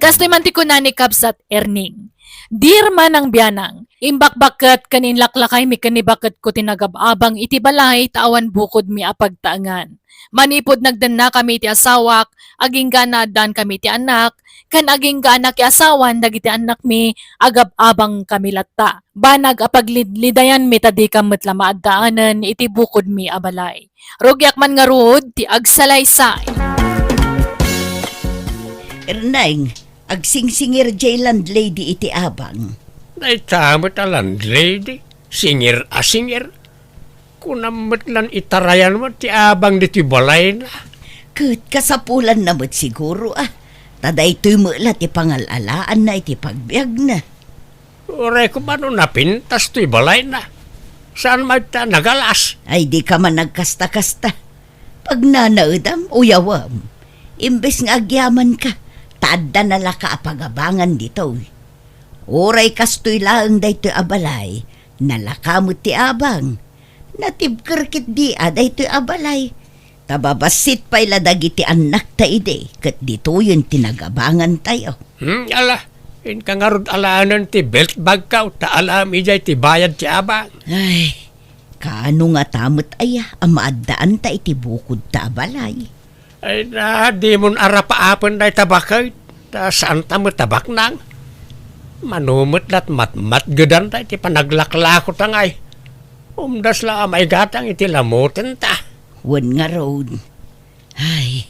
Kastoy man ti kunani kabsat erning. Dir man ang biyanang, imbakbaket kanin laklakay mi kanibaket ko tinagababang iti balay tawan bukod mi apagtaangan. Manipod nagdan na kami ti asawak, aging gana dan kami ti anak, kan aging gana ki asawan dagiti anak mi, agab-abang kami latta. Banag apaglidlidayan mi tadi kamet lamaadaanan iti bukod mi abalay. Rugyak man nga ruod ti agsalaysay. Erneng, agsingsingir jay landlady iti abang. Ay tamot a landlady, singir a singir. Kunamot lan itarayan mo ti abang di ti balay na. Kat kasapulan namot siguro Taday tumula ti pangalalaan na iti pagbiag na. Uray ko ba no napintas ti balay na? Saan magta nagalas? Ay di ka man nagkasta-kasta. Pag nanaudam, uyawam. Imbes nga agyaman ka, taadda na laka apagabangan dito. Uray kastoy laang dayto abalay, nalakamot ti abang. Natibkerkit di dayto abalay. Tababasit pa'y ladagiti anak ta ide, kat dito yun tinagabangan tayo. Ala, in kangarod alaanan ti belt bag ka, taalam ijay ti bayad ti abang. Ay, kaano nga tamot amaadaan ta iti bukod ta abalay. Ay na, di mon arapaapon day tabakay, ta saan tamo tabak nang. Manumot lat matmat gedan tay ti panaglaklako tangay. Umdas la amay gatang iti lamutin ta. Wan nga road. Ay,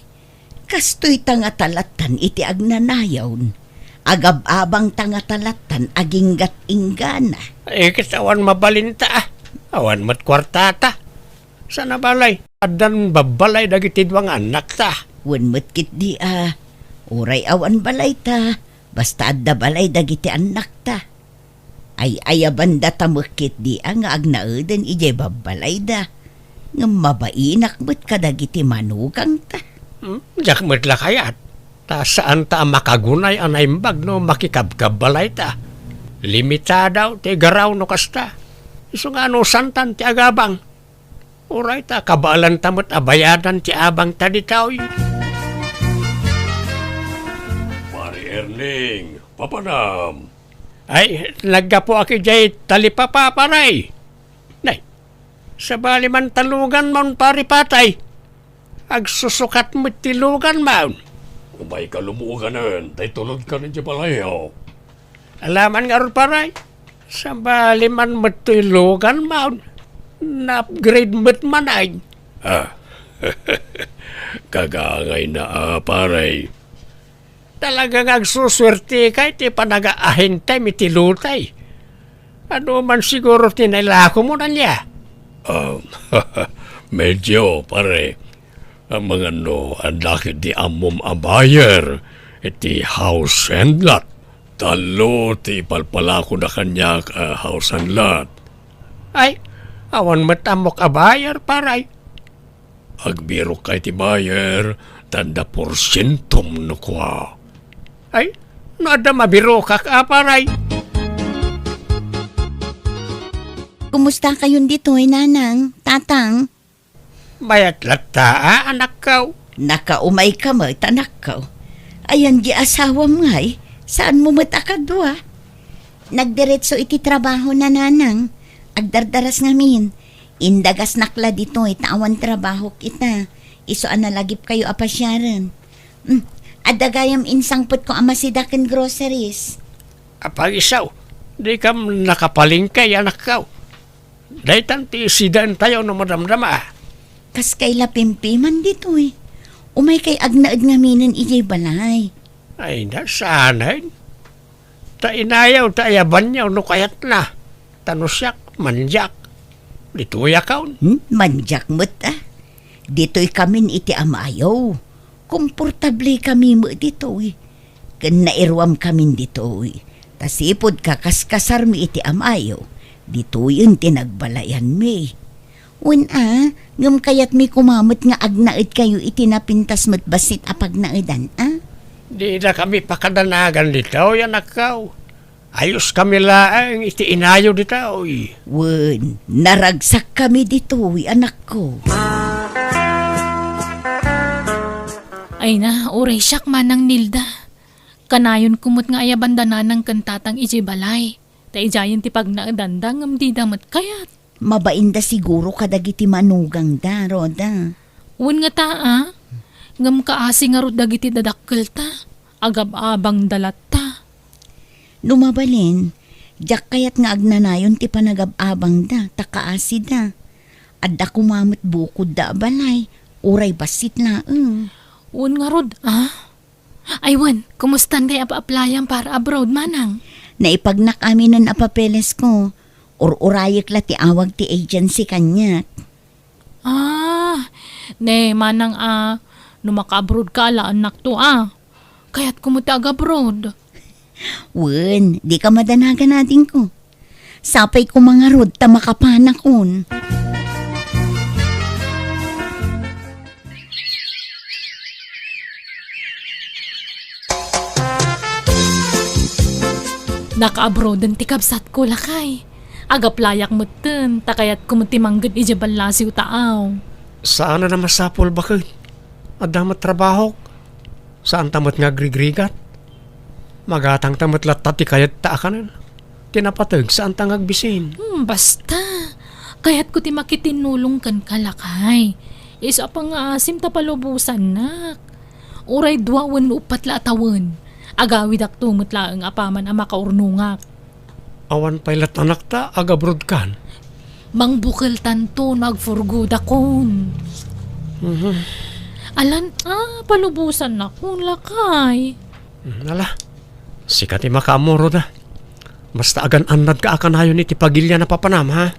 kastoy tanga talatan iti agnanayawn. Agab-abang tanga talatan aginggat inggana. Ay kitawan mabalinta awan mat kwartata. Sana balay, adan babalay dagiti duwang anak ta. Wan matkit di Uray awan balay ta. Basta adda balay dagiti anak ta. Ay ayabanda tamukit di nga agnauden ije babalay da. Nga mabainak mo't kadagiti manugang ta. Jak mo't lakayat. Ta saan ta makagunay anaymbag no makikabkabalay ta. Limitadaw ti garaw no kasta. Iso nga no santan ti agabang. Uray ta kabalan tamot abayadan ti abang taditaw. Pare Erning, papanam. Ay, naggapo aki jay talipapaparay. Nay, sa bali man talugan maun pari patay. Agsusukat mo tilugan maun. Umay ka lumuganan, tay tulog ka rin di balayaw. Alaman nga ron paray. Sa bali man matilugan maun. Na-upgrade mo't manay. Kagangay na paray. Talagang agsuswerte kay ti panag-ahintay mitilutay. Ano man siguro tinilako mo na niya. Medyo pare. Ang mga ang laki di amom abayer. Iti house and lot. Talo ti palpalako na kanya house and lot. Ay, awan matamok abayar paray. Agbiro kay ti bayer, tanda porsyentom no kwa. Ay, nada mabiro kak aparay. Kumusta kayon dito nanang, tatang? Bayat lata anak kaw. Nakaumay ka mo, tanak ka. Ayan di asawa mo saan mo matakadwa? Nagdiretso iti trabaho na nanang. Agdardaras ngamin. Indagas nakla dito tawan trabaho kita. Iso analagip kayo apasyaran. Adagayam insangput ko amasidaken groceries. Apag isaw, di kam nakapalingkay anak kaw. Daytan ti sidan tayo no madamdama. Kas kay lapimpiman dito Umay kay agnaad ngaminan ijay balay. Ay nasanay. Ta inayaw ta ayaban niyaw no kayat na. Tanusyak, manjak. Dito'y akaw. Manjak mo't Dito'y kamin iti amayaw. Komportable kami mo dito Kan nairwam kami dito Tasipod kakaskasar mi iti amayaw. Dito yun tinagbalayan mi. Ngam kayat mi kumamot nga agnaid kayo iti napintas mo't basit apag naidan Di na kami pakadanagan dito, anak kaw. Ayos kami laang iti inayo dito. Naragsak kami dito anak ko. Ay na, uray siyak manang Nilda. Kanayon kumot nga ayabandanan ng kantatang iji balay. Ta ijayan ti pagnaadanda ngam di damat kayat. Mabainda siguro kadagiti manugang da, Roda. Un nga taa, ngam kaasi nga rod dagiti dadakkel ta. Agab-abang dalat ta. Numabalin, jak kayat nga agnanayon ti panagab-abang da, takaasi da. Adda kumamot bukod da balay, uray basit na. Un nga rod, Aywan, kumustan kay apa-aplayan para abroad manang? Naipagnak amin ng apapeles ko, urayek la ti awag ti agency kanya. Ne, manang numaka-abroad ka ala anak to Kaya't kumutag abroad. Wen, di ka madanagan natin ko. Sapay ko mga rod ta makapanakon. Naka-abroad ang tikabsat ko lakay. Agaplayak mo ten, takayat kumutimanggad ijabal lasiw taaw. Saan na masapol bakit? Adamat trabaho. Saan tamat nga grigrigat? Magatang tamat latati kayat taakanan. Tinapatag saan tangag bisin. Basta. Kaya't ko ti makitinulong kan kalakay. Isa pa nga asim tapalubusan nak. Uray duwawan upat la atawan. Agawid ak tumot laang apaman ang makaurnungak. Awan pailat anak ta, agabrod kan. Mangbukal tanto nagfurgud akon. Alan, palubusan na kung lakay. Nala, sikat makamuro da. Basta agan anad ka akanayon iti pagilya na papanam, ha?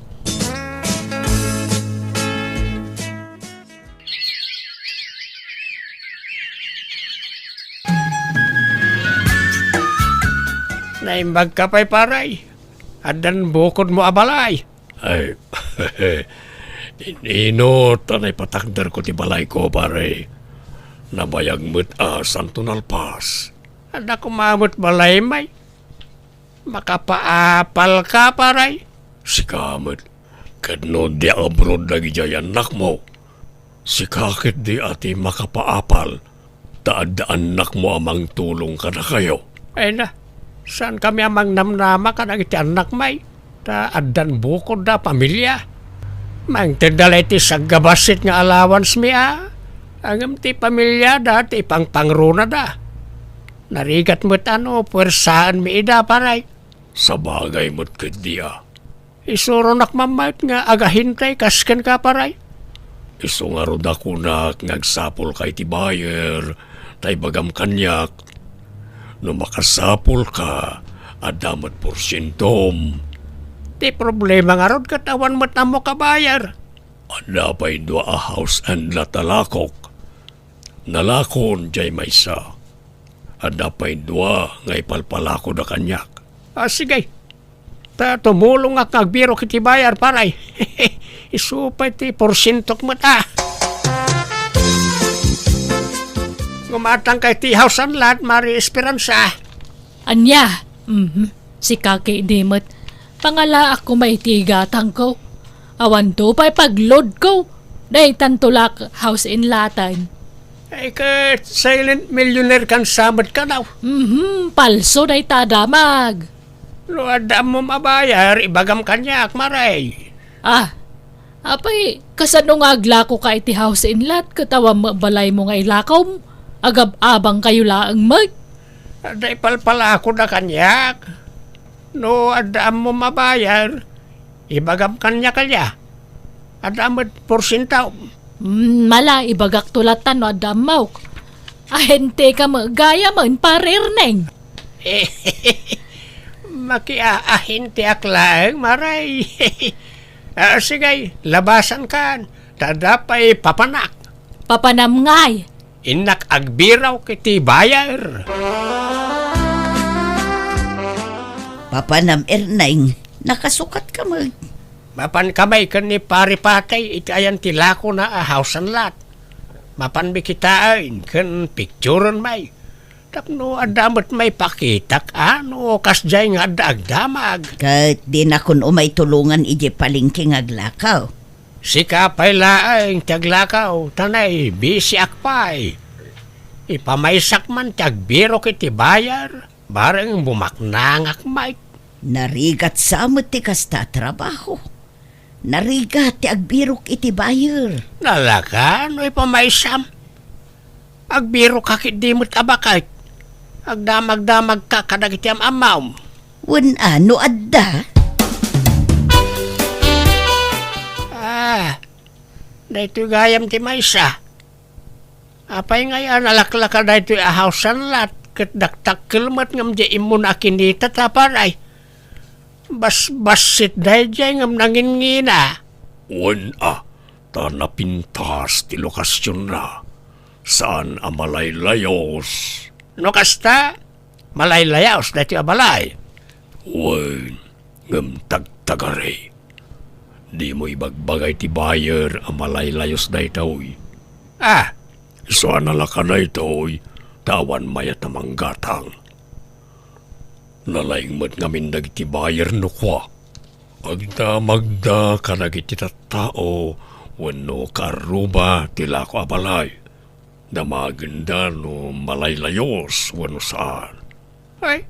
Naimbag ka pa'y paray. Adan bukod mo abalay. Ay, ino tanay patakder ko ti balay ko, pare. Nabayag mo't santo nalpas. Ada kumamot balay may. Makapaapal ka paray. Sikamot, kadno di abroad lagi jayan anak mo. Sikakit di ati makapaapal. Taadaan anak mo amang tulong ka na kayo. Ay na, saan kami amang namnama ka ng iti anak may? Ta adan bukod da pamilya. Mang tindalay ti saggabasit nga allowance mi Angam ti pamilya da, ti pangpangruna da. Narigat mo't puwersaan mi ida paray. Sa bagay mo't kadiya. Isuro nakmamayt nga agahintay kasken ka paray. Iso nga rod ako na ngagsapol kay ti bayer, tay bagam kanyak. No makasapol ka, adamat porsyentom. Ti problema nga rod katawan mo't na mo kabayar. Ada pa'y dua a house and latalakok. Nalakon jay maysa. Ada pa'y dua ngay palpalako da kanyak. Sige. Ta tumulong ak nagbiro kiti bayar paray. Isupay ti porsyentok mo't Gumatang kay ti house and lot, Mari Esperanza. Anya? Si Kaki Dimot. Pangala ako may tigatang ko. Awan to pa'y pagload ko. Day tantulak house in latan. Ay ka silent millionaire kan samad ka daw. Palso day tadamag. No adam mo mabayar, ibagam kanyak, Maray. Apay, kasano nga aglako ka iti house in lot, katawa balay mo nga ilakaw mo. Agab-abang kayo laang mag. Aday palpala ako na kanyak. No adam mo mabayar, ibagam kanya kalya. Adamat porsintaw. Mala, ibagak tulatan no adamaw. Ahente ka magaya man parirneng. Makiaahinti aklaeng, Maray. Sige, labasan kan. Tadapay papanak. Papanam ngay. Inak agbiraw kiti bayar. Papanam erneng, nakasukat ka mag. Mapan kamay kan ni pari-patay, itayan tilako na house and lot. Mapan bikitain, kan picturean may. Tapno adamat may pakitak, kasjay nga agdamag. Kahit di na kun umay tulungan ije palingking aglakaw. Sika pay laeng taglakaw, tanay, busy akpay. Ipamaysak man tiyag biro kiti bayar. Barang bumaknangak Mike. Narigat samot ti kasta trabaho. Narigat ti agbirok iti bayer. Nalaka, no ipamaysam. Agbiro kakit di mo't abakay. Agdamag-damag ka kadagiti amaw. Wen ano adda? Dahito gayam ti maysa. Apay ngayon, alaklaka dahito ahawsan lat. Kat daktak kilmat ngam di imun akinita taparay. Bas-basit dahil dyan ngam nangingina. Wen tana pintas ti lokasyon na. Saan amalaylayos? No kasta, malaylayos dahito abalay. Wen, ngam tagtagare. Di mo ibagbagay ti bayer amalaylayos da ito'y. So analaka na ito'y tawan mayat na manggatang. Nalaing mat ngamin dagiti bayer no kwa. Magda kanagiti tattao wano karuba tila ko abalay. Damaganda no malaylayos wano saan. Ay,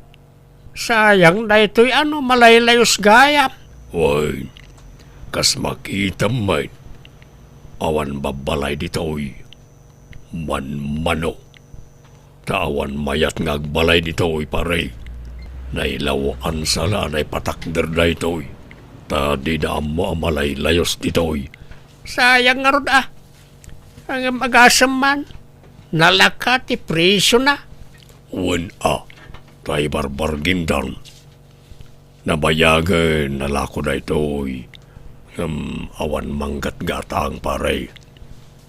sayang dahito'y malaylayos gayam. Wen, kas makita may awan babalay dito'y manmano. Tawan mayat ngagbalay dito'y pare. Nailawaan sala na patakder na ito'y. Ta di na mo amalay layos dito'y. Sayang nga rod Ang mag-asam man, nalaka ti presyo na. Wen tay barbargin dan. Nabayagan nalako na ito'y. Awan manggat gatang pare.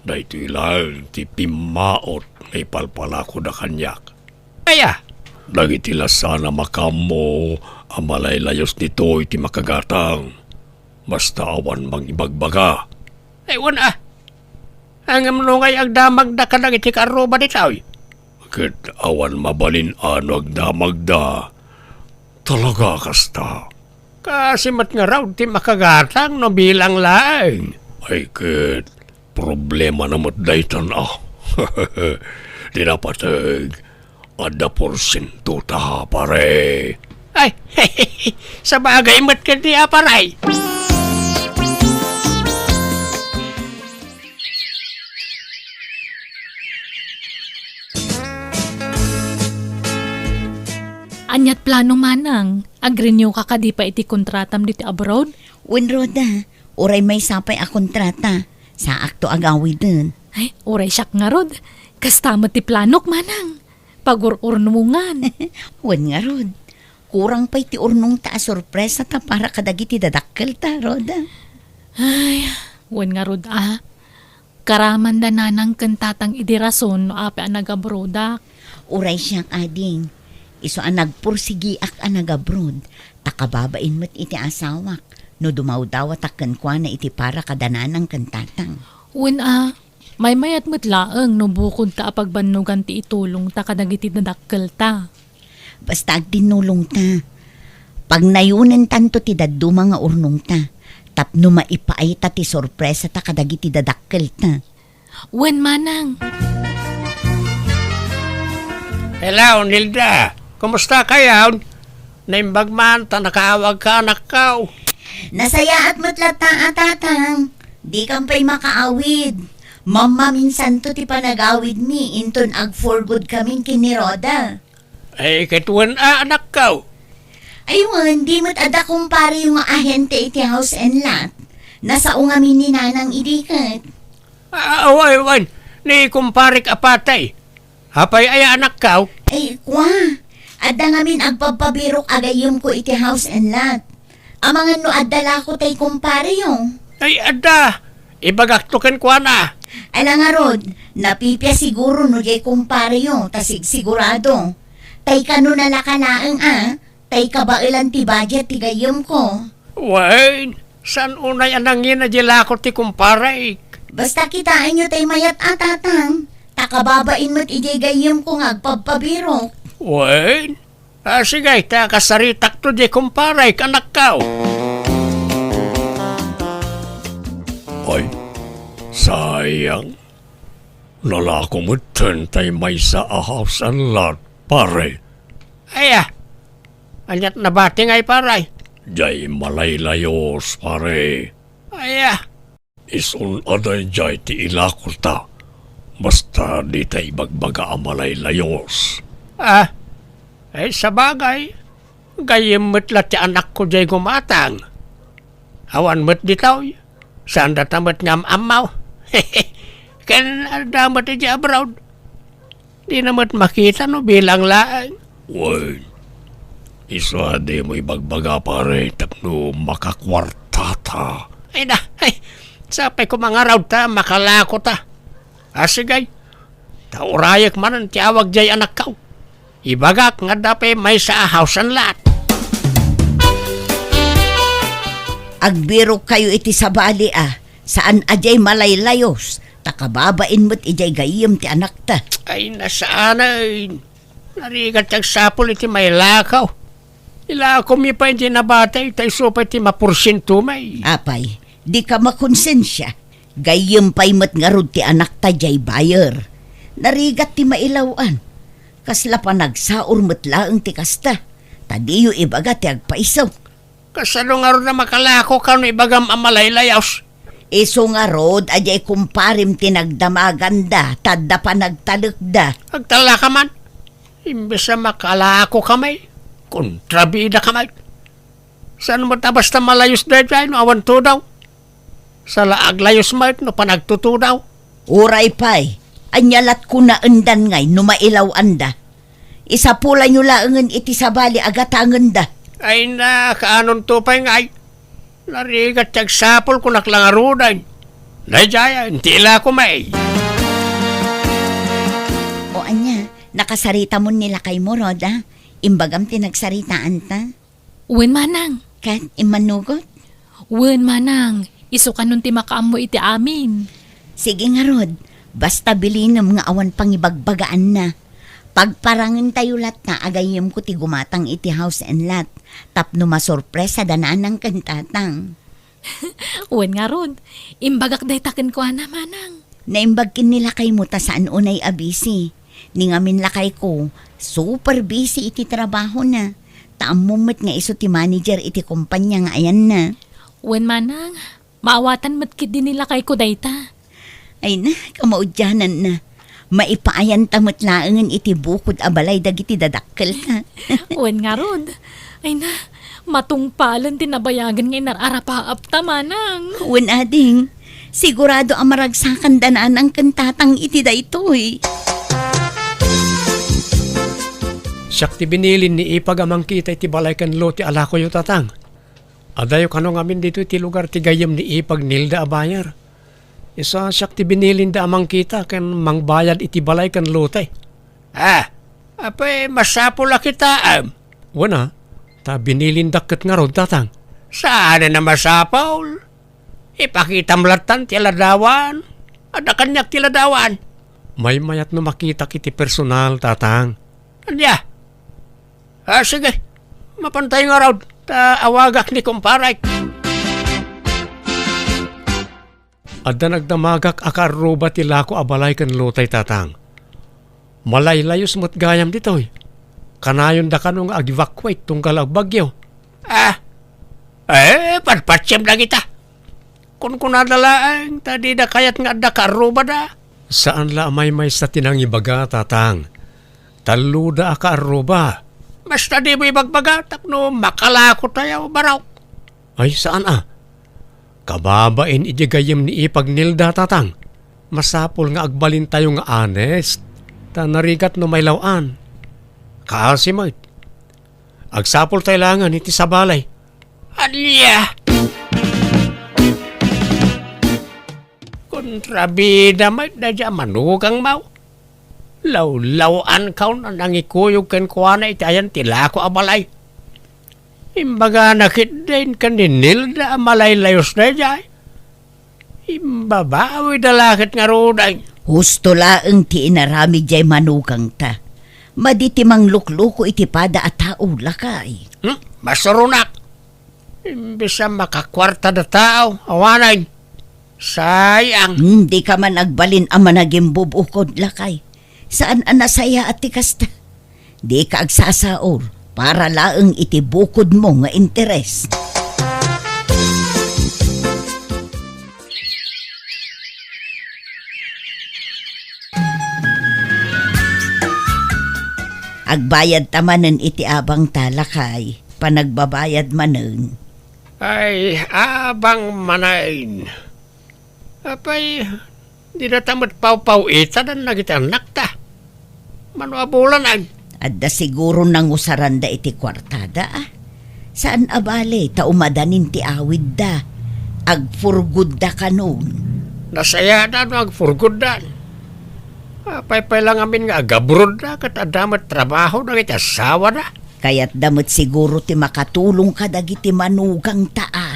Dahito ilang ti pimaot may palpalako na kanyak. Kaya, Dagitila sana makamo amalay layos nito iti makagatang. Basta awan mang ibagbaga. ewan Ang amnungay agdamag da ka iti karuba ditaw. Ket awan mabalin agdamag da. Talaga kasta. Kasi mat nga raw ti makagatang no bilang laeng. Ay ket problema na mo't daytan Di napatag. Ada porsyento ta pare. Ay, sa bagay mat ka di aparay. Anyat plano manang, agrenew ka kadi pa iti kontratam diti abroad? Wen Roda, oray may sapay a kontrata. Sa akto agawid dun. Ay, oray siyak nga rod. Kastamat ti planok manang. Pagururnungan. Wen nga Rod. Kurang pa iti urnong ta sorpresa ta para kadagiti dadakkel ta, Roda. Ay, wen nga rod Karaman da nanang kentatang idirason no ape ang nagabrodak. Uray siyang ading. Iso ang nagpursigi ak ang nagabrod. Takababain mo't iti asawak. No dumawdawa takkan kwa na iti para kadananang kentatang. Wen may mayat mo't laeng no bukod ta apagbannugan ti itulong ta kadagiti dadakkel ta. Basta agdinulong ta. Pag nayunan tanto ti daddu mga urnong ta. Tapno maipaay ta ti sorpresa ta kadagiti dadakkel ta. Wen manang. Hello, Nilda. Kumusta kayo? Naimbag man, ta nakaawag ka anak ka. Nasaya at matlata atatang. Di kampay makaawid. Mama minsan to ti panagawid mi. Inton ag for good kaming kiniroda. Ay, katuan anak ka. Aywan, di mo't ada kumpare yung ahente iti house and lot. Nasa ungamin ni nanang idikat. Awan, ni kumparik apatay. Hapay ay anak ka. Ay, kwa. Ada ngamin agpapabirok agayom ko iti house and lot. Amangan no adala ko tay kumpare yung. Ay, ada. Ibagaktukan ko na. Ala nga Rod, napipya siguro no jay kumpare yung tasig sigurado. Tay kano nalakalaang tay kabailan ti budget ti gayom ko. Wait, saan unay anangin na dilakot ti kumparik? Basta kitain nyo tay mayat atatang. Takababain mo't ijay gayom ko agpapabirok. Wait, sige, ta kasaritak to di kumparik anak ka. Ay, sayang. Nalako mo tay may sa a house and lot, pare. Aya, anyat na bati ngay paray. Jay malaylayos, pare. Aya, Isun aday jay ti ilako ta. Basta di tay bagbaga a malaylayos. ay sa bagay. Gayim mo't lat ti anak ko jay gumatang. Awan mo't ditaw. Saan datamot ngam amaw. Kan damat di abroad. Di namat makita no bilang laang. Uy, isa di mo ibagbaga pare tapno makakwartata. Ay na, sapay ko mga raw ta, makalako ta. Asigay, taurayak man ang tiawag jay anak kao. Ibagak nga dapay may sa house and lot. Agbiro kayo iti sabali saan ajay malaylayos, takababain mo't ijay gayem ti anak ta. Ay nasaan ay. Narigat ang sapol iti may lakaw. Ilakaw mi pa hindi nabatay, tayo supay ti mapursinto may. Apay, di ka makonsensya. Gayem pa'y mo't ngarod ti anak ta jay bayer. Narigat ti mailawan. Kasla pa nagsaur mo't laeng ti kasta. Tadiyo ibaga ti agpaisaw. Kasano nga ron na makalako ka no ibagam amalaylayos. Iso nga rod, ajay kumparim tinagdamaganda, tadda pa nagtalagda. Agtala ka man. Imbes na makalako kamay. Kontrabida kamay. Saan mo ta basta malayos na dyan no awan to daw. Sa laag layos mo no panagtuto daw. Uray pa'y, anyalat ko na endan ngay, numailaw anda. Isa pula nyo laengan iti sabali agatangan da. Ay na, kaanon to pa'y ngay. Narigat tiyag sapol kung naklangarudan. Dayjaya, hindi ila ko may. O anya, nakasarita mo nila kay mo, Roda. Imbagam tinagsaritaan ta. Uwin manang. Kat, imanugot. Uwin manang. Iso ka nun ti makaamo iti amin. Sige nga, Rod. Basta bilinam nga awan pangibagbagaan na. Pagparangin tayo lat na agayim ko ti gumatang iti house and lot. Tapno masorpresa dananang kantatang. Uwin nga ron. Imbagak day takin ko na manang. Naimbagkin nila kay mo ta saan unay abisi. Ni ngamin lakay ko, super busy iti trabaho na. Taamumot nga iso ti manager iti kumpanya nga ayan na. Uwin manang. Maawatan matkid din nila kay ko dayta. Ay na, kamaudyanan na. Maipaayan tamot laangan iti bukod abalay dagiti dadakkel ka. Uwin nga ron. Ay na, matungpalan tinabayagan ngay nararapaap ta manang. Uwan ading, sigurado ang maragsakan danaan ang kantatang iti daytoy. Siyak ti binilin ni ipag amang kita iti balay kan lo ti alako yung tatang. Adayo kanong amin dito iti lugar ti gayam ni ipag nilda abayar. Isa siyak ti binilin da amang kita kan mangbayad iti balay kan lote. Apay masapula kita Wana, ta binilin dakit nga ron tatang. Saan na masapol? Ipakita mlatan ti ladawan. Ada kanyak ti ladawan. May mayat no makita kiti personal tatang. Anya? Sige. Mapantay nga raw. Ta awagak ni kumparay. Adda nagdamagak akaruba ti lako abalay kan lotay tatang. Malaylayos mo't gayam ditoy. Kanayon da kanong ag-evacuate tunggal ag bagyo. Patpatsem na kita. Kung kunadalaan, tadi da kayat nga da karuba da. Saan la may sa tinang ibaga tatang? Talo da akaruba. Basta di mo ibagbaga, tapno makalako tayo baraw. Ay, saan Kababain ijigayim ni ipagnilda tatang. Masapol nga agbalin tayo nga honest. Ta narigat no may lawan. Kaasimay. Agsapol tayo langan iti sa balay. Alya! Kontrabida may dadya manugang mau. Law-lawan kaw na nangikuyog kan kuha na iti ayan tilako abalay. Imbaga nakit din kaninil da malaylayos na dyan. Imbabawi da lakit nga ruday. Husto laeng ti inarami jay manugang ta. Maditi mang lukluko iti pada at tao lakay. Masurunak. Imbis na makakwarta da tao, awanay. Sayang. Hindi ka man nagbalin ang managing bubukod lakay. Saan ang nasaya at tikasta? Di ka agsasaor para laeng itibukod mo nga interes. Agbayad tamanen iti abang talakay, panagbabayad manen. Ay, abang manain. Apay, di na tamat pau-pau ita na nagitanak ta. Manuabulan ay. Adda siguro nang usaranda iti kwartada ah. Saan abale, taumadanin ti awid da. Agfurgud da kanon. Nasaya na no agfurgudan. Apay lang amin nga agabrod na kat adamat trabaho na kita asawa na. Kaya't damot siguro ti makatulong ka dagiti manugang taa.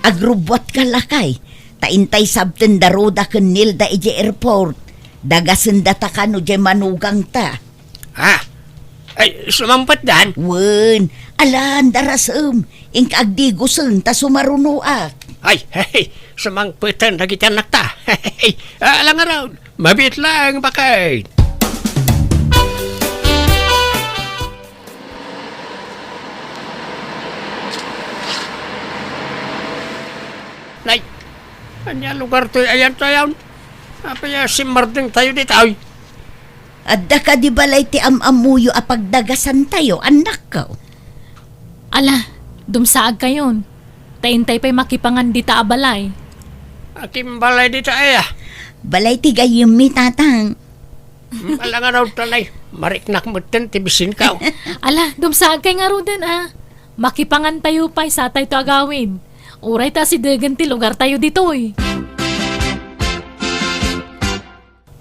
Agrubot ka lakay. Taintay sabten daroda ken nilda iji airport. Dagasen data kano jay manugang ta. Ha? Ay, sumampat dan. Wen, alan darasem. Ing agdigusen ta sumarunuak. Ay, hey, sumangpitan na kita anak ta. Hey, alang araw, mabit lang bakay. Nay, anya lugar to ayan tayo. Apaya simardeng tayo dito ay. Adda ka di balay ti amamuyo apagdagasan tayo, anak ko. Ala, dumsaag kayon. Taintay pa'y makipangan di ta abalay. Akim balay dito ay ah. Balay ti gayem mi tatang. Alang araw talay, mariknak mo ten tibisin ka. Ala, dumsaag kay nga rudan ah. Makipangan tayo pa'y sa tayo to agawin. Uray ta si dagan ti lugar tayo dito eh.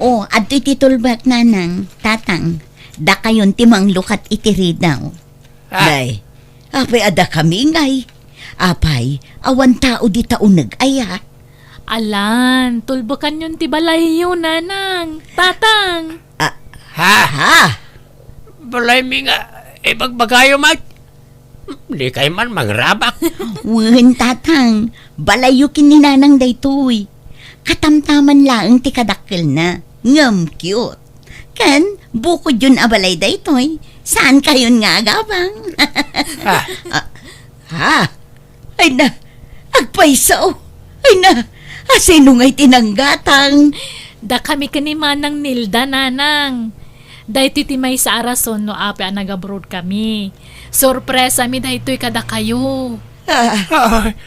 Oh, adto'y titulbak nanang, tatang. Da kayon timang lukat itiri daw. Ah. Day, apay ada kami ngay. Apay, awan tao di taunag aya. Alan, tulbukan yun ti balay yun, nanang. Tatang. Ha? Ha? Balay mi nga, bagbagayo mat. Di kayo man mangrabak. Wen tatang, balayo kininanang daytoy. Katamtaman laeng ti kadakkel na. Ngam cute. Kan, bukod yun abalay daytoy. Saan kayon nga agabang? Ha? Ha? Ay na, agpaisaw. Ay na, asino nga'y tinanggatang. Da kami kanimanang nilda, nanang. Dahil titimay sa arason no ape ang nag-abroad kami. Sorpresa mi dahil kada kayo.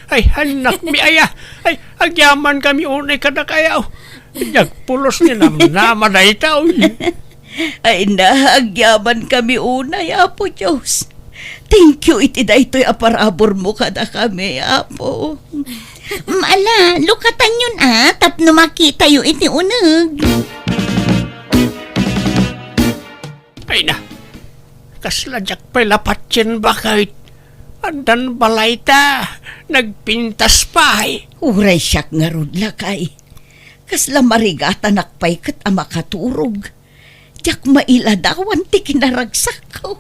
Ay, anak mi aya. Ay, agyaman kami unay kada kayaw. Nagpulos ni namnama na itaw. Ay na, agyaman kami unay, Apo Diyos. Thank you, iti daytoy aparabor mo kada kami, Apo. Ala, lukatan yun tapno makita yung iti unag. Ay na, kasladyak pa'y lapatsin bakit. Andan balay ta, nagpintas pa ay. Uray siyak nga rudla kay. Kasla marigata nakpay kat amakaturog. Diyak mailadawan ti kinaragsak ko.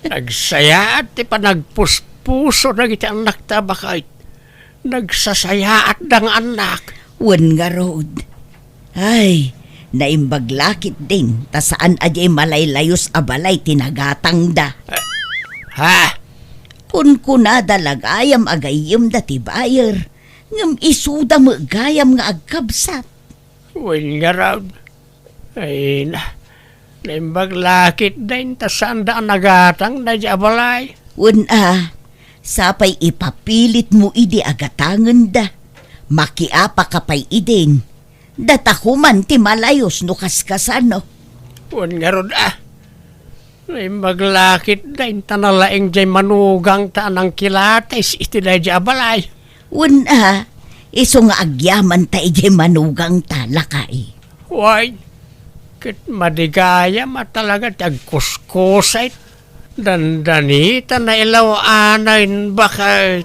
Nagsaya at ipanagpuspuso na kita anak ta bakit. Nagsasaya at dang anak. Wen nga road. Ay, naimbaglakit din, ta saan ajay malaylayos abalay tinagatang da. Ha? Kun kuna dalagayam agayim da ti bayer, ngam isuda mo gayam nga agkabsat. Well nga raw. Ay na, naimbaglakit din ta saan da nagatang na jabalay. Wen sapay ipapilit mo idi agatangan da. Makiapa kapay idin. Datakuman ti malayos no kaskasano. Wen nga raw maglakit din tanalaing jay manugang ta ng kilates iti da jabalay. Wen iso nga agyaman ta ije manugang talakay. Why? Kit madigaya matalaga tagkuskusay. Dandanita na ilaw anayin bakit.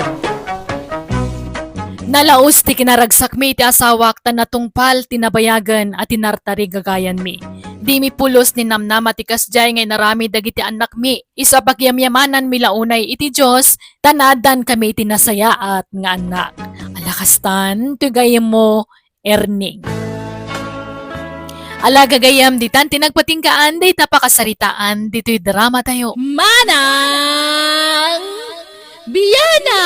Nalaos ti kinaragsak mi ti asawak ta natungpal tinabayagan at tinartari gagayan mi. Di mi pulos ni namnama ti kasjay ngay narami dagiti anak mi. Isa pagyamyamanan mi launay iti Diyos, tanadan kami iti nasaya at nga anak. Alakastan, tugayem mo, Erning. Ala gagayam ditan tinagpatingkaan day tapakasaritaan dito'y drama tayo. Manang Biyana!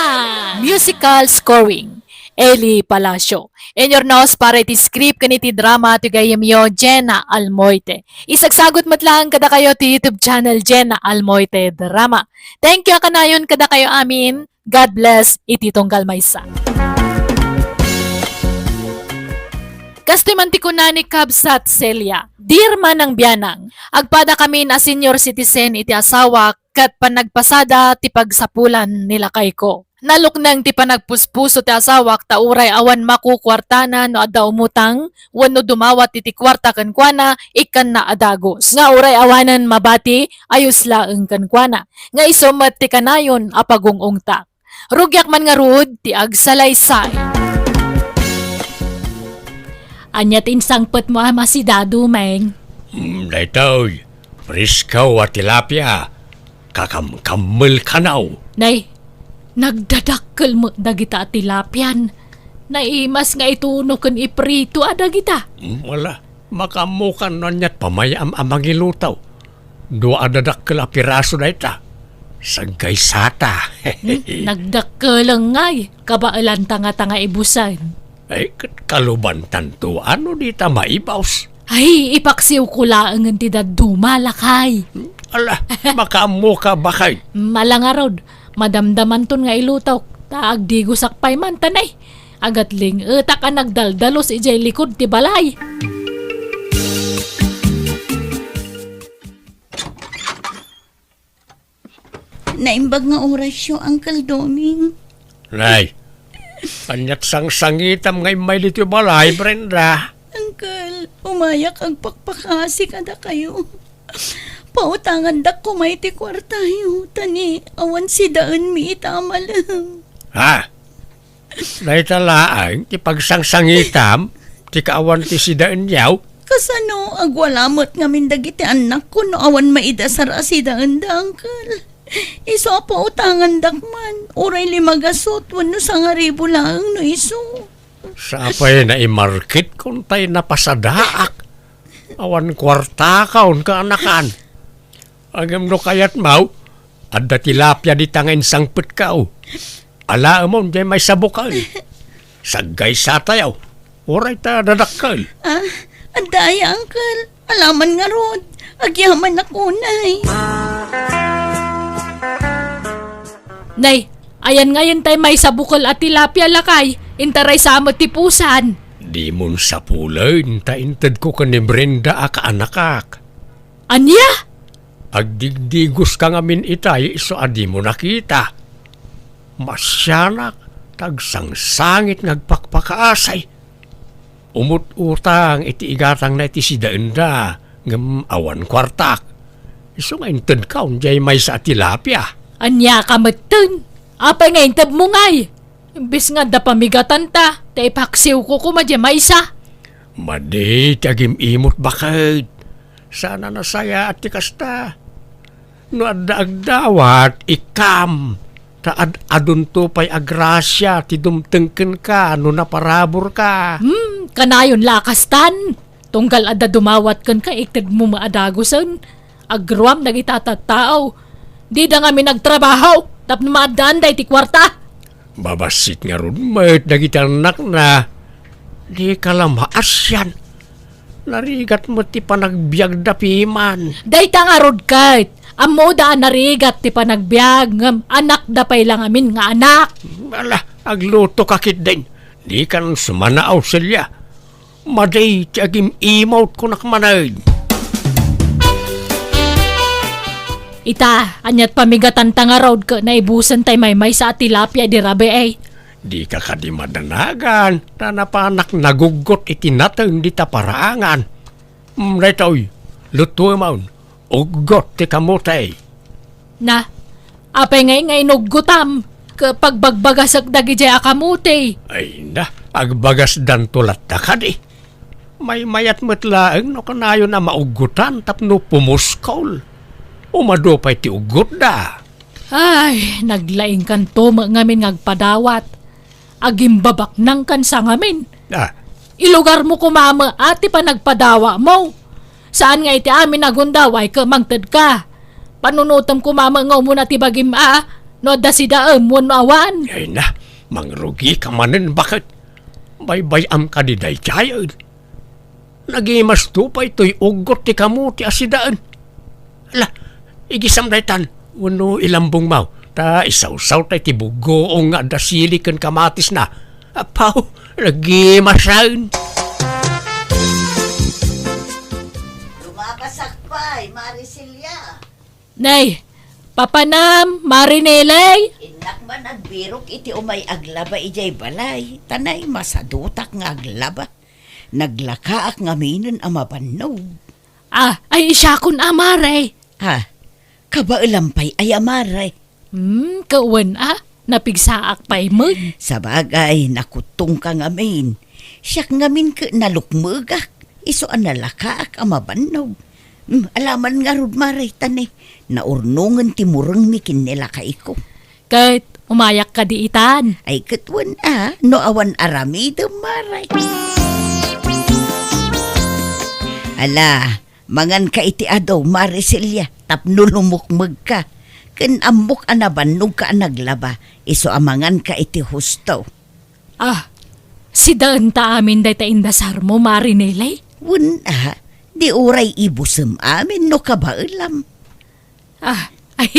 Musical scoring. Eli Palacio. In your nose para iti script kaniti drama ti gayam yo Jenna Almoite. Isagsagot matlang kada kayo ti YouTube channel Jenna Almoite Drama. Thank you kanayon kada kayo amin. God bless iti tunggal maysa. Kastimanti ko na ni Kabsat Celia, dirma ng biyanang, agpada kami na senior citizen iti asawa kat panagpasada ti pagsapulan nila kay ko. Naluknang ti panagpuspuso ti asawak tauray awan makukwartana no adda umutang, wano dumawat iti kwarta kankwana, ikan na adagos. Nga uray awanan mabati, ayos laeng kankwana. Nga isomat ti kanayon apagungungtak. Rugyak man nga ruod ti agsalaysay. Anyat insangpet mo ama si Dadu, Meng. Daytoy, friskaw at tilapia. Kakamkamil ka naw. Nay, nagdadakkel mo dagita at tilapyan. Naimas nga ituno kan iprito adagita. Wala, makamukan nun ya't pamayam amang ilutaw. Dua adadakkel a piraso na ita. Sagay sata. Nagdakkel lang ngay, kabaalan tanga-tanga ibusan. Ay, kaluban tanto, ano di ta maibaws? Ay, ipaksiw ko laang ti Dadu malakay. Ala, makamu ka bakay. Malangarod, madamdaman ton nga ilutaw, taag di gusakpay man tanay. Agatling, etak ka nagdaldalos ijay likod ti balay. Naimbag nga orasyo, Uncle Doming. Nay, kanyat sang-sangitam ngay may dito balay, Brenda. Uncle, umayak ang pakpakasi kada kayo. Pautangan dak ko may ti kwartayo. Tani, awan si daan mi itamalang. Ha? Nay talaang, ti pagsang-sangitam, ti kaawan ti sidaan yaw. Kasano, agwalamot ngamin dagiti anak ko no awan maidasar si daan da, Uncle. Iso pa utangan dakman. Uray limagasot, wano sa nga ribo lang no iso. Sa apay na i-market kung tayo napasadaak. Awan kwarta kaon ka anakan. Agam no kayat mau, adda tilapia di tangin sangpet kao. Ala amon jay may sabukal. Sagay sa tayaw. Uray ta dadakal. Ah, andaya, Uncle. Alaman nga rod. Agyaman ako, Nay. Nay, ayan ngayon tay may sabukol at tilapia lakay. Intaray sa amot tipusan. Di mon sa pulen, taintad ko ka ni Brenda aka anakak. Anya? Agdigdigos ka ngamin itay, so adi mo nakita. Masyanak, tagsang-sangit ngagpakpakaasay. Umut-utang iti igatang na iti si Daenda, ngam awan kwartak. Iso nga intad ka, unjay may sa tilapia. Anya ka matun. Apay nga intab mo ngay. Imbis nga da pamigatan ta, ta ipaksiw ko kumadya maysa. Madi, tagim imot bakit. Sana nasaya at tikasta. No adda-agdawat, ikam. Ta adun to pa'y agrasya, ti dumtengken ka, no naparabor ka. Kanayon lakastan. Tunggal adda dumawat kan ka iktad mo maadagusan. Agruam nagitatatao. Di da nga mi nagtrabaho, tap na maadanday ti kwarta. Babasit nga ron, mayt nagitanak na. Di ka lang maasyan. Narigat mo ti panagbiag da piman. Day ta nga rod kahit, amo da narigat ti panagbiag, ngam anak da pay lang amin nga anak. Ala, agluto kakit din. Di ka nang sumanaaw silya. Maday, ti agim imout ko nakmanay. Ita, anyat pamigatan ta nga road ka na ibusan tay may sa tilapia di rabe ay. Di ka kadi madanagan, na napanak nagugot itinatang di ta paraangan. Retoy, luto maun, ugot ti kamutay. Na, apay nga inugutam, kapag bagbagasak dagi jay akamuti. Ay na, agbagas dan tulat ta kadi. May mayat matlaeng no kanayo na maugutan tapno pumuskol. Umadupay ti ugot da. Ay, naglaing kan to ngamin ngagpadawat. Agim babak nang kan sa ngamin. Ah, Ilugar mo kumama ati pa nagpadawa mo. Saan nga iti amin nagundaway ka mangted ka. Panunutom kumama nga muna ti bagim no da si daam wano awan. ay na, mangrugi ka manin bakit? Baybayam ka di day chayod. Nagimas tupay to'y ugot ti kamu ti asidaan. Ala, igisam daytan, wano ilambong mau. Ta isaw-saw tay ti bugo o nga dasili kan kamatis na. Apaw, nagimasaun. Lumabasak pa, Marisilya. Nay, papanam, marinelay. Inak man nagbirok iti umay aglaba ijay balay. Tanay masadutak nga aglaba. Naglakaak nga minon amabannog. Ay siya kun amare. Ha, kabaulampay ay amaray. Kawan napigsaak pa'y mo. Sa bagay, nakutong ka ngamin. Siyak ngamin ka nalukmugak. Iso ang nalakaak amabannog. Alaman nga rod maray tanay. Naurnungan timurang mikin nila ko. Kahit umayak ka di itan. Ay katwan no awan aramida maray. Ala, mangan ka iti adaw, Marisilya, tapno lumukmag ka. Ken ambok anabannog ka naglaba, iso amangan ka iti husto. Si daan ta amin day ta indasar mo, marinelay. Wuna, di uray ibusem amin no kabailam. Ay,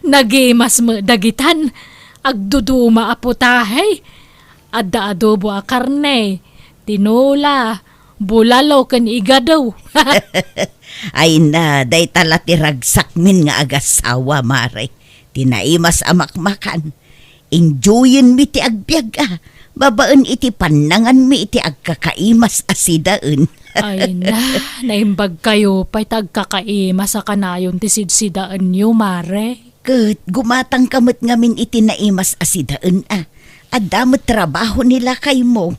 nagimas mo dagitan. Agduduma aputahay. Adda adobo a karne. Tinola. Bulalo kan igadaw. Ay na, day tala tiragsak min nga agasawa, Mare. Tinaimas amakmakan. Enjoyin mi ti agbyag Babaan iti panangan mi iti agkakaimas asidaan. Ay na, naimbag kayo pa'y tagkakaima sa kanayon ti sidsidaan nyo, Mare. Kat gumatang kamot ngamin iti naimas asidaan At damot trabaho nila kay mo.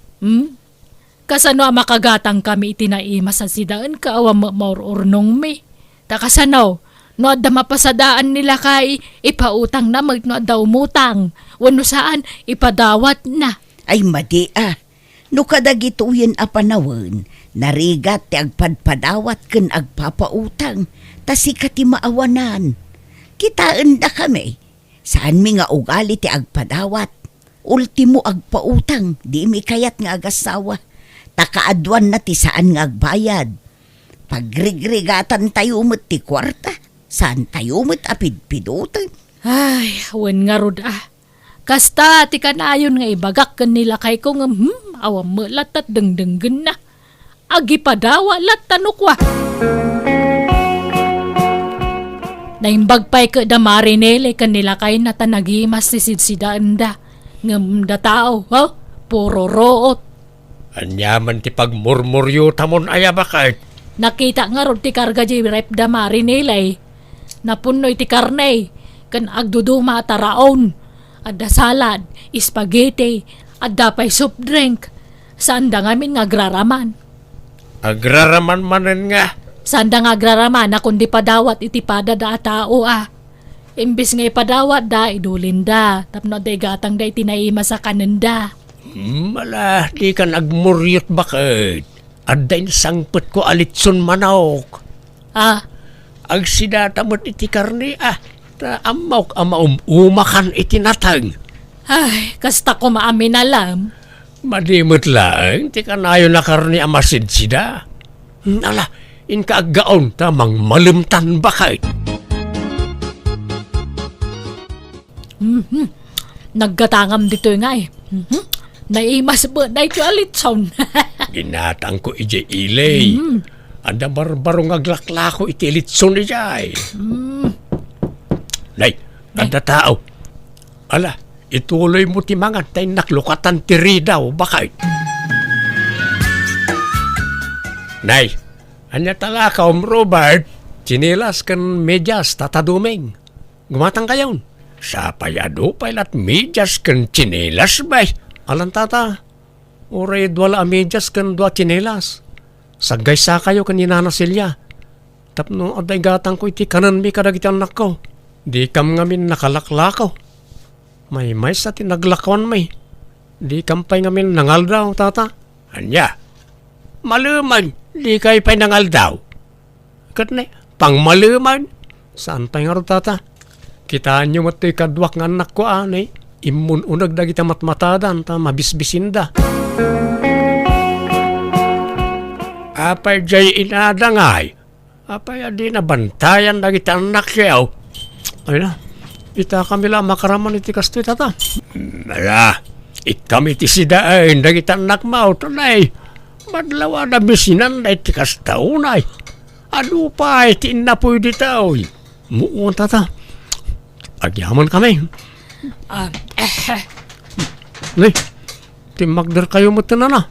Kasano makagatang kami itinaima sa sidaan kaawa maururnong mi. Takasano, no adda mapasadaan nila kay ipautang na no adda umutang. Wano saan ipadawat na. Ay madi no kadagituyen a panawon, narigat ti agpadpadawat ken agpapautang, tasi kati maawanan. Kitaan da kami, saan mi nga ugali ti agpadawat, ultimo agpautang, di mi kayat nga agasawa. Takaadwan na ti saan nga agbayad. Pagrigregatan tayo mo't ti kwarta. Saan tayo mo't apidpidutan? Ay, awan nga rod Kasta ti kanayon nga ibagak kan nila kay ko nga awam mo latat dengdenggen na. Agi padawa lat tanukwa. Naimbag pa'y ka da marinele kan nila kay natanagimas si sidsidaan da. Ngam da tao, puro root. Anyaman ti pagmurmuryo tamon aya bakit? Nakita nga rod ti karga di rep da marinelay. Napunoy ti karne, kan agduduma taraon. Adda salad, spaghetti, adda pa'y soup drink. Saan da ngamin nga agraraman? Agraraman manen nga. Saan da nga agraraman na kundi padawat iti pada da tao Imbis nga ipadawat da, idulin da. Tapno da gatang da itinaima sa kanenda. Mala, di kan agmuryot bakit? Adda sangpet ko alitson manok. Agsidata mo't iti karni ta amawk umakan iti natang. Ay, kasta ko maamin alam. Madimot lang, ti kanayo na karni amasid sida. Ala, inkaagaon tamang malimtan bakit? Naggatangam dito nga Naimas ba na ito alitson? Ginatang ko ije ilay. Anda barbarong aglaklako iti litson ijay. Nay, anda tao. Ala, ituloy mo ti mangan tay naklukatan ti ridaw, bakit? Nay, anya tala ka Robert, chinilas kan medyas tataduming. Gumatang kayon. Sa payado pailat medyas kan chinilas bay. Alan tata, oray dwala medyas kan dua chinelas. Sagay sa kayo kanina na Silya. Tapno aday gatang ko iti kanan mi kadag iti anak ko. Di kam ngamin nakalaklakaw. May sa tinaglakawan may. Di kampay ngamin nangal daw, tata. Anya, maluman, di kay pay nangal daw. Kat na, pang maluman. Saan pay nga ro, tata? Kitaan nyo mato'y kadwak ng anak ko, anay. Imun unag dagita matmatadan, ta mabisbisin da. Apay jay inadangay. Apay adi na bantayan dagita anak siyaw. Ay na, ita kami lang makaraman iti kastoy, tata. Nala, ikami ti sidain dagita anak mao, tunay. Madlawa na bisinan na iti kastaunay. Ano pa iti inapoy ditaw. Muon, tata. Agyaman kami. Nay, timagder kayo mo na.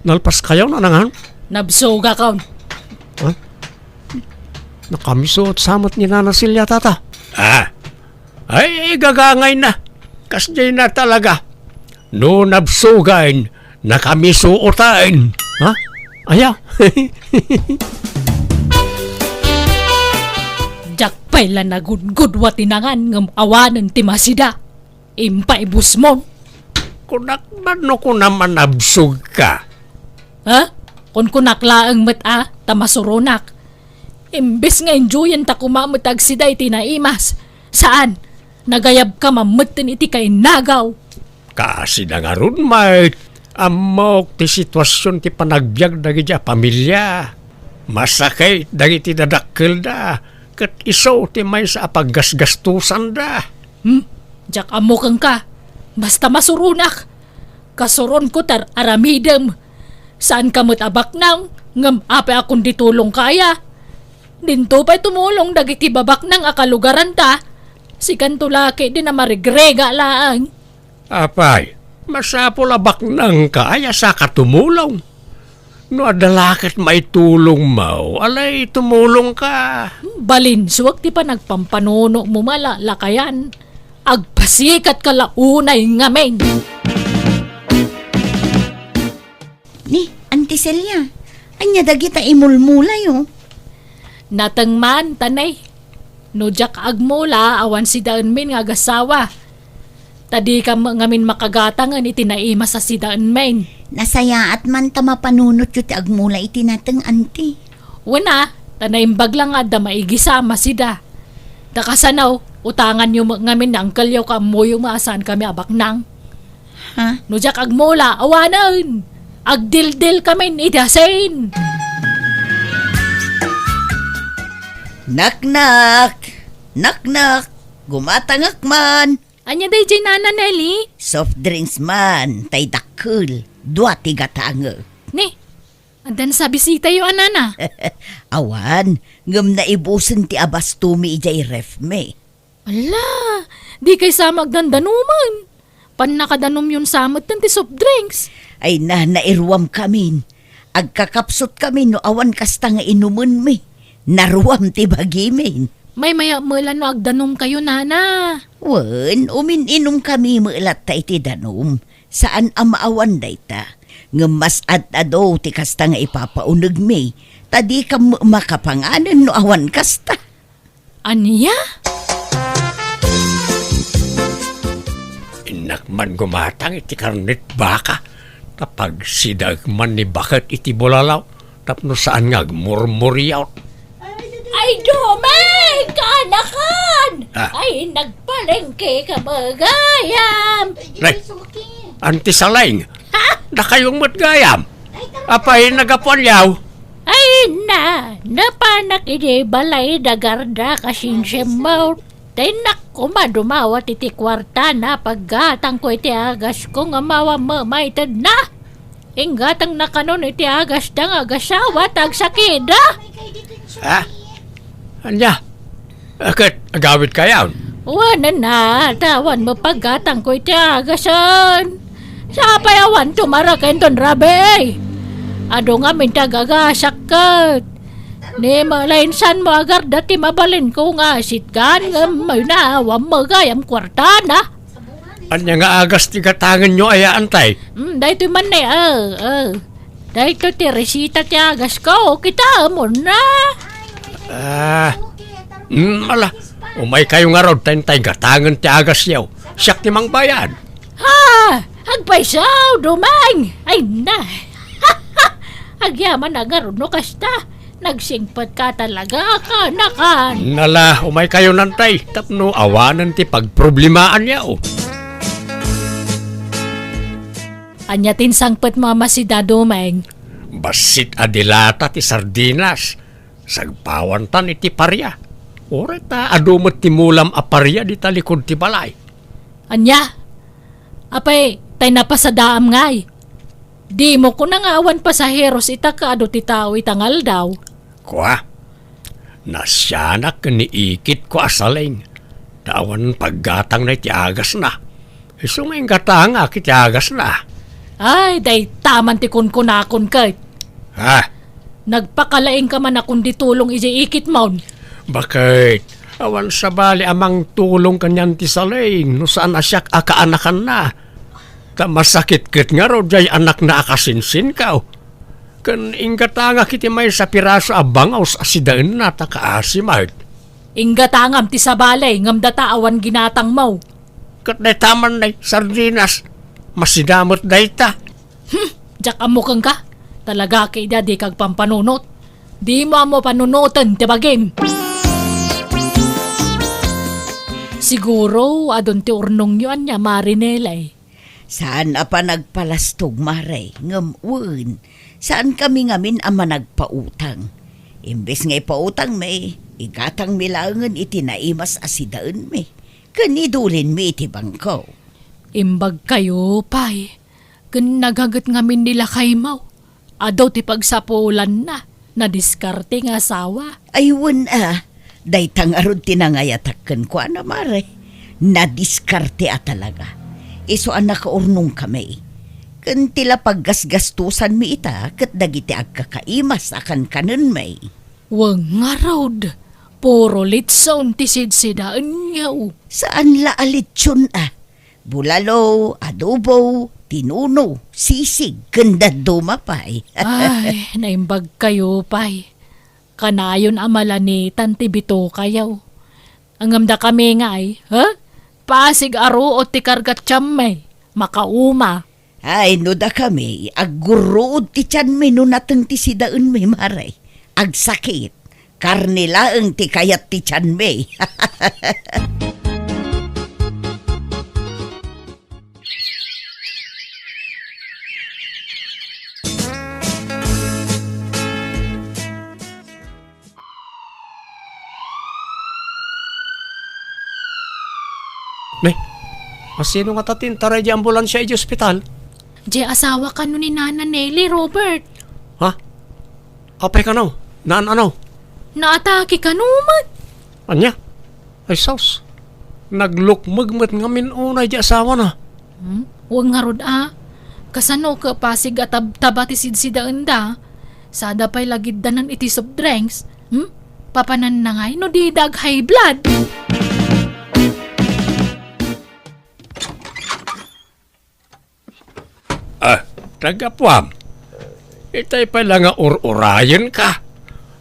Nalpas kayo na nangan. Nabsuga kaon. Nakamiso at samot ni Nana Silya, tata. Ay, gagangay na. Kasjay na talaga. No nabsugain, nakamiso utain. Ha? Aya. Jakpay la na gudgud wa tinangan ngam awanan ti masida. Impay busmon. Kunak man no ko naman nabsug ka. Ha? Kung kunaklaang mata, tamasurunak. Imbes nga enjoyan ta kumamutag siday tinaimas. Saan? Nagayab ka mamutin iti kay nagaw. Kasi na nga ron, mate. Amok ti sitwasyon ti panagbiag dagiti pamilya. Masakay dagiti dadakkel da. Kat iso ti may sa paggasgastusan da. Jak amokang ka. Basta masurunak. Kasuron ko tar aramidem. Saan ka abak nang? Ngam ape akong ditulong kaya. Dinto pa'y tumulong dagiti babak nang akalugaran ta. Si kantulaki din na marigrega laang. Apay, masapol abak nang kaya sa katumulong. No adalakit may tulong mo, alay tumulong ka. Balinsuwag ti pa nagpampanuno mo malalakayan. Agpasikat ka launay ngamen. Ni, Auntie Celia, anya dagita imulmulay oh. Natangman, tanay. No jak agmula, awan si daan min nga gasawa. Tadi ka ngamin makagatangan iti naima sa si daan min. Nasaya at man ta mapanunot yu ti agmula iti nateng auntie. Wana, tanay baglang nga da maigisama sida. Takasanaw, utangan nyo ngamin na angkal yaw ka mo yung maasahan kami abak nang. Ha? No jak agmula, awanan. Agdildil kami idasin. Nak-nak! Nak-nak! Gumatangak man! Anya day jay nana Nelly? Soft drinks man, tay dakkel, dua tiga tange. Ni, andan sa bisita yung anana. Awan, ngam na ibusen ti abas tumi ijay ref me. Ala, di kay sa magdandanuman. Pan nakadanom yun samot ng ti soft drinks. Ay nairwam kamin. Agkakapsot kami no awan kasta nga inumun me. Naruwam ti bagimin. May maya mula no agdanom kayo nana. Wen, umininom kami mulat ta iti danom. Saan amaawan dayta? Ngemas at ado ti kasta nga ipapaunag me. Tadi ka makapanganan no awan kasta. Aniya? Inakman gumatang iti karnit baka. Tapag sidagman ni bakit iti bulalaw. Tapno saan nga murmuryaw. Ay, dumay! Kaanakan! Ay, nagpalengke ka magayam! Nay, anti saling. Na kayong matgayam. Apay nagapuan yaw. Ay, napanak iti balay dagarda kasinsim mo. Tinak ko madumawat iti kwarta na paggatang ko iti agas ko nga mawa mamaitad na. Inggatang nakanon iti agas dang agasawa tagsakida. Anya? Akit, agawit kayaw. Wala na, tawan mo paggatang ko iti agasan. Sa payawan tumarakin ton rabe. Ado nga minta gagasakat. Ni malainsan mo agar dati mabalin ko nga sitkan nga may naawam magayam kwarta na. Anya nga agas ti katangan nyo ay antay. Dahito man na Dahito ti resita ti agas ko, kita mo na. Ala, umay kayo nga rod, tay gatangan ti agas yaw. Siyak ti mang bayan. Ha! Agpaisaw, dumang! Ay na! Agyaman na garon no kasta. Nagsingpat ka talaga, kanakan. Nala, umay kayo nantay. Tapno awanan ti pagproblimaan yaw. Anyatin sangpat mama si Dadumeng. Basit adilata ti sardinas. Sagpawan tan iti parya. Oreta adumot ti mulam a parya di talikod ti balay. Anya? Apay, tay napasadaam ngay. Di mo ko nangawan pasaheros itakaado ti tao itangal daw. Kwa, nasyanak ni ikit ko asaling. Dawan paggatang na iti agas na. Isungay gatang akit agas na. Ay, day taman ti kunkunakon kay. Ha? Nagpakalaing ka man akong ditulong iji ikit maun. Bakit? Awan sa bali amang tulong kanyan ti saling no saan asyak akaanakan na. Ta masakit ket nga ro jay anak na akasinsin ka. Kan ingatanga kiti may sa piraso abang aus asidaan na ta kaasimart. Ingatangam ti sabalay ngam data awan ginatang mau. Kat day taman day sardinas. Masidamot day ta. Jak amukang ka. Talaga kay di kag pampanunot. Di mo panunutan ti bagim. Siguro adon ti urnong yun niya marinelay. Saan pa nagpalastog, Maray? Ngamun. Saan kami ngamin ama nagpautang? Imbes nga ipautang may, igatang milangan itinaimas asidaan may. Kanidulin mi iti bangko. Imbag kayo, pay. Kun naghagat ngamin nila kay mau. Adaw ti pagsapulan na diskarte nga asawa. Aywan daytang arod tinangayatakkan ko na, Maray. Nadiskarte talaga. Iso anak urnong kami. Kan tila paggasgastusan mi ita, kat dagiti agkakaimas akan kanon may. Wang nga raod. Puro litson ti sidsidaan niyaw. Saan la alitsyon Bulalo, adobo, tinuno, sisig, ganda dumapay. Ay, naimbag kayo, pay. Kanayon amalanitan ti bito kayaw. Angamda kami nga ay, ha? Pasig aro o ti kargat tiyamay. Makauma. Ay, no da kami, agguruod ti tiyan may no natang ti sidaan may, Maray. Agsakit, karnila ang ti kayat ti tiyan may. Nay, masino nga tatin taray di ambulansya iti ospital? Di asawa ka nun ni Nana Nelly, Robert. Ha? Apay ka no? Naan ano? Naatake ka numan. Anya? Ay saus. Naglukmagmat ngamin unay di asawa na. Huwag nga rod Kasano ka pasig at tabati sidsidaan da. Sada pa'y lagid danan iti soft drinks. Papanan na ngay no di dag high blood. Tagapwam. Itay pala nga urayan ka.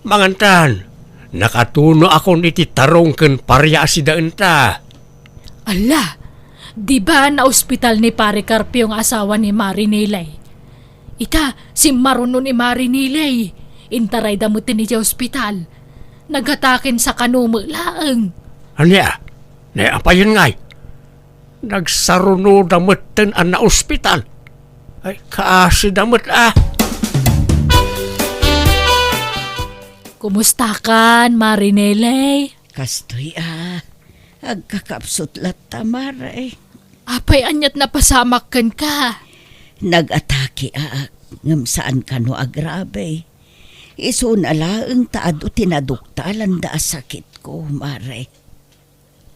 Mangantan, nakatuno ako niti tarong ken parya asidaan ta. Ala, di ba na ospital ni Pare Carpio ang asawa ni Marinilay? Ita, si Maruno ni Marinilay. Intaray damutin ni sa ospital. Naghatakin sa kanumo laang. Anya? Apayan ngay. Nagsaruno damutin ang na ospital. Ay, kaasi damot Kumusta kan, Marinelay? Kastoy agkakapsot latta, Maray. Apay anyat na pasamakan ka. Nag-atake ngam saan ka no agrabe. Iso nalaang taado tinaduktalan da sakit ko, Maray.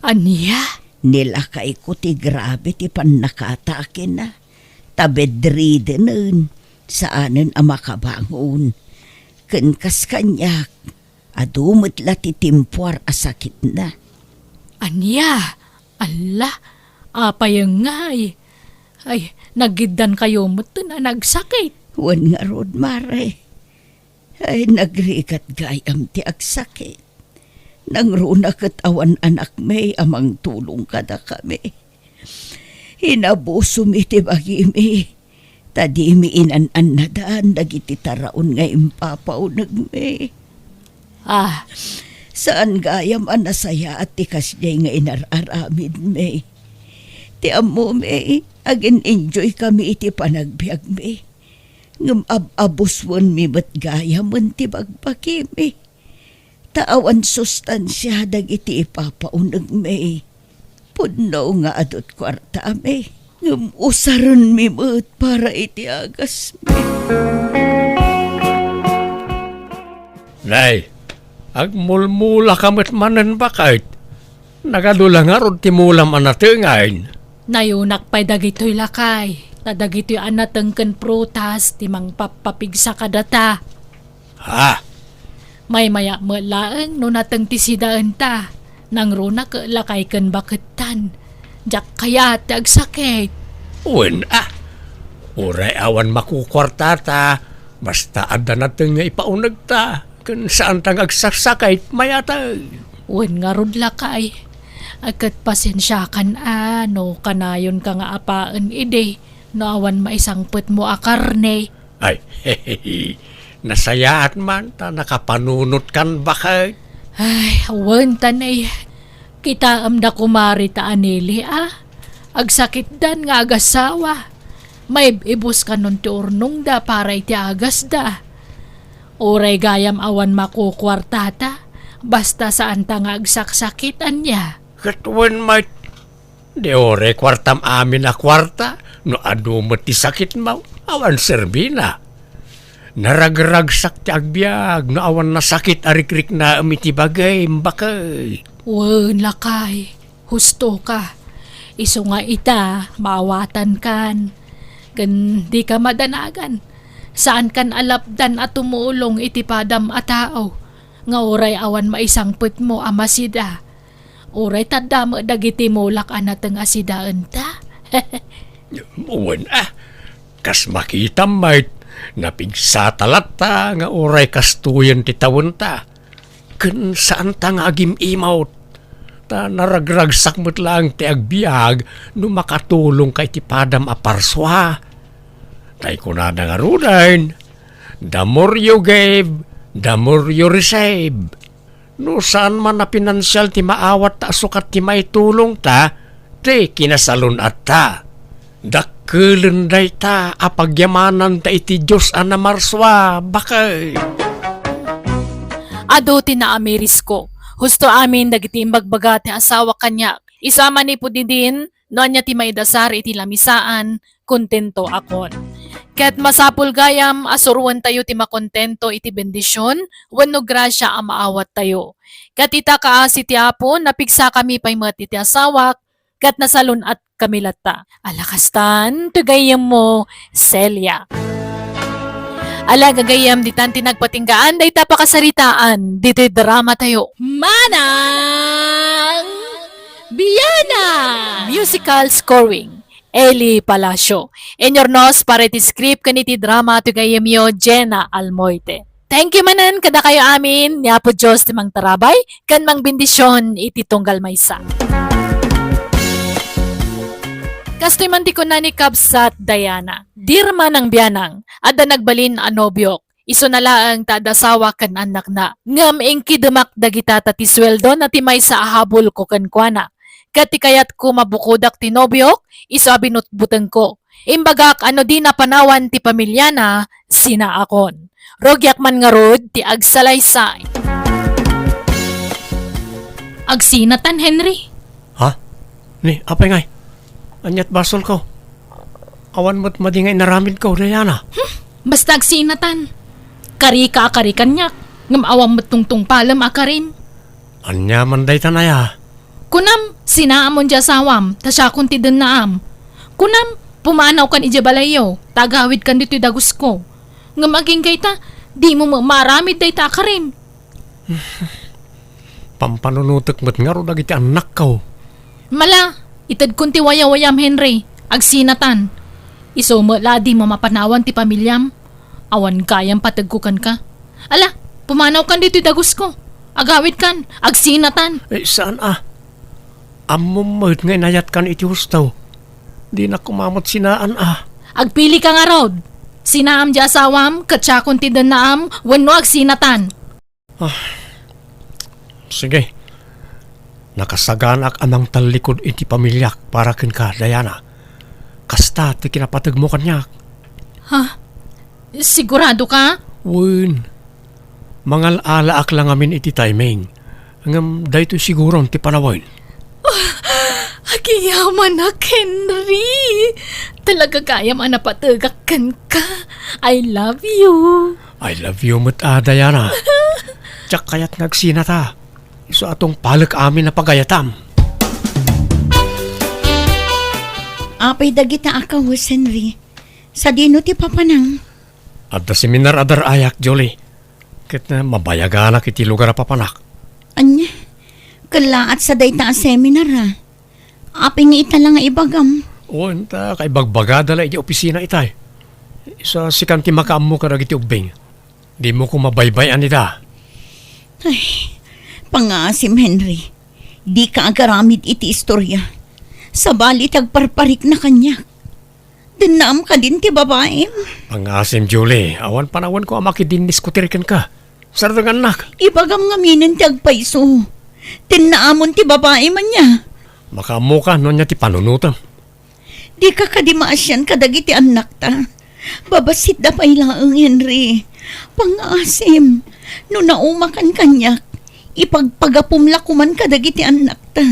Anya? Nilakay ko ti grabe ti pan nakatake na. Tabedriden nun, saanan ang makabangon. Kankas kanyak, adumot la ti timpuar asakit na. Anya? Ala, apay ngay. Ay, nagiddan kayo mo to na nagsakit. Wan nga rod, Mare. Ay, nagrigat gayam ti agsakit. Nang runa katawan anak may amang tulong kada kami. Hinabuso mi ti bagimi. Tadi mi inan-an na daan dagiti taraon nga impapaw nagme. Ah, Saan gayam an nasaya at ti kasjay nga inararamid me. Ti amo me, agin enjoy kami iti panagbiag me. Ngam abuswon mi mat gayam man ti bagbakimi. Taawan sustansya dagiti ipapaunag me. Pudno nga adot kwarta me. Ngam usaron mi mat para iti agas me. Nay, agmulmula kamat manan bakit? Nagadula nga rod ti mulam anatingain. nayunak pa'y dagitoy lakay. Tadagitoy anatengken prutas ti mangpapapigsa kadata. Ha? May maya melaeng no nateng ti sidaan ta. Nang runa ka lakay ken baketan. Jak kaya ti agsakit. Uwen Uray awan makukwarta ta. Basta ada natin nga ipaunag ta. Kung saan tang agsasakait mayata. Wen nga rod lakay. Agkat pasensya kan no kanayon ka nga apaan ide. No awan maisangpet mo a karne. Ay, hehehe. Nasayaat man ta nakapanunot kan bakit. Ay, awan tanay. Kita amda kumari ta anili Agsakit dan nga agasawa. May ibus ka nun ti urnong da para iti agas da. Oray gayam awan makukwartata. Basta saan ta nga agsaksakitan niya. Katwan may de ore kwartam amin na kwarta. No ado mo ti sakit mo. Awan serbina. Naragragsak ti agbyag. No awan na sakit arikrik na amiti bagay mbakay. Wen lakay. Husto ka. Iso nga ita, maawatan kan. Kan di ka madanagan. Saan kan alapdan at tumulong iti padam a tao. Nga oray awan maisangpet mo amasida. Oray tadam dagiti mulak anateng asidaan ta. Uwan kas makita may napigsatalat ta nga oray kastuyan ti tawon ta. Kun saan ta nga agim imawt. Ta naragragsak mo't lang ti agbiag no makatulong kay ti padam a parswa. Tay ko na nga rudain. The more you give, the more you receive. No saan man na pinansyal ti maawat ta sukat ti may tulong ta, ti kinasalun at ta. Dakkelin day ta apagyamanan ta iti Diyos ana marswa, bakay. Ado tinaamiris ko. Husto amin dagiti imbagbaga ti asawa kanya. Isama ni po din, no anya ti maidasar iti lamisaan, kontento akon. Ket masapul gayam asurwan tayo ti makontento iti bendisyon, wenno grasya ang maawat tayo. Ket ita kaasi ti Apo, napigsa kami pay met iti asawak, ket nasalun at kami latta. Alakastan, tugayam mo, Celia. Ala gagayam di tanti nagpatinggaan, day tapakasaritaan, dito drama tayo. Manang Biyana! Musical scoring. Eli Palacio. In your nose, para iti script kaniti drama tugayam yo, Jenna Almoite. Thank you manan, kada kayo amin, niya po Diyos timang tarabay, kan mang bendisyon iti tunggal maysa. Kastoy man ti ko na ni Kabsat Diana. Dirma ng biyanang, ada nagbalin anobyok. Iso na laang tadasawa kan anak na. Ngam engki demak dagita ti sweldo na ti may sa ahabol ko kan kuana. Kati kayat ko mabukodak ti nobyok, iso binutbuteng ko. Imbagak ano di na panawan ti pamilya na, sina akon. Rogyak man nga rod ti agsalaysay. Agsinatan, Henry. Ha? Ni, apay ngay? Anyat basol ko. Awan mo't madingay naramid ko, Diana. Basta agsinatan. Karikan niyak. Ngam awam mo't tungtung palam akarin. Anya man day tanaya. Kunam, sinaamon dya sawam, tasya kun ti den naam. Kunam, pumanaw kan ija balayo, tagawid kan dito dagus ko. Nga maging kayta, di mo maramid day ta karim. Pampanunutok mo't nga ro dagiti anak ko. Mala, itad kun ti wayam Henry, agsinatan. Iso mo ladi mo mapanawan ti pamilyam, Awan kayang patagkukan ka. Ala, pumanaw kan dito dagus ko. Agawit kan, agsinatan. Saan Amom mo't nga inayat kan iti hustaw. Di na kumamot sinaan Agpili ka nga rod. Sinaam di asawam, katsakon ti danaam, wano agsinatan. Sige. Nakasaganak amang talikod iti pamilyak para kin ka, Diana. Kasta ti kinapatag mo kanyak. Sigurado ka? Win. Mangal alaak lang amin iti timing. Hanggang dahito siguro ti panawin. Agiyaman na, Henry. Talaga kaya manapatagakan ka. I love you. I love you mo't Diana. Tsak kaya't nagsinata. Iso atong palag amin na pagayatam. Apay dagita akaw, Henry. Sa dino ti papanang. At da seminar adar ayak, Jolie. Kit na mabayaganak iti lugar a papanak. Anya, kalaat sa dayta a seminar ha. Apay nga ita lang nga ibagam. O, enta kay bagbagada la iti opisina itay. Isa sikan ti makaam mo karag iti ubing. Di mo ko mabaybayan ita. Pangasim, Henry. Di ka agaramid iti istorya. Sa bali tagparparik na kanya. Dinaam ka din ti babae. Pangasim, Julie. Awan panawan ko amakidinis ko tirikan ka. Sarang anak. Ibagam nga minin ti agpaiso. Tinaamon ti babae man niya. Makaam ka no niya ti panunutam. Di ka kadimaasyan kadagiti anak ta. Babasit da pa ilaang, Henry. Pangasim. No naumakan kanyak. Ipagpagapumla kuman kadagiti anak ta.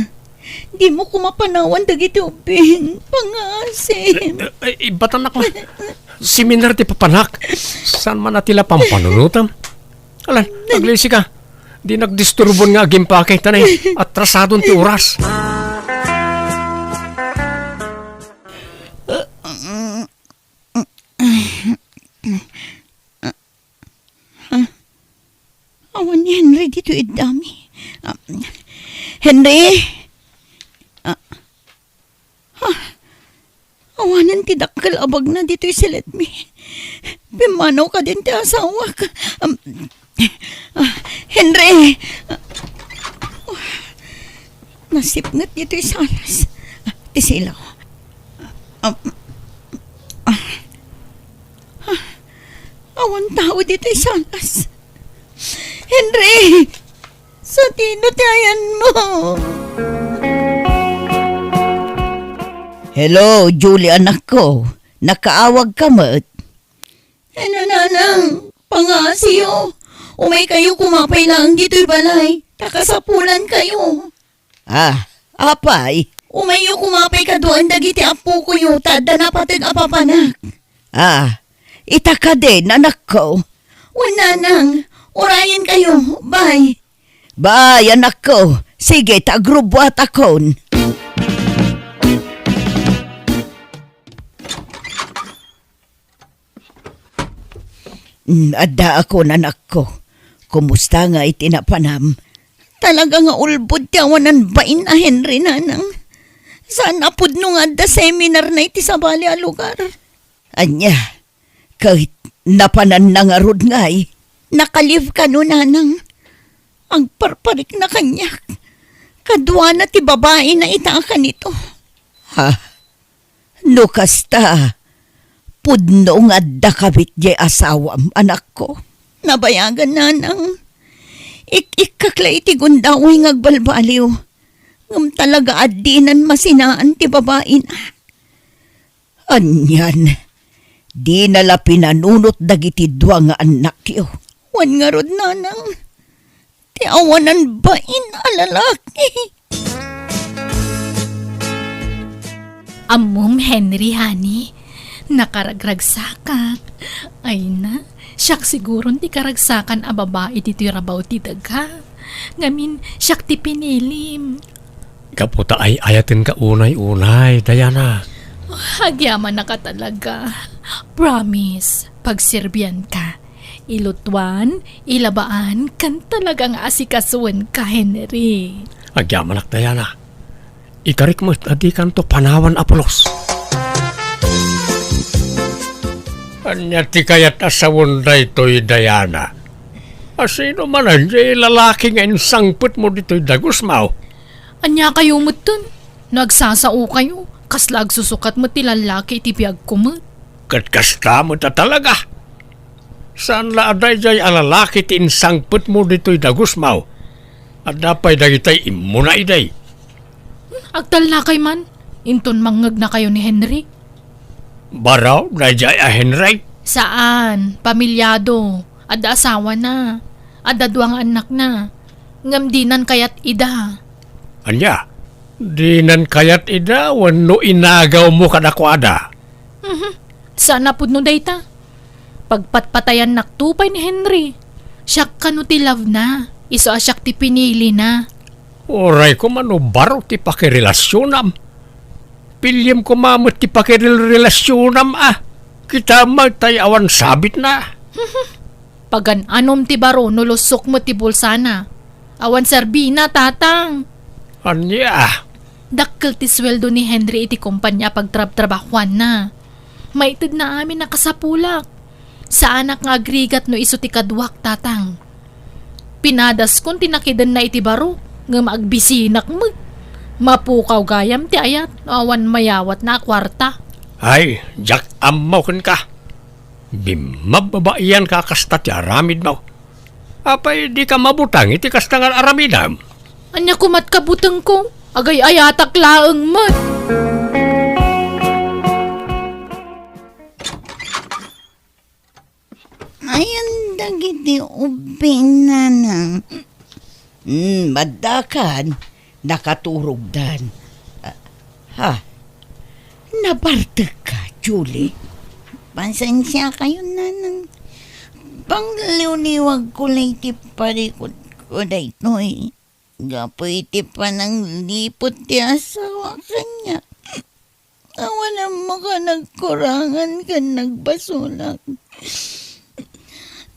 Di mo kumapanawan dagiti ubing. Pangasim. Ibatan ako. Seminar ti papanak. Saan man natila pampanunutam? Alan, naglisi ka. Di nagdisturbon nga agimpake tanay. Atrasadon ti oras. Awan ni Henry dito idami. Henry? Awanan ti dakkel abag na dito isilet mi. Pimanaw ka din ti asawa ka. Henry! Nasipngat dito isalas. Ti silaw. Awan tao dito isalas. Henry! Sa tinutayan mo! Hello, Julie anak ko. Nakaawag ka mat? Ano nanang? Pangasiyo. Umay kayo kumapay lang dito'y balay. Takasapulan kayo. Apay? Umayo kumapay ka doon dagiti apo ko yung tada na patag apapanak. Itaka din anak ko. Wala nang. Urayan kayo. Bye. Bye, anak ko. Sige, tagrubwat akon. Ada ako, anak ko. Kumusta nga itinapanam? Talaga nga ulbod tiawanan bain a Henry nanang. Saan apod nung adda seminar na iti sa bali a lugar? Anya, kahit napanan na nga rod nga'y, nakalive ka no nanang. Ang parparik na kanya. Kadwa na ti babae na itaka nito. No kasta, pudno nga da kabit di asawam anak ko. Nabayagan nanang. Ikakla iti gundawi ngagbalbaliw. Ngam talaga adinan masinaan ti babae na. Anyan, di nala pinanunot dagiti dua nga anak yo. Wan nga rod nanang. Ti awanan bain alalaki. Amom Henry, honey. Nakaragragsakat. Ay na, siyak siguro ti karagsakan a babae dito rabaw ti daga. Ngamin, siyak ti pinilim. Kaputa ay ayatin ka unay-unay, Diana. Agyaman na ka talaga. Promise, pagserbian ka. Ilutuan, ilabaan, kan talagang asikasuan ka, Henry. Agyamanak, Diana. Ikarik mo adi kanto panawan apolos. Anya ti kayat asawon daytoy Diana. Sino man anjay lalaki nga insangput mo dito'y dagos mao. Anya kayo mo dun. Nagsasao kayo. Kaslag susukat mo ti lalaki iti biyag ko mo. Katkasta mo ta talaga. Saan la aday jay alalaki ti insangput mo dito'y dagos mao. At dapay dagitay imuna iday. Agtal na kay man. Inton mangag na kayo ni Henry. Baraw na jay a Henry. Saan? Pamilyado. Ada asawa na. Ada duwang anak na. Ngamdinan kayat ida. Anya, dinan kayat ida wano inagaw mo kadakwada. Sana pud no dayta. Pagpatpatayan naktupay ni Henry. Siyak kano ti love na. Iso asyak ti pinili na. Oray ko mano baro ti pakirelasyonam. Pilyem ko mamot ti pakirelasyonam Kita magtay awan sabit na. Pagan anom ti baro nulusok mo ti bulsana. Awan serbina tatang. Anya, Dakkel ti sweldo ni Henry iti kumpanya pagtrabahuan na. Maitid na amin nakasapulak. Sa anak nga agrigat no iso ti kadwak tatang. Pinadas kon tinakidan na iti baro nga maagbisinak mo. Mapukaw gayam ti ayat awan mayawat na kwarta. ay, jak amaw ka. Bimababaian ka kasta ti aramid mo. Apay di ka mabutang iti kasta nga aramidam. Anya kumat kabutang ko. Agay ayatak laeng mat. Ayan dagiti ubing nanang. Madakan, nakaturog dan. Nabartag ka, Julie. Pasensya kayo, nanang. Pangliw-liwag ko lang ti parikot ko dahito eh. Gapoy ti panang lipot ti asawa kanya. Wala mo ka nagkurangan ka nagbasulak.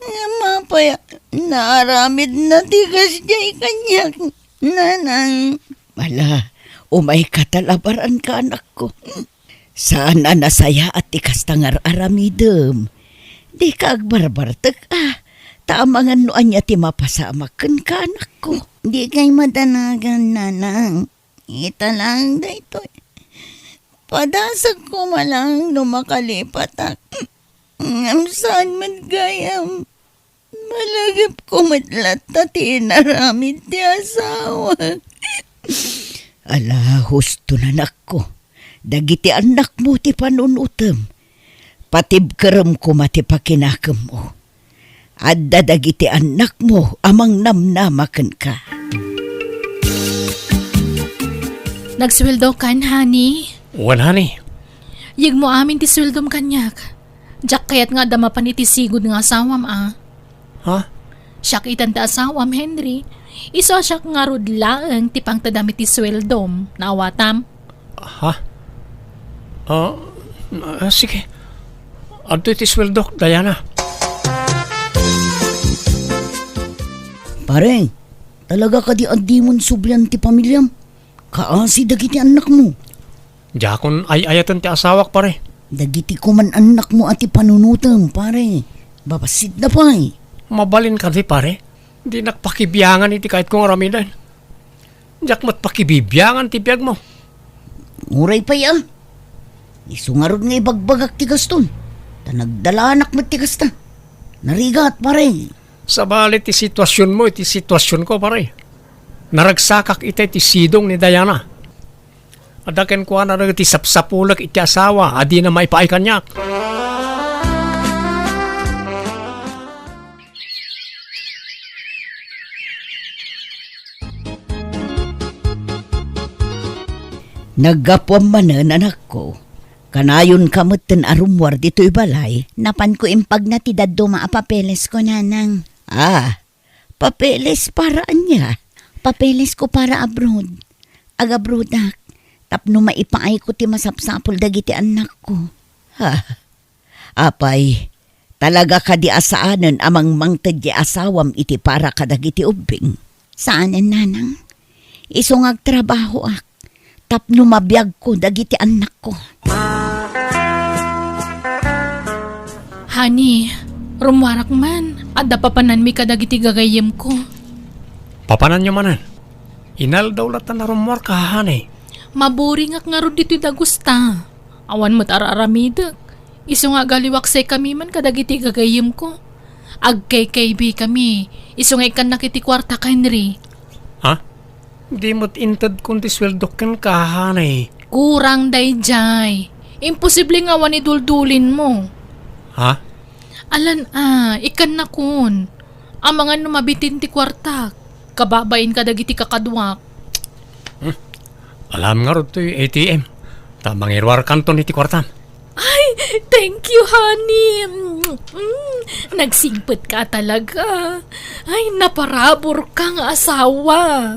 Nga mapaya, naaramid na tigas jay kanya. Nanang. Wala, umay katalabaran ka anak ko. Sana nasaya at tikas tangar aramidem. Di ka agbarbartag Taamangan noan niya ti mapasamakan ka anak ko. Di kay madanagan nanang. Ita lang dayto. Padasag ko malang numakalipat saan man gayam. Malagip ko matlat na tinaramid ti asawa. Ala, husto na anak ko. Dagiti anak mo ti panunutem. Patibkerem ko mati pakinakam mo. Adda dagiti anak mo amang namnamaken ka. Nagsweldo kan, honey. Wan hani. Yig mo amin ti sweldom kanyak. Diyak kayat nga damapan iti sigod nga asawam Ha? Siyak itan ta asawam, Henry. Iso siyak nga rudlaeng ti pangtadami ti sweldom. Naawatam. Ha? Sige. Adto iti sweldok, Diana. Pareng, talaga ka di adimon subyan ti pamilyam. Kaasi dagiti anak mo. Jakon ay ayatan ti asawak pare. Dagiti ko man anak mo at ipanunutam, pare. Babasid na pa eh. Mabalin ka di pare. Di nakpakibiyangan iti kahit kong aramidan. Jak mat pakibibiyangan ti biyag mo. Uray pa yan. Isungarod nga ibagbagak ti gaston. Tanagdala anak mo ti gasta. Narigat, pare. Sa balit ti sitwasyon mo, iti sitwasyon ko pare. Naragsakak iti ti sidong ni Diana. Adaken ko na iti sapsapulak iti asawa, adi na maipaay kanyak. Naggapwam manan anak ko. Kanayon kamutin arumwar dito'y balay. Napan ko impag na ti daddo maapapeles ko, nanang. Papeles paraan niya. Papeles ko para abroad. Agabrodak. Tapno maipaay ko ti masapsapol dagiti anak ko. Apay, talaga ka di asaanan amang mangtad di asawam iti para kadagiti ubing. Saanan, nanang? Isong agtrabaho tapno mabiyag ko dagiti anak ko. Hani, rumwarak man. Adda papanan mi kadagiti gagayem ko. Papanan nyo manan. Inal daw latan na rumwar ka, hanay. Maburing ak nga ron dito dagusta. Awan mo't araramidak. Iso nga galiwak say kami man kadagiti gagayem ko. Agkay-kaybi kami. Iso nga ikan nakiti kwarta ka, Henry. Ha? Di mo't intad kundi sweldo kan ka, hanay. Kurang day jay. Imposible nga wan iduldulin mo. Ha? Alan ikan na kun. Ang mga numabitin ti kwarta. Kababain ka dagiti kakadwak. Alam nga rin ito yung ATM. Tamang irwar kanto ni ti kwartam. Ay, thank you, honey. Nagsingpit ka talaga. Ay, naparabor kang asawa.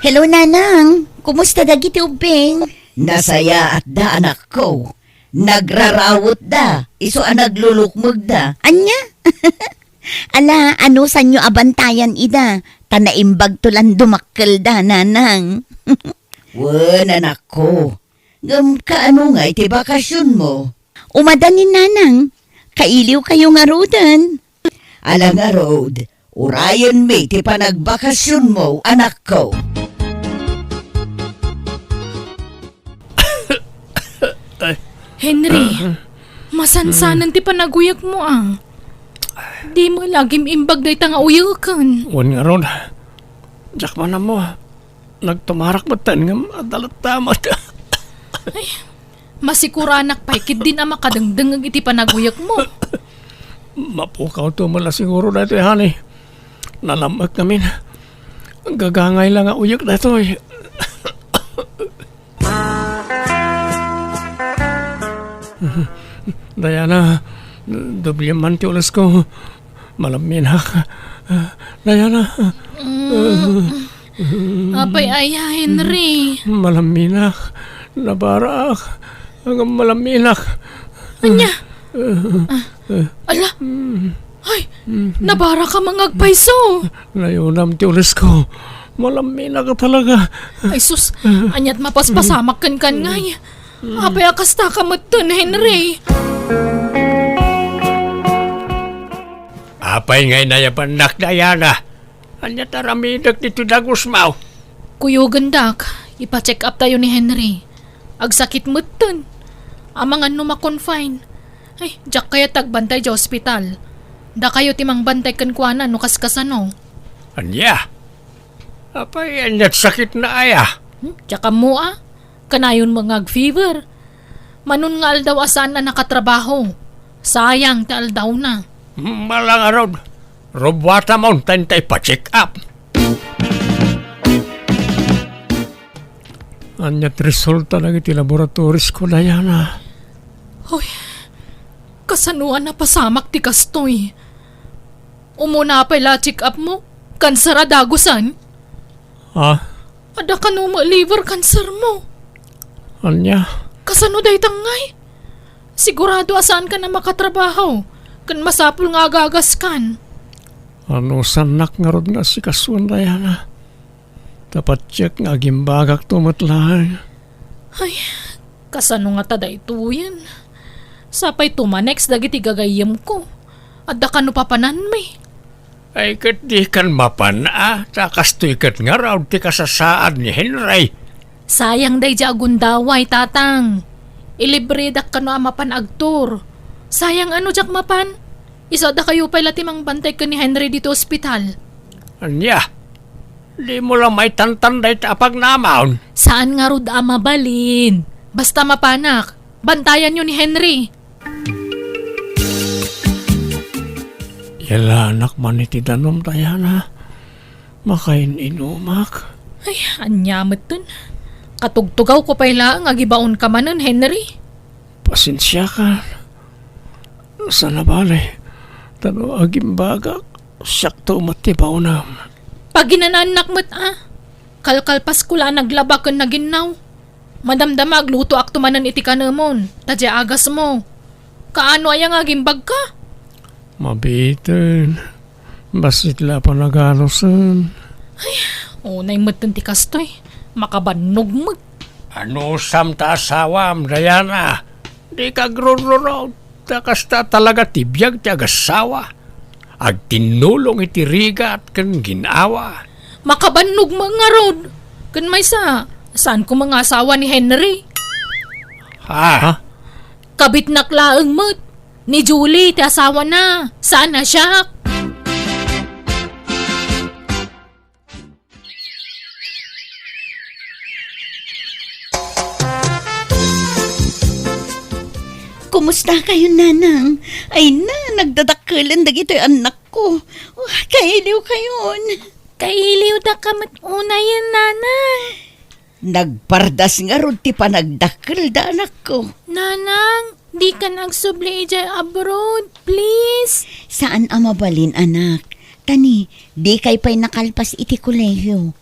Hello, Nanang. Kumusta dagiti ubing? Nasaya at da anak ko. Nagrarawot da. Iso ang naglulukmog da. Anya? Ala, ano sa nyo abantayan ida? Tanaimbag tulan dumakkel da, Nanang. Wan anak ko. Ngam kaano nga iti bakasyon mo? Umadanin, Nanang. Kailiw kayo nga rodan. Alang nga road. Urayan may ti panagbakasyon mo, anak ko. Henry, masansanan ti panaguyak mo Di mo lagim imbag day nga uyakan. Wan nga ron. Diyak man na mo. Nagtumarak batan nga madalat tamat. Masikuranak paikit din ang makadangdang iti panaguyak mo. Mapukaw to mala siguro na ito, honey. Nalamak namin. Gagangay lang ang uyak na ito. Diana, doble man ti ulas ko. Malaminak. Diana, Apay aya, Henry. malaminak. Nabarak. Ang malaminak. Anya? Ala? Ay, nabara ka mga agpayso. Nayunam ti ulas ko. Malaminak talaga. Ay sus, anyat mapaspasamak kan ngay. Apay akasta ka matun, Henry. Apay ngay na yapan nakdayana. Anya taramidak dito dagusmaw. Kuyo gandak, ipa-check up tayo ni Henry. Agsakit matun. Amang ano ma-confine. Ay, jak kaya tagbantay sa ospital. Da kayo timang bantay kan kuana no kaskasano. Anya? Apay anyat sakit na aya. Tsaka mo kanayon mga fever. Manun nga aldaw asan na nakatrabaho. Sayang ta aldaw na. Malang arod. Robwata mountain tay pa-check up. Anyat resulta na iti laboratories ko na yan Hoy, kasanuan na pasamak ti kastoy. Umuna pa ila check up mo. Kanser adagusan. Ha? Ada ka no liver cancer mo. Anya? Kasano day tangay? Sigurado asaan ka na makatrabaho. Kan masapul nga agagas kan. Ano sanak nga rod nga si kasuan na yan Dapat check nga gimbagak tumatlahan. Ay, kasano nga tada ito yan. Sapay tumanex dagiti gagayam ko. Adda ka no papanan may. Ay kat di kan mapana. Takastoy kat nga raw ti kasasaad ni Henry. Sayang day di agundaway, tatang. Ilibredak ka no mapan agtor. Sayang ano jak mapan? Isa da kayo pala timang bantay ka ni Henry dito ospital. Anya? Di mo lang may tantanday tapag namaon. Saan nga rod mabalin? Basta mapanak. Bantayan nyo ni Henry. Yala anak man iti danom tayana. Makain inumak. Ay, anyamot dun. Katugtugaw ko pala ang agibaon ka manon, Henry. Pasensya ka. Sana balay. Tano agimbagak. Sakto matibaw na. Pag ginananak mo't kalkalpas ko lang naglabakan na ginaw. Madamdama agluto ak tumanan iti kanamon. Tadya agas mo. Kaano ayang agimbag ka? Mabitin. Basit la pa nagalosan. Unay matan ti kastoy. Makabanog mo. Ano sam ta asawam, Diana? Di ka grururod. Kasta talaga tibiyag ti agasawa. Ag tinulong iti riga at kan ginawa. Makabanog mga rod. Kan may saan ko mga asawa ni Henry? Ha? Kabit naklaang mo't. Ni Julie, ti asawa na. Saan na siya? Kumusta kayo, nanang? Ay na, nagdadakalan dagito yung anak ko. Kailiw kayon. Kailiw da kamat una yan, nanang. Nagpardas nga ron ti panagdakkel da anak ko. Nanang, di ka nagsubli dyan abroad, please. Saan ang mabalin, anak? Tani, di kay pa'y nakalpas iti kolehiyo.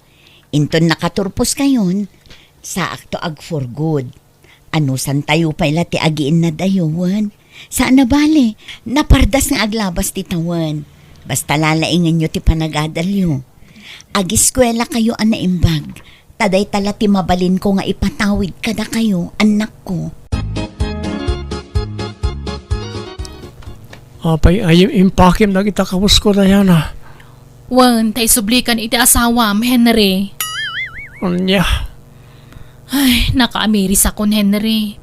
Inton nakaturpos kayon, sa akto ag for good. Ano san tayo pa'y lati agiin na dayowan? Saan na bale? Napardas nga aglabas ti tawan. Basta lalaingan nyo ti panagadalyo. Ag-eskwela kayo ang naimbag. Taday tala ti mabalin ko nga ipatawid kada kayo, anak ko. Apay ayim impakim na kita kapos ko, Diana. Wan, tay sublikan iti asawam, Henry. Anya? Ay, nakaamiris akon, Henry.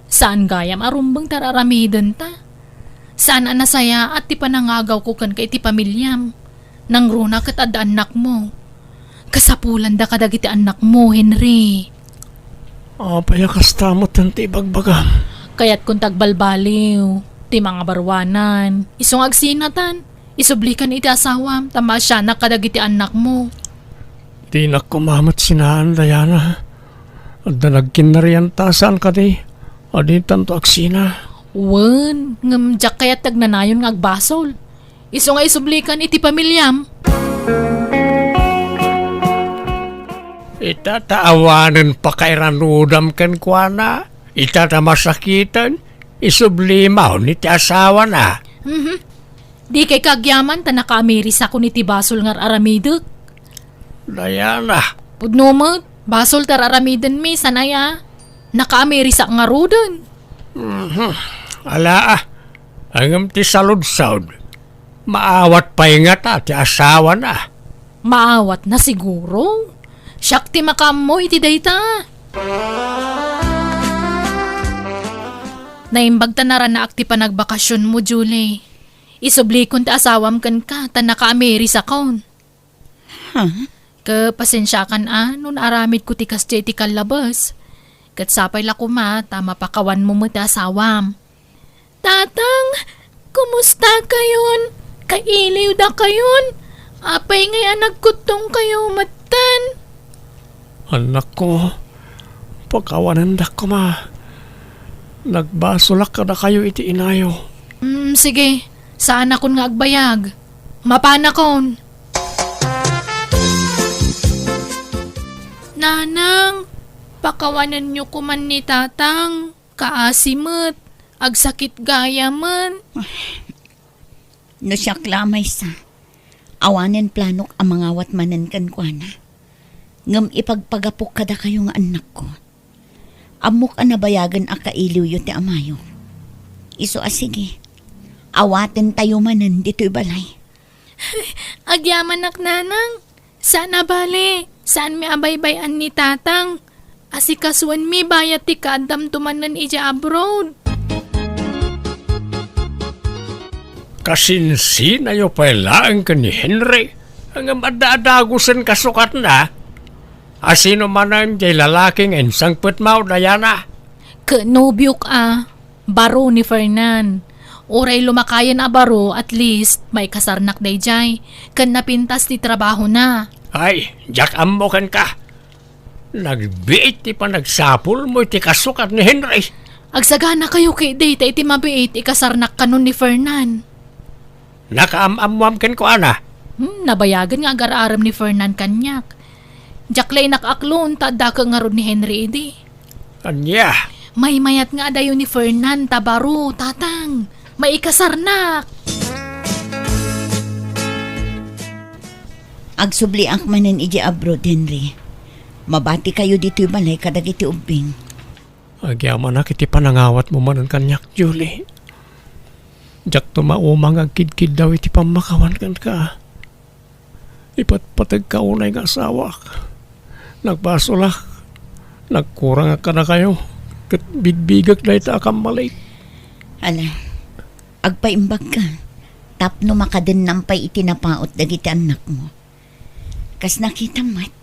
Saan gayam arumbang tararamidon ta? Saan anasaya at ti panangagaw ko kan kay ti pamilyam? Nang runa kat ad anak mo. Kasapulan da kadag iti anak mo, Henry. Apay kastamot tanti bagbagam. Kaya't kung tagbalbaliw, ti mga barwanan, isong agsinatan, isublikan iti asawam, tama siya na kadag iti anak mo. Di na kumamat sinahan, Diana. At na nagkinarian tasan ka di. Adi tanto aksina. Wan, ngamjak kaya't tagnanayon ng agbasol. Iso nga isublikan iti pamilyam. Itataawanan pa kay ranudam kan kuana. Itatamasakitan. Isublimaw ni ti asawa na. Di kay kagyaman ta nakaamiris ako ni ti basol ngar aramidek. Diana. Pudnomot, basol tar aramiden mi sanaya. Nakaamiris ak nga rudon. Ala Hangam ti salud-saud. Maawat pa nga ta ti asawa na. Maawat na siguro. Siyak ti makamo iti dayta. Naimbag ta na na akti pa nagbakasyon mo, Julie. Isublikon ti asawam kan ka, ta naka-Ameris akon. Kapasensya kan nun aramid ko ti kasya ti kalabas. Kat sapay lakuma, ta mapakawan mo mo ti asawam. Tatang, kumusta kayon? Kailiw da kayon? Apay ngay nagkutong kayo matan. Anak ko, pagkawanan da ko ma. Nagbasulak ka na kayo iti inayo. Sige, saan akon nga agbayag? Mapana kon. Nanang, pakawanan nyo kuman ni tatang. Kaasimot, agsakit gaya man. No siya klamay sa. Awanen planok ang mga watmanan kan kwa na. Ngam ipagpagapok kada kayo nga anak ko. Amok anabayagan a kailiw yu ti amayo. Iso sige. Awaten tayo manan dito'y balay. Agyaman nak nanang. Saan na bale? Saan mi abaybayan ni tatang? Asikasuan mi bayat ti kadam tumanan ija abroad. Kasinsi na yo pailaan ka ni Henry. Ang madadagusan kasukat na. Asino man ang jay lalaking ensang putmaw, Diana? Kenobyok baro ni Fernan. Oray lumakayan a baro, at least may kasarnak dayjay. Kan napintas ti trabaho na. Ay, jak ammokan ka. Nagbiit ti pa nagsapul mo iti kasukat ni Henry. Agsagana kayo kay data iti mabiit ikasarnak kanon ni Fernan. Nakaamamwam ken ko ana. Nabayagan nga agar-aram ni Fernan kanyak. Jaklay nakaklon tada ka nga ron ni Henry edi. Anya, May mayat nga dayo ni Fernan tabaro, tatang. May ikasarnak. Agsubli ang manan iji abroad, Henry. Mabati kayo dito'y balay kadag iti ubing. Agyaman na kiti panangawat mo man ang kanyak, Julie. Jak tumaumang ang kidkid daw iti pamakawan kan ka. Ipatpatag ka unay nga asawa. Nagbasolak. Nagkurang ka na kayo. Kat bigbigak na ita akam malik. Ala, agpaimbag ka. Tapno makadin nampay itinapaot dagiti anak mo. Kas nakita mat,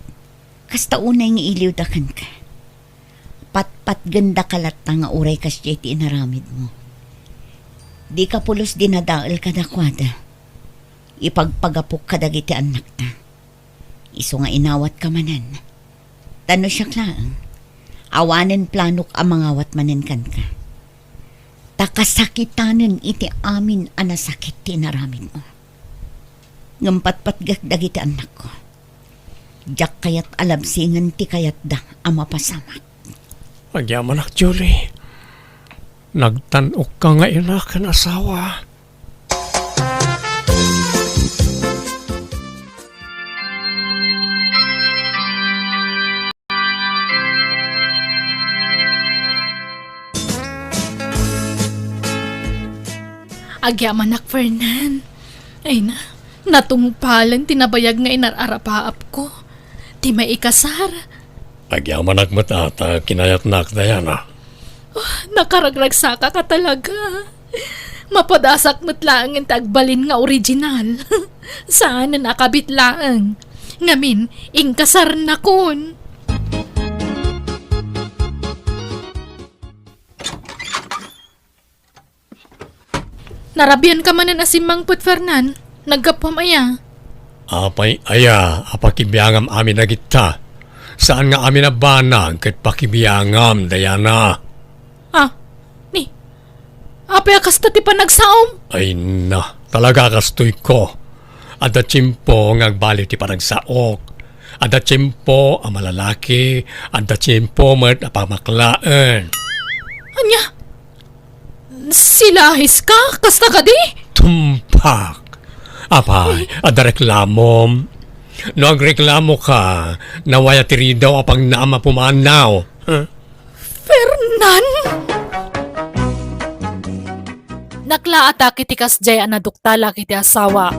kas taunay nga iliw dakan ka. Pat ganda kalata nga uray kas iti inaramid mo. Di ka pulos dinadaal kadakwada. Ipagpagapok ka dagiti anak ta. Iso nga inawat ka manan. Tano siya klaang. Awanen planok ang mangawat manen kan ka. Takasakitanen iti amin anasakit tinaramid mo. Ngampatpatgak dagiti anak ko. Jak kayat alabsingan ti kayat da ama pasamak. Agyaman ak, Julie. Nagtanok ka nga inak kan asawa. Agyaman ak, Fernan. Ay na, natungpalan tinabayag nga inararapaap ko. Di may ikasar. Agyaman matata, kinayat nak Diana. Nakaragragsaka ka talaga. Mapadasak mo't lang ang tagbalin nga original. Saan na nakabit lang. Ngamin, ingkasar na kun. Narabian ka man na asimang put, Fernan. Nagkapam aya. Apay aya, apakibiyangam amin na kita. Saan nga amin na banang kat pakibiyangam, Diana? Ni. Apay akasta ti pa nagsaom. Ay na, talaga kastoy ko. Ada tsimpo ngagbali ti panagsaok. Ada tsimpo ang malalaki. Ada tsimpo mat apamaklaan. Anya? Silahis ka? Kasta ka di? Tumpak. Apay, ada reklamom. No agreklamo ka, nawaya tiri daw apang naama pumanaw. Fernan! Naklaata kiti kasjay anaduktala kiti asawa.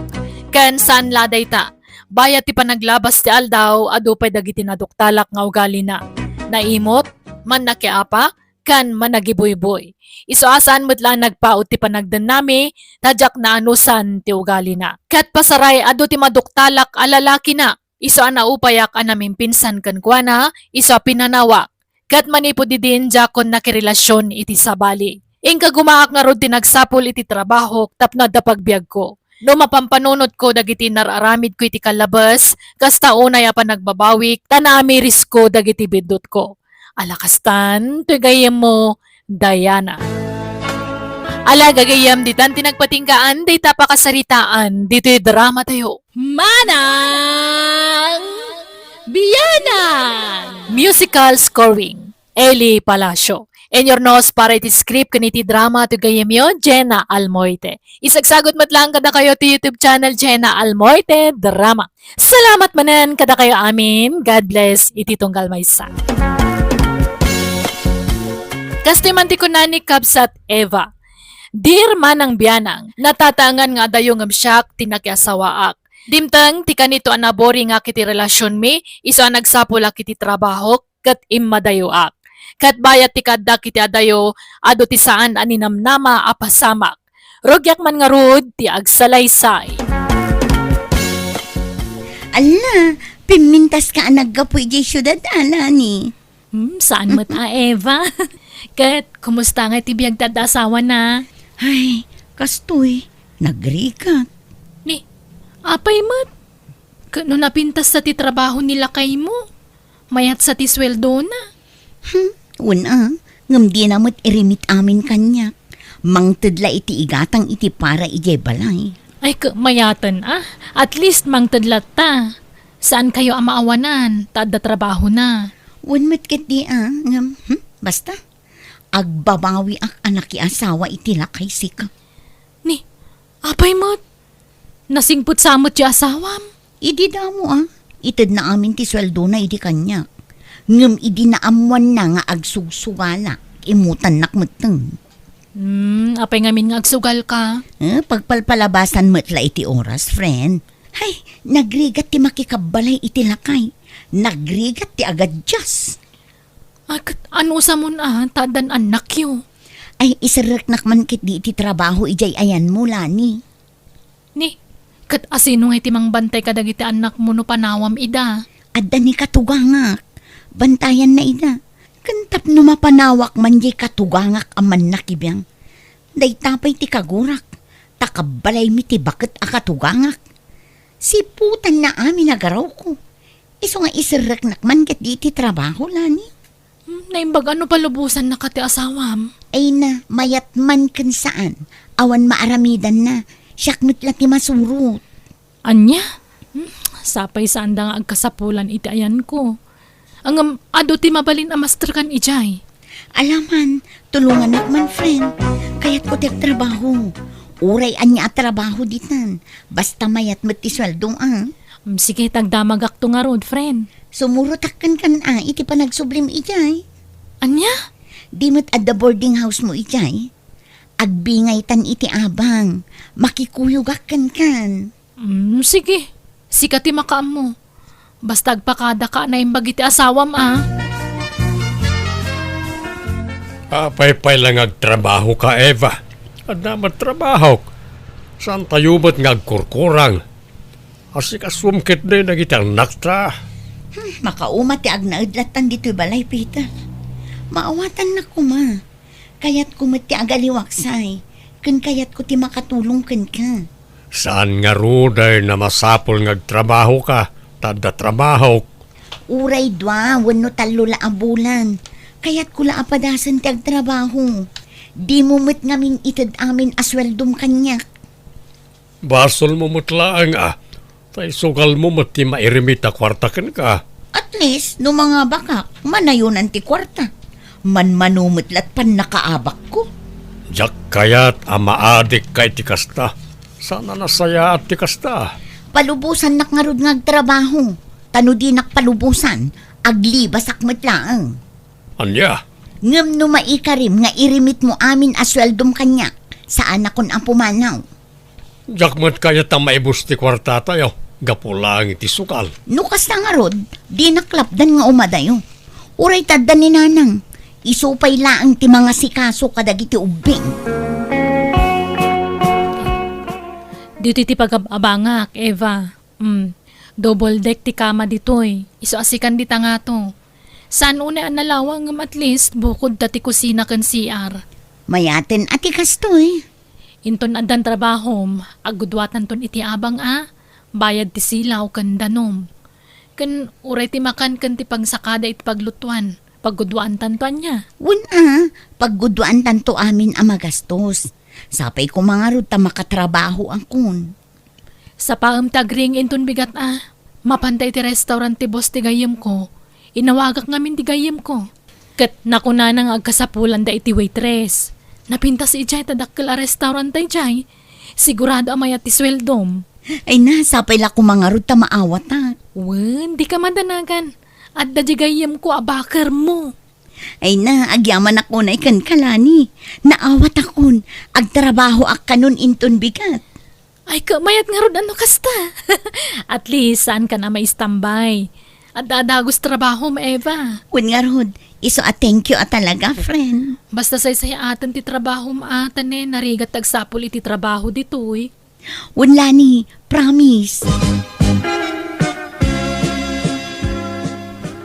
Ken saan laday ta? Bayat ti panaglabas ti aldaw adupay dagiti naduktalak nga ugali na. Naimot, man nakiapa, kan managibuyboy. Iso asan mo't lang nagpaot ti panagdan nami, tadyak na anusan ti ugali na. Kat pasaray ado ti maduktalak alalaki na. Iso anaupayak anamin pinsan kan kuana, iso pinanawak. Kat manipod di din jakon nakirelasyon iti sabali. Ingka gumaak nga rod ti nagsapol iti trabaho tapno da pagbiag ko. No mapampanunot ko dagiti nararamid ko iti kalabas, kasta unay pa nagbabawik, tanami risko dagiti bidot ko. Alakastan, gayam mo, Diana. Ala gagayam ditan tinagpatinggaan, day tapakasaritaan, dito'y drama tayo. Manang Biyanang! Musical scoring, Eli Palacio. And your nose para iti script kaniti drama to gayam yun, Jenna Almoite. Isagsagot mat lang kada kayo to YouTube channel Jenna Almoite Drama. Salamat manan kada kayo amin. God bless iti tunggal maysa. Kastimanti ko na ni Kabsat Eva. Dear Manang Biyanang, natatangan nga dayo ngam siyak tinakiasawaak. Dimtang ti kanito anabori nga kiti relasyon mi, iso nagsapula kiti trabaho kat immadayoak. Kat bayat ti kadda kiti adayo, ado ti saan aninamnama apasamak. Rogyak man nga rod ti agsalaysay. Ala, pimintas ka naggapoy di syudad ni. Saan mo ta, Eva? Kat, kumusta nga ti biyag tadasawa na? Ay, kastoy, nagrikat. Ni, apay mat. Kano napintas sa ti trabaho nila kay mo? Mayat sa ti sweldo na. Una, ngam di namot irimit amin kanya. Mangtadla iti igatang iti para ijay balay. Ay, mayatan At least mangtadlat ta. Saan kayo amaawanan? Tada trabaho na. Unmet ket di ngam, basta. Agbabawi ak anak asawa iti lakay sika. Ni, apay mat. Nasingput samot ti asawam. Idi da mo Itid na amin ti sweldo na idi kanya. Ngem idi na amuan na nga agsugsugala. Imutan nakmuteng. Apay ngamin nga agsugal ka. Pagpalpalabasan matla iti oras, friend. Hay, nagrigat ti makikabalay iti lakay. Nagrigat ti agad jas. Ano sa mo na, tadan anak yo. Ay, isarak nakman kit di iti trabaho ijay ayan mo, Lani. Ni, kat asino nga iti mang bantay kadag iti anak mo no panawam ida. Adda ni katugangak. Bantayan na ida. Kantap no mapanawak man di katugangak aman nakibiyang. Day tapay ti kagurak. Takabalay mi ti bakit akatugangak. Siputan na amin nagaraw ko. Iso nga isarak nakman kit di iti trabaho, Lani. Naimbag ano palubusan na kati asawam. Ay na, mayat man kan saan. Awan maaramidan na. Siyakmit lang ti masurot. Anya? Sapay saan da nga agkasapulan iti ayan ko. Ang ado ti mabalin a master kan ijay. Alaman, tulungan nakman, friend. Kaya't ko tek trabaho. Uray anya at trabaho ditan. Basta mayat met ti sweldo Sige, tagdamagak to nga road, friend. Sumurutakkan kan iti panagsublim ijay. Anya? Di mo't at the boarding house mo ijay. Agbingay tan iti abang. Makikuyugak kan. Sige. Sikati makaam mo. Basta agpakada ka na imbag iti asawam Paypay lang agtrabaho ka, Eva. At naman trabaho. Saan tayo ba't ngagkurkurang? Asik asumkit din na kitang nakta. Makauma ti agnaadlatan dito'y balay, Peter. Maawatan na ko, ma. Kaya't kumit ti agaliwaksay. Kayat ko ti makatulong ka. Saan nga ruday na masapol ngagtrabaho ka? Tada trabaho. Uray dwa, wano talo la abulan. Kaya't kula apadasan ti agtrabaho. Di mo met ngamin itad amin asweldom kanyak. Basol mo mutlaang Tay sugal mo mati mairimita kwarta ka. At least, no mga bakak, manayunan ti kwarta. Manumutlat pan nakaabak ko. Jak kayat amaadik kay ti kasta. Sana nasaya at ti kasta. Palubusan nakngarod ngagtrabaho. Tano di nakpalubusan, aglibas akmatlaang. Anya? Ngem no maikarim nga irimit mo amin asweldom kanya. Saan akon ang pumanaw? Jak mat kayat ang maibus ti kwarta tayo. Gapulang iti sukal. Nukas na nga rod, di naklapdan nga umadayo. Uray taddan ni nanang, isupay laang ti mga sikaso kadag iti ubing. Dito ti pag-abangak, Eva. Double deck ti kama ditoy. Iso asikan dita nga to. Saan una ang nalawang at least bukod dati kusina kan CR. Mayaten ati kastoy. Inton adan trabahom, agudwatan ton iti abang bayad ti silaw kan danom. Kan uray ti makan kan ti pagsakada iti paglutuan. Paggudwaan tantuan niya. Paggudwaan tanto amin ang magastos. Sapay ko mga rod ta makatrabaho ang kun. Sa paam tagring inton bigat mapantay ti restaurant ti boss ti gayem ko. Inawagak ngamin ti gayem ko. Kat nakuna nang agkasapulan da iti waitress. Napintas ijay tadakkel a restaurant tay jay. Sigurado amaya ti sweldom. Ay na, sapay la ko mga rod ta maawat Di ka madanagan. At dajigayem ko abakar mo. Ay na, agyaman ako na ikan kalani. Naawat akon, agtrabaho ak kanon inton bigat. Ay mayat nga rod ano kasta. At least saan ka na may standby. At dadagos trabaho mo, Eva. Wen nga rod, iso thank you talaga, friend. Basta say atan ti trabaho mo narigat tagsapol iti trabaho ditoy. Wen Lani, promise.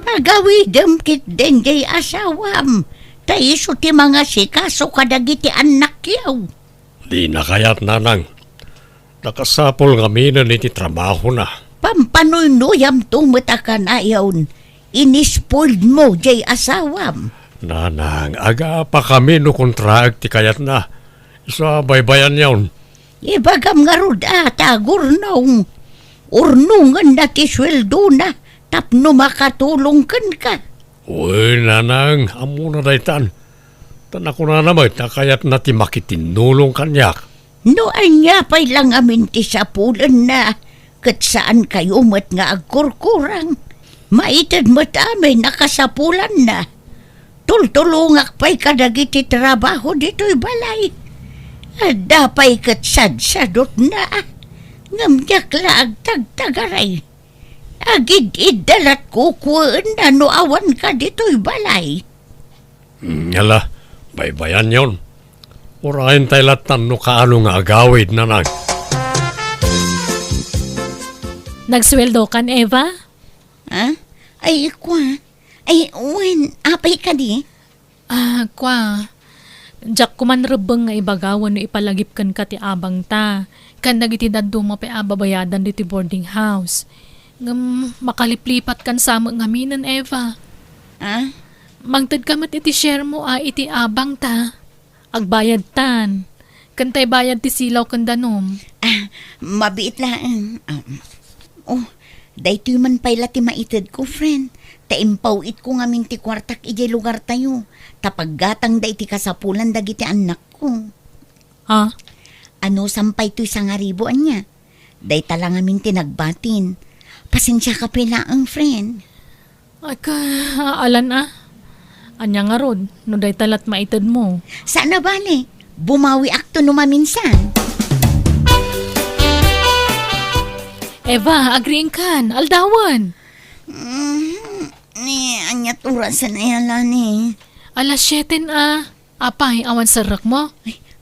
Pagawidem kit den jay asawam. Taiso ti mga sikaso kadagiti anak yaw. Di na kayat nanang. Nakasapol kami na iti trabaho na. Pampanuynuyam tumutakan ayon. Inispoiled mo jay asawam. Nanang, aga pa kami no kontraag ti kayat na. Isa baybayan yawn. Ibagam nga rod tagurnaw. Urnungan na ti sweldo na. Tapno makatulong ka. Uy, nanang, amo na daytan. Tanako na naman, nakayat na ti makitinulong kanyak. No anya pa'y lang amin ti sapulan na. Kat saan kayo mat nga agkurkurang. Maitid mat amay nakasapulan na. Tultulungak pa'y kadagiti trabaho dito'y balay. Dapay kat sadsadot na. Ngamyak laag tagtagaray. Agid idalat kukuan na no awan ka dito'y balay. Yala, baybayan yon. Urahin tayo latan no kaano nga agawid na nag. Nagsweldo kan, Eva? Ha? Ay, kwa. Ay, wen, apay ka di? Kwa. Jak kuman rebeng nga ibagawan no ipalagip kan ka ti abang ta. Kan nagitidad mo pa ababayadan dito boarding house. Ngam makaliplipat kan sama ngaminan, Eva. Ha? Mangtad ka mat iti share mo iti abang ta. Agbayad tan. Kantay bayad ti silaw kan danom. Mabiit lang. Dahito man pala ti maitid ko, friend. Taimpaw it ko ngamin ti kwartak ije lugar tayo. Tapaggatang da iti kasapulan dagiti anak ko. Ha? Ano sampay to'y sangaribuan niya? Day talang amin tinagbatin. Pasensya ka pala ang friend. Ay ka, alan Anya nga rod, no day talat maitid mo. Sana bale, bumawi akto numaminsan. Eva, agreeing kan, aldawan. Anyat orasan na yala ni. Alas 7 Apay, awan sarak mo.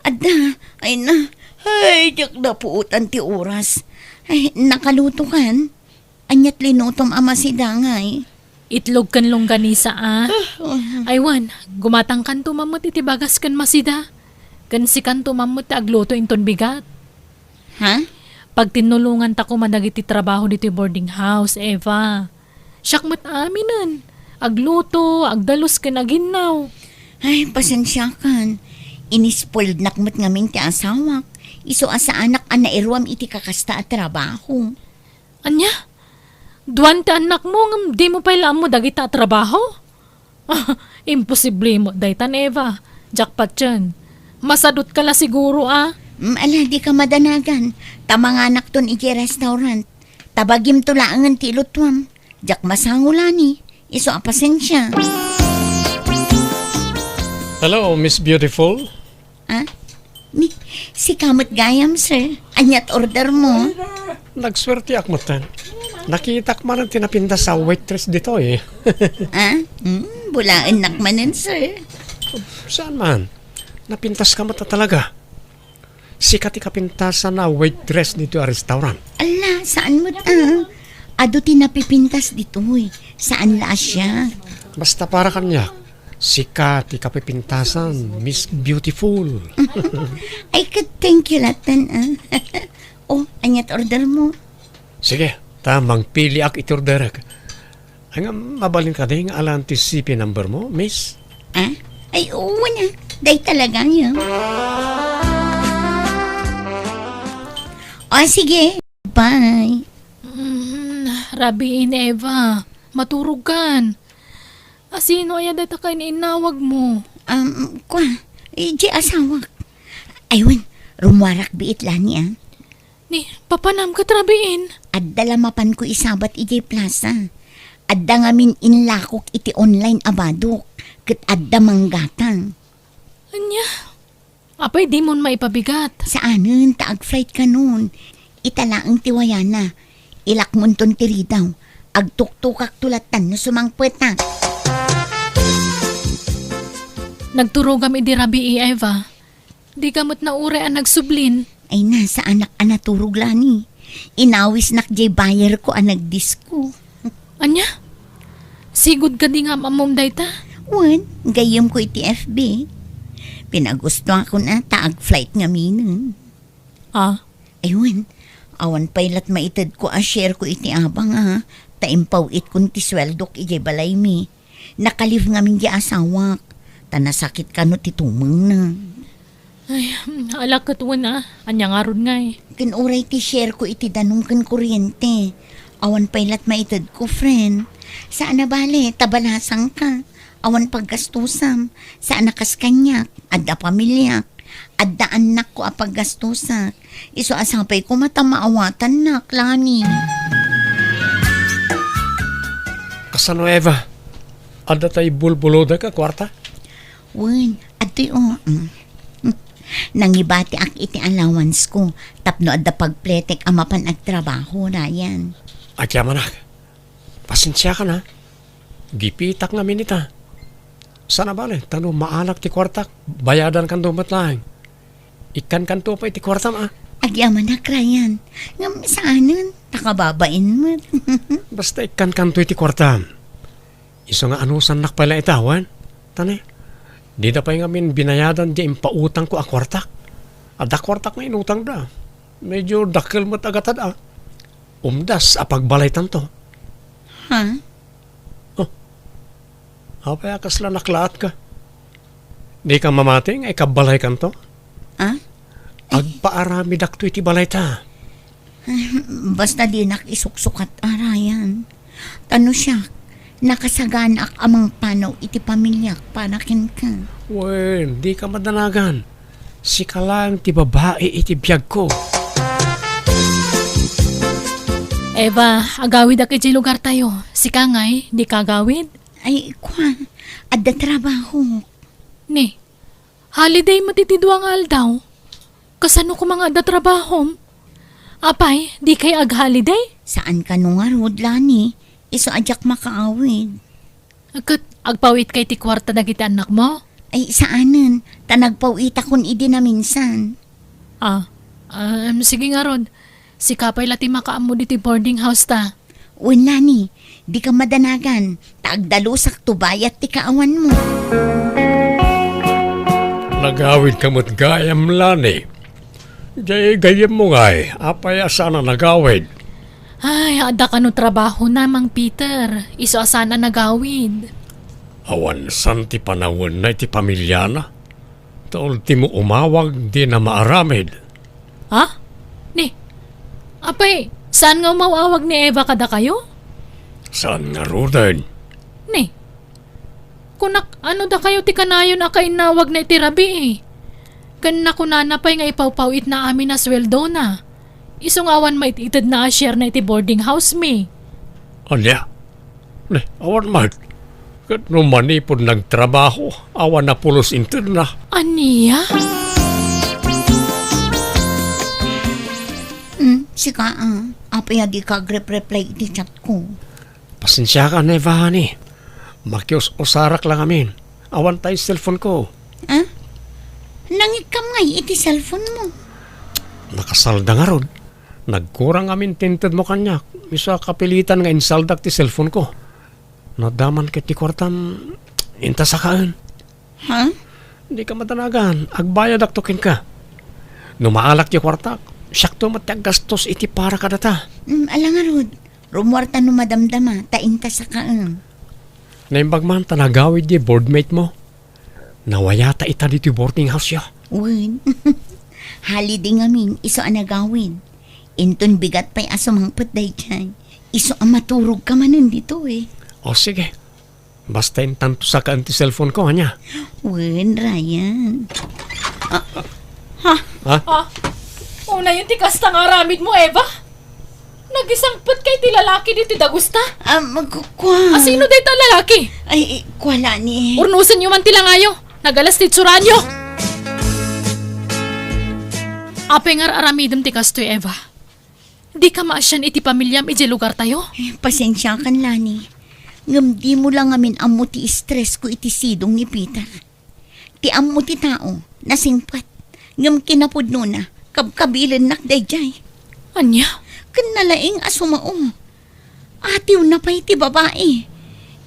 Ada, ay na. Ay, yak na puutan ti oras. Ay, nakaluto kan. Anyat linutom ama si Dangay. Itlog kan longganisa Aywan, gumatang kan tumamot iti bagas kan masida. Kan si kan tumamot agluto inton bigat. Ha? Pag tinulungan ta ko managiti trabaho dito boarding house, Eva. Syakmat aminan. Agluto, agdalos kan aginaw. Ay, pasensya kan. Inispoiled nakmat ngamin ti asawak. Iso asa anak anairuam iti kakasta at trabaho. Anya? Duwan ti anak mo, ngam di mo pailaan mo dagita trabaho? Imposible mo, daytan Eva. Jackpot yan. Masadot ka la siguro Ala, di ka madanagan. Tamang anak ton iti restaurant. Tabagim to laangan ti ilutwam. Jak masangulani. Iso a pasensya. Hello, Miss Beautiful. Si kamot gayam, sir. Anyat order mo. Nagswerte ak mo tan. Nakita ko man ang tinapinda sa waitress dito eh. Bulaan nakmanan, sir. Saan man? Napintas ka mata talaga. Sikat ikapintasan na waitress dito a restaurant. Ala, saan mo Ado tinapipintas dito, eh. Saan la siya? Basta para kanya. Sikat ikapipintasan, Miss Beautiful. Ay, thank you latan, anyat order mo. Sige, tamang pili ak iturderek. Ang mabalin ka din alam ti CP number mo, Miss? Ay, oo na. Day talaga yun. Sige. Bye. Rabiin, Eva. Maturog kan. Sino ay data kayo inawag mo? Di asawak. Aywan, rumwarak biit lang niya. Ni, papanam ka trabiin. Adda lamapan ko isabat iti plaza. Adda ngamin inlakok iti online abadok. Kat adda manggatang. Anya? Apay di mon maipabigat. Saanin, taag-flight ka nun. Italaang tiwayana. Ilakmunton tiridaw. Agtuktukak tulatan na sumangpweta. Nagturogam idi rabi Eva. Di kamot na ure ang nagsublin. Ay nasa anak anaturog lani. Inawis nakjay bayer ko ang nagdisko. Anya? Sigud ka di nga mamom dayta? Wan, gayam ko iti FB. Pinagusto ako na taag-flight nga minun. Ayun, awan paylat maitid ko share ko iti abang Taimpaw it kun ti sweldok ijay balay mi. Nakaliv nga min di asawak. Tanasakit ka no ti tumang na. Ay, alakot na. Anya nga ron nga Kinuray ti share ko iti danong kan kuryente. Awan paylat maitid ko, friend. Saan na bale, tabalasang ka. Awan paggastusam. Saan nakas kanyak, adda pamilyak. Addaan nak ko apag gastusak. Iso asapay ko matamaawatan nak, Lani. Kasano, Eva? Ada tayo bulbuloda ka, kwarta? Wen, ato'y Nangibati ak iti allowance ko. Tapno adda pagpletek amapan ag trabaho, Ryan. Agyaman ak. Pasensya ka na. Gipitak namin ita. Sana bale, tano maalak ti kwartak. Bayadan kan dumat lang. Ikan kan to pa iti kwarta ma. Agyaman nak, Ryan. Ngam saanan, takababain mo. Basta ikan kan to iti kwarta. Iso nga anusan nak pala itawan. Tane. Di na pa yung amin binayadan di impautang ko ang kwartak. Ada kwartak na inutang da. Medyo dakil mo't agatad ah. Umdas apagbalay tanto. Ha? Apay akasla naklaat ka. Di ka mamating ay kabalay kanto. Ah? Agpaarami dakto iti balay ta. Basta di nakisuksukat, Ryan. Tano siya, nakasaganak amang panaw iti pamilyak para kin ka. Wen, di ka madanagan. Si ka lang ti babae iti biyag ko. Eva, agawid ak iti lugar tayo. Si Kangay, di kagawid? Ay, kwa, adda trabaho. Ni, holiday matitidwa nga aldaw. Kasano ko mga da trabaho? Apay, di kay ag-holiday? Saan ka nung arod, Lani? Iso adyak makaawid. Agkat, agpawit kay ti kwarta na kita anak mo? Ay, saanan? Tanagpawita kun idi na minsan. Sige nga Rod. Si Kapay lati makaam mo diti boarding house ta. Wen, Lani, di ka madanagan. Taagdalusak tubayat ti kaawan mo. Nagawid ka mo't gayam lani. Jay gayam mo ngay. Apay asana nagawid. Ay, ada ka no trabaho na, Mang Peter. Iso asana nagawid. Awan san ti panawon na iti pamilyana. Taol ti mo umawag di na maaramid. Ha? Ni, apay, saan nga umawawag ni Eva kada kayo? Saan nga rodan? Ni, kunak ano da kayo ti kanayon a kainawag na itirabi eh. Kan na kunanapay nga ipawpawit na amin na sweldo na. Isong awan maititid na share na iti boarding house me. Anya? Ne, awan mat. Kat no manipod nagtrabaho, awan na pulos inted na. Aniya? Sika, apay adi kag-reply iti chat ko. Pasensya ka, Neva, hani. Makios-usarak lang amin. Awan tayo cellphone ko. Nangikam ngay iti cellphone mo. Nakasalda nga ron. Nagkurang amin tinted mo kanya. Isa kapilitan nga insaldak ti cellphone ko. Nadaman kiti kwartam intasakaan. Ha? Hindi ka matanagan. Agbayad aktokin ka. Numaalak ti kwartak. Siyakto matyagastos iti para ka data. Alangarod, rumwarta no madamdama, tainta sa kaan. Naimbag man tanagawid di boardmate mo. Nawayata ita dito boarding house ya. Uy, holiday ngamin, iso ang nagawin. Inton bigat pa'y aso mang patday dyan. Iso ang maturog ka manin dito eh. O sige. Basta intanto sa ka anti cellphone ko, hanya. Uy, Ryan. Una yung tikas na ngaramid mo, Eva? Nagisangpat kay ti lalaki dito dagusta? Magkukwa. Sino dito lalaki? Ay, kwala ni. Urnusan nyo man tilangayo. Nagalas titsuran nyo. Apengar aramidem ti kastoy, Eva. Di ka maasyan iti pamilyam iti lugar tayo? Pasensya kan, Lani. Ngam di mo lang amin amo ti stress ko iti sidong ni Peter. Ti amo ti tao, nasingpat. Ngam kinapudno na, kabkabilan nakdayjay. Anya? Kanalaing asumao. Atiw na pa iti babae.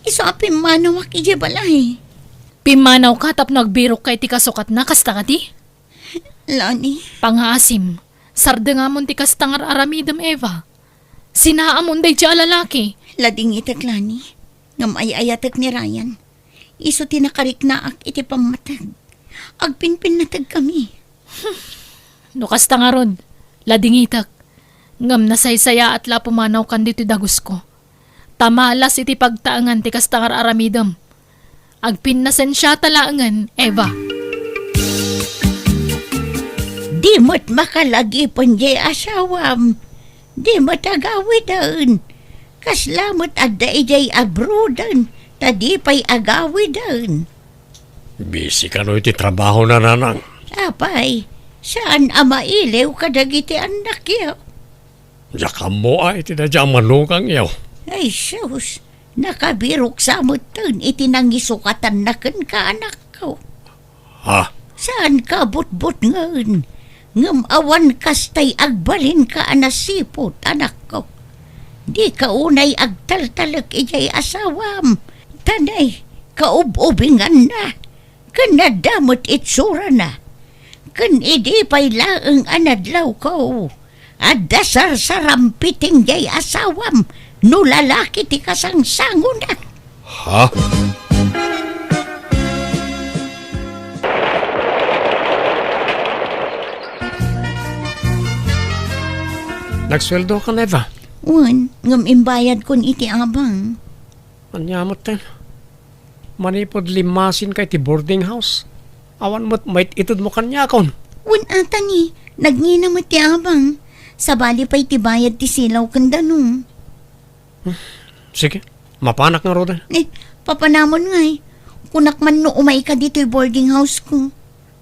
Iso apim manawak ije balay. Pimanaw ka tap nagbirok kay ti kasukat na kasta ka ti? Lani, Pangasim. Sarda nga mon ti kastangar aramidem, Eva. Sinaamon day ti lalaki. lading itak, Lani. Ngam ayayatak ni Ryan. Iso tinakarik na ak iti pamatag. Agpinpin natag kami. No kasta nga ron. Ladingitak. Ngam nasaysaya at la pumanaw kan dito dagus ko. Tamalas iti pagtaangan ti kastangar aramidem. Agpin na sensya talaangan, Eva. Di mo't makalagi pon jay asawam. Di mo't agawidan. Kaslamot adda ijay abrodan. Tadi pa'y agawidan. Busy ka no iti trabaho na nanang. Apay, saan ama ilaw kadagiti anak yaw? Yakam mo ay iti na diyang manukang yaw. Ay sus, nakabirok sa mutan iti nangisukatan na kan ka anak ko. Ha? Saan ka butbut ngayon? Ngam awan kastay agbalin ka anasipot anak ko. Di ka unay agtaltalak ijay asawam. Tanay, kaub-ubingan na. Kanadamot itsura na. Kan idi pa'y laang anadlaw ko. At dasar sarampiting jay asawam. No lalaki ti kasangsango na. Ha? Nagsweldo ka na, Eva. Wan, ngam imbayad kun iti abang. Anyamot ten. Manipod limasin kay ti boarding house. Awan mo't mait itod mo kanya kon. Wan ata ni, nagngina mo ti abang. Sabali pa'y tibayad ti silaw kandanong. Sige, mapanak nga rodan. Papanamon nga eh. Kunak man no umay ka dito'y boarding house ko.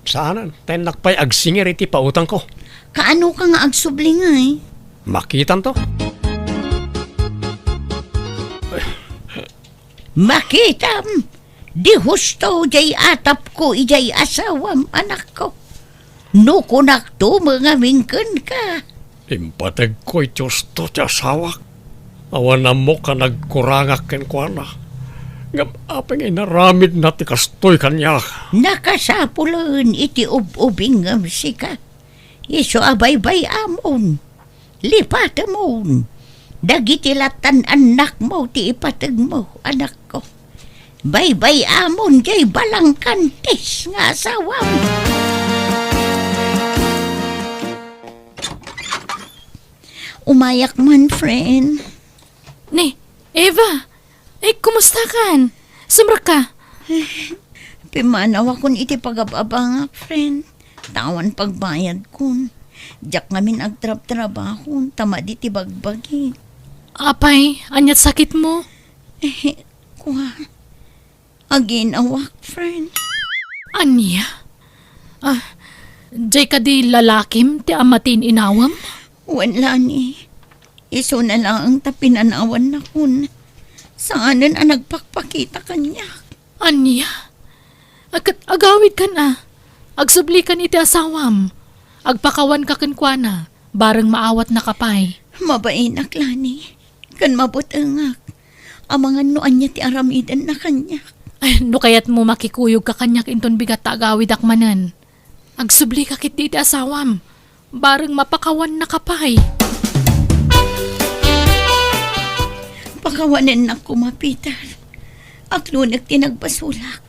Saanan? Ten nakpay agsingir iti pautang ko. Kaano ka nga agsubli nga eh. Makitan to. Makitam! Di husto jay atap ko ijay asawam anak ko. No kunak to mga mingken ka. Impatag ko'y Diyos to ti asawak. Awan na mo ka nagkurangak ken kwa na. Ngam apeng inaramid na ti kastoy kanya. Nakasapulan iti ubing ngam sika. Iso abay-bay amon. Lipat amon. Dagiti latan anak mo ti ipatag mo anak ko. Bay-bay amon jay balang kantis nga asawam. Umayak man, friend. Ni, Eva, ay kumusta kan? Sumra ka? Pimanaw akong iti pagababangak, friend. Tawan pagbayad kun. Diyak ngamin agtrab-trabahon. Tama di ti bagbagi. Apay, anyat sakit mo? Kuha. Aginawak, friend. Anya? Jay ka di lalakim ti amatin inawam? Wala ni. Iso na lang ang tapinanawan na kun. Saanan ang nagpakpakita kanya. Anya? Agawid ka na. Agsubli ka iti asawam. Agpakawan ka kankwana. Barang maawat na kapay. Mabainak, Lani. Kan mabutangak. Amangan noan niya ti aramidan na kanya. Ay, no kayat mo makikuyog ka kanyak inton bigat ta agawid akmanan. Agsubli ka kit iti asawam. Barang mapakawan na kapay. Pakawanan na kumapitan. Aklunak tinagbasulak.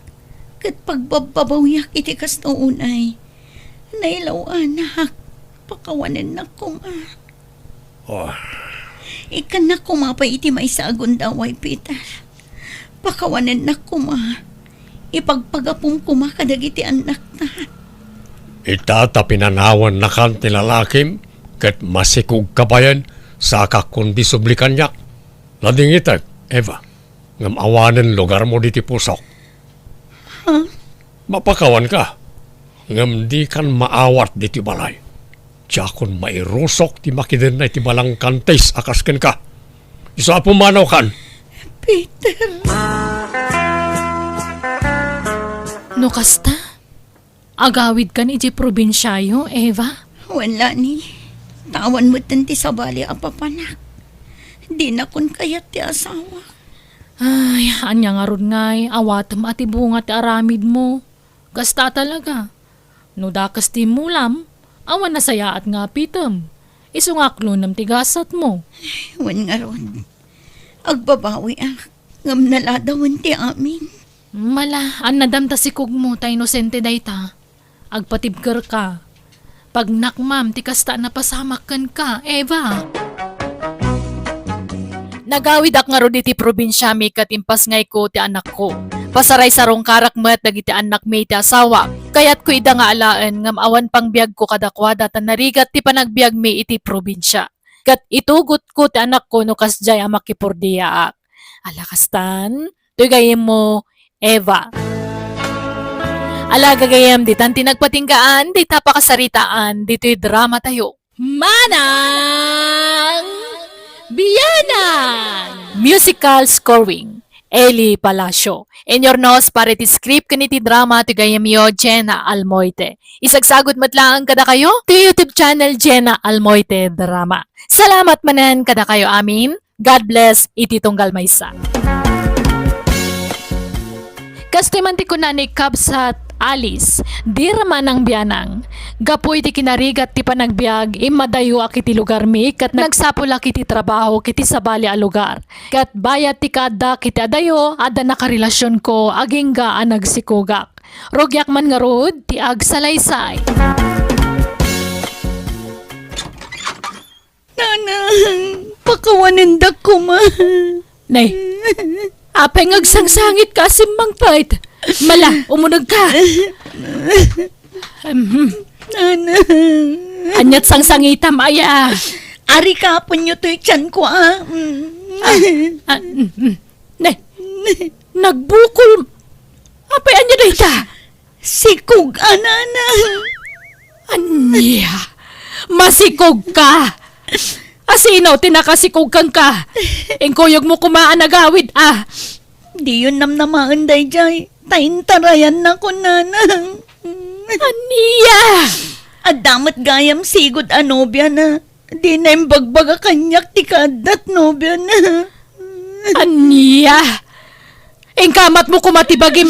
Kat pagbababawyak iti kastoonay. Nailaw anak. Pakawanan na kuma. Oh, Ikan na kumapay iti may sagon daway, Peter. Pakawanan na kuma. Ipagpagapong kuma kadagiti anak na. itata pinanawan na kan ti lalakim ket masikog kabayan saka kundi subli kanyak. Lading itag, Eva, ngam awanen lugar mo diti pusok. Mapakawan ka. Ngam di kan maawat diti balay. Tiyakon mairusok ti makiden na iti balang kantes akas ken ka. Isa pumanaw kan. Peter. No kasta? Agawid ka ni iti probinsyayo, Eva? Wala ni. Tawan mo tanti sa bali apapanak. Di na kun kayat ti asawa. Ay, anya nga ron ngay, awatam ati bunga ti aramid mo. Kasta talaga. No dakas ti mulam, awan na saya at nga pitam. Isungaklo nam tigasat mo. Wan nga ron. Agbabawi ngam naladawan ti amin. Mala, an nadamta si kug mo, ta inosente dayta. Agpatibker ka. Pag nakmam, ti kasta na pasamakan ka, Eva. Nagawid ak nga ron iti probinsya mi katimpas ngay ko ti anak ko. Pasaray sarong karakmet dagiti anak may ti asawa. Kayat ko ida nga alaan ngam awan pang biyag ko kadakwada tan narigat ti panagbiag mi iti probinsya. Kat itugot ko ti anak ko no kasjay ang makipurdiyaak. Alakastan, tugayem mo, Eva. Ala gagayem di tan tinagpatinggaan, di tapakasaritaan, dito'y drama tayo. Manang Biyanang! Musical scoring. Eli Palacio. In your nose, para ti script kaniti drama ti gayamyo Jenna Almoite. Isagsagot matlaan kada kayo ti YouTube channel Jenna Almoite Drama. Salamat manan kada kayo amin. God bless iti tunggal maysa. Kastimanti ko na ni Kabsat Alice, di raman ang biyanang. Gapoy ti kinarigat ti panagbiag, imadayo akiti lugar mi, kat nagsapula kiti trabaho kiti sabali a lugar. Kat bayat ti kada kiti adayo, ada nakarelasyon ko, aging gaan nagsikugak. Rogyak man nga rod, ti agsalaysay. Nanang, pakawanindak ko ma. Nay, apeng agsangsangit ka simmang pait. Mala, umunag ka. Nanang. Anyat sangsangita maya. Ari kapon nyo to'y tiyan ko Nay, nagbukol. Apay anya na ita. Sikog nanang. Anya, masikog ka. Asino, tinakasikog kang ka. Engkoyog mo kumaan nagawid Di yun namnamaan day jay. Taintarayan na ko nanang. Ania! Adamat gayam sigod anobya na. Di na yung bagbaga kanyak ti kadat nobya na. Ania! Engkamat mo kumatibagim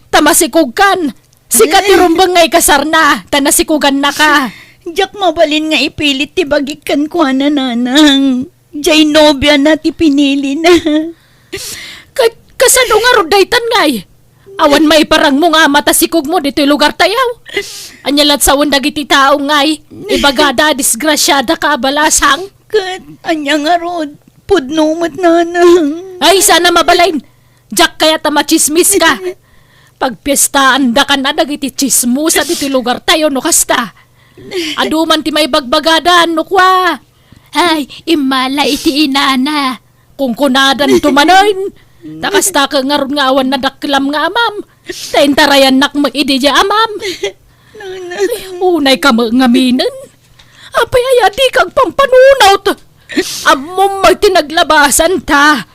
tamasikog kan. Sikat irumbang ngay kasar na, tanasikugan na ka. Diyak mabalin nga ipilit ti bagikan ko na nanang. Jay nobya na ti pinili na. Kasano nga rodaytan ngay? Awan may parang mo nga matasikog mo dito lugar tayaw. Anyalat sa dagiti tao ngay. Ibagada disgrasyada ka balasang. Kat, anya nga rod. Pudnumot nanang. Ay sana mabalain. Jack kaya tamachismis ka. Pagpiestaan da ka na dagiti chismo sa dito lugar tayo no kasta. Aduman ti may bagbagadaan no kwa. Ay imala iti inana. Kung kunadan tumanoin. Takasta ka nga ron nga awan na daklam nga amam. Taintarayan nak mag-idi dya amam. Unay ka mangaminan. Apay ay di kag pampanunaw to. Amom magtinaglabasan ta.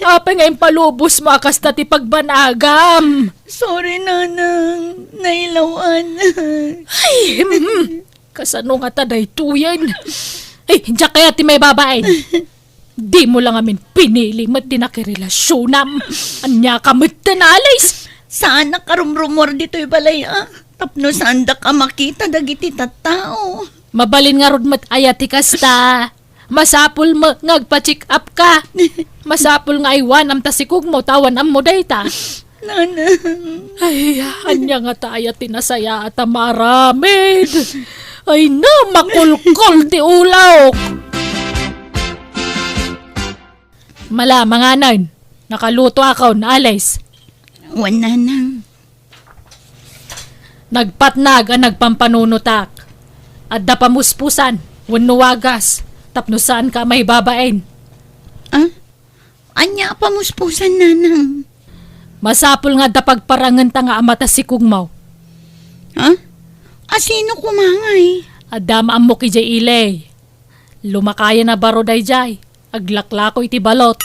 Apay nga yung palubos mo akasta ti pagbanagam. Sorry nanang. Nailawan. Ay, kasano nga taday tuyan. Ay, diya kaya ti may babae. Di mo lang amin pinili mat di nakirelasyon anya ka matanalis. Saan nakarumrumor dito'y balay Tapno saan da ka makita dagiti tattao. Mabalin nga rod mat ayati kasta. Masapul mo ngagpa-check up ka. Masapul nga iwan am tasikog mo tawan am mo dayta. Nanang. Ay, anya nga tayo tinasaya at maramid. Ay na, makulkol ti ulaw. Mala, mga nan, nakaluto ako na alis. Wan nanang. Nagpatnag ang nagpampanunutak. At dapamuspusan, wanuwagas, tapnusan ka may babaen. Anya pamuspusan nanang. Masapul nga dapagparangan ta nga amatasikog mo. Asino kumangay? Adama mo ki jay ilay. Lumakaya na baro day jay. Aglaklako iti balot.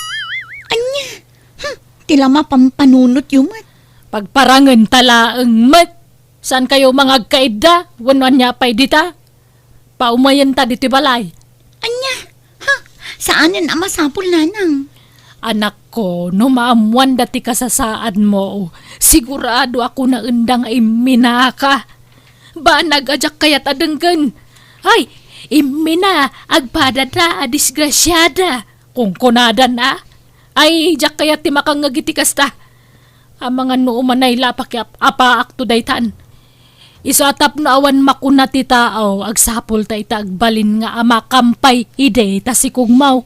Anya? Tila mapampanunot yumat. Pagparangan tala ang mat. Saan kayo mga agkaida? Wanuan niya pa'y dita? Paumayan ta diti balay. Anya? Saanan ang masapul nanang? Anak ko, no maamuan dati kasasaad mo. Sigurado ako na undang ay minaka. Ba nagadyak kayat adenggan? Ay, imina, agpadada, disgrasyada. Kung kunadan na, ay jak kayat ti makangagiti kasta. Ang mga nuuman ay lapak apa akto daytan. Isatap na awan makuna ti tao, agsapol ta ita agbalin nga ama kampay ide ta si kugmaw.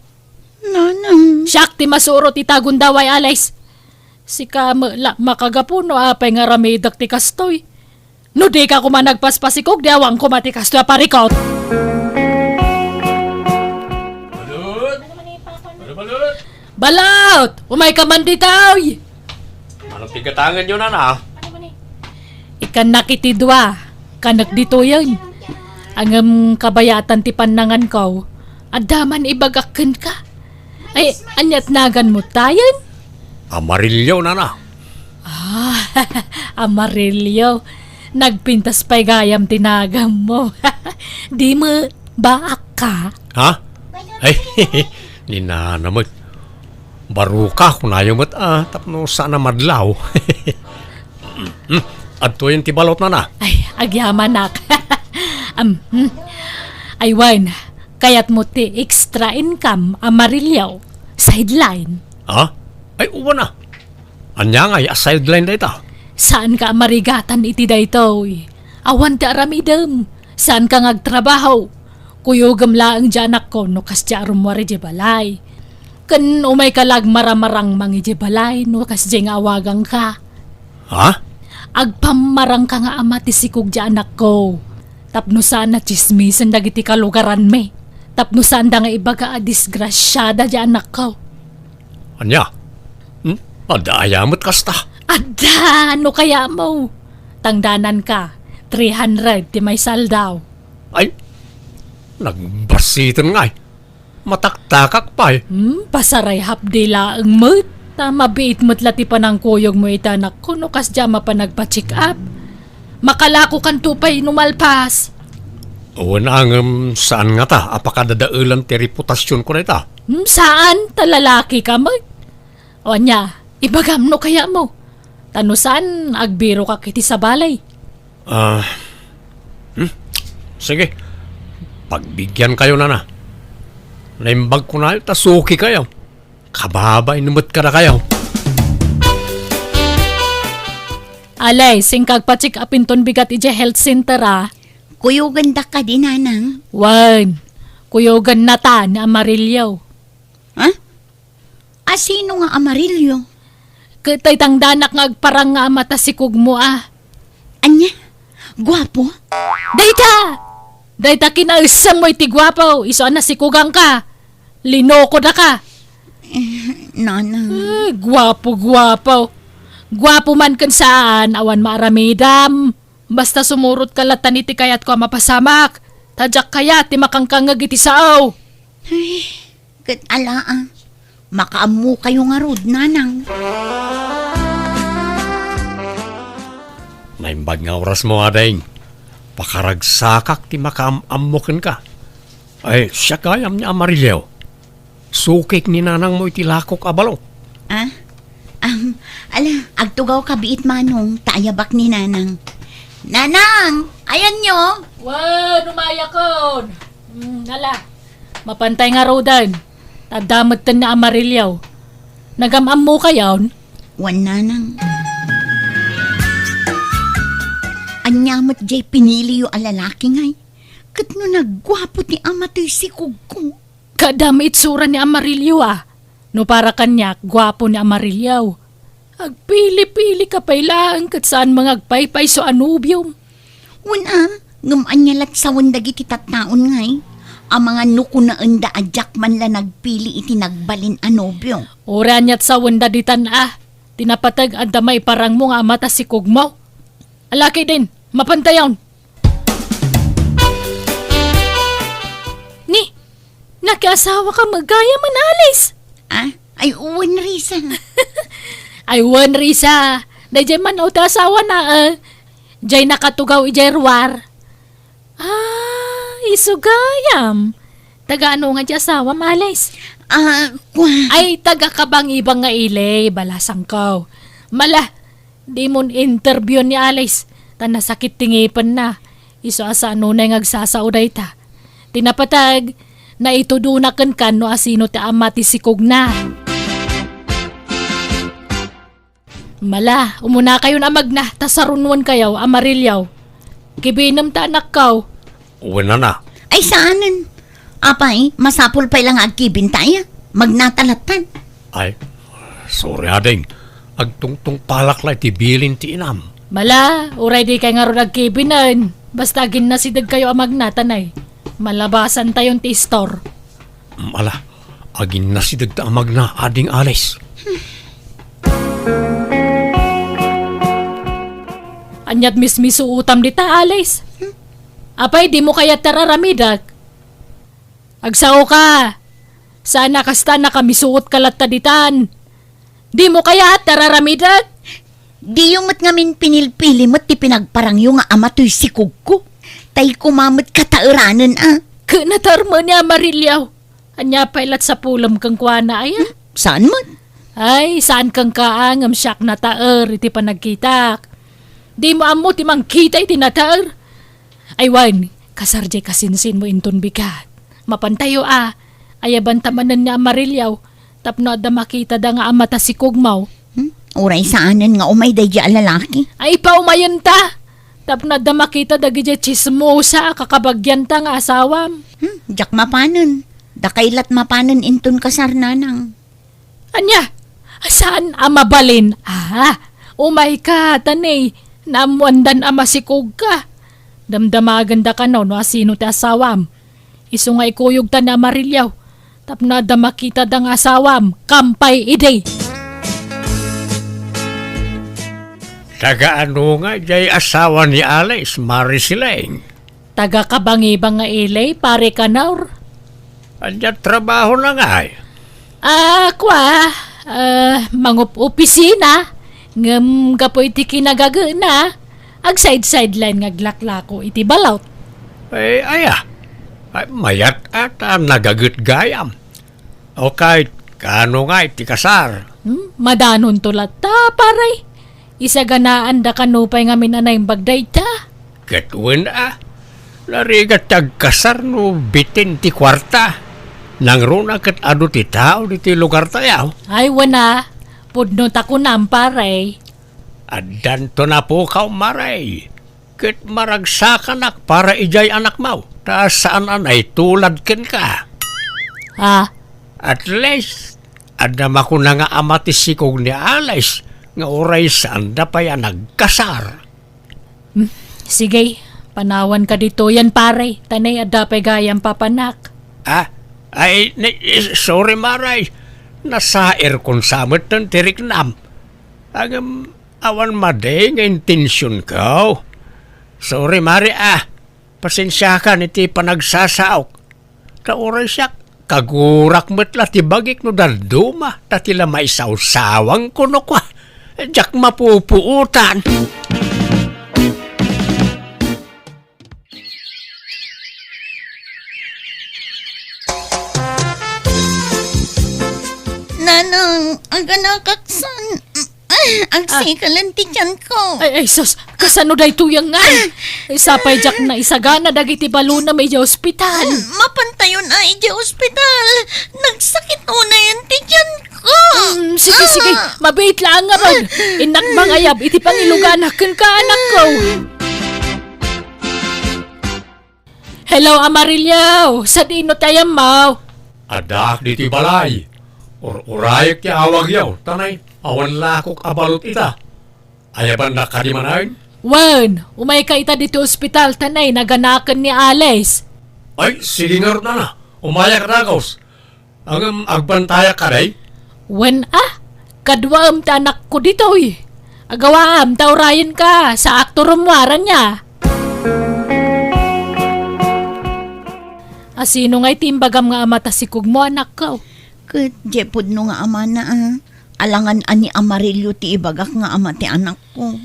Nanang. Siyak ti masuro ti tagundaway alays. Si ka makagapuno apay nga ramidak ti kastoy. No di ka kuma nagpaspasikog, di awang kuma ti kastoy aparikot. Balut! Balaut! Umay ka man ditaw! Anong tigatangan yun, ana? Ikan nakitidwa, kanak dito yan. Ang kabayatan ti panangan ko, adaman ibagakan ka. Ay, anyat nagan mo tayan? Amarilyo, nana. Amarilyo, nagpintas pa'y gayam tinagam mo. Di mo baak ka? Ha? Ay, ni nana mo. Baruka kung ayaw mo't tapno sana madlaw. Adto yung tibalot na na. Ay, agyamanak. Ay, Wan, kaya't mo ti extra income amarilyo. Sideline. Ha? Ay, uwa na. Anya nga, sideline na ito. Saan ka marigatan iti daytoy? Awan ti aramidem. Saan ka ngagtrabaho? Kuyogam laang janak ko no kas jarum wari di balay. Kan umay kalag maramarang mangi di balay no kas jeng awagang ka. Ha? Agpamarang ka nga ama ti sikog di anak ko. Tapno sana chismisan dagiti kalugaran me. Tapno saan da nga ibaga a disgrasyada di anak ko. Anya? Adayamot kasta. Ada, no kaya mo? Tangdanan ka, 300 ti may saldaw. Ay, nagbasitan nga eh. Mataktakak pa eh. Pasaray hapdila ang mo't. Mabiit mo't lati pa ng kuyog mo itanak ko no kas diyama pa nagpa-check up. Makalako kan tupay numalpas. Uwan ang saan nga ta? Apakadadaulan ti reputasyon ko na ita. Saan? Talalaki ka mo? O nya, ibagam no kaya mo? Tano saan agbiro ka kiti sa balay? Sige, pagbigyan kayo na. Naimbag ko na, tasuki kayo. Kababa, inumot ka na kayo. Alay, singkag pa-check upin ton bigat ije health center Kuyugan da ka di, nanang. Wan, kuyogan na ta na amarilyo. Ha? Sino nga amarilyo? Katay tangdanak nga agparang nga mata sikog mo Anya? Gwapo? Dayta kinausam mo iti gwapo, iso na sikugang ka. Linoko na ka. Nanang. Gwapo. Gwapo man kan saan, awan maaramidam. Basta sumurot ka latan iti kayat ko mapasamak. Tadyak kaya ti makangkangag iti sao. Kat ala makaamu kayo nga rod, nanang. Naimbag nga oras mo, ading. Pakaragsakak ti makaamamukin ka. Ay, siya kayam niya amarilyo. Sukik ni nanang mo iti lakok abalo. Agtugaw ka biit manong, taayabak ni nanang. Nanang, ayan nyo. Wan, umaya kon. Nala, mapantay nga rodan. Tadamot tan na amarilyo. Nagamam mo kayon? Wan, nanang. Anyamot jay pinili yung alalaki ngay. Kat no nagwapo ni ama to'y sikog ko. Kadam itsura ni amarilyo No para kanyak, gwapo ni amarilyo. Agpili-pili ka pailaan kat saan mga agpaypay so anubium. Una, ngumanyalat sa wandagi titatnaon ngay. Ang mga nuko na enda adyak man la nagpili iti nagbalin anobyo. Oranyat sa wanda ditan Tinapatag at damay parang mo nga mata sikog mo. Alaki din, mapantayon. Ni, nakiasawa ka magaya manalis. Ay uwan risa. Ay wan risa, dayjay man o asawa na jay nakatugaw ijay ruwar. Isugayam. Taga ano nga di asawa malis? Ay taga kabang ibang nga ilay, balasang ko. Mala, di mon interview ni Alice. Tan nasakit tingipan na. Iso asa ano na ngagsasauday ta. Tinapatag, na itudunakan kan no asino ti ama ti sikog na. Mala, umuna kayo na magna, tasarunwan kayo, amarilyaw. Kibinam ta anak kaw. Uwan na. Ay saanan? Apay, masapul pa lang agkibin tayo. Magnatalatan. Ay, sorry ading. agtungtong palaklay ti bilin ti inam. Mala, uray di kay nga ro nagkibinan. Basta ginasidag kayo amag natanay. Malabasan tayon ti store. Mala, agin nasidag ta amag na ading alis. Anyat mismiso utam di ta, Alice. Apay, di mo kaya tararamidag. Agsaw ka. Sana kasta nakamisuot kalat taditan. Di mo kaya tararamidag? Di yung mat ngamin pinilpili mo't ti pinagparang yung nga ama to'y sikog ko. Tay kumamot katairanan Kanatar mo niya, Marilyaw. Anya pailat sa pulam kang kuana ay. Saan mo? Ay, saan kang kaangam siyak na taer iti panagkitak. Di mo amo ti mangkita iti nataer. Ay wan, kasarjay kasinsin mo inton bigat. Mapantayo ayaban tamanan niya Marilyaw. Tapno da makita da nga amata si Kugmaw. Uray saanan nga umay day di lalaki. Ay paumayan ta. Tapno da makita da gidya chismosa kakabagyan ta nga asawam. Jak mapanon. Dakailat mapanon inton kasarnanang. Anya, saan amabalin? Umay ka, tanay. Namuandan ama si Kugka. Damdamagan da ka no asino ti asawam. Isu nga ikuyog ta na Marilyaw. Tapno da makita da nga asawam. Kampay ide. Taga ano nga jay asawa ni Alice, Marisileng. Taga kabangibang nga ilay, pare ka naur. Anya trabaho na nga ay. Mangup opisina. Ngam gapo iti kinagagana. Ag side-sideline ngaglaklako iti balawt. Ay mayat at nagagut gayam. O kahit kano nga iti kasar. Madanon tulat ta, paray. Isaganaan da kanupay nga minanay bagday ta. Katwin larigat tagkasar no bitin ti kwarta. Nang runa kat ado ti tao di ti lugar tayaw. Ay wana, pudno takunam paray. Adan to na po kaw maray. Kat maragsakanak para ijay anak mau. Ta saan anay tulad ken ka. At least, adama ko na nga amati sikog ni Alice nga oray saan da pa yan nagkasar. Sige, panawan ka dito yan paray. Tanay adapay gayang papanak. Sorry maray. Nasair kong samot ng tiriknam. Awan maday nga intensyon ko. Sorry maray pasensya ka niti panagsasaok. Kauray siya, kagurak metla ti bagik no dalduma, tatila maisawsawang kuno kwa. Diyak mapupuutan. Nanang, aga nakaksan. Ang sikalan ti tiyan ko. Ay sus, kasano day tuyang nga? Sapay jak na isagana dagiti baluna may ospital. Mapantayon ay di ospital. Nagsakit una yan ti tiyan ko. Sige, mabait lang nga ron. Inak mangayab, iti pangiluganakan ka anak ko. Hello, Amarilyaw. Sa dino tayo, Mau? Adak di ti balay. Urayak ti awag yaw. Tanay, awan lakok abalot ita. Ayaban na kadimanayin? Wan, umay ka ita dito ospital, tanay, naganakan ni Alice. Ay, sige nga na. Umaya ka na, Kaus. Ang agbantaya ka day? Wan kadwaam ta anak ko dito eh. Agawaam, taurayan ka, sa aktor umwaran niya. Asino nga'y timbagam nga amata si Kugmo anak ko? Kat jepod no nga ama na Alangan ani Amarillo ti ibagak nga ama ti anak ko.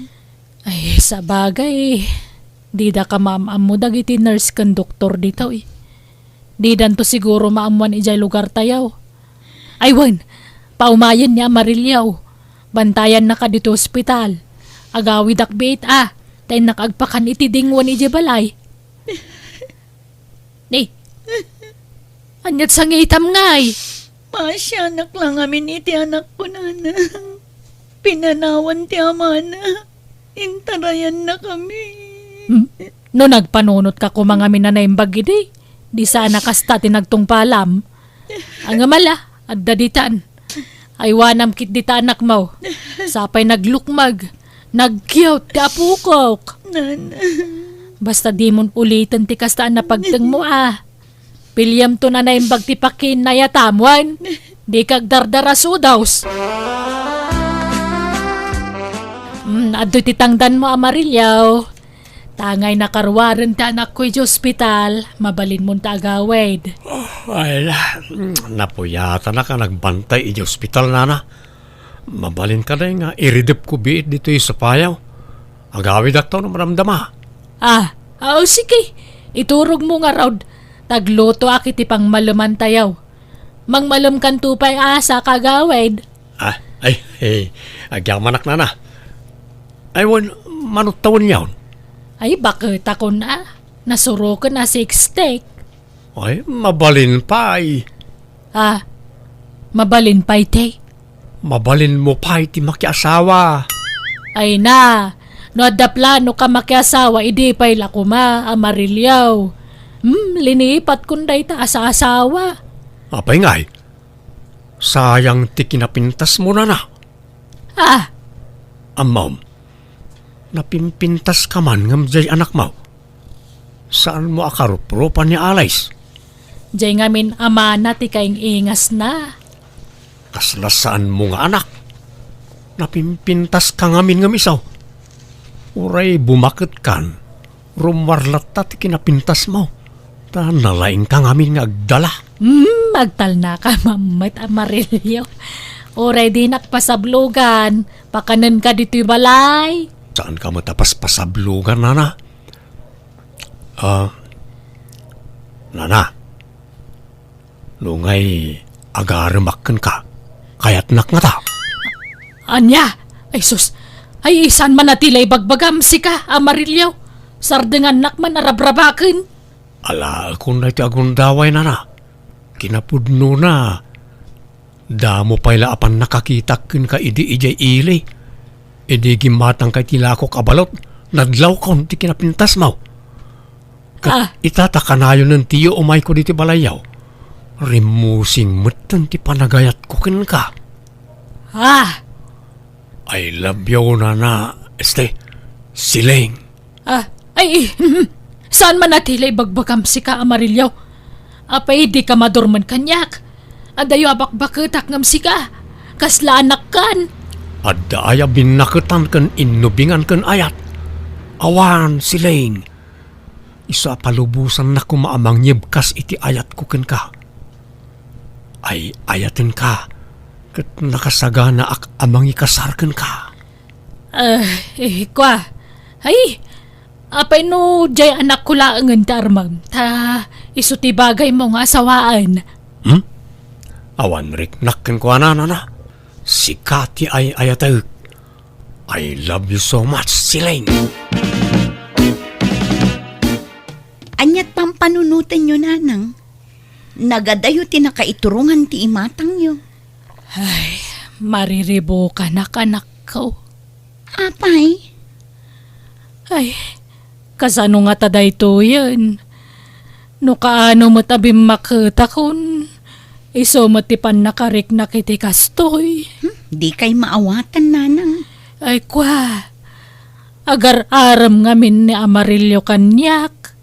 Ay, sa bagay, di da ka maamam mo dagiti nurse kan doktor dito eh. Di dan to siguro maamuan ijay lugar tayaw. Ay wan, paumayan niya Marilyaw. Bantayan na ka dito ospital. Agawi dakbait tayo nakagpakan iti dingwan ijay balay. Ni, anyat sa ngitam ngay. Pasyanak lang amin iti anak ko na. Pinanawan ti ama na. Intarayan na kami. No nagpanunot ka ko mga minanaimbag gidi. Di sana kasta tinagtong palam. Ang amala, at daditan. Ay wanam kit dita anak mo. Sapay naglukmag. Nag-cute ti apukok. Basta di mon ulitin ti kastaan na pagteng mo Pilyam to na naimbag ti pakin na yatamwan. Di kag dardaraso daws. Adoy ti tangdan mo Amarilyaw. Tangay nakarwaran ti anak ko'y di ospital. Mabalin mo ta agawid. Ay, napuyata na ka nagbantay i ospital nana. Mabalin ka na nga, iridip ko biit dito sa payaw. Agawid ako na maramdama. Sige. Iturog mo nga raud. Tagluto akit ipang maluman tayaw. Mangmalum kan tupay sa kagawid. Agyamanak na na. Ay, manot taon yawn. Ay, bakit ako na? Nasuro ko na 6 steak. Ay, mabalin pa ay. Mabalin pa ite. Mabalin mo pa iti makiasawa. Ay na, no adda plano ka makiasawa, idi pa'y lakuma, Amarilyaw. Linipat kunday ta sa asawa. Apay ngay, sayang ti kinapintas mo na na. Ma'am, napimpintas ka man ngam jay anak mo. Saan mo akarupropan ni Alays? Jay ngamin amana ti kaing ingas na. Kaslasaan mo nga anak. Napimpintas ka ngamin ngam isaw. Uray bumakit kan, rumarlat ti kinapintas mo. Ta nalaing ka ngamin nga agdala. Magtal na ka, Mamait Amarilyo. Oray di nakpasablugan, pakanan ka dito'y balay. Saan ka matapas pasablugan, Nana? Nana, lungay agaramakan ka, kaya't nak nga ta. Anya? Ay sus, ay isan man natilay bagbagam si ka, Amarilyo. Sardengan nakman arabrabakin. Ala, kung na iti agundaway, Nana, kinapudno na. Damo pa'y laapan nakakitakin ka idi-ijay ili. Idi gimatang kay tilako kabalot, nadlaw kon ti kinapintas mo. Itataka na yun ng tiyo umay ko diti balayaw. Rimusing mutan ti panagayat ko kin ka. I love you, Nana. Siling. Saan man natilay bagbagam si ka, Amarilyo? Apay di ka madurman kanyak. Adayo abak-baketak ngam si ka. Kasla anak kan. Adda aya binaketan kan inubingan kan ayat. Awan, siling. Isa palubusan na kumaamang nyebkas iti ayat ko ken ka. Ay ayatin ka. Kat nakasagana ak amang ikasar ken ka. Kwa. Ay, apay no jay anak ko laangan tarmang. Ta, isuti bagay mo nga asawaan. Awan riknak ken ko na. Si Kati ay ayatag. I love you so much, siling. Anyat pang panunutan nyo, nanang. Nagadayo tinakaiturungan ti imatang nyo. Mariribo ka na kanak ko. Apay? Ay, kasano nga taday to yan? No kaano mo tabi makita kun iso matipan nakarik na kiti kastoy. Di kay maawatan, nanang. Ay kwa, agar-aram ngamin ni Amarilyo kanyak.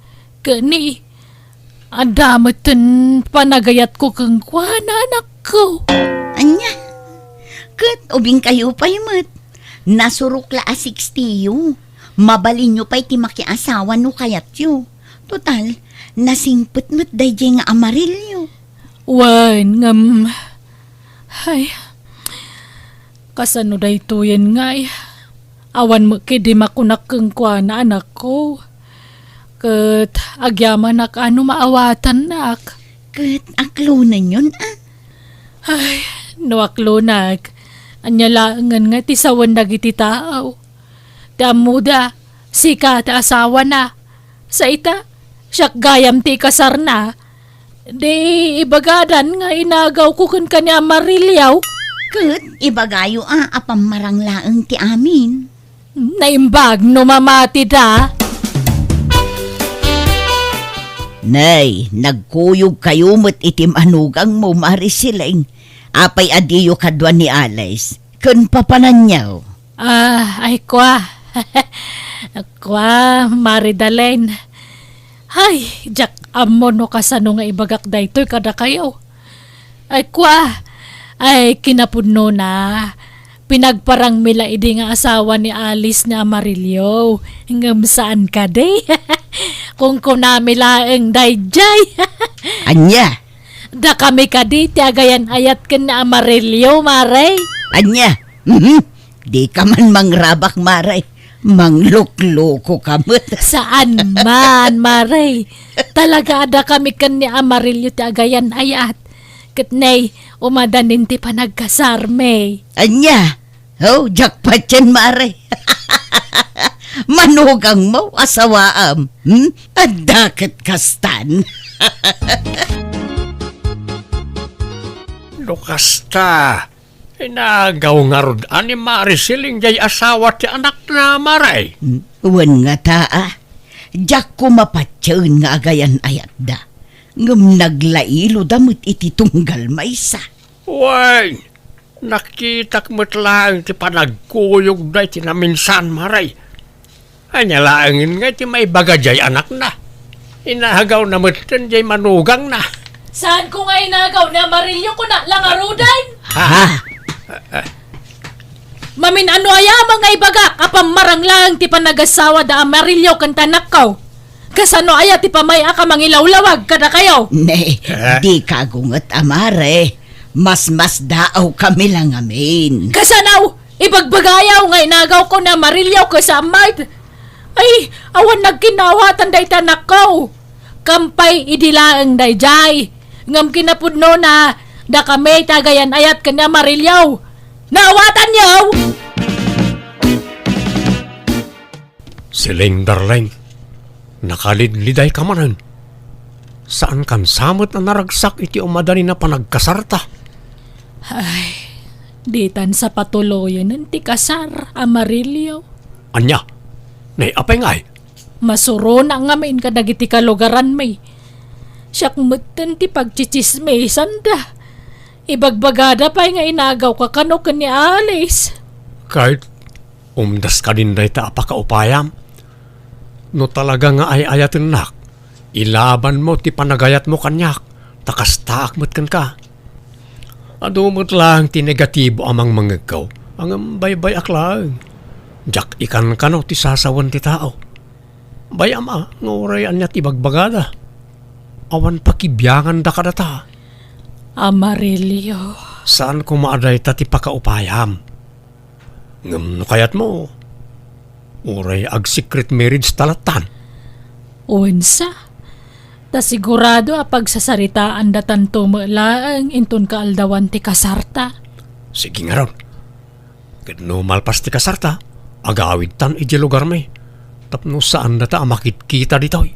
Kani, adamutin panagayat ko kang kwa nanak ko. Anya? Kat, ubing kayo pa'y mat. Nasurukla a 60 Mabalin nyo pa'y timakiasawa no kayat yu. Total, nasingput mo't dayjay nga Amarilyo. Wan ngam. Ay, kasano day to yan ngay. Awan mo kidi makunak kang kwa na anak ko. Kat agyaman nak ano maawatan nak. Kat, aklunan yun Ay, no aklunak. Anya laangan nga ti sawan dagiti tao. Damuda, sika ti asawa na. Sa ita, siyak gayam ti kasar na. Di ibagadan nga inagaw ko kan kanya Amarilyaw. Kat, ibagayo apang maranglaang ti amin. Naimbag no mamati da. Nay, nagkuyog kayo mo't itim anugang mo, Marisiling. Apay adiyo kadwa ni Alice. Kun papananyaw. Ay kwa. Kwa, Maridalen. Ay, jak amo no kasano nga ibagak daytoy kada kayo. Ay kwa, ay kinapudno na. Pinagparang mila idi nga asawa ni Alice na Amarillo. Ngam saan ka day? Kung kunamila ang dayjay. Anya, Da kami ka di, tiagayan ayat ka na Amarillo, Maray. anya. Di ka man mangrabak, Maray. Manglok-loko ka mo. Saan man, Maray? Talaga ada kami kan ni Amarillo tiagayan ayat. Katnay, umadanin ti panagkasarme. Anya, oh, jackpot yan, Maray. Manugang mo, asawaam. Adakit kastan. Lukasta. Inagaw nga rod, ani Marisiling jay asawa ti anak na Maray. Wan nga taa. Jak ko mapatyon nga agayan ayat da. Ngam naglailo damot iti tunggal maysa. Way, nakitak mo't lang ti panagkuyog da iti naminsan Maray. Anya laangin nga ti may bagajay anak na. Inahagaw na mo't jay manugang na. Saan ko nga inagaw ni Amarillo ko na langarudan? Ha? Mamin ano aya mga ibagak apam marang lang ti panagasawa da Amarillo kan tanakaw. Kasano aya ti pamay aka mangilawlawag kada kayo. Ne, di kagungat amare. Mas daaw kami lang amin. Kasanaw, ibagbagayaw nga inagaw ko na Amarillo ka sa amad. Ay, awan nagkinawatan day tanakaw. Kampay idilaang dayjay. Ngam kinapudno na da kami tagayan ayat ka na Amarillo. Naawatan yaw! Siling darling, nakalidliday ka manan. Saan kan samot na naragsak iti umadani na panagkasarta? Ditan sa patuloyan ng tikasar, Amarillo. Anya, naiapay ngay. Masuro na nga main ka dagiti kalugaran may. Siyak mutan ti pagchichismesan da. Ibagbagada pa nga inagaw ka kano ka ni Alice. Kahit umdas ka din day ta apakaupayam. No talaga nga ay ayatin nak, ilaban mo ti panagayat mo kanyak, takas-taak mo't kan ka. Adumot lang ti negatibo amang mangagaw, ang baybay aklang. Jak ikan kano ti sasawan ti tao. Bayam ngurayan niya ti bagbagada. Awan pakibyangan da kadata. Amarillo. Saan ko maaday ta ti pakaupayam? Ngam no kayat mo, uray ag secret marriage talatan. Unsa? Ta sigurado apag sasaritaan datan tumalaang inton kaaldawan ti kasarta. Sige nga ron. Kadno malpas ti kasarta, agawid tan iji lugar may. Tapno saan na ta makikita ditoy.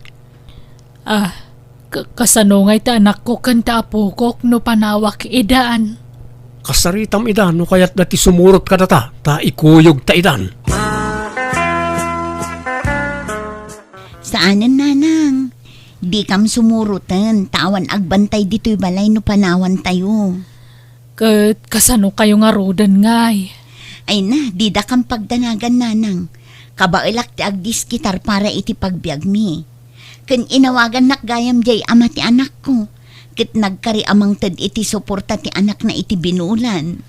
Kasano ngay ta anak ko kanta apukok no panawak idaan. Kasaritam idan no kayat dati sumurot ka data, ta ikuyog ta idan. Saanan, nanang? Di kam sumurutan. Tawan agbantay dito'y balay no panawan tayo. Kasano kayo nga rodan ngay? Ay na, di da kam pagdanagan, nanang. Kabailak ti agdiskitar para iti pagbiag mi. Ken inawagan nakgayam jay ama ti anak ko. Kit nagkari amang tad iti suporta ti anak na iti binulan.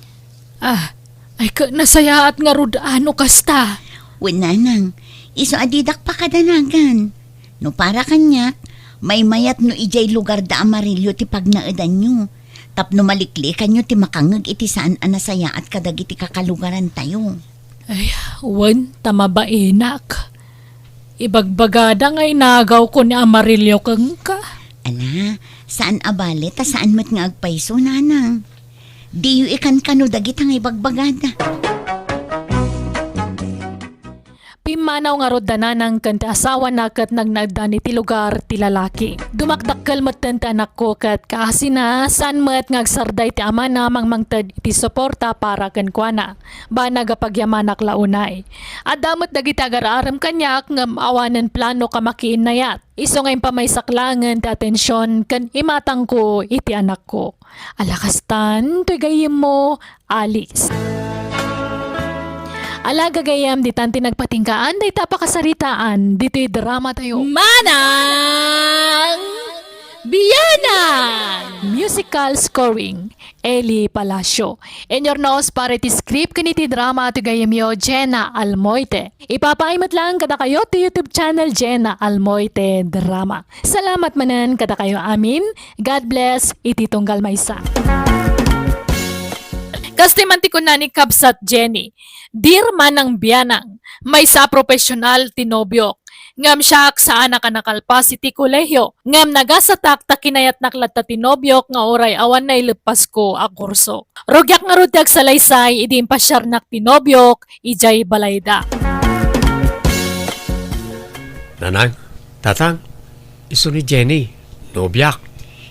Ay nasayaat nga rodano kasta. Nanang, iso adidak pa kadanagan. No para kanyak, may mayat no ijay lugar da Amarillo ti pagnaadan nyo. Tapno maliklikan nyo ti makangag iti saan anasaya at kadag iti kakalugaran tayo. Ay, wan, tamabainak. Ibagbagada ngay nagaw ko ni Amarillo kang ka. Ala, saan abale ta saan mat nga agpaiso, nanang? Di yu ikan kano dagit ang ibagbagada. Pimanaw nga rod dananang kanta asawa na kat nagnagdan iti lugar ti lalaki. Dumakdakkel matan ti anak ko kat kaasina saan mat ngagsarday ti ama na mangmangtad iti suporta para ken kuana. Ba nagapagyamanak launay. At damot dagiti agar-aram kanyak ngam awanan plano kamakiin nayat. Iso ngayon pa may saklangan ti atensyon kan imatang ko iti anak ko. Alakastan, to'y gayim mo, Alice. Ala gagayam di tanti nagpatingkaan, di tapakasaritaan, dito'y drama tayo. Manang Biyanan! Musical scoring, Eli Palacio. In your nose, para iti script kaniti drama to gayam yo, Jenna Almoite. Ipapaimat lang kada kayo to YouTube channel Jenna Almoite Drama. Salamat manan kada kayo amin. God bless, iti tunggal maysa. Kastimanti ko na ni Kabsat Jenny, dir manang biyanang, may sa profesional tinobyok. Ngam siya sa anak nakalpas iti kolehiyo, ngam nagasatak ta kinayat naklat ta tinobyok nga oray awan na ilipas ko a kurso. Rogyak nga rudyag sa laysay, idim pasyar nak tinobyok, ijay balayda. Nanang, tatang, iso ni Jenny, nobyak.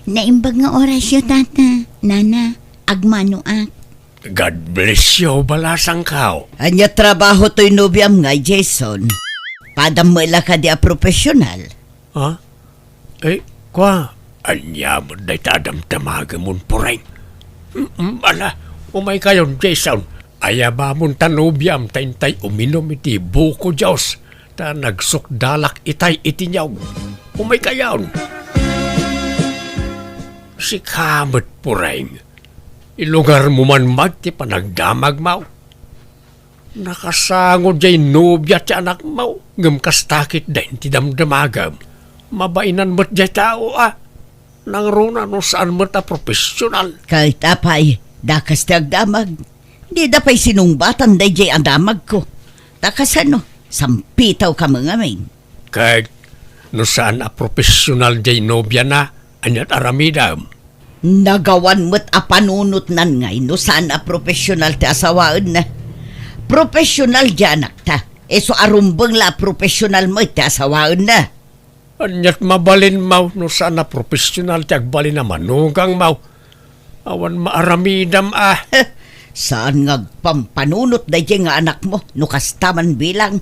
Naimbag nga orasyo, tata. Nana, agmanoak. God bless you, balasang kao. Anya trabaho to'y nobyam nga, Jason. Padam mo ila ka di a profesional. Ha? Eh, kwa? Anya mo na itadam-tamaga mon poreng. Ala, umay kayon, Jason. Ayaba mon tanubyam, tayntay uminom iti buko Diyos. Ta nagsukdalak itay itinyaw. Umay kayon. Si kamot poreng. Ilugar mo man magti panagdamag mau. Nakasangod jay nobya ti anak mau. Ngam kastakit din ti damdamagam. Mabainan mo't jay tao Nangruna no saan mo't a profesional. Kahit apay, dakas ti agdamag. Di dapay sinungbatan day jay ang damag ko. Takas ano, sampitaw ka mga main. Kahit no saan a profesional jay nobya na. Anyat aramidam. Nagawan mo't a panunot nan ngay no saan a profesional ti asawaan na. Profesional di anak ta. So arumbang la profesional mo ti asawaan na. Anyat mabalin mau no saan na profesional ti agbalin na manugang mau. Awan maaramidam Saan nga pampanunot da nga anak mo no kastaman bilang.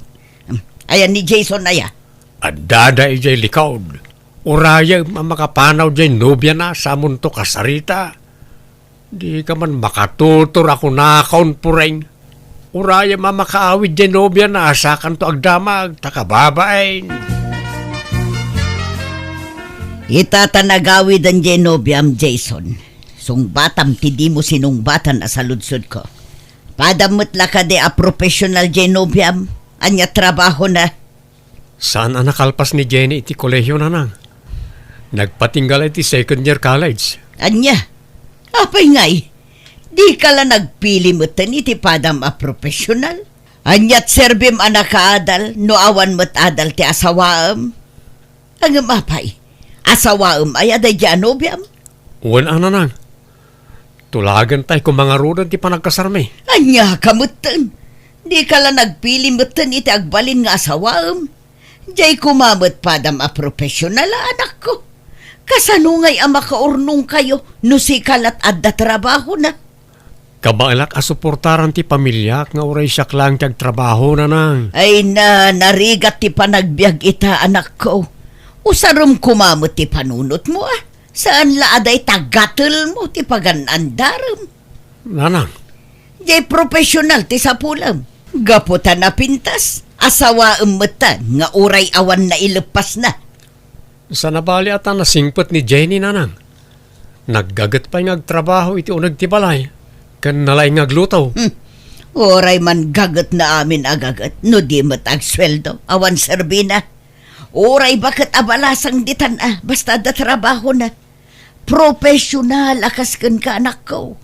Ayan ni Jason aya. Adada ijay likod. Uraya makapanaw dyan nobya na sa munto kasarita. Di ka man makatutor ako nakaon pureng. Uraya makaawid dyan nobya na asakan to agdamag takababain. Itatanagawid ang Genobiam, Jason. Sungbatam ti di mo sinungbatan na sa ludsod ko. Padamot la ka de a professional Genobiam. Anya trabaho na. Saan ang nakalpas ni Jenny iti kolehiyo nanang? Nagpatinggal iti second year college. Anya, apay ngay. Di ka lang nagpili mo tan iti padam a professional. Anyat serbim anak kaadal, no awan mo't adal ti asawaam. Ang mapay, asawaam ay aday Genobiam. Uwan ang nanang. Tulagan tayo kung mga rudan ti panagkasarmi. Anya kamutan. Di ka lang nagpili mo tan iti agbalin nga asawaam. Diyay kumamot padam a professional anak ko. Kasanungay ang makaurnong kayo no si kalat adda trabaho na. Kabailak asuportaran ti pamilya nga uray siyak lang tiyag trabaho nanang. Ay na, narigat ti panagbiag ita anak ko. Usarum kumamot ti panunot mo Saan la aday tagatul mo ti paganandarum. Nanang, Diyay professional ti sapulam. Gaputan na pintas. Asawa umutan nga uray awan na ilepas na. sa nabali ata nasingpot ni Jenny nanang. Naggagat pa ngagtrabaho iti unag ti balay. Kan nalay ngaglutaw. Oray man gagat na amin agagat. No di matag sweldo. Awan serbina. Oray bakit abalasang ditan basta da trabaho na. Profesional akas kan ka anak ko.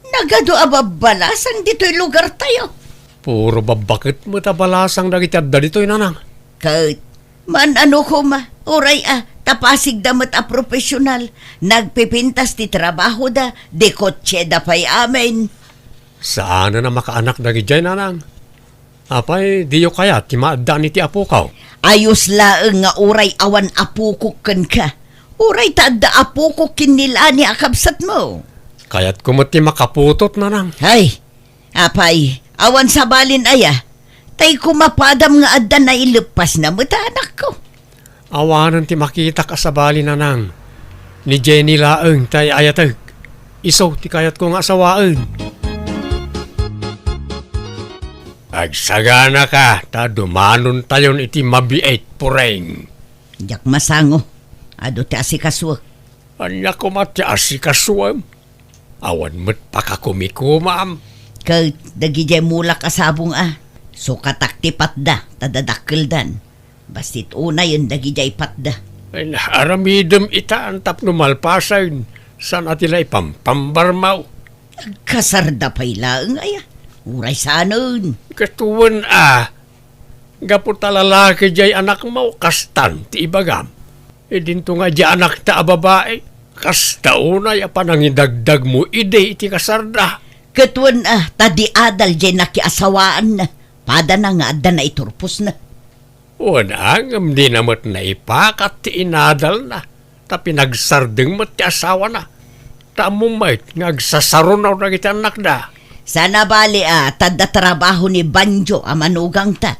Nagado ababalasang dito'y lugar tayo. Puro babakit mo tabalasang dagiti adda dito'y nanang. Kahit man ano ko oray tapasig damat a profesional. Nagpipintas ti trabaho da, de kotse da pa'y amin. Saan na makaanak dagi dyan nanang? Apay, diyo kaya, timaadaan iti apo ka. Ayos laeng nga uray awan apukukken ka. Uray taadda apukukin nila ni akabsat mo. Kaya't kumati makaputot na nang. Hay, apay, awan sa balin aya. Tay kumapadam nga adda na ilupas na mo anak ko. Awanan ti makita ka sa bali na nang. Ni Jenny laeng tay ayatag. Iso ti kayat ko nga asawaan. Agsagana ka, ta dumanon tayon iti mabiait pureng. Jak masango, ado ti asikaswag. Anya ko mati asikasuam. Awan mo't pakakumikumam. Kag dagijay mulak asabong So katakti patda, tadadakkeldan. Bastit una yun dagijay patda. Ay aramidem ita ang tapno malpasayn. San atila ipampambarmaw. Kasarda pa'y laeng aya. Uray sanon. Katuwan Gapo talalaki jay anak mo, kastan ti ibagam. E dinto nga jay anak ta babae. Kasta unay panangidagdag mo ide iti kasarda. Katuan tadi adal jay nakiasawaan na. Pada na nga adda na iturpos na. Unang di namat na ipakat ti inadal na. Ta pinagsardeng mo ti asawa na. Ta mumait ngagsasarunaw na kita anak da. Sana bali tadda trabaho ni Banjo manugang ta.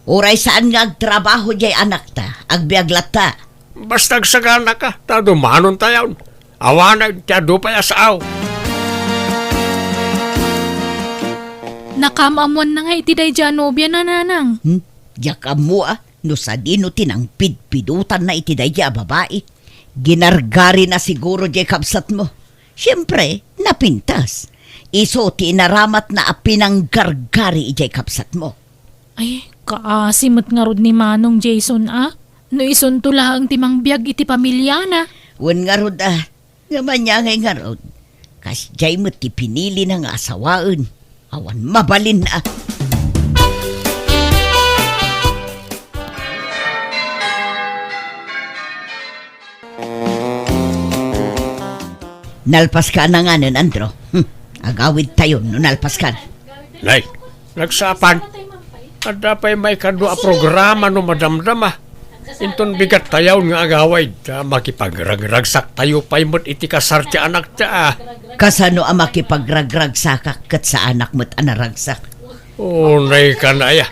Uray saan nga agtrabaho jay anak ta, agbiaglat ta. Basta agsagana ka, ta dumanon tayo. Awanag ti adu pa yasaw. Nakamamuan na nga iti day janobya na nanang. Yakam mo no sa dino tinang pidpidutan na iti daya babae. Ginargari na siguro jay kapsat mo. Siyempre, napintas. Iso ti inaramat na apinang gargari ijay kapsat mo. Ay, kaasimot nga rod ni Manong Jason No ison to lang timang biyag iti pamilya na. Wan nga rod nga manyangay nga rod. Kas jay mo ti pinili na nga asawaan. Awan mabalin na. Nalpas ka na nga nun, Andro. Agawid tayo no nalpas ka. Nay, nagsapan. Kada pa'y may kadwa programa no madamdama. Inton bigat tayaw nga agaway. Makipagragragsak tayo pa'y mo't iti kasar ti anak ta. Kasano ang makipagragragsak kat sa anak mo't anaragsak? Unay ka na ya.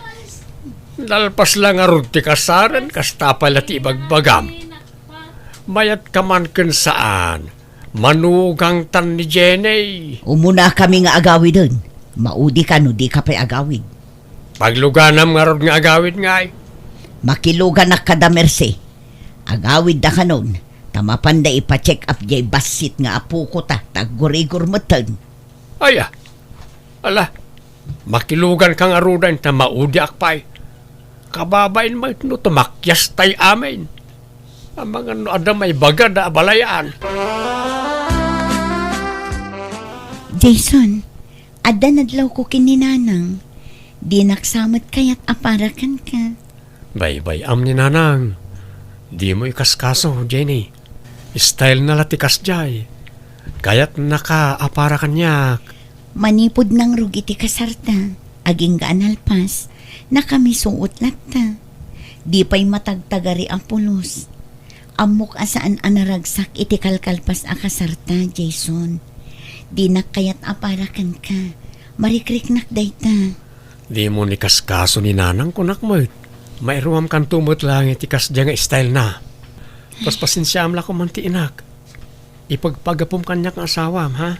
Nalpas lang arod ti kasaran, kasta pala ti ibagbagam. Mayat ka man kun saan. Manugang tan ni Jenny. Umuna kami nga agawid dun. Maudi ka no di ka pa'y agawid. Pagluganam nga rod nga agawid nga ay. Makilugan na kada merse. Agawid da ka nun. Tamapan da ipa-check up jay basit nga apo ko ta. Tagurigor matan. Aya. Ala. Makilugan kang arudan ta maudi akpay. Kababain mo ito tumakyas tay amin. Ang mga no ada may baga da balayaan. Jason, ada nadlaw ko kininanang. Di naksamot kaya't aparakan ka. Bay am ni nanang. Di mo ikaskaso, Jenny. Style na latikas jay. Kaya't naka-apara kanyak. Manipod ng rugi ti kasarta. Aging gaanalpas. Nakamisuot latta. Di pa'y matagtagari ang pulos. Amok asaan anaragsak iti kalkalpas a kasarta, Jason. Di na kaya't aparakan ka. Marikriknak dayta. Di mo ni kaskaso ni nanang kunak mo. Mairuam kan tumot lang itikas dya nga style na. Paspasinsyam la ko man ti inak. Ipagpagapom kanyak nga asawam, ha?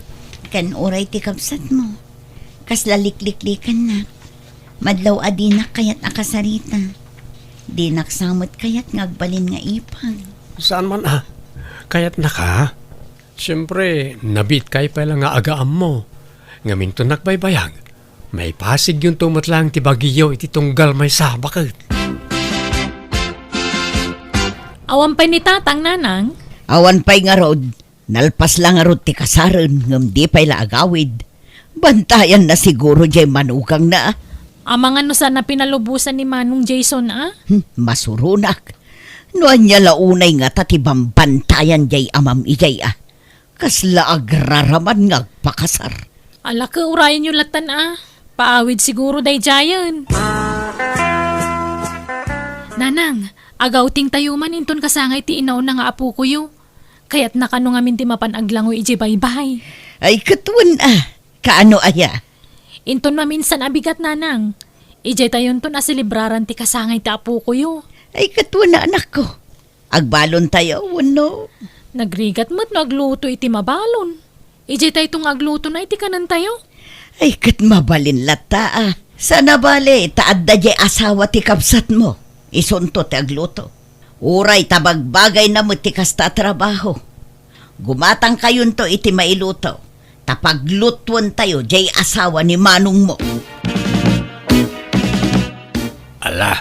Kan oray ti kapsat mo. Kas lalikliklikan na. Madlaw adi na kaya't akasarita. Di naksamot kaya't ngagbalin nga ipag. Saan man Kaya't naka. Siyempre, nabit kay pala nga agaam mo. Ngamin to nakbaybayag. May pasig yung tumot lang ti bagiyo iti tunggal may sabakit. Awan pa ni tatang nanang. Awan pa'y nga rod. Nalpas lang nga rod ti kasaran. Ngam di pa'y laagawid. Bantayan na siguro jay manugang na. Amang ano sana pinalubusan ni Manong Jason Masurunak. Noan niya launay nga tatibang bantayan jay amam ijay Kasla agraraman nga pakasar. Ala ka urayan yung latan Paawid siguro day jayan. Nanang, agawting tayo man inton kasangay ti inaw na nga apo ko yo. Kaya't nakano nga minti mapanaglangoy iji baybay. Ay katuan kaano aya? Inton maminsan abigat nanang. Ijay tayon to na selebraran ti kasangay ti apo ko yo. Ay katuan na anak ko. Agbalon tayo, wano. Nagrigat mo't nagluto iti mabalon. Ijay tayo itong agluto na iti kanan tayo. Ay kat mabalin lata Sana bale, taad da jay asawa ti kapsat mo. Isunto ti agluto. Uray tabagbagay na mo ti kasta trabaho. Gumatang kayon to iti mailuto. Tapaglutuan tayo jay asawa ni manong mo. Ala,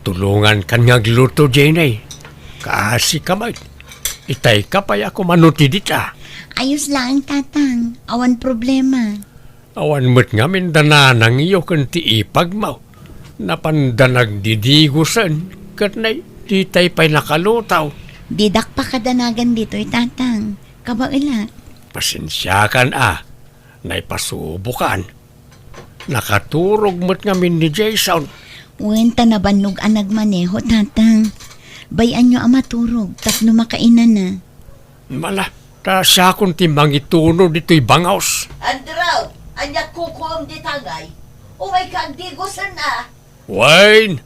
tulungan kan nga gluto, Jenny. Kaasi ka ba? Itay ka pa ako manuti dita. Ayos lang, tatang. Awan problema. Awan mo't nga mindananang iyo kan ti ipag mo. Napandanag didigusan, kat na ditay pa'y nakalutaw. Didak pa kadanagan dito, tatang. Kabaila. Pasensyakan naipasubukan. Nakaturog mo't nga min ni Jason. Uwenta na banog ang nagmaneho, tatang. Bayan nyo ang maturog, tapno makainan na. Mala, ta siya kung timang ituno dito'y bangaws. Andraw, anyak kukuam di tagay. Umay ka agdigusan Wayne,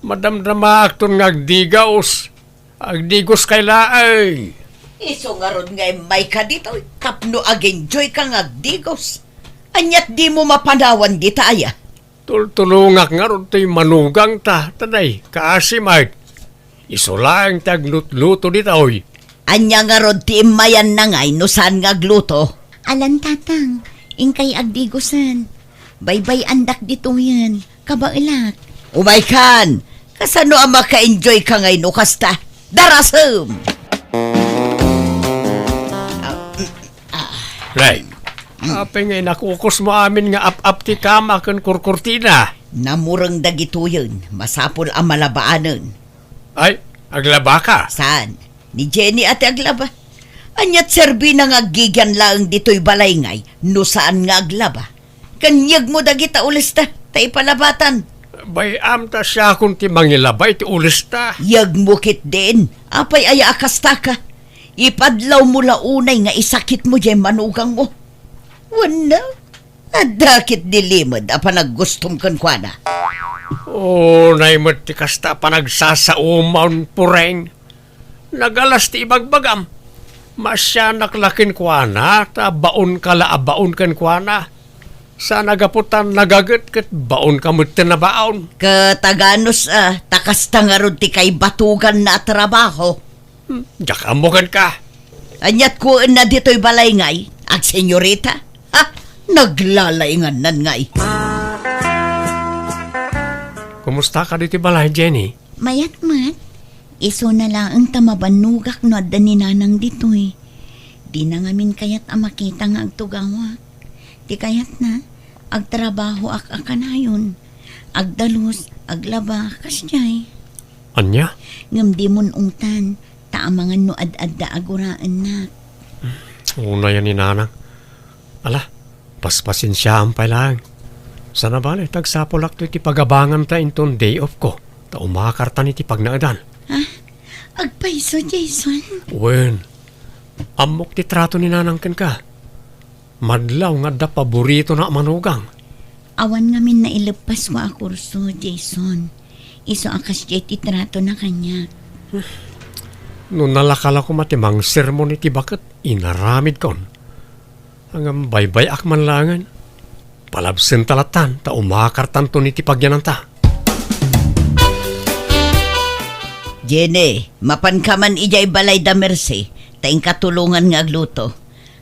madamdama akton nga agdigaos. Agdigos kay laay. Iso nga ron nga may ka dito. Kapno ag-enjoy ka nga agdigos. Anyat di mo mapanawan di taya. Tultulungak nga ron to'y manugang ta. Tanay, kaasimay. Isulaang taglutluto dito, oy. Anya nga ron ti imayan na ngay no saan nga gluto. Alan, tatang. Ingkay agdigusan. Baybay andak dito yan. Kabailak. Umay kan, kasano ang maka-enjoy ka ngay no kasta? Darasam! Right. Apay ngay nakukos mo amin nga ap-ap ti kama kan kurkurtina. Namurang dagito yun, masapol ang malabaanan. Ay, aglaba ka. Saan? Ni Jenny at aglaba. Anyat serbi na nga gigyan lang dito'y balay ngay, no saan nga aglaba. Kanyag mo dagita ulis ta, palabatan. Bayam ta siya kung ti mangilabay ti ulis ta. Yag mukit din, apay aya akasta ka. Ipadlaw mo launay nga isakit mo dyan manugang mo. Wala, adakit dilimod apa naggustom kan kwa na. Naimot ti kasta pa nagsasaumaw pureng. Nagalas ti ibagbagam. Masya naklakin kwa na, ta baon baon kan kwa na. Sa nagaputan nagagat kat baon kamot na baon. Kataganos takasta nga ron ti kay batugan na trabaho. Diyak amukan ka. Anyat ko na dito'y balay ngay, ag senyorita. Ha, naglalaingan nan ngay. Kumusta ka dito balay, Jenny? Mayat-mat. Iso na lang ang tamabanugak no adda ni nanang dito eh. Di na ngamin kayat ang makita nga agtugawak. Di kayat na, agtrabaho akanayon. Agdalos, aglaba, kasyay. Anya? Ngam di mon ungtan, taamangan no ad-adda aguraan na. Una yan ni nanang. Ala, paspasin siya ang pailang. Sana ba tagsapolak to iti pagabangan ta inton day off ko. Ta umakartan iti pagnaadan. Ha? Agpaiso, Jason? Wen, amok ti trato ni nanang ken ka. Madlaw nga da paborito na manugang. Awan ngamin na ilepas ko a kurso, Jason. Iso akas ti trato na kanya. Nung nalakala ko matimang sermon iti bakit, inaramid kon. Hanggang baybay akman langan. Palabsen talatan, ta umakartan to niti pagyanan ta. Jenny, mapan ka man ijay balay da mercy, taing katulungan nga agluto.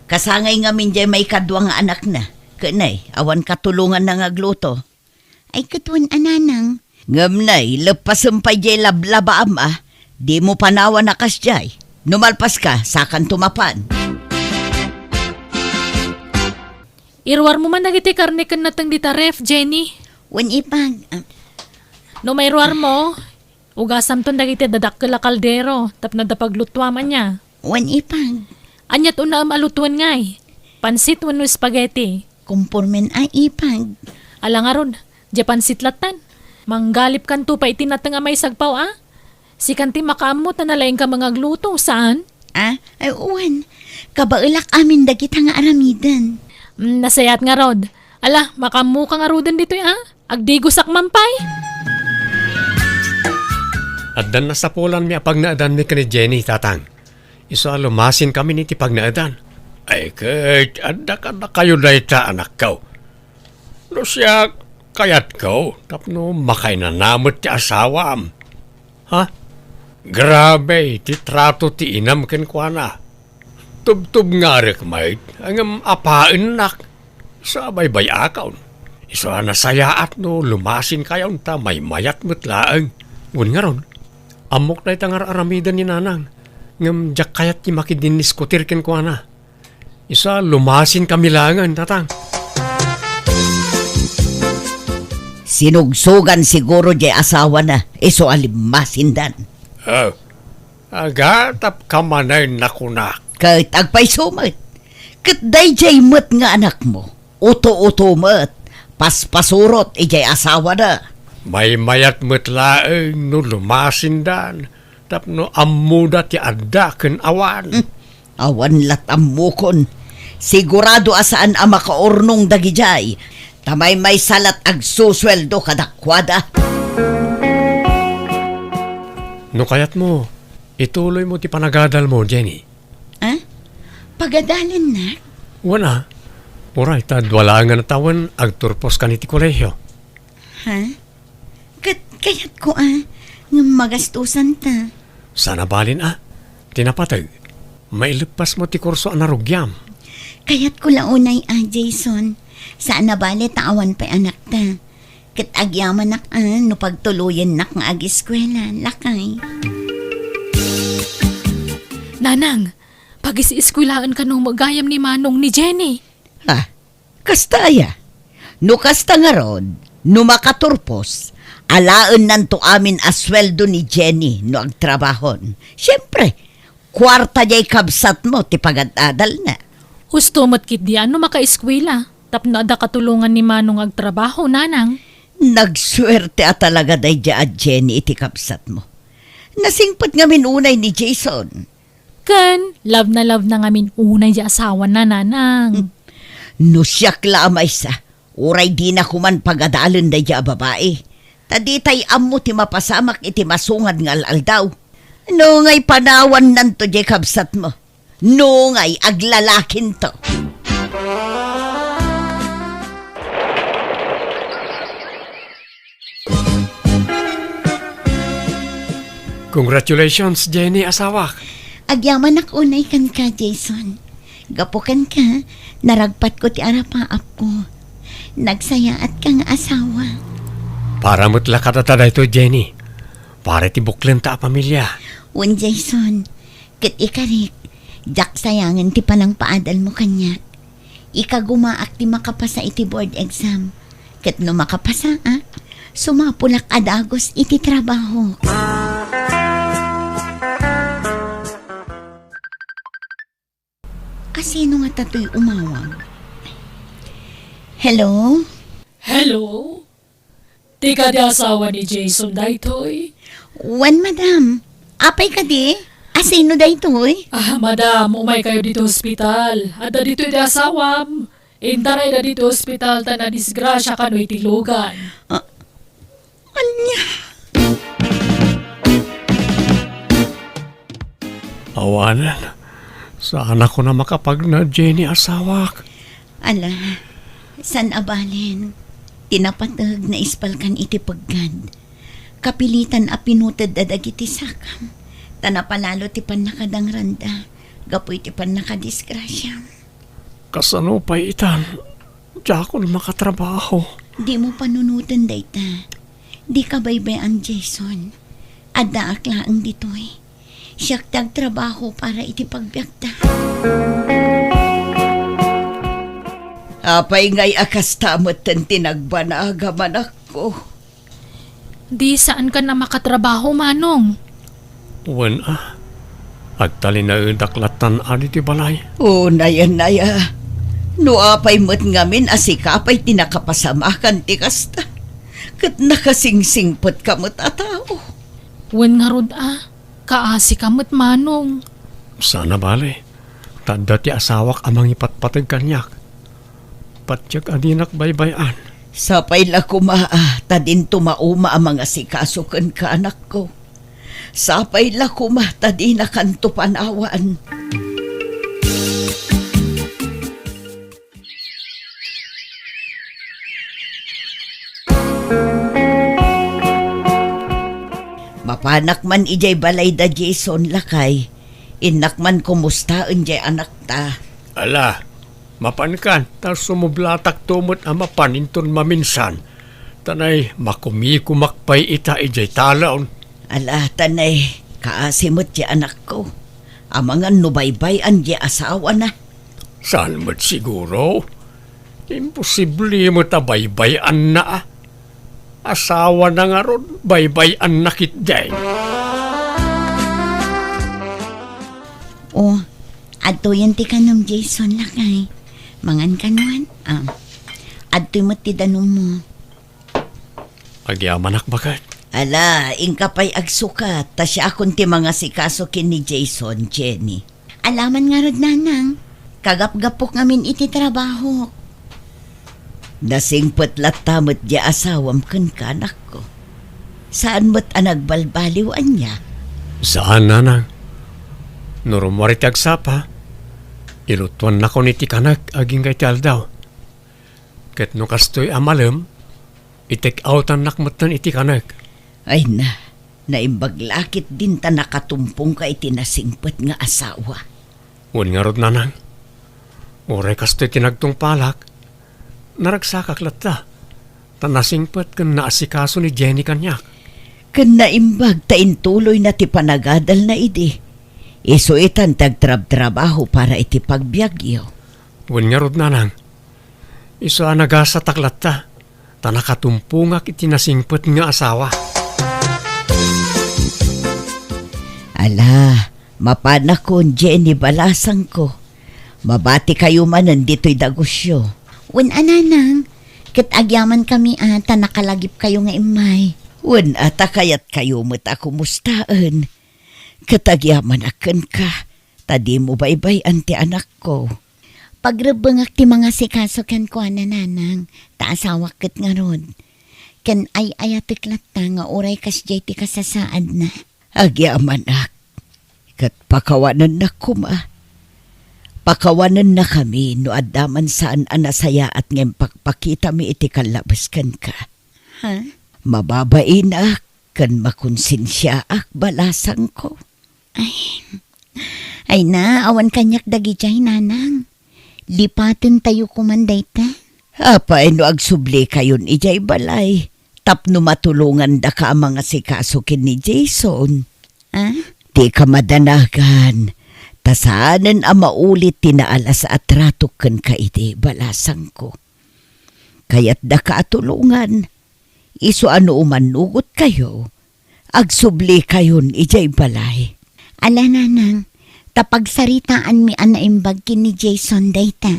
Kasangay nga min jay may kadwa nga anak na. Kanay, awan katulungan na nga agluto. Ay katuan ananang. Ngamnay, lepasampay jay lablaba ama, di mo panawa na kasjay. Numalpas ka, sakan tumapan. Irwar mo man nagiti karne kan natang dita ref, Jenny. Wan ipag. No may irwar mo, ugasam ton dagiti dadakkel a kaldero, tapno da paglutwa man niya. Wan ipag. Anyat una am alutuan ngay. Pansit wenno spaghetti. Kumpormen ay ipag. Ala nga ron, Japan sitlatan. Manggalip kan to pa itinat nga may sagpaw Si kanti makaamot na nalaing ka mga gluto, saan? Ay uwan. Kabailak amin dagit nga aramidan. Nasayat nga rod. Ala, makamu ka nga rodan dito Agdigosak mampay. Addan na sa pulan mi apag naadan mi kani Jenny, tatang. Iso lumasin kami ni ti pag naadan. Ay, kahit anda ka na kayo na ita, anak ko. No siya, kayat ko, tapno makay na namot ti asawam. Ha? Grabe, ti trato ti inam ken kwa na. Tub-tub nga rik, mate, ang apain nak. Sa baybay akaw. Iso nasayaat no, lumasin kayo ta, may mayat mutlaang. Ngun nga ron, amok na itangar aramidan ni nanang. Ngam jak kayat ti makidinis kutir ken kwa na. Isa lumasin kami langan, tatang. Sinugsugan siguro jay asawa na. Iso alimasindan. Oh, agatap ka manay nakunak. Kahit agpay sumat. Katday jay mat nga anak mo. Uto-uto mat. Paspasurot ijay asawa na. May mayat mutlaang no lumasindan. Tapno amuda ti adda ken awan. Awan latam mukon. Sigurado asaan ang makaurnong dagijay. Tamay may salat ag susweldo kadakwada. No kayat mo, ituloy mo ti panagadal mo, Jenny. Pagadalan na. Wala. Muray, tad wala nga natawan agturpos ka ni ti kolehyo. Ha? Kayat ko ng magastusan ta. Sana balin tinapatag. Mailagpas mo ti kurso narugyam. Kayat ko launay Jason. Saan na bali tawan pa anak ta. Kat agyaman nak no pagtuluyan nak nga ag-eskwela. Lakay. Nanang, pag-isi-eskwilaan ka nung magayam ni Manong ni Jenny. Ha? Kastaya. No kasta nga rod, no makaturpos, alaan nanto amin asweldo ni Jenny no agtrabahon. Siyempre, kwarta jay kabsat mo ti pagadadal na. Husto mo't kit diyan no maka-eskwela. Tapno ada katulungan ni Manong agtrabaho, nanang. Nagswerte talaga day at Jenny iti kabsat mo. Nasingpat ngamin unay ni Jason. Ken, love na ngamin unay di asawa na, nanang. No siyak lamay sa, uray di na kuman pagadalon day babae. Taditay amo ti mapasamak iti masungad nga aldaw. No ngay panawan nanto di kabsat mo. No ngay aglalakin to. Congratulations, Jenny, asawak. Agyaman nak unay kan ka, Jason. Gapukan ka, naragpat ko ti arapaap ko. Nagsayaat kang asawa. Para mutla ka tatada ito, Jenny. Para ti buklen ta a pamilya. Un Jason, kit ikarik, jak sayangan ti panang paadal mo kanya. Ika gumaak ti makapasa iti board exam. Kit no makapasa, sumapulak adagos iti trabaho. Kasino nga tato'y umawag? Hello? Hello? Di ka di asawa ni Jason daytoy? Wan, madam. Apay ka di? Asino daytoy? Madam, umay kayo dito ospital. Ada dito di asawam. Intaray na dito ospital ta na disgrasya ka no itilugan. Anya? Awanan. Sana ko na makapag na Jenny asawak. Ala, san abalin? Tinapatag na ispalkan iti paggad. Kapilitan a pinutad dadag iti sakam. Tanapalalo ti pan nakadang randa. Gapoy ti pan nakadisgrasya. Kasano pa itan? Diya ako na makatrabaho. Di mo panunutan dayta. Di ka baybayan, Jason. Adda aklaang ditoy. Siyak tagtrabaho para iti pagbiagta. Apay ngay akas tamot ten tinagbanagaman ako. Di saan ka na makatrabaho, Manong? Wan Agtali na daklatan ani ti balay. O naya. No apay mo't ngamin asikapay tinakapasamakan ti kasta. Kat nakasingsingpot kamot a tao. Wen nga rod kaasi kamot manong. Sana bale. Tanda ti asawak amang ipatpatag kanyak. Patyak adinak baybayan. Sapay la kumaa, tadin tumauma ang mga sikasukan ka anak ko. Sapay la kuma, tadin na kanto panawaan. Mapanak man ijay balay da Jason lakay. Inak man kumustaan jay anak ta. Ala, mapankan, tas sumublatak tumot ang mapaninton maminsan. Tanay, makumikumakpay ita ijay talaon. Ala, tanay, kaasimot jay anak ko. Amangan nubaybay ang jay asawa na. Saan mo't siguro? Imposible mo tabaybayan na Asawa na nga ron, baybayan na kitday. O, adto yan ti kanong Jason lakay. Mangan kanuan. Adto mo ti danong mo. Agyamanak bakat. Ala, ingkapay agsukat, ta siya akong ti mga sikaso kin ni Jason, Jenny. Alaman nga rod nanang. Kagap-gapok ngamin iti trabaho. Nasingpot latamot di asawam kan kanak ko. Saan mo't anagbalbaliwan niya? Saan nanang? Nurumwarit agsapa. Ilutuan na ko ni ti kanak aging kay daw. Ket no kastoy amalem, itek outan nakmatan iti kanak. Ay na, naimbaglakit din ta nakatumpong ka iti nasingpot nga asawa. Un nga rod nanang. Oray kastoy tinagtong palak. Naragsakak latta. Tanasingpot kan naasikaso ni Jenny kanyak. Kan naimbag ta intuloy na ti panagadal na idi. Isuitan tagtrab-trabaho para iti pagbiagyo. Un nga rod nanang. Iso anagasa taklatta. Tanakatumpungak iti nasingpot nga asawa. Ala, mapanakon Jenny balasang ko. Mabati kayo man nandito'y dagusyo. Wen ananang. Kat agyaman kami ata nakalagip kayo nga imay. Wen ata kayat kayo mo't ako mustaan. Katagyaman aken ka. Tadi mo baybay anti anak ko. Pagrebengak ti mga sikaso ken ko nanang. Taasawak ket nga rod. Ken ay ayatiklat ta nga oray kas jay ti kasasaad na. Agyaman ak. Kat pakawanan na kuma. Pakawanan na kami no adaman saan anasaya at ngayon pakpakita mi iti kalabaskan ka. Ha? Mababain ak, kan makonsensya ak balasang ko. Ay na, awan kanyak dagi jay nanang. Lipatin tayo kumanday ta. Apay no agsubli kayon ijay balay. Tapno matulungan da ka ang mga sikaso kin ni Jason. Di ka madanagan. Tasanan ang maulit tinaalas at ratukan ka iti balasang ko. Kaya't da ka atulungan. Iso ano umanugot kayo. Agsubli kayon ijay balay. Ala nanang, tapagsaritaan mi anaimbag kin ni Jason dayta.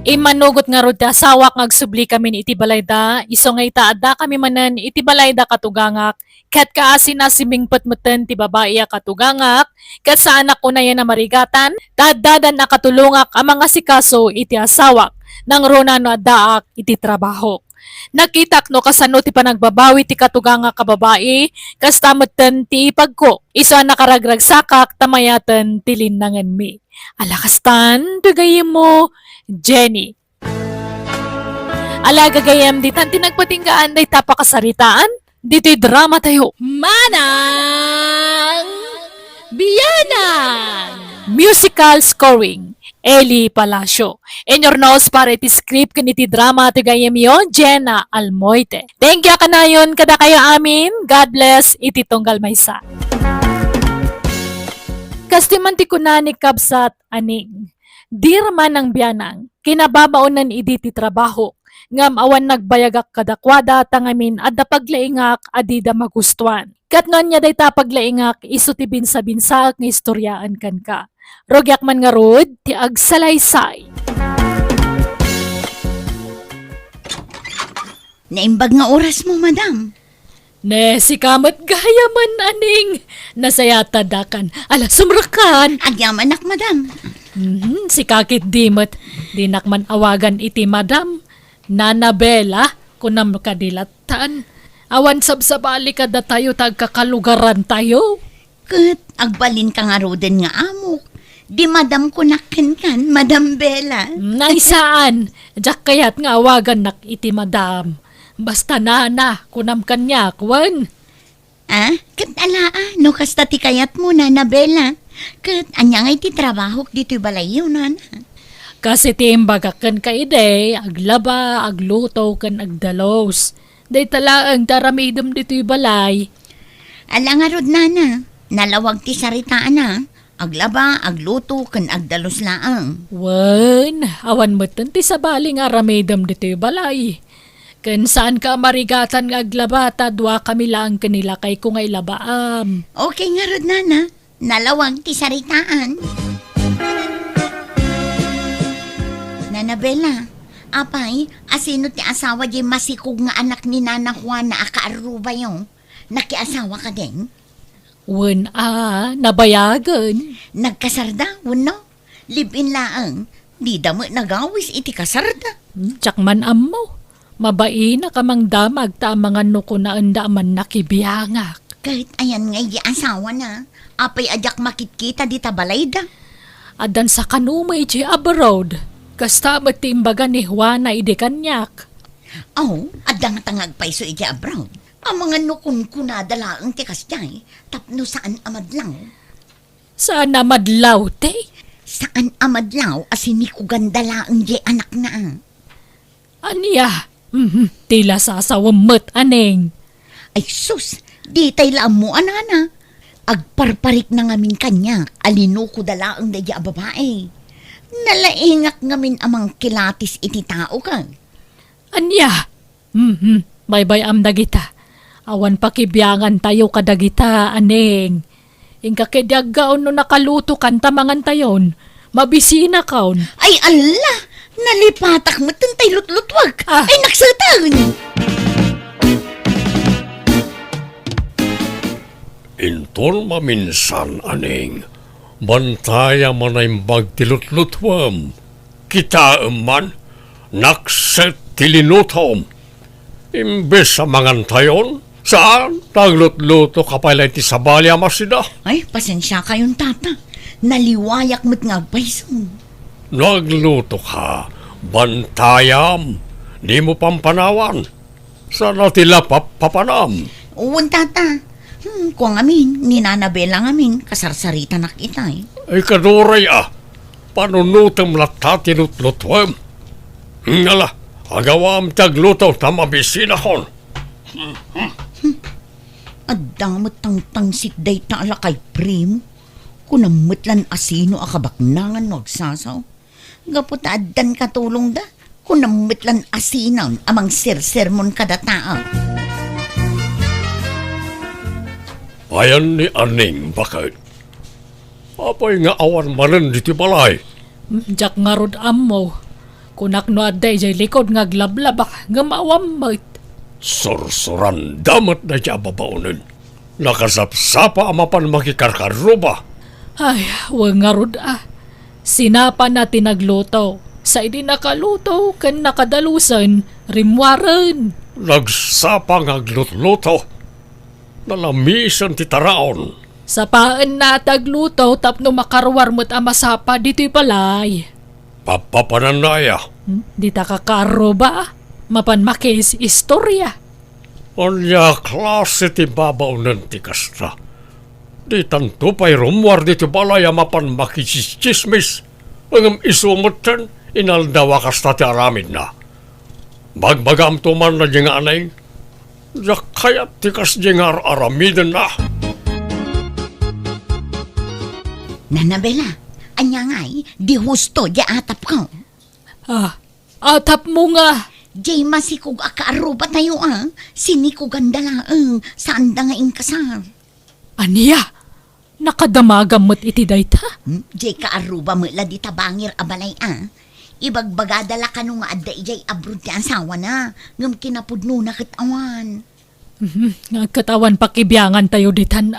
Imanugot nga rod ta sawak ngagsubli kami ni iti balayda, iso nga itaada kami manan iti balayda katugangak, kat kaasin na simingpot meten ti babae a katugangak, kat sa anak ko na yan na marigatan, dadadan na katulungak ang mga sikaso iti asawak, nang rona no adaak iti trabaho. Nakitak no kasano ti panagbabawi ti katugangak ka babae, kas tameten ti ipagko, iso nakaragrag sakak tamayatan ti linnangan mi. Alakastan, dugayim mo, Jenny. Alaga gayam di tanti nagpatinggaan day tapakasaritaan. Dito'y drama tayo. Manang Biyanan! Musical scoring. Eli Palacio. In your nose para iti script kaniti drama ti gayam yon, Jenna Almoite. Thank you kanayon kada kayo amin. God bless iti tunggal maysa. Kastiman ti kunani kabsat aning. Dirman ng biyanang, kinababaonan iti ti trabaho, ngam awan nagbayagak kadakwada tangamin at paglaingak adida magustuhan. Katnon niya day paglaingak iso ti binsa-binsaak nga istoryaan kan ka. Rogyak man nga rod, ti agsalaysay. Naimbag nga oras mo, madam. Ne, si kamat gaya man aning. Nasayata dakan. Ala, sumrakan. Agyaman nak, madam. Si kakit dimot. Dinak man awagan iti madam. Nana Bella, kunam kadilatan. Awan sabsabali ka da tayo tagkakalugaran tayo. Kat, agbalin ka nga roden nga amok. Di madam ko nakin Madam Bella. Naisaan. Diyak kayat nga awagan nak iti madam. Basta nana, kunam kanya, kwan. Ah, kat alaa, no kasta ti kayat mo, Nana Bella. Kat, anya nga iti trabaho dito balayo, Nana. Kasi timbagakan ka ide, aglaba, agluto, kan agdalos. Day tala ang daramidam dito'y balay. Ala nga rod, Nana. Nalawag ti saritaan na. Aglaba, agluto, kan agdalos laang. Wan, awan mo ti sabali nga ramidam dito'y balay. Kan saan ka marigatan nga aglaba, dua kami lang kanila kay kung ay labaam. Okay nga rod, Nana. Nalawag ti saritaan. Nana Bella, apay, asino ti asawa di masikog nga anak ni Nana Juana akaaruba yung nakiasawa ka din? Wan nabayagan. Nagkasarda, no? Live-in laang. Di damo nagawis iti kasarda. Tsak man ammo. Mabai na kamang damag ta mga nuko na anda man nakibiyangak. Kahit ayan nga di asawa na, apay ajak makitkita di tabalayda. Adan sa kanumay di abroad. Kasta matimbaga ni Juana ide kanyak. Oh, adang tangag paiso iti abroad. Ang mga nukun kunadala ang tikas jay, tapno saan amadlaw? Saan na madlaw te? Saan amadlaw asin ni kugandala ang di anak na? Aniya? Tila sasawamot aneng. Ay sus, di tay laam mo anana. Agparparik na ngamin kanya, alino ko dala ang di babae. Nalaingak ngamin amang kilatis iti tao ka. Anya? Bye-bye am dagita. Awan pakibiyangan tayo kadagita, aneng. Ingka kedyagaon no nakaluto kan tamangan tayon. Mabisina kaon. Ay ala, nalipatak mo tay lutlutwag. Ah. Ay naksatag. Inton maminsan, aning. Bantaya manaimbag tilutlutwam. Kita man, nakset tilinutom. Imbes sa mangantayon, saan taglutluto kapalay ti sabali amasida? Ay, pasensya kayong tata. Naliwayak mo't nga paiso. Nagluto ka, bantayam, di mo pampanawan. Sana tila papanam. Uwan tata. Kung amin, ni Nana Bella ngamin, kasarsarita na kita eh. Ay kaduray panunutem lata tilutlutwam. Ngala, agawam tagluto tamabisina kon. Adamot tang tangsit day taala kay primo. Kunamutlan asino akabaknangan magsasaw. Gapot addan katulong da. Kunamutlan asinan amang sermon kada tao. Ayan ni aning bakit? Apay nga awan manan diti balay. Jak nga rod ammo. Kunak no aday jay likod nga glablaba nga maawamot. Sursuran damat na siya babaunin. Nakasapsapa amapan makikarkaruba. Ay, wang nga rod Sinapa na tinagluto. Sa idi nakaluto kan nakadalusan, rimwaran. Nagsapa nga glutluto. Nalamisan ti taraon. Sa paan na tagluto tapno makarwar mo't amasapa dito'y palay. Papapanandaya. Di ta kakaro ba? Mapan makis istorya. Anya klase ti babaunan ti kasta. Di tanto pa'y rumwar dito balay mapan makichismismis. Ang isumutan, inaldawa kasta ti aramid na. Bagbagam tuman na di nga anay, kayat ti kas di nga aramidan na. Nana Bella, anya ngay, di husto di atap ko. Atap mo nga. Jay masikog akaaruba tayo Sinikog gandalaang saan da nga kasar. Aniya, nakadamagamot iti dayta. Jay kaaruba mo la di tabangir abalay Ibagbagadala ka nung adda ijay abroad ti asawa na. Ngam kinapudno na kitawa. Nga katawan pakibyangan tayo ditan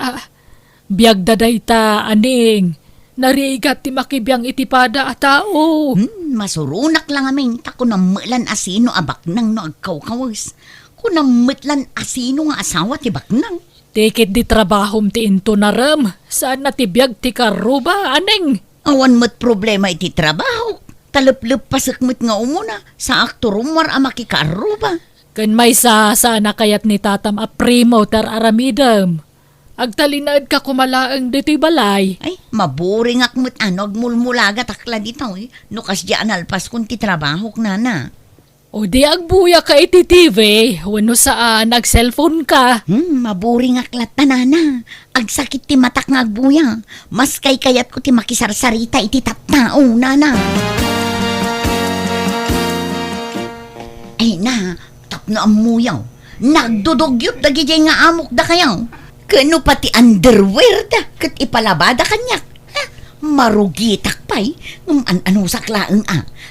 Biyag da dayta, aning. Nariigat ti makibiyang itipada a tao. Masurunak lang aming takunamutlan asino abaknang no agkaw-kawas. Kunamutlan asino nga asawa ti baknang. Tikit di trabahom ti into naram. Saan na ti biyag ti karuba, aning? Awan mo't problema iti trabaho. Talup-lup pasakmit nga umuna sa aktorumwar a makikaruba. Kan may sana kayat ni tatam a primo tar aramidam. Agtalinaad ka kumalaang dito'y balay. Ay, maburing akmit agmulmulaga takla dito No kas di analpas kung ti trabaho na. O di agbuya ka iti TV, wano saan nag-cellphone ka. Maburing aklat tanana. Agsakit ti matak nga agbuya. Mas kay kayat ko ti makisarsarita iti tattao, nana. Ay na, tapno ang muyaw. Nagdudugyot dagijay nga amok da kayaw. Kano pati underwear da, kat ipalabada kanyak. Marugitak pa'y, ano saklaang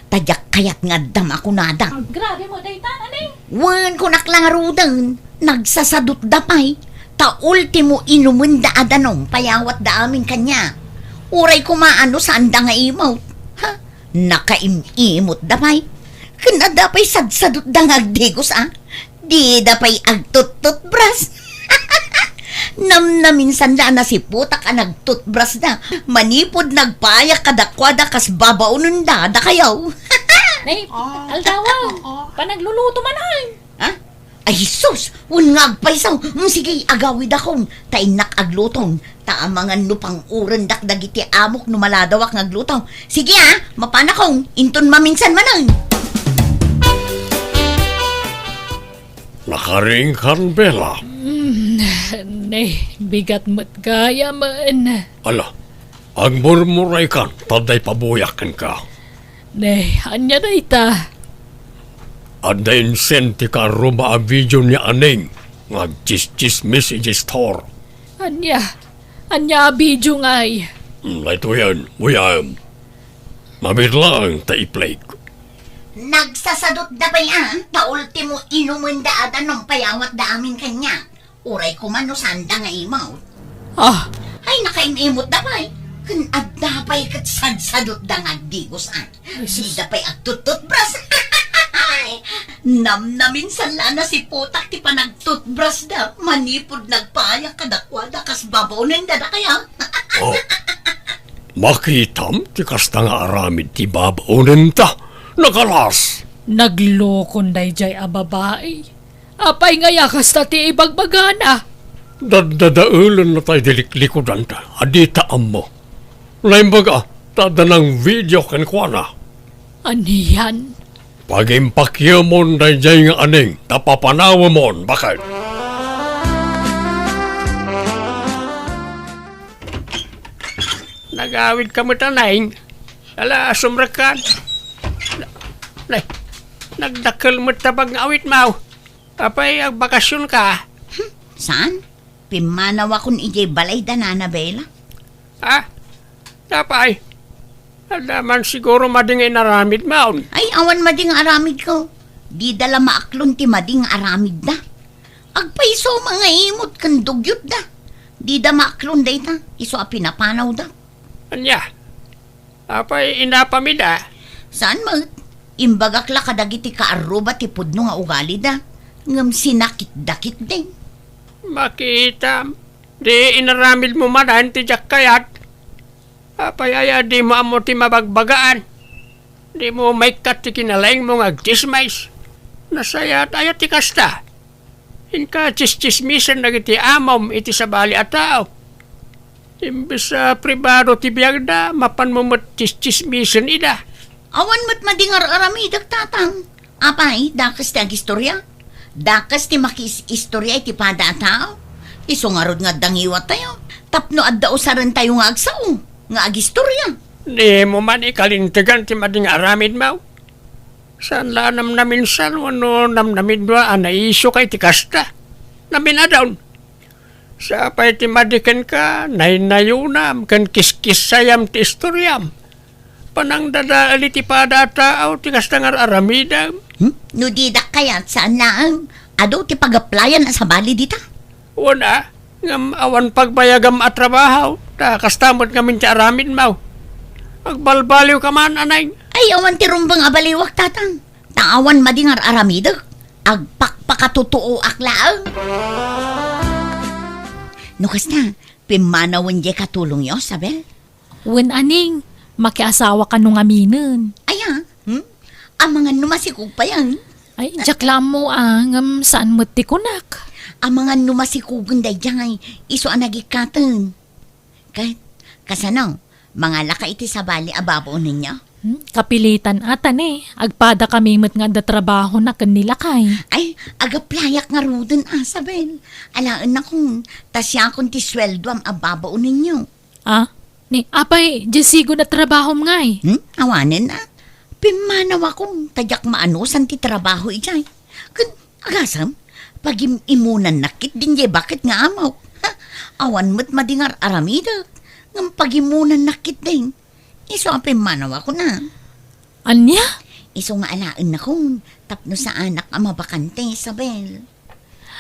tadyak kayat nga dam ako nada. Grabe mo, daytan, aning. Wan ko naklangarudan, nagsasadot da pa'y, ta ultimo inumun da adanong, payawat da amin kanya. Uray kumaano saan da nga imaw. Nakaimimot da pa'y, kanada pa'y sadsadot da nga agdigos Di da pa'y agtut-tutbras. Minsan na si putak nagtutbras na. Manipod nagpayak kadakwada kas babaunon da kayaw. Nay, aldawa, panagluluto man Ay sus, un nga agpaisaw. Sige, agawid akong tainak aglutong. Taamangan no pang uran dakdagiti amok no maladawak ngaglutaw. Sige mapanakong, inton maminsan manang. Nakaring kan, Bella. Nay, bigat mo't gaya man. Ala, ang murmuray kan, taday pabuyakan ka. Nay, anya dayta. Adain senti ka ruma a video ni Aning. Ngag-chis-chis messages tor. Anya video ngay. Ito yan, uyam. Mamit lang ta i-play ko. Nagsasadot da ba ta ultimo inumun da adanong payawat da amin kanya. Uray ko man no sanda nga imaw. Ay nakaimimot da ba Kun adda pa'y katsadsadot da nga digos Di da pa'y agtututbras. Namnamin sa lana si putak ti panagtutbras da. Manipod nagpayak kadakwada kas babaunin da kaya. Makitam ti kasta nga aramid ti babaunin ta. Nakalas. Naglokon dayjay a babae. Apay nga yakas ta ti ibagbagana. Dadadaulan na tayo diliklikod ta. Adita ammo. Laimbaga, tada ng video kenkwana. Aniyan? Pag-impakya mon dayjay nga aning, tapapanawa mon, bakit? Nagawid ka mo tanay. Ala, sumrakan. Nagdakal mo tabag nga awit mo. Apay, bakasyon ka. Saan? Pimanaw akong ijay balay da na Bella. Tapay. Alaman siguro madingay naramid mo. Ay, awan mading aramid ko. Di dala maaklon ti mading aramid da. Agpaiso mga imot kan dugyot da. Di da maaklon da ita. Iso a pinapanaw da. Anya? Apay, inapamida. Saan mo? Imbagak la kadagiti kaaruba ti pudno nga ugali da. Ngam sinakit-dakit din. Makita. Di inaramid mo manan ti jak kayat. Apay aya di mo amo ti mabagbagaan. Di mo may kat ti kinalaing mo ngagtismays. Nasayat ayat ti kasta. Inka tis-tismisan na iti amom iti sabali at tao. Imbis sa pribado ti biyagda, mapan mo tis-tismisan ida. Awan mo't madingar aramidag tatang. Apay, dakas ti agistorya. Dakas ti makis-istorya iti pada at tao. Isungarod nga dangiwat tayo. Tapno adda usaran tayo nga agsaw. Nga agistorya. Di mo man ikalintigan ti mading aramid mo. Saan la namnamin san, ano namnamin ba, anaiso kay ti kasta. Namin na daw. Sa pa'y ti madiken ka, naynayunam, kan kiskis sayam ti istoryam. Panang dadaali ti padataaw, ti kasta nga aramidam. No didak kaya saan lang? Ado ti pag-applyan sa bali dita? Wala, ngam awan pagbayagam at trabaho, ta kastamot ngamin ti aramid mau. Agbalbaliw ka man, anay. Ay, awan ti rumbang abaliwak tatang. Taawan madingar aramidag. Agpakpakatutuo aklaang. Nukas na, pimanawan di katulong yo, Sabel? Wen aning, makiasawa ka nung aminin. Ay ang mga numasikog pa yan. Ay, jaklam mo ngam saan mo ti kunak. Ang mga numasikugan day jay, iso ang nagikatan. Kahit, kasanaw, mga laka iti sa bali ababo ninyo. Kapilitan atan agpada kami met nga da trabaho na kanila kay. Ay, agaplayak nga rudin Sabel. Alaan na kung tasya kung ti sweldo ang ababo ninyo. Ni apay, jesigo na trabaho ngay. Awanin na. Pimanaw akong tadyak maanusan ti trabaho ijay. Kun, agasam, pag imunan nakit din jay bakit nga amaw. Awan mo't madingar aramida. Ng pagimunan nakit din. Iso ang pimanaw ako na. Anya? Iso nga alaan na kung tapno sa anak ang mabakante, Isabel.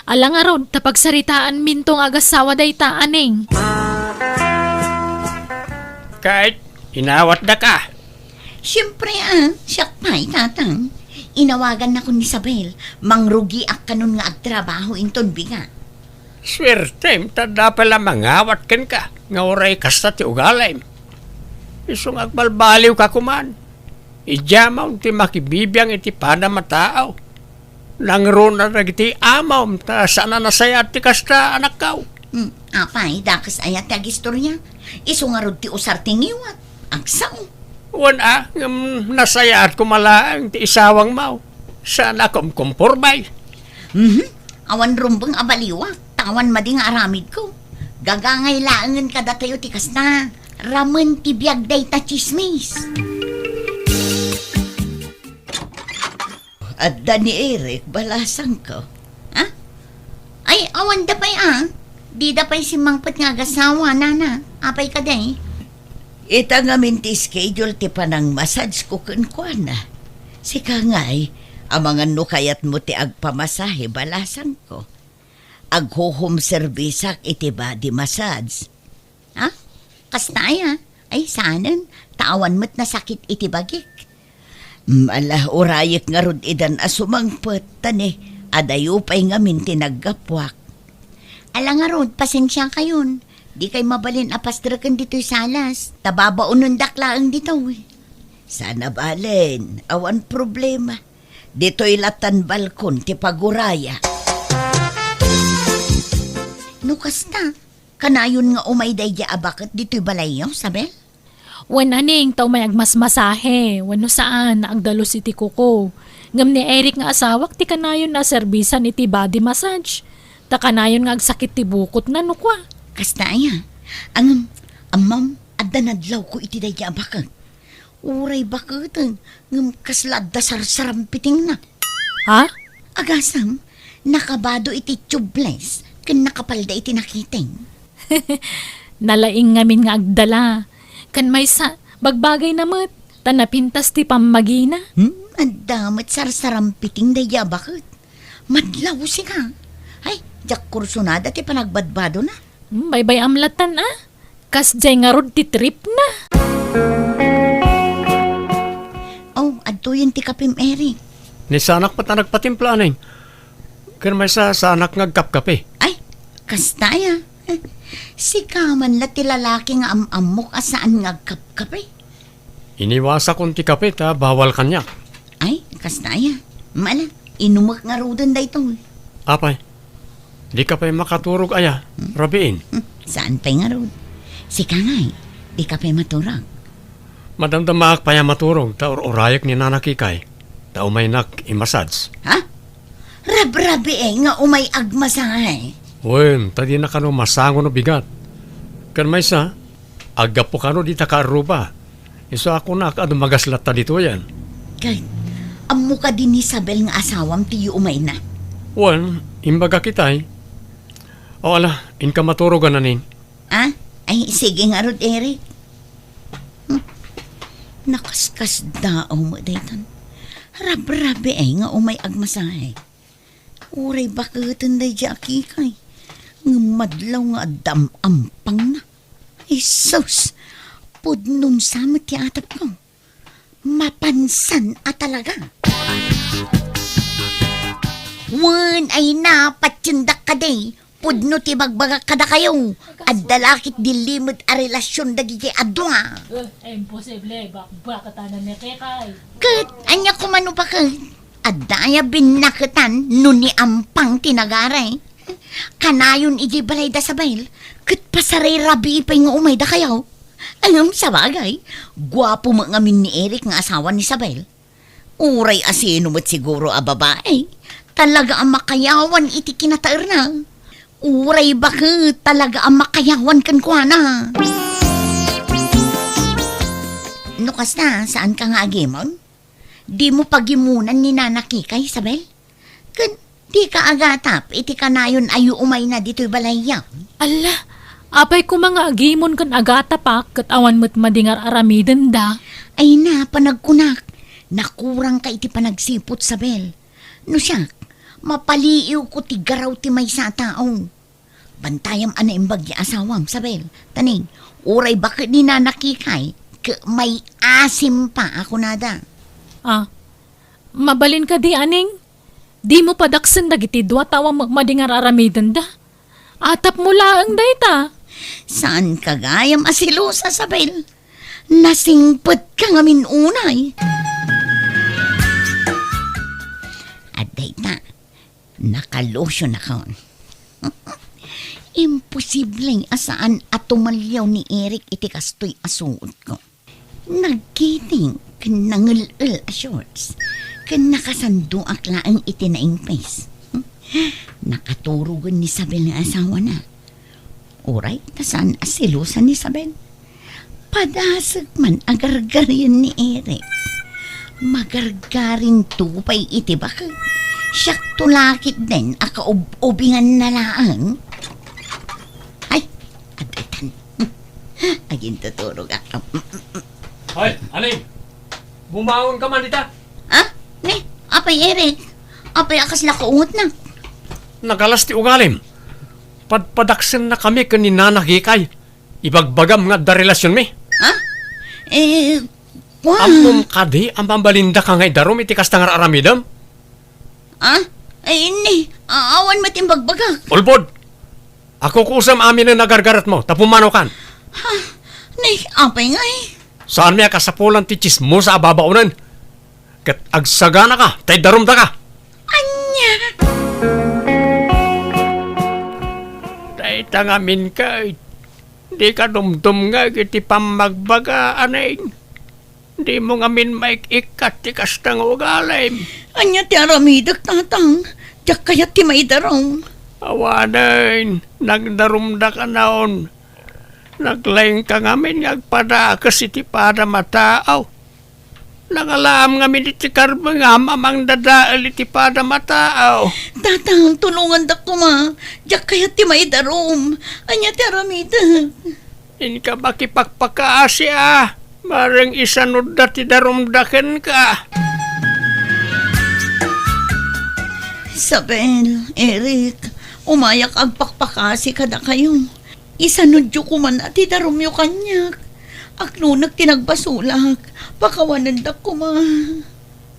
Alang aron, tapagsaritaan mintong agasawa day ta aning. Kahit inawat na ka. Siyempre siyak pa'y tatang. Inawagan na ko ni Isabel, mangrugi ak kanon nga agtrabaho inton biga. Swerte, tada pala mangawat ken ka. Nga oray kasta ti ugalay. Isong agbalbaliw ka kuman. Ijamaw ti makibibiyang iti panamataaw. Nangro na nagiti amaw, ta sana nasaya ti kasta anak kaw. Apay, dakas ayat ag istorya. Iso nga rod ti usar tingiwat. Agsaw. Wana, nasaya at kumalaang ti isawang mau. Sana kumkumpurmay. Awan rumbang abaliwa. Tawan mading aramid ko. Gagangay laangan ka datayo ti kasta. Ramen ti biyag day ta chismis. At ni Eric, balasang ko. Ay, awan da pa'y Di da pa'y si mangpat nga gasawa, nana. Apay ka day. Ita nga minti schedule ti panang massage ko kunkwana. Si kangay, ang mga nukayat mo ti agpamasahe, balasang ko. Agho-home service iti body massage. Kastaya. Ay, sanan. Tawan mo't nasakit iti bagik. Ala, urayik nga rod idan asumangpet, tani. Adayo pa'y nga minti naggapwak. Ala nga rod, pasensya kayon. Di kay mabalin apastrakan dito'y salas. Tababaon daklaang dito. Sana balen, awan problema. Dito'y latan balkon ti paguraya. Nukas na. Kanayon nga umay day ya bakit dito'y balayo, Sabel? Wen aning, taw may agmasmasahe. Wano saan, naagdalos iti kuko. Ngam ni Eric nga asawak, ti kanayon na servisan iti body massage. Ta kanayon nga agsakit ti bukot na nukwa. Kastaya. Ang ma'am, adda nadlaw ko iti day ya bakit. Uray bakit, ngam kaslad da sarsarampiting na. Ha? Agasam, nakabado iti tubeless, ken nakapalda iti nakiting. Nalaing ngamin nga agdala. Kan may bagbagay namot. Tanapintas ti pamagina. Adamot sarsarampiting daya bakit? Madlaw ka. Ay, jak kursunada ti panagbadbado na. Bye-bye amlatan Kas jay nga rod ti trip na. Oh, adto yun ti kapim Eric. Ni sanak pa ta nagpatimpla anay. Kan may sanak ngagkapkape. Ay, kastaya. Si kaman la ti lalaki nga amok asaan nga kapkape. Iniwasa kong ti kape ta, bawal kanya. Ay, kastaya. Mala, inumak nga rodan da ito. Apay, di ka pa'y makaturog aya, rabiin. Saan pa nga rod? Si kangay, di ka pa maturang. Madamdamaak pa ya maturog, ta orayak ni nanakikay. Ta umay nak imasads. Ha? Rabrabi nga umay agmasahay. Wen, tadi na kano masango no bigat. Kan may sa, aga po kano di ta kaaruba. Iso ako na, magaslat ta dito yan. Kay, Amo ka din ni Isabel nga asawam ti umay na. Wan, imbaga kitay. O ala, inka maturogan na ning. Ah? Ay, sige nga Rod, Eric. Nakaskas daaw mo daytan. Rab-rabi ay nga umay agmasahe. Uray bakatan day jaki kay. Ngumadlaw nga damampang na. Isus! Pudnun sa ti atap ko. Mapansan at talaga. Wan ay napatsindak ka day. Pudno ti bagbaga kada kayo. At dalakit dilimod a relasyon dagiti adwa. Imposible, bakbakatanan ni Kekay. Kat, anya kumano pa ka? Adaya binakatan nuni ampang tinagaray. Kanayon iji balay da sabay. Kat pasaray rabi ipay nga umay da kayo. Alam sa bagay, gwapo mo ngamin ni Eric nga asawa ni Isabel. Uray asino mo't siguro a babae. Talaga ang makayawan iti kinataer na. Uray bakit talaga ang makayawan kan kwa na. Nukas na, saan ka nga agimon? Di mo pagimunan ni nanaki kay Isabel? Kan, di ka agatap, iti kanayon ayu umay na dito'y balayang. Ala, apay ko mga agimon kan agata pa, kat awan mo't madingar aramiden da. Ay na, panagkunak. Nakurang ka iti panagsipot, Isabel. No siya, mapaliiw ko ti garaw ti may sa tao. Bantayam ana imbag ya asawam, Isabel. Taning, uray bakit ni nanakikay, may asim pa ako nada. Ah, mabalin ka di aning? Di mo padaksan dagiti dua tawang magmadingar aramiden da. Atap mo laang dayta. Saan kagayam asilusa, Isabel? Nasingpet ka ngamin unay. At dayta, nakalosyon ako. Imposibleng asaan at tumalyaw ni Eric iti kastoy asuot ko. Nagkiting kanangul-ul a shorts. Kan nakasando aklaan iti naing face. Nakaturugan ni Isabel nga asawa na. Uray, tasan asilusan ni Isabel. Padasag man agargaryan ni Eric. Magargaring tupay iti baka. Siyak tulakit din akaubingan na laang. Ay, adritan. Aging tuturog ako. Hoy, aling! Bumangon ka man dita! Ah? Ne? Apay Eric? Apay akas lakaungot na. Nagalas ti ugalim. Padpadaksen na kami kanina nakikay. Ibagbagam nga da relasyon mi. Ha? Wow. Amom kadi ang pambalinda ka ngay darom iti kastangar aramidam. Ah? Ay, ini. Awan matimbagbaga. Ulbod! Ako kusam amin na nagargarat mo, tapumano kan. Ha? Ne, apay nga eh. Saan miya kasapulan ti chismo sa ababaunan? Kat agsagana ka, tay darom da ka. Anya? Tay tangamin ka, di ka dumdum nga iti pamagbaga, anay. Di mo ngamin maikikat ti kastang ugalim. Anya ti aramidak tatang. Diyak kaya ti maidarong. Awanan, nagdarumda ka naon. Naglaing ka ngamin agpadakas iti para mataaw. Nangalam ngamin iti karbangam amang dadaal iti para mataaw. Tatang, tulungan da ko ma. Diyak kaya ti maidarom. Anya ti aramidak. In ka makipagpakaasi Marang isanod dati darumdaken ka. Isabel, Eric, umayak agpakpakasi kada kayo. Isanudyo ko man at idarumyo kanyak. Akno nagtinagbasulak, pakawanan da ko ma.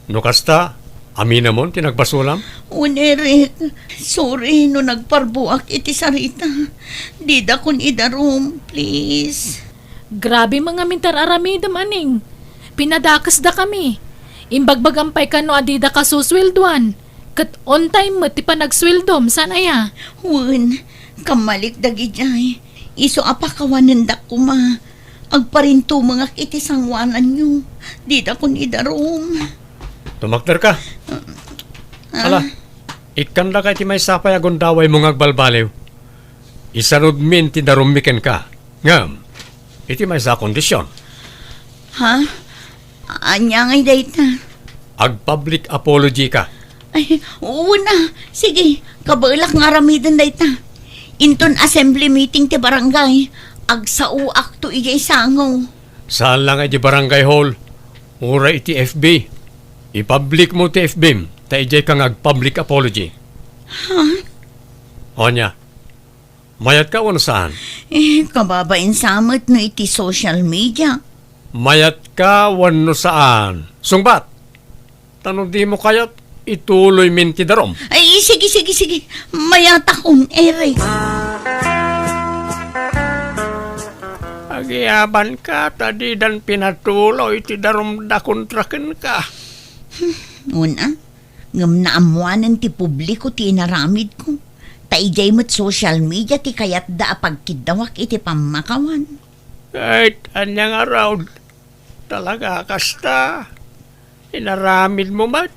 No kasta, amin namon tinagbasulam? Un Eric, sorry no nagparbuak iti sarita. Di da kun idarum, please. Grabe mga mintar aramidam aning. Pinadakas da kami. Imbagbagampay ka no adida ka suswelduan. Kat on time mo ti pa nagsweldom, sana ya? Un, kamalik dagi jay. Iso apakawanan da ko ma. Agparinto mga kiti sangwanan nyo. Di da kun idarum. Tumakder ka. Ala, ikanda ka iti may sapay agundaway mong agbalbaliw. Isanod min ti darumiken ka. Ngam, iti may sa kondisyon. Ha? Anya ngay dayta. Ag-public apology ka. Ay, oo na. Sige, kabalak nga ramidan day ta. Inton assembly meeting ti barangay. Ag sa uak to ijay sangaw. Saan lang ay di barangay hall? Mura iti FB. I-public mo ti FB. Taijay kang ag-public apology. Onya, mayat ka wano saan? Kababain samot no iti social media. Mayat ka wano saan? Sungbat, tanong di mo kayat ituloy minti darom. Ay, sige. Mayata kong ere. Agiyaban ka, tadi dan pinatuloy ti darom da kontraken ka. Una, ngam na amuanan ti publiko ti inaramid ko. Taijay mo't social media ti kayat da apagkidawak iti pamakawan. Kahit anyang araw, talaga kasta. Inaramid mo mat.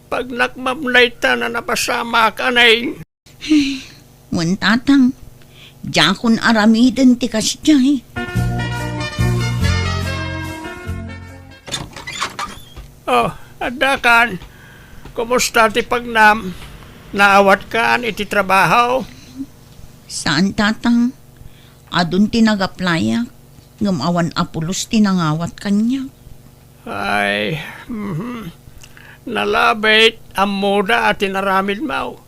Pag nakmamlay ta na napasama ka na Muntatang, jakon aramidan ti kasjay. Oh, adakan. Kumusta ti pagnam? Naawat kan iti trabaho? Saan tatang? Adun tinagaplayak, ngam awan apulos tinangawat kanya. Ay, nalabit ang moda at tinaramid mo.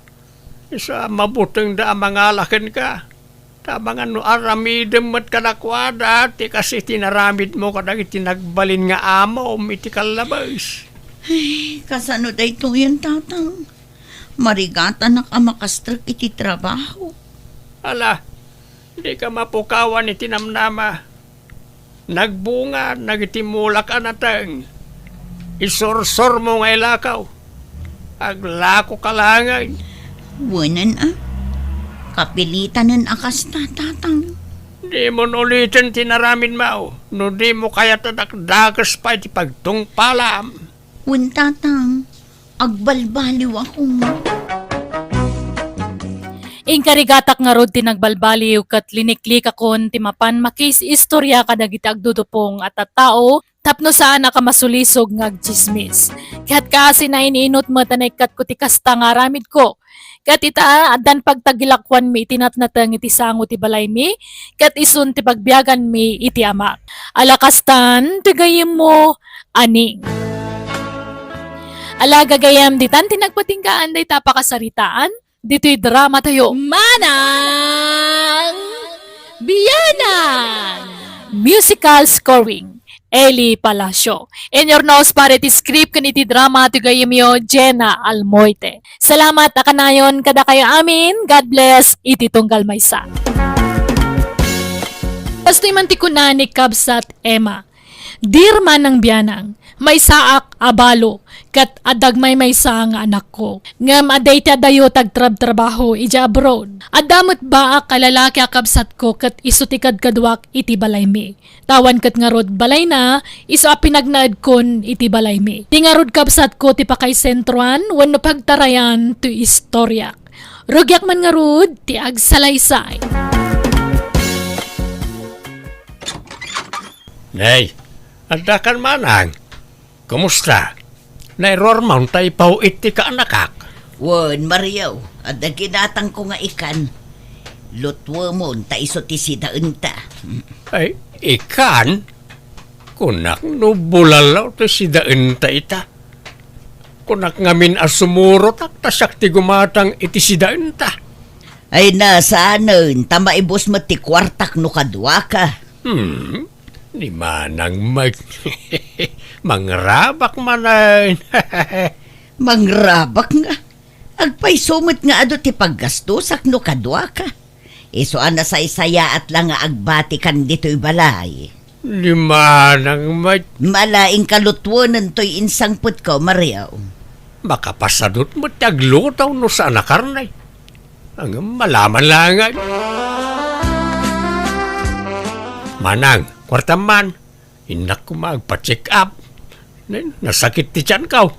Isa mabuting da mangalakin ka. Tabang ano aramidem mat kadakwada ti kasi tinaramid mo kadag itinagbalin nga amo iti kalabas. Kasano day to yan tatang? Marigata na ka makastrak iti trabaho. Ala, di ka mapukawan iti namnama. Nagbunga, nagitimulak anatang. Isursor mo nga ilakaw. Aglako kalangay. Wanan kapilitan ng akas na tatang. Di mo ulitin tinaramin mo. No di mo kaya tadakdagas pa iti pagtungpalam. Wan tatang, agbalbaliw ako. Ingkarigatak nga rod tinagbalbaliw kat liniklik akon timapan makis istorya kadagiti agdudupong at tao tapno saan ka masulisog nga agchismis. Kat kasi na iniinot mo tanay kat ko ti kasta nga aramid ko. Kat ita adan pagtagilakwan mi itinatnatang iti sango ti balay mi kat isun ti pagbiagan mi iti amak. Alakastan tigayim mo aning. Ala gagayam ditan tinagpatinggaan day tapakasaritaan. Dito'y drama tayo. Manang Biyanan! Musical scoring. Eli Palacio. In your nose para iti script kaniti drama to gayimyo Jenna Almoite. Salamat akanayon kada kayo amin. God bless. Iti tunggal maysa. Pastoy man ti kunani kabsat Emma. Dear Manang Biyanang, may saak abalo kat adagmay may nga anak ko. Ngam aday ti adayo tagtrab-trabaho ija abroad. Adamot ba kalalaki akabsat ko kat isutikad kadwak iti balay mi. Tawan kat nga rod balay na, iso pinagnaad kon iti balay mi. Ti nga rod kabsat ko ti pakay sentruan, wano pagtarayan to istoryak. Rugyak man nga rod, ti agsalaysay. Nay, adakan manang. Kumusta? Nairor mount tayo pao iti ka anakak. Wan, Mariaw, at naginatang ko nga ikan. Lutwa mo, ta iso ti sidaan ta. Ay, ikan? Kunak no bulalaw to si daan ta ita. Kunak ngamin asumuro tak tasak ti gumatang iti si daan ta. Ay nasaanan, tamaibos mo ti kwartak no kadwa ka. Di manang mangrabak manan. Mangrabak nga. Agpaisumot nga ado ti paggastusak no kadwa ka. Iso ana sa isaya at lang nga agbati kan dito'y balay. Di manang Malaing kalutwonan to'y insangput ko, Mariaw. makapasadot mo taglutaw no sa anakarnay. Ang malaman lang nga. Manang, kwartaman, inak ko magpa-check up. Nasakit ti tiyan ka.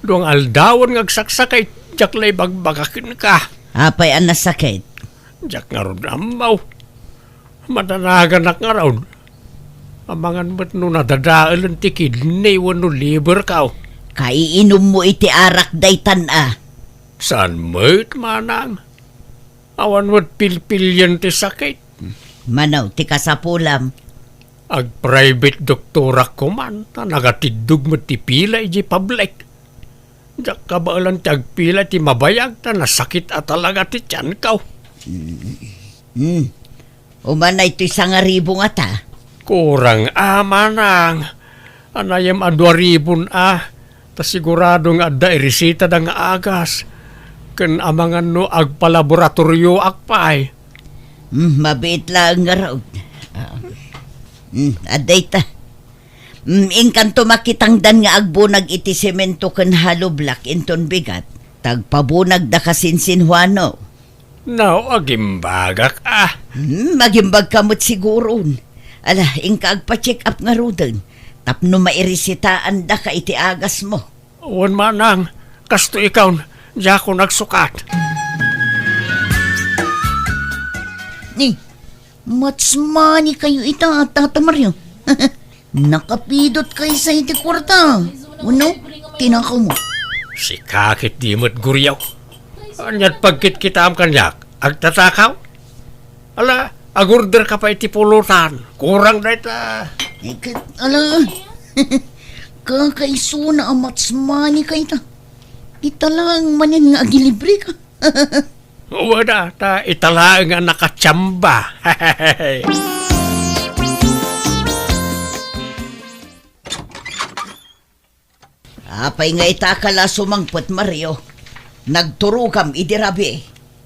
Doang aldawan ngagsaksakay, jaklay bagbagakin ka. Apay ang nasakit. Jak nga ron amaw. Madanagan na nga ron. Amangan mo't no nadadaan ti kidney wano liver ka. Kaiinom mo iti arak daytan Saan mo't manang? Awan mo't pilpilyan ti sakit. Manaw ti kasapulam. Ag private doktora ko man, ta nagatidug mo ti pila iji public. Diyak kabaalan ti agpila ti mabayag, ta nasakit at talaga ti tiyan kaw. Umanay ito'y 1,000 nga ta. Kurang manang. Anayam a 2,000 ta siguradong adda irisita da nga agas. Ken amangan no agpalaboratorio akpay. Mabait lang nga raw. Aday ta. Ingkanto makitangdan nga agbunag iti semento ken hollow block inton bigat. Tagpabunag da kasinsinhuano. Now, agimbagak Magimbag kamot siguron. Ala, ingka agpa-check up nga rudin. Tapno mairisitaan da ka iti agas mo. Uwan manang, kasto ikaw, di ako nagsukat. Ni, much money kayo ita, Tata Mario. Nakapidot kayo sa iti kwarta. Uno, tinakaw mo. Si kakit di mo't guryaw. Anyat pagkit kita am kanyak, agtatakaw. Ala, agorder ka pa iti pulutan. Kurang na ita. Ala, kakaiso na ang much money kayo ita. Ita lang manin nga agilibre ka. Wala, ta itala nga nakatsamba. Apay nga itakala sumangpot Mario. Nagturugam idirabi.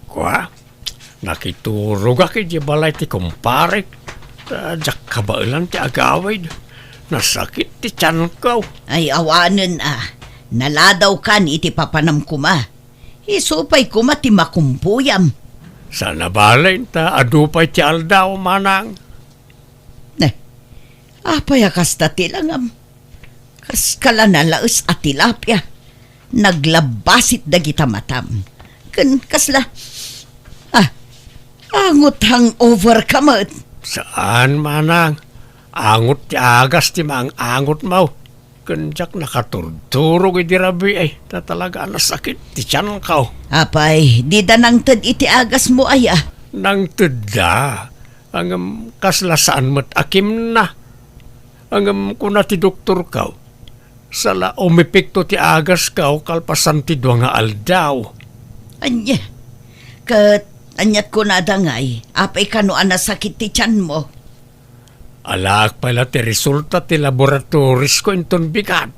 Kwa, nakiturog aki di balay ti kumparik. Jak kabailan ti agawid. Nasakit ti tiyan ko. Ay awanen Naladaw kan iti papanam kuma. Isupay kuma ti makumpuyam. Sana balay ta adupay ti aldaw manang. Apay akasta tilangam. Kas kala nalaos at tilapia. Naglabasit dagita matam. Kan kasla. Angot hangover kamot. Saan manang? Angot ti agas ti mang angot mau. Kanjak nakaturturog iti rabi ay. Ta talaga nasakit ti tiyan ko. Apay, di da nang tad iti agas mo ay Nang teda. Ang kaslasaan mo't akim na. Ang kuna ti doktor kaw. Sala umipikto ti agas kaw kalpasan ti dua nga aldaw. Anya. Kat anyat ko na dangay. Apay kano anasakit ti tiyan mo. Alak pala ti resulta ti laboratoris ko inton bigat.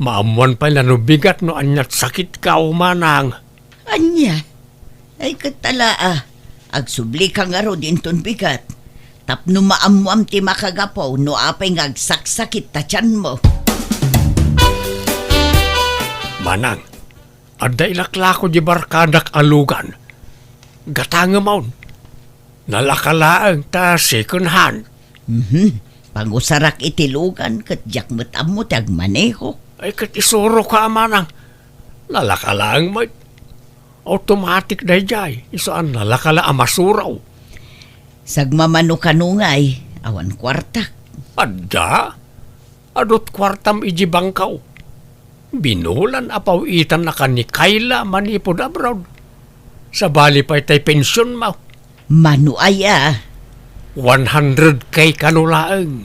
Maamuan pala no bigat no anyat sakit ka manang. Anya. Ay katala Agsubli ka nga ro dinton bigat. Tapno maamuam ti makagapaw no apay ngagsaksakit ta tiyan mo. Manang, adda ilaklako di barkadak alugan. Gatanga maun. Nalakalaang ta second hand. Pangusarak itilugan kat jak matam mo tag maneho. Ay kat isuro ka manang. Nalakalaang mo. Automatic day jay. Isaan nalakala amasuraw. Sagmamano kanungay, awan kwartak. Adda? Adot kwartam iji bangkaw. Binulan apawitan na ka ni Kayla manipod abroad. Sa bali pa itay pensyon mo. Manu aya. 100K kanulaang.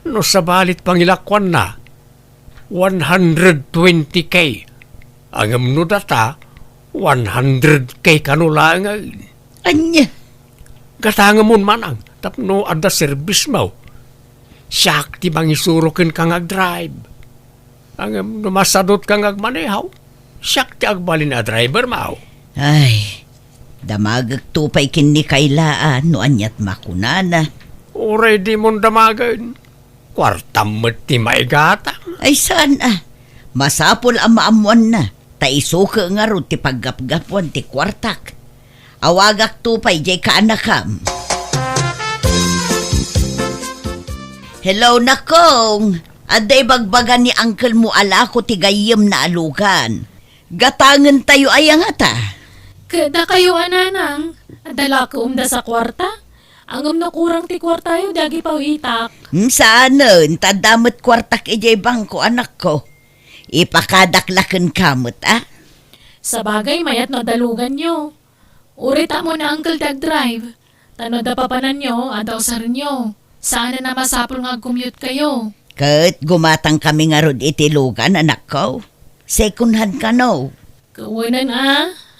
No sa balit pangilakwan na, 120K. Ang amno data, 100K kanulaang. Anya. Katanga mo manang, tapno ada service mo. Siyak ti mangisurokin kang ag-drive. Ang masadot kang agmanehaw, siyak ti agbalin na driver mo. Ay, damagag tupay kin ni Kaylaan no anyat makunana. Uray di mong damagan. Kwartam mo ti maigata. Ay saan Masapol ang maamuan na. Taisuka nga ro ti paggapgapuan ti kwartak. Awagak tupay jay kaanakam. Hello nakong. Aday bagbagan ni uncle mo alako ti gayem na alugan. Gatangan tayo ayang ata. Kada kayo ananang, adala ko umda sa kwarta. Ang nakurang ti kwarta yung dagi pa itak. Saanon, tadamot kwartak ijay bangko anak ko. Ipakadaklakan kamot, ah? Sa bagay, mayat no dalugan nyo. Urita mo na Uncle Drive. Tano da papanan nyo, adaw sar nyo. Saan na masapol nga commute kayo? Kat gumatang kami nga rod itilugan, anak ko. Second hand ka, no? Kawanan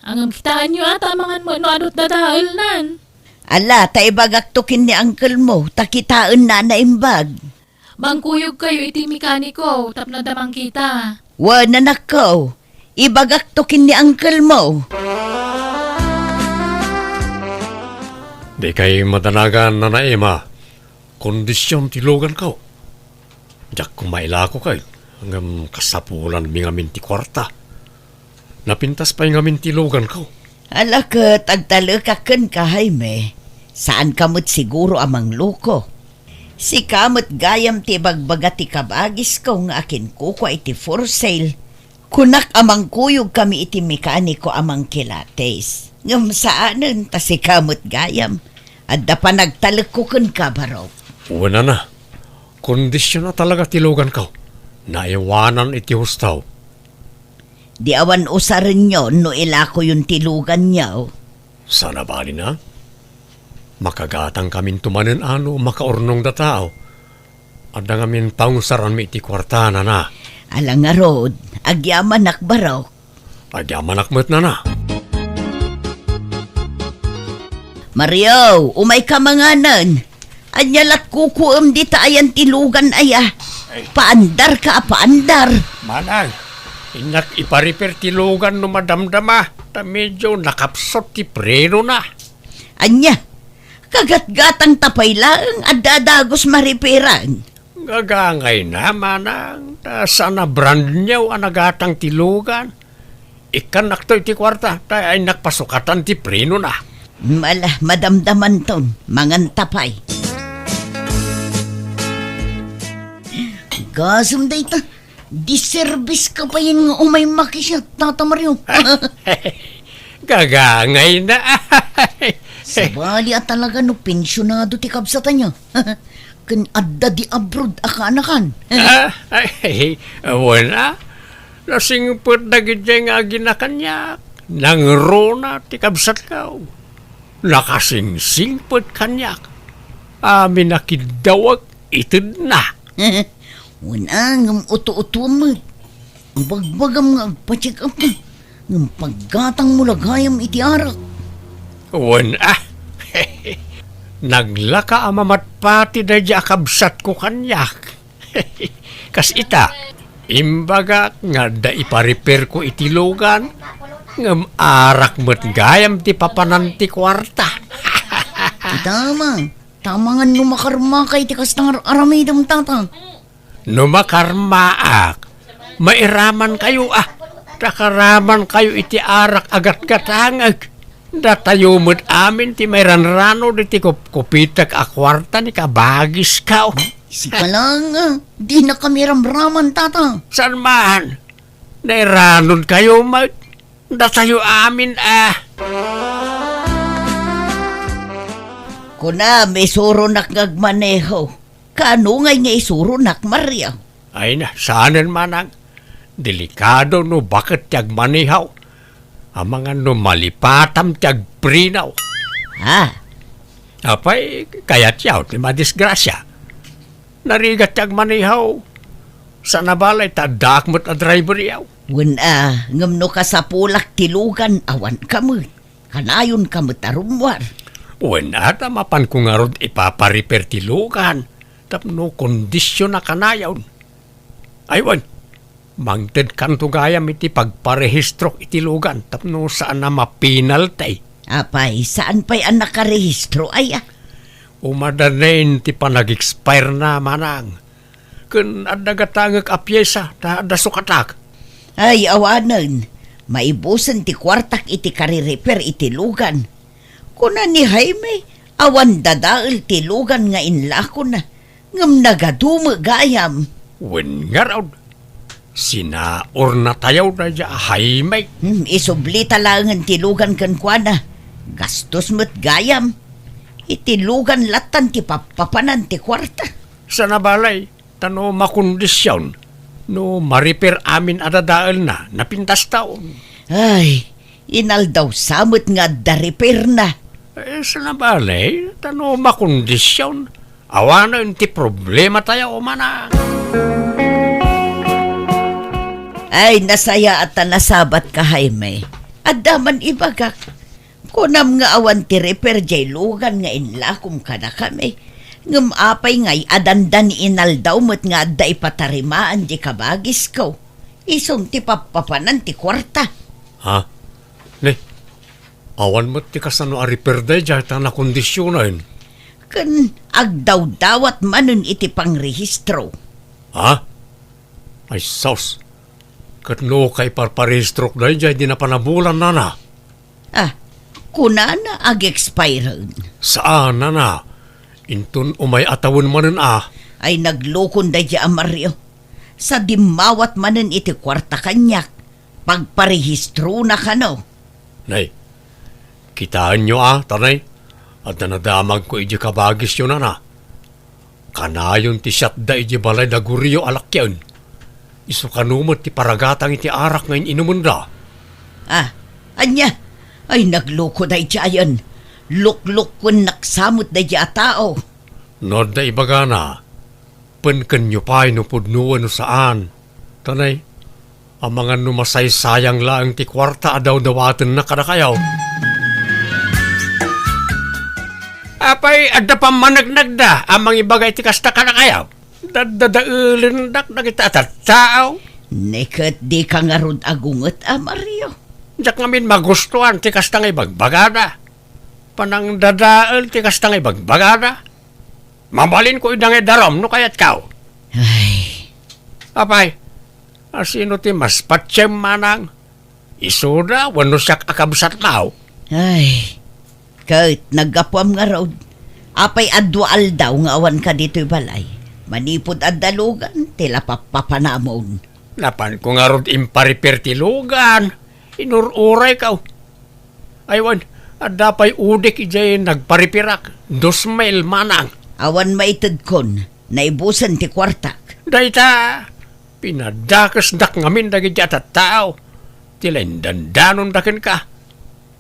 ang kitaan nyo tamangan mo no adot dadahal nan. Ala, taibagaktukin ni uncle mo, takitaan na naimbag. Mangkuyog kayo iti mekaniko, tapno damang kita. Wan, anak ko. Ibagaktukin ni uncle mo. Di kay madanagan na naima. Kondisyon tilugan ko. Diyak kumaila ko kay. Hanggang kasapulan mi ngamin ti kwarta. Napintas pa yung ngamin tilugan ko. Ala ka, tagtalakakan ka, Jaime. Saan kamot siguro amang loko? Si kamot gayam ti bagbaga ti kabagis ko nga akin kukwa iti for sale. Kunak amang kuyog kami iti mekaniko amang kilates. Ngam saanan ta si kamot gayam. Adda pa nagtalakukon ka baro. Una na. Kondisyon na talaga tilugan ko. Naiwanan iti hustaw. Di awan usarin nyo no ilako yung tilugan niyo. Sana bali na? Makagatang kamin tumanen makaurnong da tao. Adda ngamin paungsaran mi iti kwartana na. Alang nga rod, agyaman nakbaraw. Agyaman akmet na. Mario, umay ka manganan. Anyalat kukuam di ayan tilugan aya. Paandar ka, paandar. Manang, inak ipariper tilugan no madamdama. Ta medyo nakapsot ti preno na. Anya, kagat-gatang tapay lang at dadagos mariperan. Gagangay na, manang. Ta sana brand niyaw anagatang tilugan. Ikan nakto iti kwarta. Ta ay nakpasukatan ti preno na. Mala, madamdaman ton, mangan tapay. Gasum day ta, diservice ka pa yun nga umay makisya, Tata Mario. Gagangay na. Sabali at talaga no, pensyonado ti kabsatan niya. Kan adda di abroad akanakan. Wala. Nasingpot na gidya nga ginakanyak. Nangrona ti kabsat ka. Nakasingsingpot kanyak. Amin nakidawag itid na. Una, ngam uto-uto mo. Bagbagam nga pa-check up mo. Ngam paggatang mo lagayam iti arak. Wala. Naglaka amamat pati na dya kabsat ko kanyak. Kas ita, imbaga nga da ipariper ko itilugan, ngam arak mo't gayam ti papanan ti kwarta. Tama. Tama nga numakarma kay ti kastang aramidam tata. No makarmaak, mairaman kayo takaraman kayo iti arak agat-gatangag. Datayo mo't amin ti may ranrano di ti kupitak akwarta ni kabagis ka. Sika lang, di na kami ramraman tata. San man? Nairanon kayo datayo amin Kuna, may suro nakagmaneho. Kano ngay nga isuro nak Maria? Ay na, saanan manang. Delikado no bakit tiyag manihaw. Ang mga no malipatam tiyag prinaw. Ha? Apay, kaya tiyaw, ti madisgrasya. Narigat tiyag manihaw. Sa nabalay, tadak mo't a driver yaw. Wala, ngam no ka sa pulak tilugan, awan ka mo. Kanayon ka mo tarumwar. Wala, mapan ko nga rod ipapariper tilugan. Tapno kondisyon na kanayaw. Aywan, mangted kanto gayam iti pagparehistro itilugan. Tapno saan na mapinaltay. Apay, saan pa'y ang nakarehistro ay Umadanin ti panag-expire na manang. Kun adagatangag a pyesa, da sukatak. Ay, awanan. Maibusan ti kwartak iti karireper itilugan. Kuna ni Jaime, awan dadaal tilugan nga inlako na. Ngam nagadumo gayam. Wen nga raw. Sinaor na tayaw na dya Jaime. Isubli talangan tilugan kan kuana. Gastos mo't gayam. Itilugan latan ti papanan ti kwarta. Sa nabalay, tano makondisyon. No mariper amin adadaal na, napintas taon. Ay, inaldaw samot nga da repair na. Sa nabalay, tano makondisyon. Awanan ti problema tayo o mana. Ay, nasaya at nasabat ka, Jaime. At daman ibagak. Kunam nga awan ti repair jay lugan nga inlakom ka na kami. Ngam apay ngay adandan inaldaw mo't nga da ipatarimaan di kabagis ko. Isong ti papapanan ti kwarta. Ha? Ne, awan mo ti kasano a repair day jay ta na kondisyonan. Kan agdaw-dawat manon iti pangrehistro. Ha? Ay sos. Kat no kay parparehistrok day jay di na panabulan na na. Ah, kunana ag-expire. Saan na na? Intun umay atawon manen Ay naglukon da di Mario. Sa dimawat manon iti kwarta kanyak. Pagparehistro na ka no. Nay, kitaan nyo tanay. At nanadamag ko iji kabagis yun na. Kanayon ti siyat da iji balay da guriyo alakyan. Iso kanumot ti paragatang iti arak ngayon inumunda. Ah, anya? Ay nagloko da iti ayan. Lukluk kun naksamot da iti atao. Nod da ibaga na. Penken nyo pa'y no pudnuan no saan. Tanay, ang mga numasay-sayang laang ti kwarta adaw dawaten na kada kayaw. Apay, adda pa managnagda, amang ibagay ti kasta ka na kayaw. Dadadaulin dak na kita tatataaw. Neket di ka nga rod agungot, Mario. Diyak ngamin magustuhan ti kasta nga ibagbagada. Panang dadaal ti kasta nga ibagbagada. Mamalin ko idang darom no kayat kao. Ay, Apay, asino ti mas patsem manang. Isuda, wano siyak akabsat kao. ay. Kahit naggapuam nga road. Apay adwaal daw nga awan ka dito'y balay. Manipod at dalugan, tila papapanamon. Napan ko nga rod impariper ti lugan. Inururay ka. Aywan, adapay udik ijay nagparipirak. 2,000 manang. Awan maitid kon, naibusan ti kwartak. Dayta, pinadakas dak ngamin dagi at tao. Tilain dandanon dakin ka.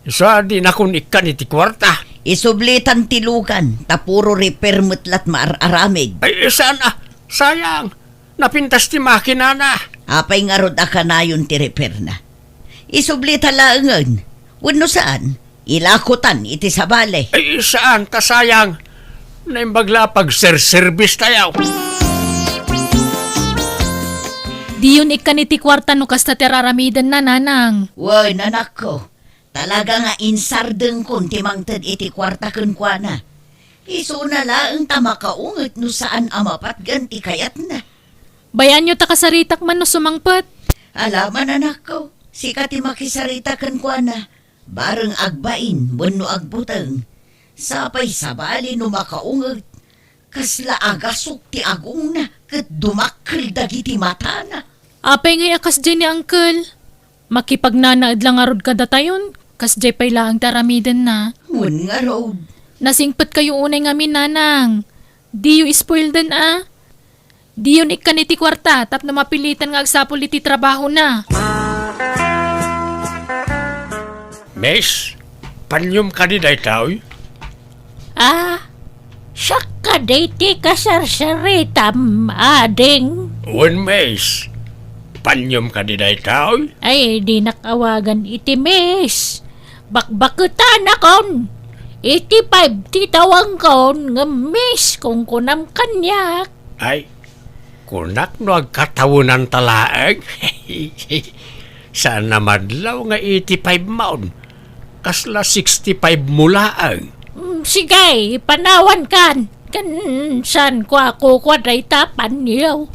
Isa di na kun ikan iti kwarta. Isublitan ti lugan, tapuro repair mutlat maararamid. Ay, saan sayang. Napintas ti makina na. Apay nga rod akanayon ti repair na. Isublita laangan. Wano saan? Ilakutan iti sabale. Ay, saan kasayang. Naimbagla pag service tayaw. Di yun ikan iti kwarta no kasta teraramidan na nanang. Woy, nanak ko. Talaga nga insardeng kun timangtad iti kwarta kunkwana. Iso na laang tamakaungot no saan amapat ganti kayat na. Bayan nyo ta kasaritak man no sumangpet. Alaman anak ko, si kati makisarita kunkwana. Bareng agbain, wano agbutang. Sapay sabali no makaungot. Kasla agasok ti agong na, kat dumakkel dagiti mata na. Apay ngay akas dyan ni uncle. Makipagnanaad lang arod kada tayon. Kas jay pay laang taramidan na. Ngun nga road. Nasingpet kayo unay nga minanang. Di yu spoil din Di yun ikan iti kwarta tap na mapilitan nga agsapol iti trabaho na. Mes, panyum ka di day tao. Siyak ka dati kasarsaritam, ading. One mes, panyum ka di day tao. Ay, di nakawagan iti mes. Bakbakutan akon. Iti 5 titawang kon nga mes kung kunam kanyak. Ay, kunak no agkatawunan talaag. Saan na madlaw nga 85 maon. Kasla 65 mulaang. Sige, panawan kan. San ko ako kwaday tapan niyo.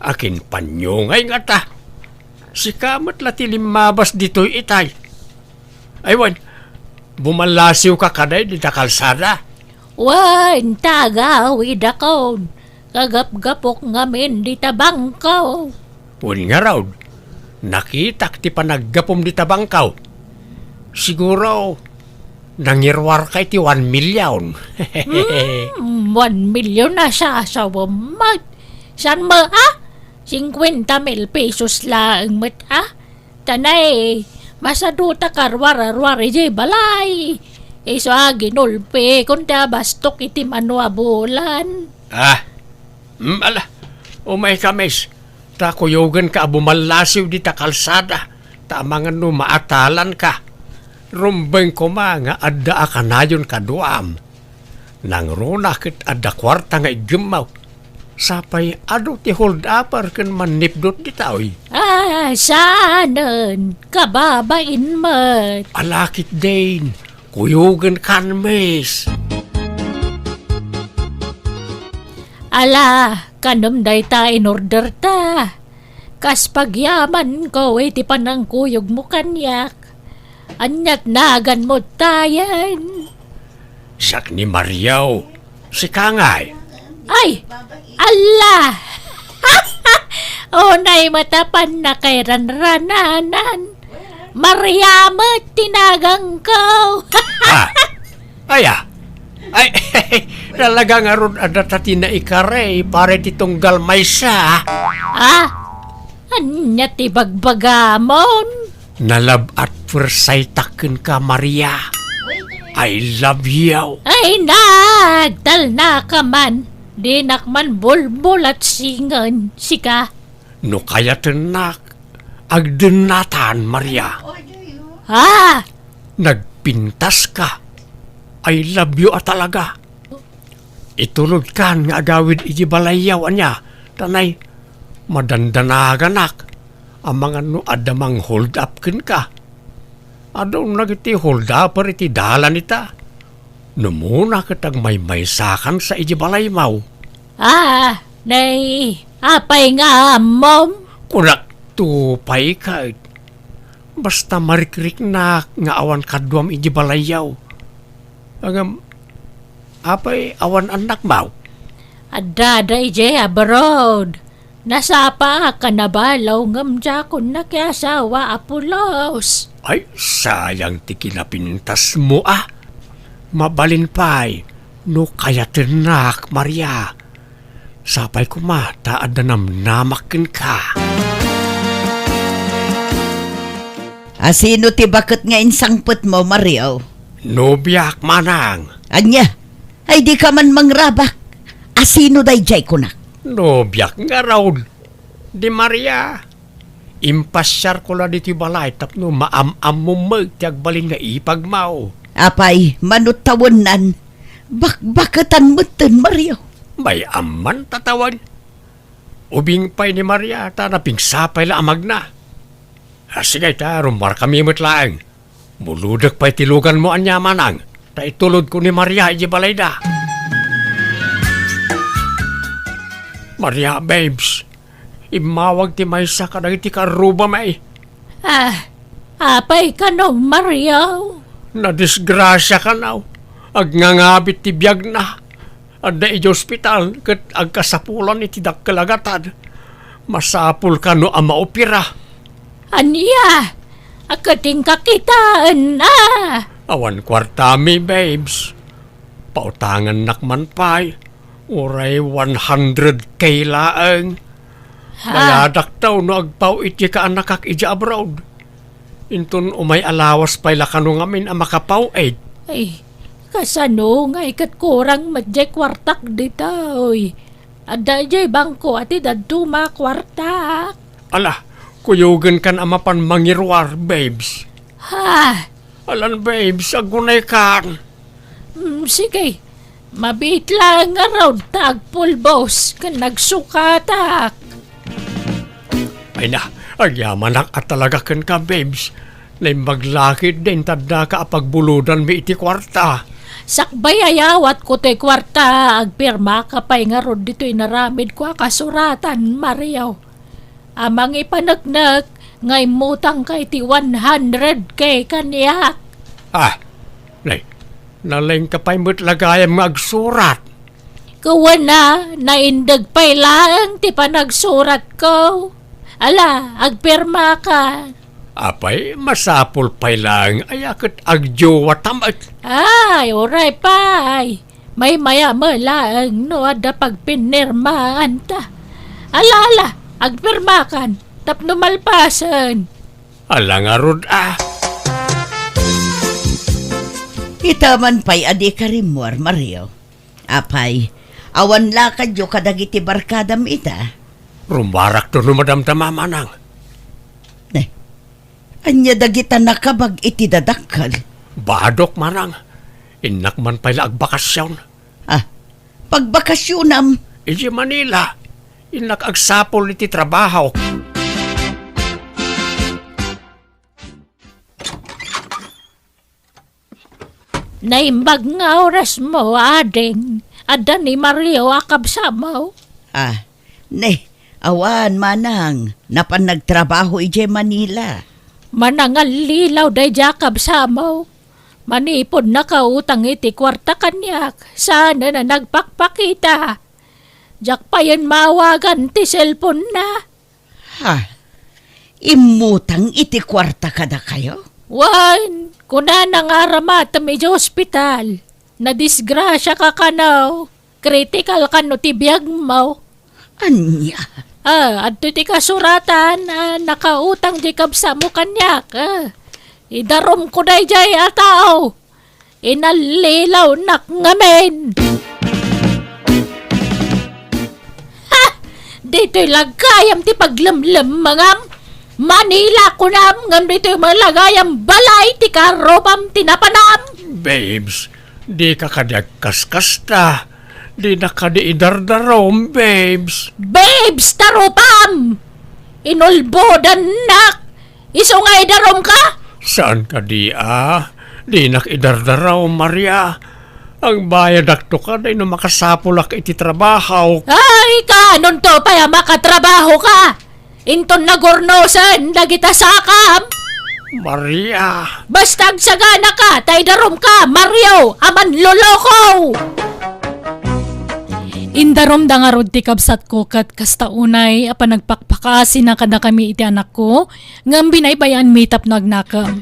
Akin panyungay nga ta. Si kamat lati limabas dito'y itay. Aywan, bumalasiw ka kaday di ta kalsada. Wan, tagawid akon. Kagap-gapok ngamin di tabangkaw. Un nga raw, nakitak ti panaggapom di tabangkaw. Siguro, nangirwar kay ti 1 milyon. 1 milyon na sa asawamag. San 50,000 pesos lang met Tanay, masaduta karwar-arwar ije balay. Iso ginulpe kung bastok iti manuabulan. Ala, umay kamis. Ta kuyogan ka bumalasiw di ta kalsada. Ta mga no maatalan ka. Rumbeng ko nga adda akanayon kaduam. Nang rona kit adda kwarta nga igemaw. Sapay ado ti hold upper ken manipdot di taoy. Saanan, kababain mat. Alakit din. Kuyogan kan mes. Ala, kanamday ta in order ta. Kas pagyaman ko, ti panang kuyog mo kanyak. Anyat nagan mo tayan. Sak ni Mariaw. Si Kangay. Ay, ala! Onay matapan na kay ranrananan. Mariamat tinagang ko. Ay, talaga nga ron adatati na ikare, pare titong galmaysa. Anya ti bagbagamon. Nalab at pursaytakin ka, Maria. I love you. Ay, nagtal na ka man. Di nakman bulbul at singan, sika. No kaya tenak, agdenatan, Maria. Nagpintas ka. I love you talaga. Itulog kan nga agawid iji balayaw niya. Tanay, madandanaaganak. Ang mga no adamang hold up kin ka. Adong nagiti hold up iti dalan ita. Numuna kitag may sakan sa iji balay mau. Nay, apay nga mom. Kunak tupay ka. Basta marikrik na nga awan kadwam iji balayaw. Agam, apay awan anak mau. Adaday je abroad. Nasapa ka na balaw ngam jakon na kaya asawa apulos. Ay, sayang ti kinapintas mo Mabalin pa'y, no kaya tinak, Maria. Sapay ko taad na namnamakin ka. Sino ti bakit nga insangput mo, Mario? Nobiyak manang. Anya, ay di ka man mangrabak. Sino day jay kunak? Nobiyak nga raw. Di Maria. Impasyar ko la dito balay tapno maam-am mo magtiagbalin nga ipagmao. Apay, manutawanan. Bakbakatan mo ten, Mario. May aman tatawan. Ubing pa'y ni Maria, tanaping sapay la amag na. Sige ta, rumar kami mo't laang. Muludak pa'y tilugan mo anya manang. Ta itulod ko ni Maria iji balay da. Maria, babes. Imawag ti maysa ka na iti karuba may. Apay ka no, Mario. Nadisgrasya ka na. Agnangabit ti biyag na. Adda iti ospital ket agkasapulan iti dakkalagatan. Masapul ka no ang maopira. Anya, akating kakitaan na. Awan kwartami, babes. Pautangan nakman pa'y. Uray 100K laang. Nayadak daw no agpaw iti ka anak iti abroad. Intun umay alawas pa'y lakano ngamin ang makapaw Ay, kasano nga ikat kurang madjay kwartak ditoy. Ada jay bangko ati daduma kwartak. Ala, kuyugan kan amapan mangirwar, babes. Alan, babes, agunay kan. Sige, mabit lang nga raw tagpulbos kan nagsukatak. Ay na, agyamanak at talaga kan ka, babes. Na maglakid din tadda ka apagbuludan mi iti kwarta. Sakbay ayawat ko te kwarta, agpirma ka pa'y nga ron dito'y naramid ko kasuratan, Mario. Amang ipanagnak, ngay mutang kay ti 100K kaniyak. Nalaing ka pa'y mo't lagayam nga agsurat. Kuwa na, naindag pa'y lang ti panagsurat ko. Ala, agpirma ka. Apay, masapul pa'y lang, ayakit agjowa tamat. Ay, oray pa'y. May maya mo lang, no ada pagpinirmaan ta. Ala, Agpirmakan, tapno malpasan. Alangarod Itaman pa'y adi ka rin mo, Mario. Apay, awan lakad yo kadagiti barkadam ita. Rumarak to no Madam Tamamanang. Anya dagita nakabag iti dadakkel. Badok marang. Inak man pala agbakasyon. Pagbakasyonam, Iji Manila. Inak agsapol iti trabaho. Naimbag nga oras mo, ading. Ada ni Mario akabsamaw. awan manang, napan nagtrabaho ije Manila. Manangal lilaw day jakab samaw. Manipod na kautang iti kwarta kanyak. Sana na nagpakpakita. Jak pa yan mawagan ti cellphone na. Imutang iti kwarta kada kayo? Wan, kuna nang aramat medyo hospital. Nadisgrasya ka kanaw. Critical ka no ti biyag mo. Anya? Adto ti kasuratan, nakautang di kabsa mo kanyak. Idarom ko day jay ataw. Inalilaw nak ngamen. Ha! Dito'y lagayam ti paglamlam mangam. Manila ko nam, ngam dito'y malagayam balay ti karobam tinapanam. Babes, di ka kadagkaskasta. Di na ka di idardarom, babes. Babes, tarupam! Inulbodan nak! Isungay darom ka? Saan ka di Di nak idardaraw, Maria. Ang bayad akto ka na makasapulak iti trabaho. Ay, kanon to pa makatrabaho ka! Inton nagurnosan, dagita sakam! Maria. Basta agsagana ka, tay darom ka, Mario, aman loloko! Indarom da nga rod ti kabsat ko kat kasta unay apa nagpakpakasi na kada kami iti anak ko ngam binaybayan mitap nagnakam.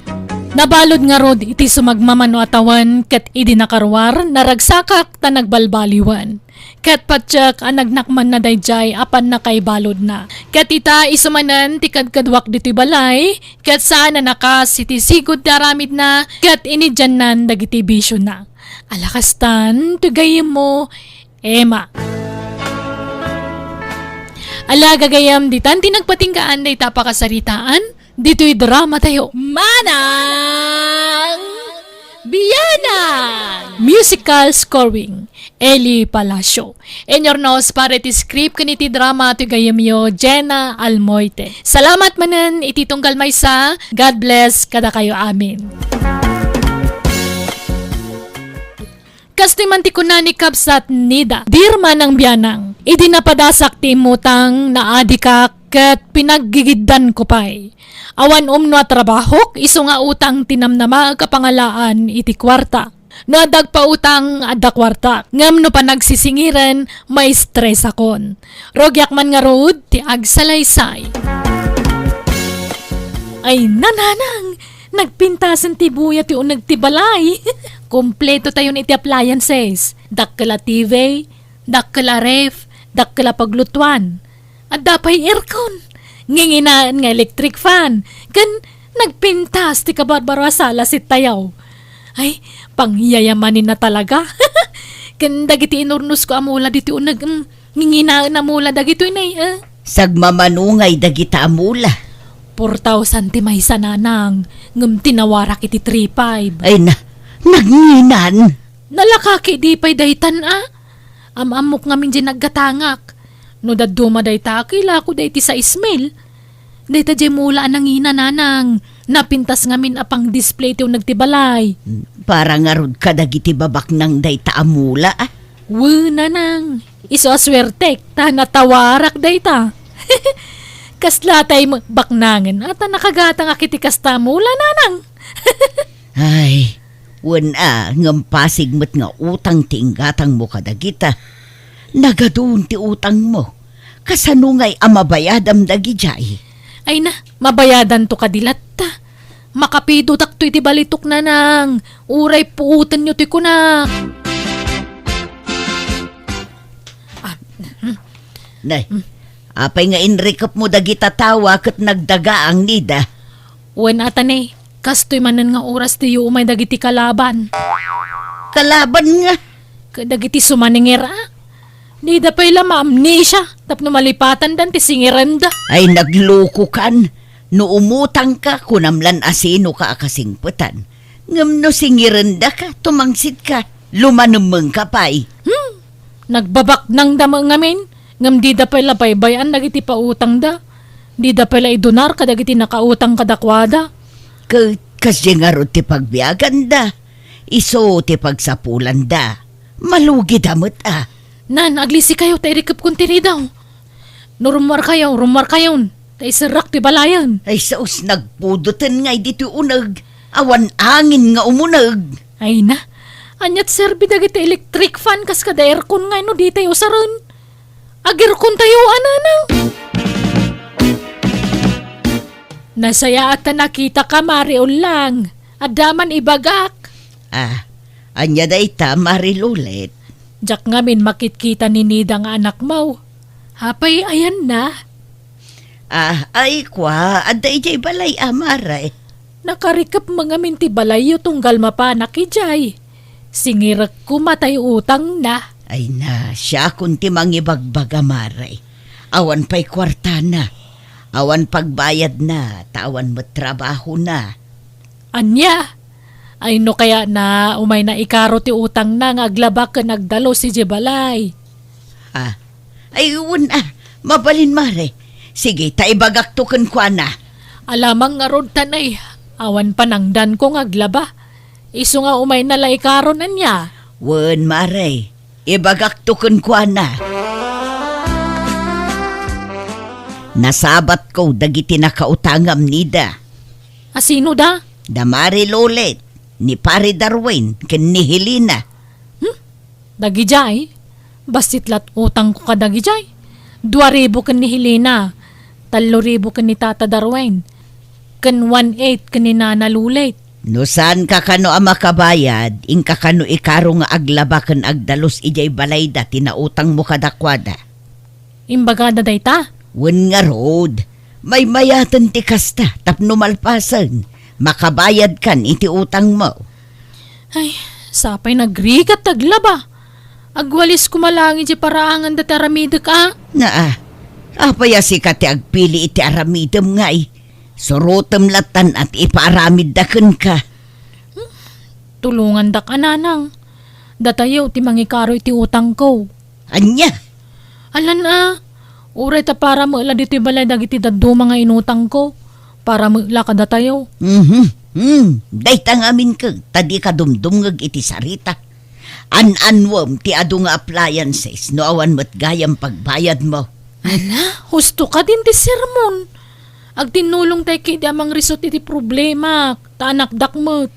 Nabalod nga rod iti sumagmamano atawan kat idi nakarwar naragsakak ta nagbalbaliwan. Kat patsak ang nagnakman na dayjay apan na kay balod na. Kat ita isumanan ti kadkadwak diti balay kat saan na nakas iti sigod daramid na kat inidyanan dagiti bisyo na. Alakastan, tugayim mo, Emma. Ala gagayam ditan tinagpatinggaan na itapakasaritaan dito'y drama tayo Manang Biyanang musical scoring Eli Palacio. Enyornos para iti script kaniti drama ito gayam yo Jenna Almoite. Salamat manan iti tunggal maysa. God bless kada kayo amin. Kastiman ti kunani kabsat nida, dirma ng biyanang, idi napadasak ti mutang na adika ket pinaggigiddan ko pay. Awan umno at trabahok, iso nga utang tinamnama kapangalaan iti kwarta. No adag pa utang adda kwarta, ngam no pa nagsisingiran, may stress akon. Rogyak man nga rod, ti agsalaysay. Ay nananang, nagpintasan ti buya ti unag ti balay. Kompleto tayo iti appliances. Dakkala TV, dakkala ref, dakkala paglutuan. At dapay aircon. Nginginaan nga electric fan. Kan nagpintas ti kabarbaro asala si tayaw. Ay, pangyayamanin na talaga. Kan dagiti inurnos ko amula diti unag nginginaan amula dagito inay. Sagmamanungay dagita amula. 4,000 ti may sananang. Ngam tinawarak iti 3,500. Ay nagninan. Nalakaki di pa'y daytan Amamok ngamin di naggatangak. No daduma dayta akila ko dayti sa ismail. Dayta di mula nangina nanang. Napintas ngamin apang display tiyo nagtibalay. Para nga rod kadagiti babak ng dayta amula Nanang. Iso aswertek ta natawarak dayta. Kaslatay baknangan at nakagatang akiti kasta mula nanang. Ay, ngampasig mo't nga utang ti inggatang mo kadagita. Nagadoon ti utang mo. Kasanungay amabayadam dagijay. Ay na, mabayadan to kadilat ta. Makapido takto iti balitok na nang. Uray puutan nyo ti kuna. Nay, Apay nga inrikap mo dagita tawa kat nagdaga ang nida. Wen atanay, kastoy manan nga oras ti umay dagiti kalaban. Kalaban nga. Kadagiti sumaningera. Di da pa'y lama amnesia. Tapno malipatan dan ti singiranda. Ay nagloko kan. No umutang ka kunamlan asino ka akasingputan. Ngam no singiranda ka, tumangsit ka. Lumanumeng ka pa'y. Nagbabak nang dama ngamin. Ngam di da pa'y lapaybayan dagiti pautang da. Di da pa'y idunar kadagiti nakautang kadakwada. Kasi nga ro ti pagbiagan da. Iso ti pagsapulan da. Malugi damot ah. Nan, aglisi kayo, tayo rikap kong tinidaw. No rumar kayo. Tayo sarak ti balayan. Ay saus nagpudutan ngay dito unag. Awan angin nga umunag. Ay na, anyat serbi dagiti electric fan kas kada aircon nga no di tayo saron. Agirkon tayo ananang. Nasaya at nakita ka mariol lang. Adaman ibagak. Anya da ita marilulit. Jak ngamin makitkita ni Nida nga anak mo. Hapay ayan na. Ay kwa, ada ijay balay amaray. Nakarikap mga minti balayo tunggal mapanak ijay. Singirak ko matay utang na. Ay na, siya kunti mangibagbag amaray. Awan pa'y kwarta na. Awan pagbayad na, tawan mo trabaho na. Anya? Ay no kaya na umay na ikaro ti utang na nga aglabak ka nagdalo si Jebalay. Ay mabalin mare. Sige, taibagak to kwa na. Alamang nga rod tanay, awan panangdan ko nga aglaba. Iso nga umay na la ikaro na niya. Wen mare, ibagak to kwa na. Nasabat ko dagiti nakautangam nida. Asino da? Damari Lolet, ni Pare Darwin, ken ni Helena. Dagijay? Basitlat utang ko ka dagijay. 2,000 kan ni Helena. 3,000 kan ni Tata Darwin. Kan 1,800 kan ni Nana Lulit. No saan ka kano ang makabayad, ing ka kano ikaro nga aglaba ken agdalos ijay balayda tinautang mo kadakwada. Imbaga da dayta? Wen nga road, may mayatan ti kasta tapno malpasan, makabayad kan iti utang mo. Ay, sapay nagrigat taglaba. Agwalis kumalangi di paraangan da taramida ka. Apaya si ka ti agpili iti aramidem ngay. Surutem latan at ipaaramid daken ka. Tulungan da ka nanang. Datayo ti mangikaro iti utang ko. Anya? Alan uray ta para mo ila dito balay dagiti daddo mga inutang ko. Para mo ila ka datayo. Dayta ngamin ka, tadi ka dumdumngag iti sarita. An-anwam ti adu nga appliances no awan mo't gayam pagbayad mo. Ala, husto ka din ti sermon. Agtinulong tayo kiti amang risot iti problema. Taanakdak mo.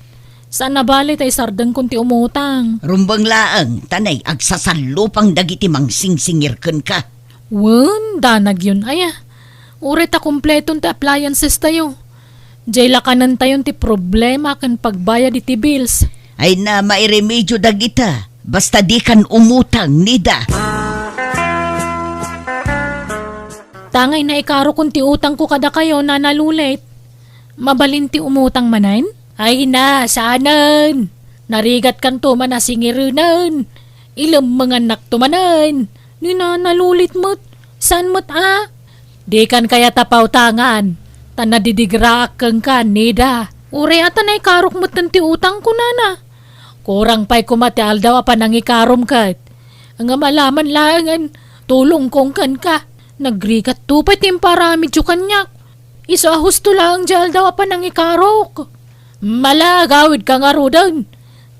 Saan nabalay tayo sardang kunti umutang. Rumbang laang, tanay, agsasalupang dagiti mang singsingirken ka. Wen, danag yun aya. Uray ta kompleton ti appliances tayo. Jay lakanan tayon ti problema kan pagbayad iti bills. Ay na mairemedyo dagita, basta di kan umutang nida. Tangay na ikaro kung ti utang ko kada kayo na nalulit. Mabalin ti umutang manan? Ay na, saanan. Narigat kan to manasingirinan. Ilam mga anak to manan. Ni na nalulit mo't. San mo't Di kan kaya tapaw tangan. Tanadidigraak kang kan, nida. Ure ata na ikarok mo't ti utang ko nana. Kurang pa'y kumatial daw pa nang ikarom kat. Ang malaman langan, tulong kong kan ka. Nagrigat to pa'y timparami jo kanyak. Iso husto lang jal daw pa nang ikarok. Malagawid ka nga rodan.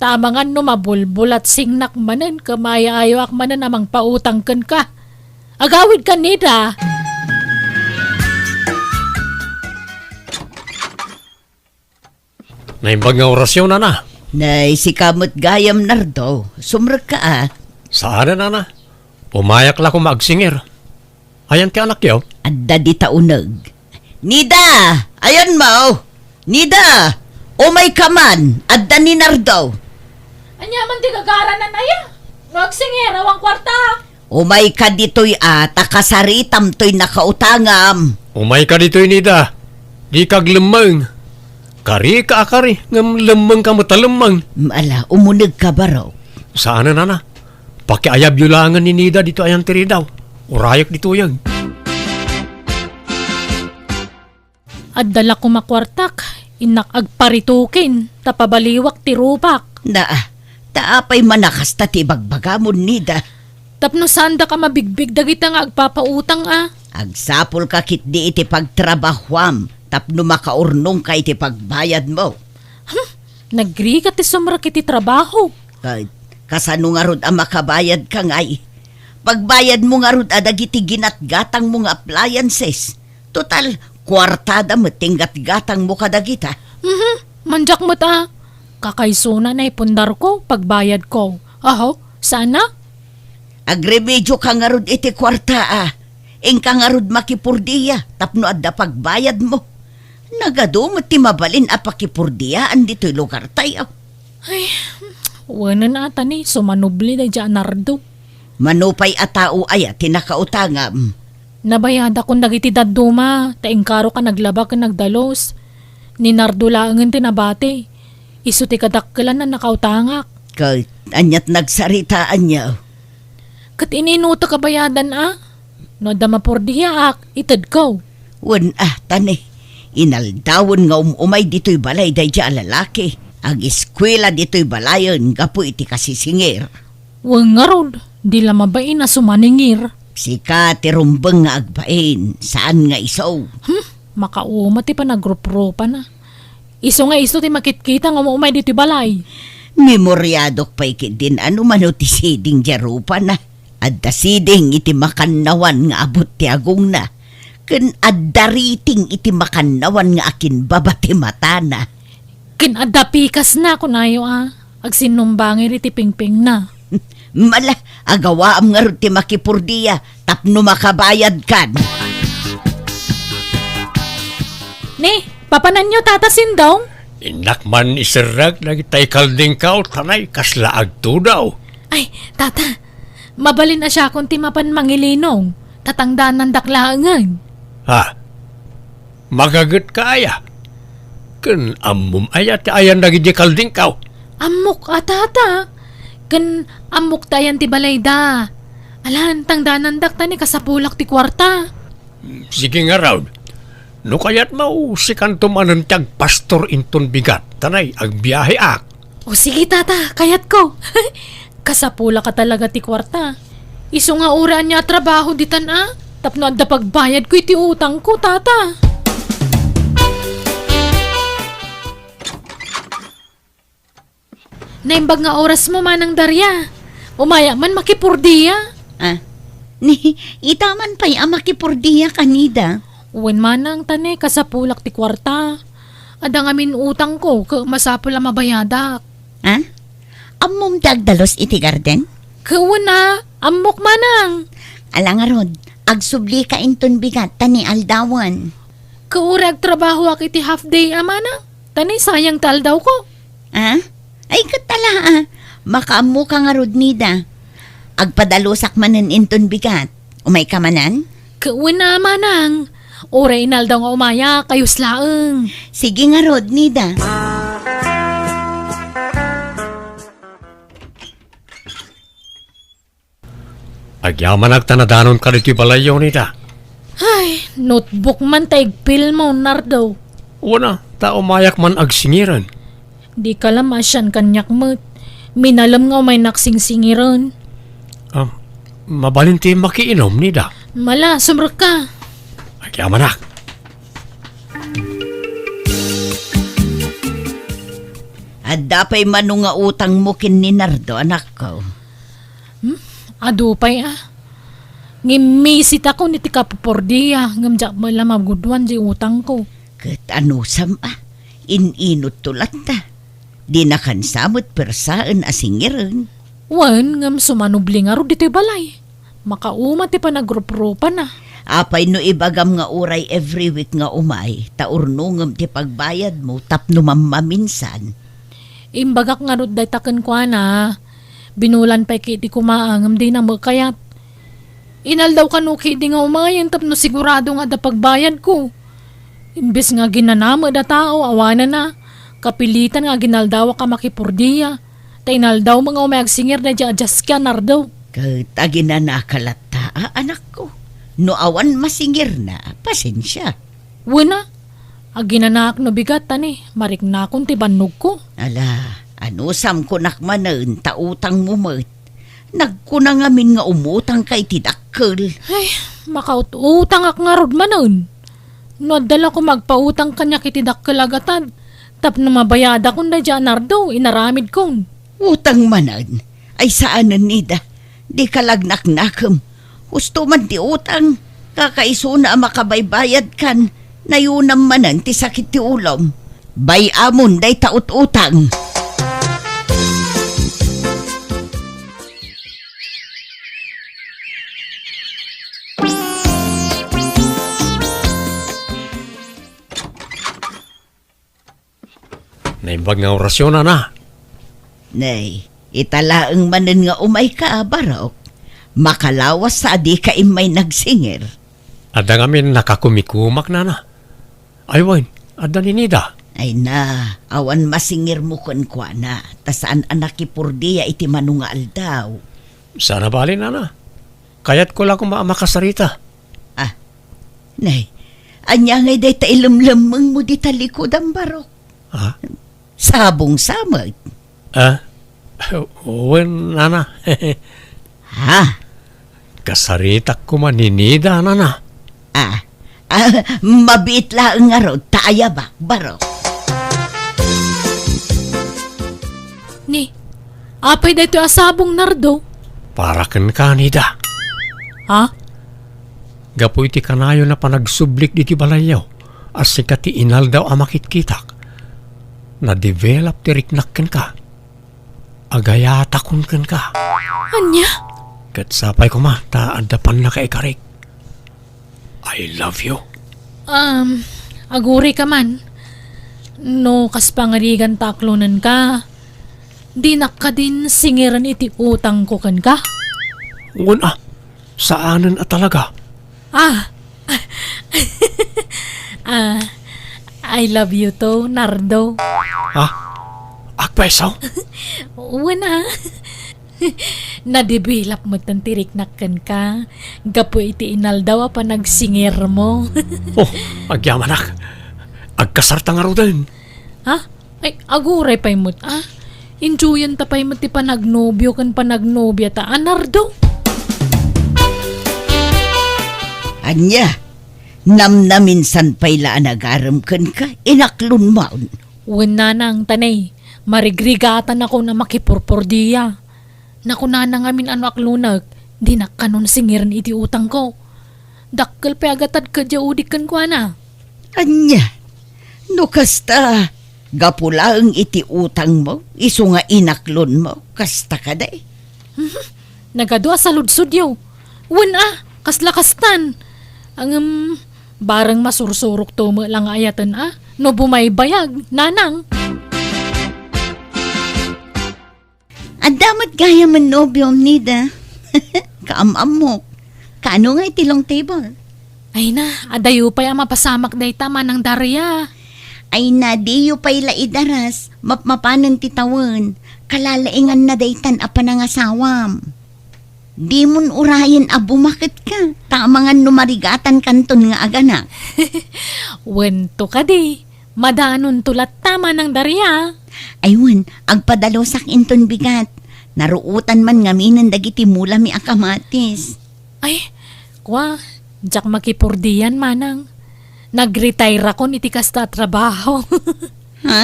Tamangan no mabulbul at singnak manan, kamaya-ayo ak manan amang pautang kan ka. Agawid ka nida. Naimbag nga orasyon na. Nay, si kamot gayam nardo, sumrag ka Saan na? Pumayak la ko magsingir. Ayan ti anak yaw. Adda di taunag. Nida! Ayan mo! Nida! O may kaman! Adda ni nardo! Anya man di gagara na naya. Magsingir, awang kwarta. Umay ka dito'y takasaritam to'y nakautangam. Umay ka dito nida. Di kag lemang. Kari ka akari. Ngam lemang ka matalemang. Mala, umunag ka ba raw? Saan na na? Pakiayab yulangan ni Nida dito ayang tiri daw. Urayak dito yan. At dala ko makwartak, inak agparitukin, tapabaliwak ti rupak. Taapay manakas ta ti bagbagamon nida. Tapno sanda ka mabigbig dagita nga agpapautang Agsapol ka kit di iti pagtrabahwam, tapno makaurnong ka iti pagbayad mo. Nagri ka ti sumrak iti trabaho. Kasano nga rod ang makabayad ka ngay. Pagbayad mo nga rod adagiti ginatgatang mo nga appliances. Total, kwartada mo tinggat-gatang mo kadagita. Manjak mo ta. Kakaysuna na ipundar ko, pagbayad ko. Aho, sana? Agremedyo ka nga rod iti kwarta Ing ka nga rod makipurdiya, tapno adda pagbayad mo. Nagado mo ti mabalin apakipurdiyaan dito'y lugar tayo. Wala na ata ni, sumanubli na dyan nardo. Manupay a tao aya tinakautangam. Nabayada kong dagiti daduma, taingkaro ka naglaba ka nagdalos. Ni Nardo laangan tinabate. Isu ti kadakkelan na nakautangak. Kahit anyat nagsaritaan niya. Kat ininuto ka bayadan No damapurdiya itad ko. Wan tani. Inaldawon nga umay dito'y balay day dya lalaki. Ang eskwela dito'y balayon gapu iti kasisingir. Wang nga rod, di lamabain na sumaningir. Sika ti rumbeng nga agbain, saan nga iso? Makauma ti pa nagrup-rupa na. Iso nga iso ti makitkita nga umay dito'y balay. Memoryadok pa'y din mano ti siding jarupa na. Adda siding iti makannawan nga abot ti agong na. Ken adda riting iti makannawan nga akin babati mata na. Ken adda pikas na kunayo Agsinumbangir iti pingping na. Mala, agawaam nga rin ti makipurdiya, tapno makabayad kan. Ne, papanan nyo tatasin daw? Inakman isirag na kita'y kalding kao tanay kaslaag to daw. Ay, tata, mabalin na siya kung timapan mangilinong. Tatangdaan ng daklaangan. Ha? Magagat ka aya? Ken amum aya ti ayan nagidi kalding kao. Amok tata. Ken amok tayan ti balay da. Alan, tangdanan dakta ni kasapulak ti kwarta. Sige nga raw. No kaya't mausikan tumanan tiyag pastor inton bigat. Tanay, agbiyahe ak. O sige tata, kayat ko. Kasapula ka talaga ti kwarta. Iso nga uraan niya trabaho ditan Tapno adda pagbayad ko iti utang ko tata. Naimbag nga oras mo manang darya. Umaya man makipurdiya. Itaman pa'y makipurdiya kanida. Uwan manang tane kasapulak ti kwarta. Ada nga min utang ko masapul ang mabayadak. Amom dagdalos iti garden? Kawan na, amok manang. Alangarod, agsubli ka inton bigat tani aldawan. Kaurag trabaho ak iti half day manang. Tani sayang tal daw ko. Ay katala makaammo ka nga rod nida. Agpadalusak manen inton bigat. Umay ka manan? Kawan na manang. Oray inal daw nga umaya kayo slaeng. Sige nga rod nida. Agyaman agtanadanon ka dito balayo nita. Ay, notebook man taigpil mo, Nardo. Una, ta umayak man agsingiran. Di ka lang asyan kanyak mo't. Minalam nga may naksing-singiran. Mabalinti makiinom nida. Mala, sumrok ka. Agyaman ak. Adda pa'y mano nga utang mo kin ni Nardo, anak ko. Adupay Ngimisit ako ni tika pupordiya. Ngamjak mo lang magudwan di utang ko. Kat sam ininot tulat ta. Di nakansamot persaan asingiran. Wan, ngam sumanubli nga ro dito'y balay. Makauma ti pa nagrup-rupa na. Apay no ibagam nga uray every week nga umay, taurnungam ti pagbayad mo tapno mamaminsan. Imbagak nga ro day taken kwa na. Binulan pa kiti kumaangam di na magkayat. Inaldaw ka no kidi nga umayan tapno sigurado nga da pagbayad ko. Imbes nga ginanama da tao, awana na. Kapilitan nga ginaldaw ka makipurdiya. Ta inaldaw mga umayag singir na dya adjust ka nardaw. Katagi na nakalata, anak ko. No awan masingir na, pasensya. Wala. Aginanak no bigat tani, marik na akong tibanog ko. Ala, ano sam ko nakmanan, tautang mumot. Nagkuna nga min nga umutang kay tidakkel. Ay, makautang ak nga rod manon. Nadala ko magpautang kanya kitidak kalagatan. Tap na mabayada kong na dyan nardo, inaramid kong. Utang manan, ay saanan nida. Di kalagnak-nakam. Gusto man ti utang, kakaiso na makabaybayad kan. Nayunam manan ti sakit ti ulom. Bay amon day taut-utang. Naimbag nga orasyon na. Nay, italaang manan nga umay ka, barok. Makalawas sa adi ka imay nagsingir. Ada nga min nakakumikumak na. Aywan, ada ni Nida. Ay na, awan masingir mo kon kwa na. Tasaan anak ipurdiya iti manungal daw. Sana bali na. Kayat ko lang kung makasarita. Nay, anya ngay day ta ilamlamang mo di talikod ang barok. Ha? Sabong samag. Uwan, nana. Ha? Kasarita ko man ni Nida, nana. Mabit lang nga ro, taaya ba, barok. Ni, apay da ito asabong nardo. Para kan ka, Nida. Ha? Gapoy ti kanayo na panagsublik di ti balayaw. As kati inal daw amakit-kitak. Na-develop ti riknakken ka. Agayatakon ken ka. Anya? Kat sapay ko ma, taadapan na ka ikarik. I love you. Aguri ka man. No, kas pangarigan taklonan ka. Di na ka din singiran iti utang ko kan ka. Una, saanan at talaga? I love you to, Nardo. Ha? Akpeso? Wala. Nadevelop mo tan tiriknakan ka. Gapo iti inal daw pa nagsingir mo. Oh, agyamanak. Agkasarta nga ro din. Ha? Ay, aguray pa'y mo. Enjoyan ta pa'y mo ti panagnobyo kan panagnobya ta. Nardo? Anya, namnaminsan pa'y laan agaram kan ka, inaklon maun. Wala nang tanay. Marigrigatan ako na makipurpordiya. Nakuna na ngamin ano aklunag. Di na kanon singiran iti utang ko. Dakkel pa agatad ka udik kan kwa na. Anya, no kasta, gapula ang iti utang mo, iso nga inaklon mo, kasta ka day. Nagadwa sa ludsud yo. Wala, kasla-kastan. Ang barang masursurok to mo lang ayatan no bumaybayag, nanang. At damat gaya man nobyo nida. Kaamam mo. Kaano nga itilong table? Ay na, adayo pa yung mapasamak day tama ng darya. Ay na diyo pa'y laidaras. Mapmapanon titawan. Kalalaingan na daytan apa ng asawam. Di mon urayan bumakit ka. Tamangan numarigatan kanton nga aganak. Wento ka di. Madanon tulat tama ng darya. Aywan, agpadalosak inton bigat. Naruutan man ngaminan dagiti mula mi akamatis. Ay, kwa, jak makipurdiyan manang. Nag-retire ako niti kasta trabaho. Ha?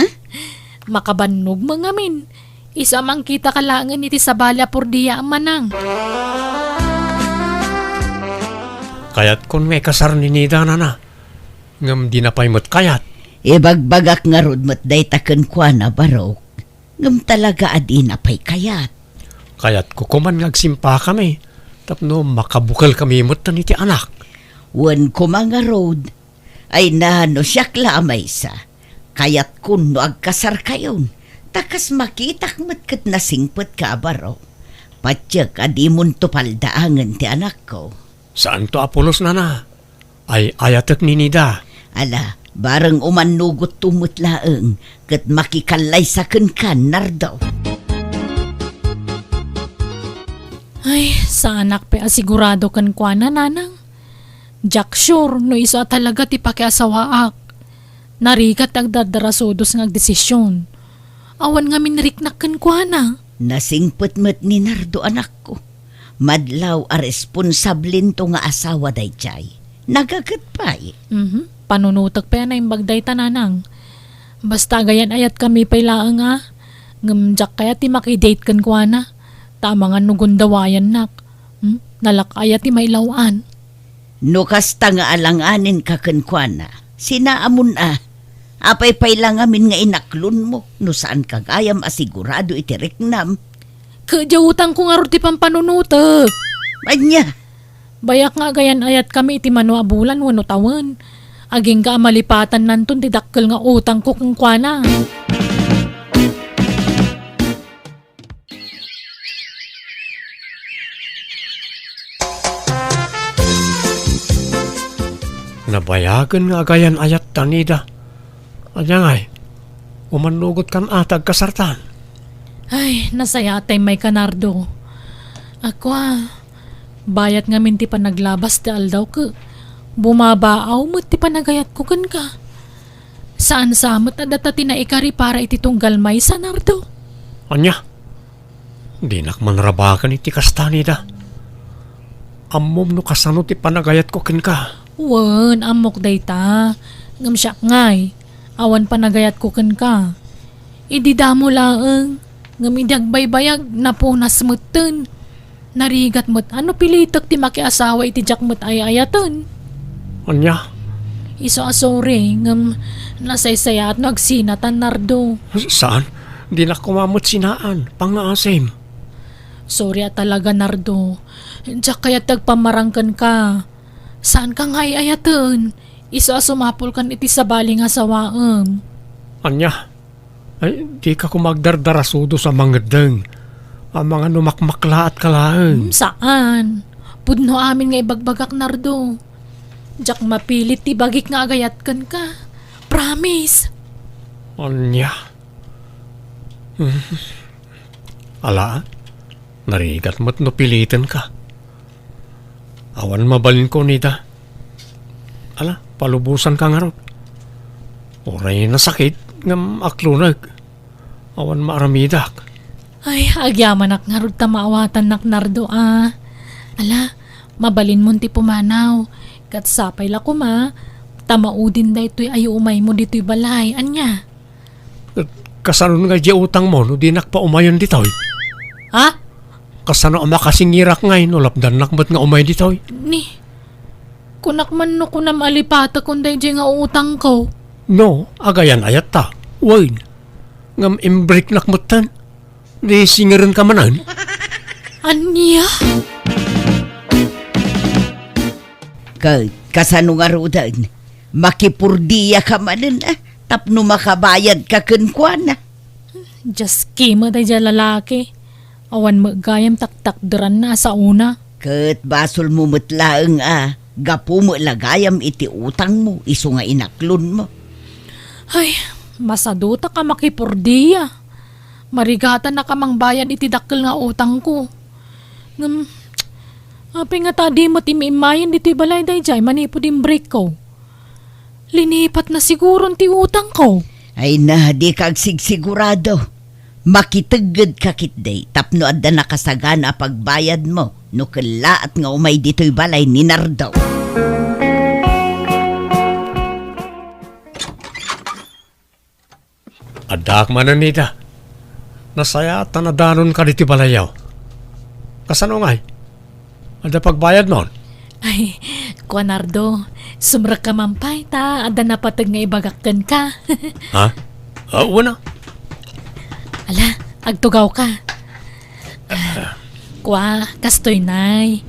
Makabannog mga min. Isa mang kita kalangan iti sabala purdiya manang. Kayat kon may kasar ni Nida na. Ngam di na pa'y mo't kayat. Ibagbagak nga rod mo't day taken kwa na barok. Ngam talaga adi na pa'y kayat. Kayat ko kuman ngagsimpa kami. Tapno makabukal kami mo't na niti anak. Wan ko mga road. Ay na no siyak lamay sa. Kayat kun no agkasar kayon. Takas makitak matkat na singpot ka baro. Patsyak adi mon tupaldaangan ti anak ko. Saan to Apolos na? Ay ayatek ni Nida. Ala, bareng umanugot tumutlaeng, kat makikalay sa kan Nardo. Ay, sa anak pa asigurado kan kwa na nanang. Jack sure no isa talaga ti pakiasawaak. Narikat agdadarasodos ng desisyon. Awan nga minriknak kan kwa na. Nasingpet met ni Nardo anak ko. Madlaw a responsablin to nga asawa day chay. Nagagat pa'y. Panunutag pa yan ay bagday tananang. Basta gayan ayat kami pailaang nga. Ngamjak kaya ti makidate kan kwa na. Tama nga nugundawayan nak. Nalakaya ti mailawaan. No kasta nga alanganin ka kenkwana. Sinaamun Apay lang amin nga inaklon mo. No saan kagayam asigurado itiriknam. Kadyawutang ko nga ti pampanunutag. Anya, Bayak nga gayan ayat kami iti manwa bulan wano tawen. Aging ka malipatan nanton ti dakkel nga utang ko kung kwa na. Nabayagan nga agayan ayat tanida. Anya ngay, umanugot kan atag kasartan. Ay, nasaya tay may kanardo. Ako bayat nga minti pa naglabas ti aldaw ka. Bumabaaw mo ti panagayat ko kan ka. Saan samot adata tinaikari para iti tunggal may sa nardo? Anya, di nakmanrabakan iti kastanida. Ammom no kasano ti panagayat ko ken ka. Wan, amok dayta. Ngamsyak ngay. Awan panagayat ko kan ka. Idi damo laeng. Ngamidag baybayag na po nasmuten. Narigat mo't ano pilitak ti makiasawa iti jak mo't ay ayatan. Anya, Iso asore ngam nasaysayat no agsinatan nardo. saan? Di na kumamot sinaan, pangaasim. Sorry talaga nardo. Jak kaya tagpamarangkan ka. Saan ka nga ayatan? Iso asumapol kan iti sabali nga sawaem. Anya, ay di ka kumagdardarasudo sa mga deng. Ang mga numakmakla at kalaeng. Saan? Pudno amin nga ibagbagak nardo. Jak mapilit ti bagik nga agayat kan ka. Promise. Anya. Ala, narigat mo't no pilitin ka. Awan mabalin ko nita. Ala, palubusan ka nga ron. Oray na sakit, ngam aklunag. Awan maaramidak. Ay, agyaman ak nga rod tamaawatan nak nardo Ala, mabalin mo ti pumanaw. Kat sapay la kuma, tamaudin da ito'y ayo umay mo dito'y balay. Anya? Kasanon nga di utang mo, no di nakpa umayon ditoy. Ha? Kasano ang makasingirak ngay, no lapdan nakbat nga umay ditoy. Ni, kunak man no kunam alipata kunday di nga utang ko. No, agayan ayat ta. Wain. Ngam imbreak nakmatan. Di singirin ka manan. Anya? Kasano nga rudan, makipurdiya ka manin tapno makabayad ka kenkwana. Just kima day dyan lalaki. Awan magayam taktakderan na sa una. Kat basol mo matlaeng gapu mo lagayam iti utang mo, iso nga inaklon mo. Ay, masaduta ka makipurdiya. Marigatan na kamang bayan iti dakkel nga utang ko. Api nga tadi mo timimayan dito'y balay day jay manipod yung break ko. Linipat na siguro ti utang ko. Ay na, di kag sigurado. Makitagad kakit day, tapno adda nakasagana pagbayad mo, no kalaat nga umay dito'y balay ni Nardo. Adak manan nita. Nasaya tanadanon ka diti balayaw. Kasano ngay? Ada pagbayad mon? Ay, Kuanardo, sumrak ka mampay ta, ada napatag nga ibagakkan ka. Ha? Una. Ala, agtugaw ka. Kastoy nay.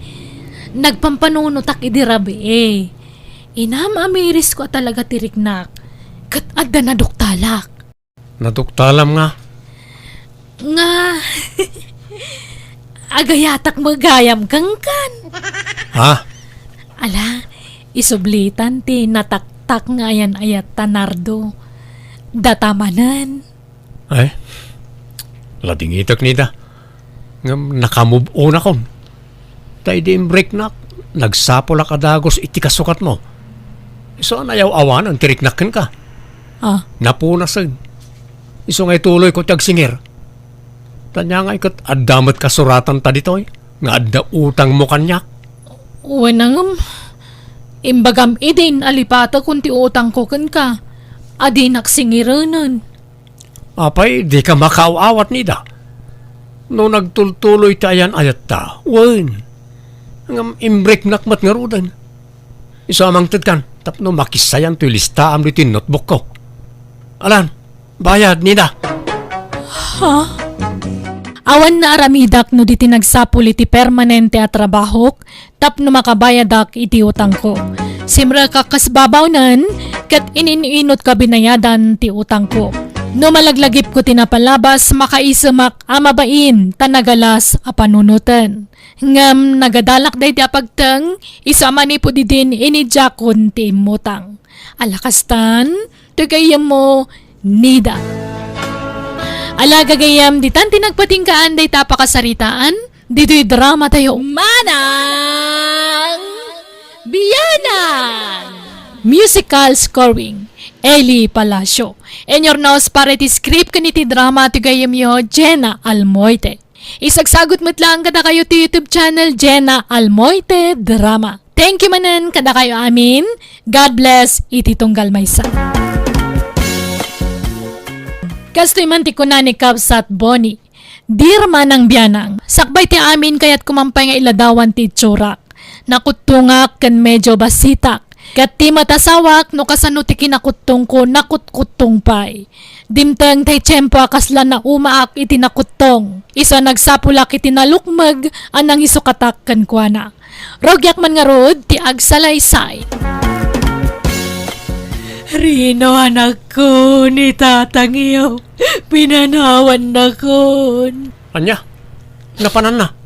Nagpampanunutak idirabi Inam amiris ko talaga tiriknak. Kat adda na duktalak. Naduktalam nga. Nga, agayatak magayam kang kan. Ha? Ala, isublitan ti nataktak nga ayan ayat tanardo. Datamanan. Ay, ladingitak nita. Ngam nakamove on akon. Tay di break na, nagsapol kadagos iti kasukat mo. Iso ayaw awan ang tiriknakin ka. Ah, Napunasan. Iso ngay tuloy ko tiyag singir. Tanya nga ikat adamat kasuratan ta ditoy. Nga adda utang mo kanyak. wenang imbagam idin alipata kunti utang ko kan ka. Adi naksingiranan. Apay, di ka makaawat nida. No nagtultuloy tayan ayat ta. Wen. Ngam imbreak nakmat nga rudan. Iso amang tadkan. Tapno makisayan to lista am dito notebook ko. Alan, bayad nida. Awan na aramidak no diti nagsapul iti permanente at trabahok, tapno makabayadak iti utang ko. Simra kakasbabaw nan, kat inininot ka binayadan ti utang ko. No malaglagip ko tinapalabas, makaisamak amabain, tanagalas a panunutan. Ngam nagadalak day ti apagtang, isama ni po din inijakon ti imutang. Alakastan, tagayam mo, nida. Ala gagayam, di tan tinagpatingkaan day tapakasaritaan, dito'y drama tayo. Manang Biyanan! Musical scoring, Eli Palacio. And your nose para ti script kaniti drama ti gayam yo, Jenna Almoite. Isagsagot mo't lang kada kayo ti YouTube channel, Jenna Almoite Drama. Thank you manan kada kayo amin. God bless, iti tunggal maysa. Kastoy man ti kuna ni Kapsat Bonnie. Dirma ng biyanang. Sakbay ti amin kayat kumampay nga iladawan ti tsurak. Nakutungak kan medyo basitak. Kat ti matasawak no kasano ti kinakutong ko nakutkutong pay. Dimtang tay tiyempo akasla na umaak iti nakutong. Isa nagsapulak iti nalukmag anang isukatak kan kuana. Rogyak man nga rod ti agsalaysay. Rino anak ko ni tatang iyo, pinanawan na kon. Anya, napanan na.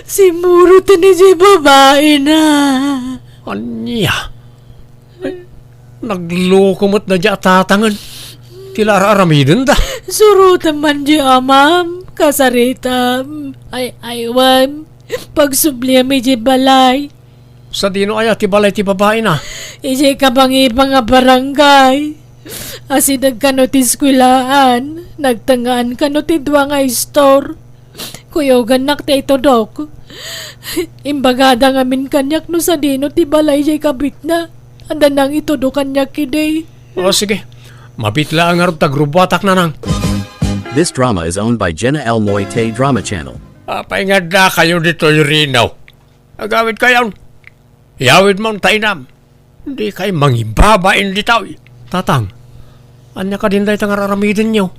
Si Muro ni si babae na. Anya. Ay, nagloko mo't na dya tatangan. Tila aramidin da. Surutan man di amam, kasaritam, ay aywan, pagsubliya mi di balay. Sa dino ay ti balay ti babae na. Ije kabangi pa nga barangay. Asi nagkano ti skwilaan, nagtangaan kano ti dwa nga store. Kuyogan nak ti ito dok. Imbagada nga min kanyak no sa dino ti balay jay kabit na. Anda nang ito do kanyak kiday. O sige, mapitla ang arap tagrubatak na nang. This drama is owned by Jenna L. Moite Drama Channel. Apay nga da kayo dito yung rinaw. Agawid kayo. Yawid mong tainam. Hindi kayo mangibabain ditaw. Tatang, anya ka din dahi tang araramidin nyo.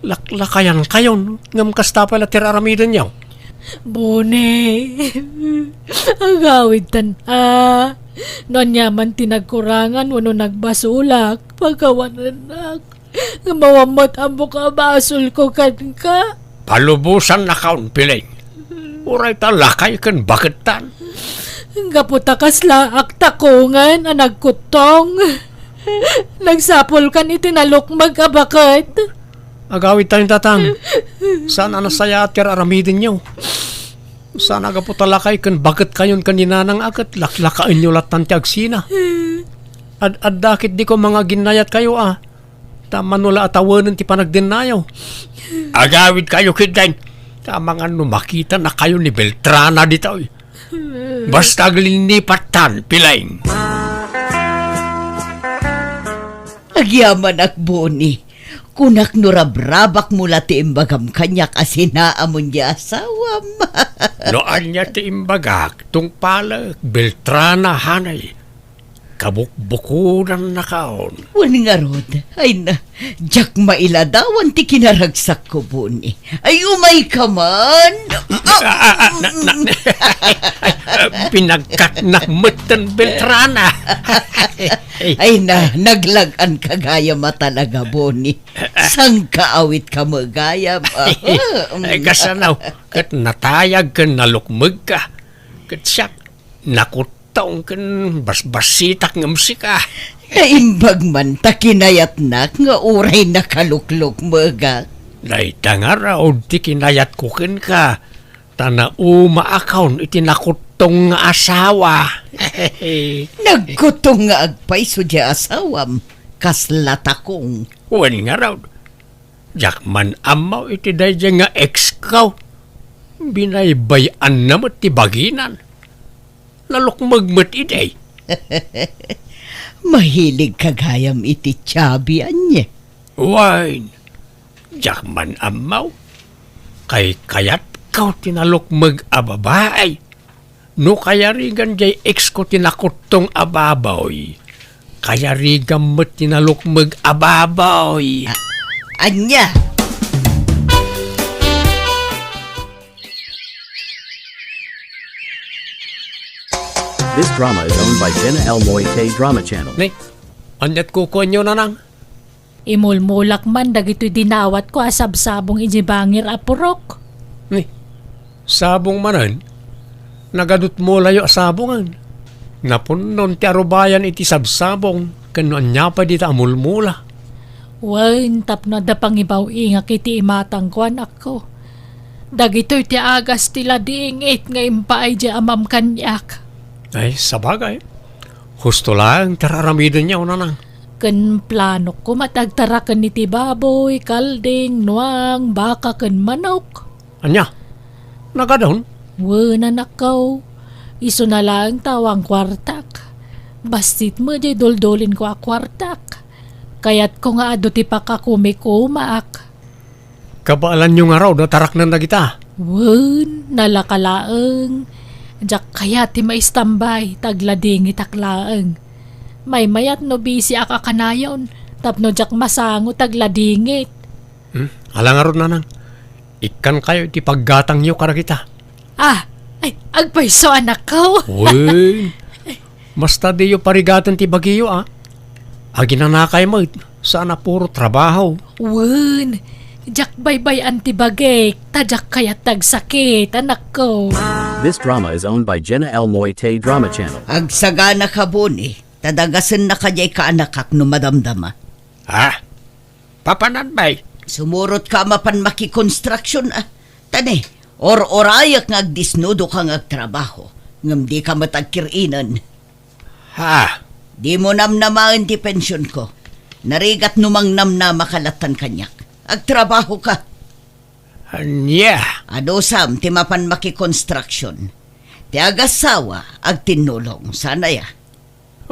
Laklakayan kayo. Ngam kasta pala tiraramidin nyo. Bone, agawid tan non yaman tinagkurangan wano nagbasulak pagkawananak nga mawamot ang buka basul ko kan ka. Palubusan na kaon piling. Uray talakay kan baketan. Gaputa kasla aktakungan ang nagkutong. Nagsapol kan itinalukmag abakat. Agawid tayong tatang. Sana nasaya at kararamidin nyo. Sana agapo talakay kan bakit kayon kanina nang akat laklakain nyo latan ti agsina. Dakit di ko mga ginayat kayo Tama nula atawanan ti panagdinayaw. Agawid kayo kidain. Tama nga makita na kayo ni Beltrana dito. Basta glinipatan pilaing. Agyaman ak Boni. Kunak nurabrabak mula ti imbagam kanyak asinaamon niya asawam. Noan niya ti imbagak, tung pala, Beltrana hanay. Kabukbukunan na kaon. Wani nga rod, ay na, jak mailadawan ti kinaragsak ko Boni. Ay umay ka man. Pinagkatnakmutan Beltrana. Ay na, naglagan ka gaya matalaga Boni. Sang kaawit ka magaya ba? Ay kasanaw, kat natayag ka nalukmag ka. Kat siyak, taong kan basbasitak ng musika. Naimbag man ta kinayat nak nga uray nakaluklok mga. Naita nga raw, di kinayat kukin ka. Tana umaakaw itinakutong nga asawa. Nagkutong nga agpay so di asawam. Kaslat akong. Wen nga raw, jakman amaw iti dayja nga ex-kaw. Binaybayan namat ti baginan. Lalukmagmat iday. Mahilig kagayam iti tiyabian niya. Wine, jakman amaw. Kay kayat kaw tinalukmag ababaay. No kaya rigan jay ex ko tinakutong ababaw. Kaya rigan mat tinalukmag ababaw. Anya! This drama is owned by Jenna L. Moite Drama Channel. Ni, anyat kukonyo na nang. Imulmulak man dagito'y dinawat ko asabsabong ijibangir apurok. Ni, sabong manan, nagadut mo layo sabongan. Napunon ti arubayan iti sabsabong, kano anya pa di ta amulmula. Wen tapno da pangibaw ingak iti imatang kuan ako. Dagito'y ti agas tila diingit nga impaay di amam kanyak. Ay, sabagay. Husto lang, tararamidan niya una nang. Ken plano ko matagtara ken iti baboy, kalding, nuang, baka ken manok. Anya, nagadon? Wena nakaw. Iso na lang tawang kwartak. Bastit mo di doldolin ko a kwartak. Kayat ko nga ado ti pakakumikumaak. Kabaalan nyo nga raw, natarak na kita. Wen, nalakalaeng. Diyak kaya ti maistambay, taglading itaklaeng. May mayat no bisi akakanayon, tapno diyak masango tagladingit. Alang nga ron na nang. Ikan kayo, ti paggatang nyo kara kita. Ah, ay, agpaiso anak ko. Uy, basta di yung parigatan ti bagiyo Aginanakay mo, sana puro trabaho. Wen, diyak baybay antibagek, tadyak kaya tagsakit, anak ko. This drama is owned by Jenna L. Moite Drama Channel. Agsagana ka buni. Tadagasan na kajay ka anakak no madamdama. Ha? Papanan bay? Sumurot ka mapan makikonstruksyon Tane, or-orayak nga agdisnudo ka nga agtrabaho. Ngam di ka matagkirinan. Ha? Di mo namnamaan ti pensyon ko. Narigat numang namnama kalatan kanyak. Agtrabaho ka. Anya? Adosam ti mapan makikonstruksyon. Ti agasawa ag tinulong. Sana ya.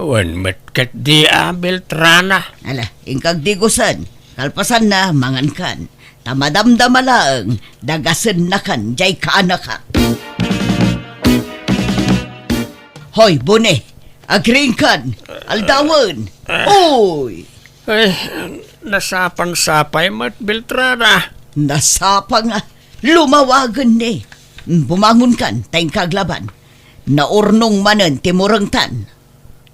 Wan matkat di Beltrana. Ala, ingkag digusan. Kalpasan na mangan kan. Tamadamdamalaang dagasan na kan jay kaanaka. Hoy, bune. Agring kan. Aldawan. Oy! Ay, nasapan-sapay mat Beltrana. Nasapa nga. Lumawagan ni. Bumangon kan, tayong kaglaban. Naurnong manan timurangtan.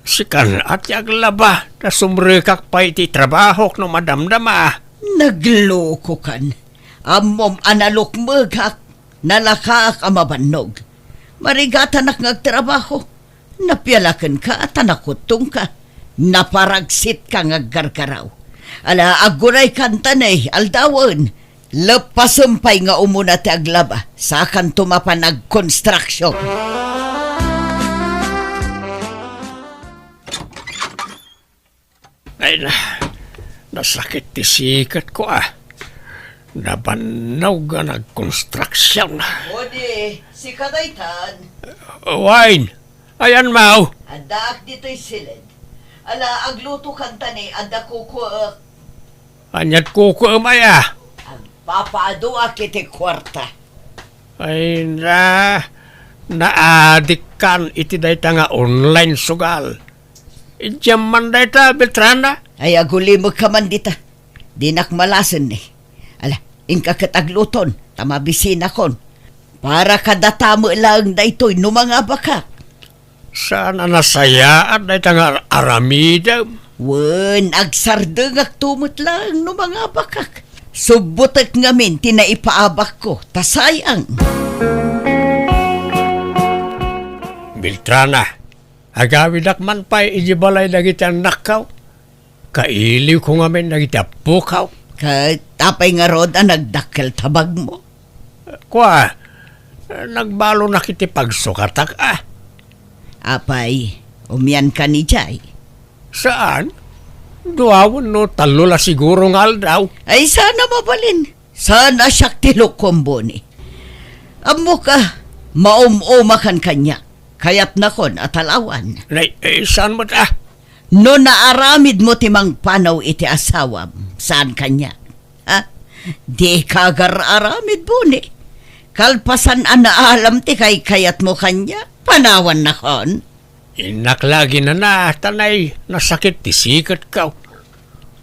Sikan at yaglaba na sumrikak pa iti trabaho no madamdama. Nagloko kan. Amom analok magak. Nalakaak amabanog. Marigatanak ngagtrabaho. Napyalakan ka at anakutong ka. Naparagsit ka ngaggargaraw. Ala aguray kantanay aldawan. Lepasampay nga umuna ti aglaba sa akan tumapan nag-construction. Ay na, nasakit ti sikat ko Nabanaw ga nag-construction. Odi, si Kadaytan. Wine, ayan mau. Adak dito'y silid. Ala agluto kantani ada kukuak. Anyat kuko umaya. Papaadua kiti kwarta. Ay naadik kan iti dayta nga online sugal. Ijam man dayta Beltrana. Ay aguli mo ka man dita. Dinak malasan ni. Ala, ingka katagluton. Tamabisina kon. Para kadatamo lang daytoy no mga baka. Sana nasayaan dayta nga aramida. Wen, agsardengak tumot lang no mga bakak. Subutek ngamin tinaipaabak ko. Tasayang. Beltrana, Agawidak man pa'y ijibalay dagiti anak kaw. Kailiw ko nga men dagiti apo kaw. Kay tapay nga rod ang nagdakkel tabag mo. Kwa, nagbalo na kiti pagsukatak Apay, umyan ka ni Jay. Saan? Duawon no, talula siguro nga aldaw. Ay sana mabalin. Sana siyak tilok komboni. Amo ka, maum-umakan kanya. Kayat na kon atalawan. Nay, saan mo ta? No naaramid mo timang panaw iti asawam. Saan kanya? Ha? Di kagar aramid buni. Kalpasan ang naalam ti kay kayat mo kanya. Panawan na kon. Inaklagi na tanay, nasakit ti sikat kaw.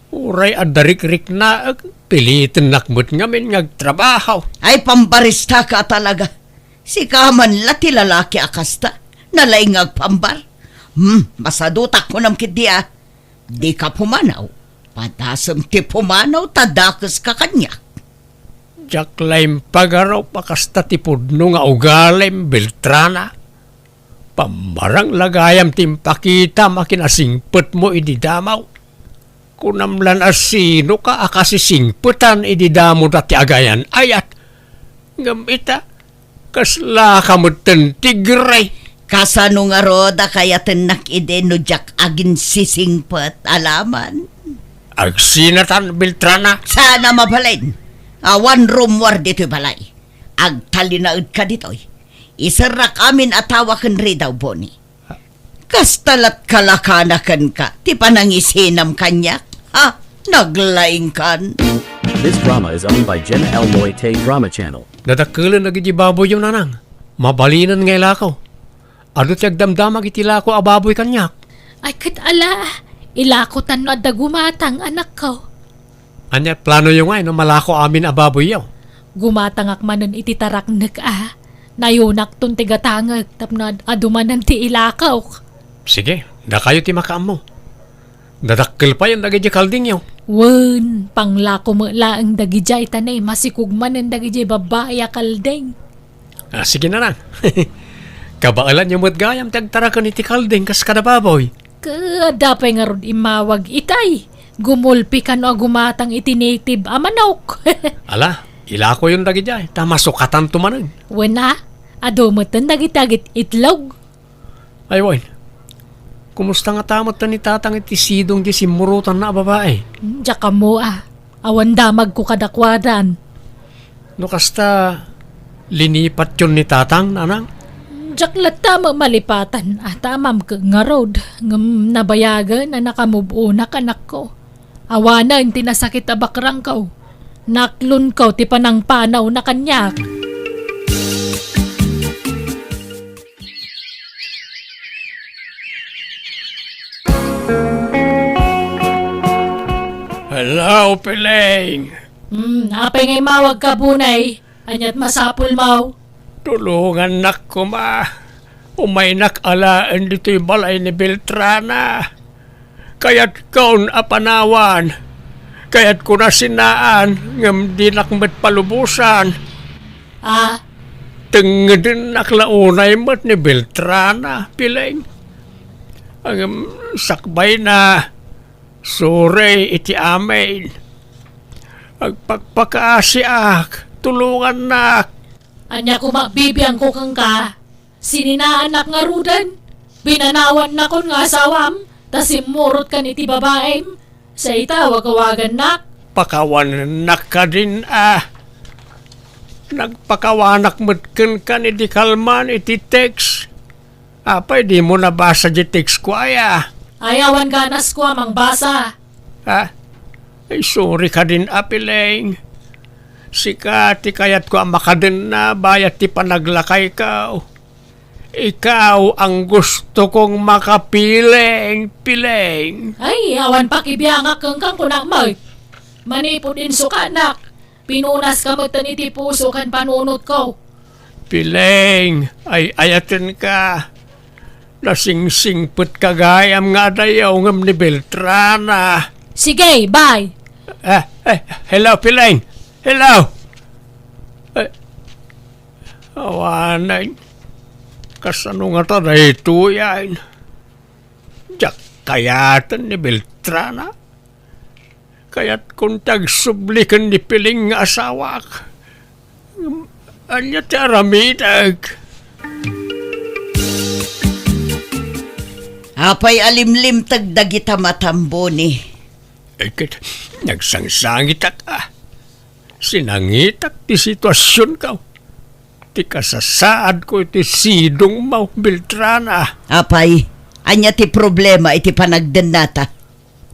Uray adarik-rik na, pilitin nakmut ngamin ngagtrabaho. Ay pambarista ka talaga. Si kaman lati lalaki akasta. Nalaing agpambar. Masadutak ko nam kiti Di ka pumanaw. Padasam ti pumanaw, tadakas ka kanya. Jaklaim pagaraw pakasta ti pudno nga ugalim Beltrana. Pambarang lagayam timpakita makinasingpet mo ididamaw. Kunamlan asino ka akasisingpetan ididamo dati agayan ayat. Ngamita, kasla kamutan tigray. Kasano nga roda kaya tenak ide no jak agin sisingpet alaman. Agsinatan Beltrana. Sana mabalin. One room war dito'y balay. Agtalinaud ka dito'y. Isarak amin atawakan rin daw, Boni. Kastalat kalakanakan ka. Ti panangisinam kanya. Ha? Naglaing kan. This drama is owned by Jenna L. Moite Drama Channel. Nadakalan na giti baboy yung nanang. Mabalinan nga ilakaw. Ado tiyag damdamag iti lako ababoy kanyak. Ay ala, ilakotan no at gumatang anak ko. Anya plano yung no malako amin ababoy yaw. Gumatangak manon iti taraknek Nayunak ton tigatangag tapno adumanan ti ilakaw. Sige, da kayo ti makaam mo. Dadakkel pa yung dagiti kalding yaw. Wen, panglako mo laang dagijay tanay masikugman ang dagijay babaya kaldeng. Sige na lang. Kabaalan yung matgayam tagtarakan iti kalding kas kadababoy. Kadapay nga ron imawag itay. Gumulpi ka no gumatang iti native amanok. Ala, ilako yung dagijay. Tamasukatan tumanag. Wena, adumotan dagitagit itlog. Ay, Wayne. Kumusta nga tamot na ni tatang iti sidong di simurutan na babae? Diyak mo awan damag ko kadakwadan. No kasta linipat yun ni tatang, nanang? Diyak lata malipatan tamam ka nga road. Ngam nabayagan na nakamubunak anak ko. Awanan tinasakit abakrang ko. Naklon ko ti panang panaw na kanyak. Hello, Piling. Apay ngay mawag ka bunay. Anyat masapul maw. Tulungan nak ko Umay nakalaan dito'y balay ni Beltrana. Kaya't kaon apanawan. Kaya't ko na sinaan ngam di nakmet palubusan. Tengedin naklaunay mat ni Beltrana, Piling. Ang sakbay na sore iti amin. Agpagpakaasiak, tulungan nak. Anya ko magbibiyang ko kang ka. Sininaanak nga rudan. Binanawan na kon nga asawam. Tas imurot ka ni ti babaem. Sa itawag-awagan nak. Pakawan nak ka din Nagpakawanak matken ka ni di kalman iti text. Apay di mo nabasa di text ko Ayawan ganas ko amang basa. Ay sorry ka din Piling. Sika ti kayat ko makadin na bayat ti panaglakay ka. Ikaw ang gusto kong makapiling, Piling. Ay, awan pakibiyangak kang kunak mo. Manipod inso ka, nak. Pinunas ka matan iti puso kan panunot ko. Piling, ay ayatin ka. Nasingsingput kagayam nga dayaw ngam ni Beltrana. Sige, bye. Hello, Piling. Hello. Awanay. Kasano nga ta na ito yan? kayatan ni Beltrana. Kaya't kung tagsublikan ni piling nga asawak, anya ti aramidag. Apay alimlim tagdagita matambo ni. Eket, nagsangsangit ka. Sinangitak ti sitwasyon ka. Ti kasasaad ko iti sidong mau Beltrana. Apay, anya ti problema iti panagdanata.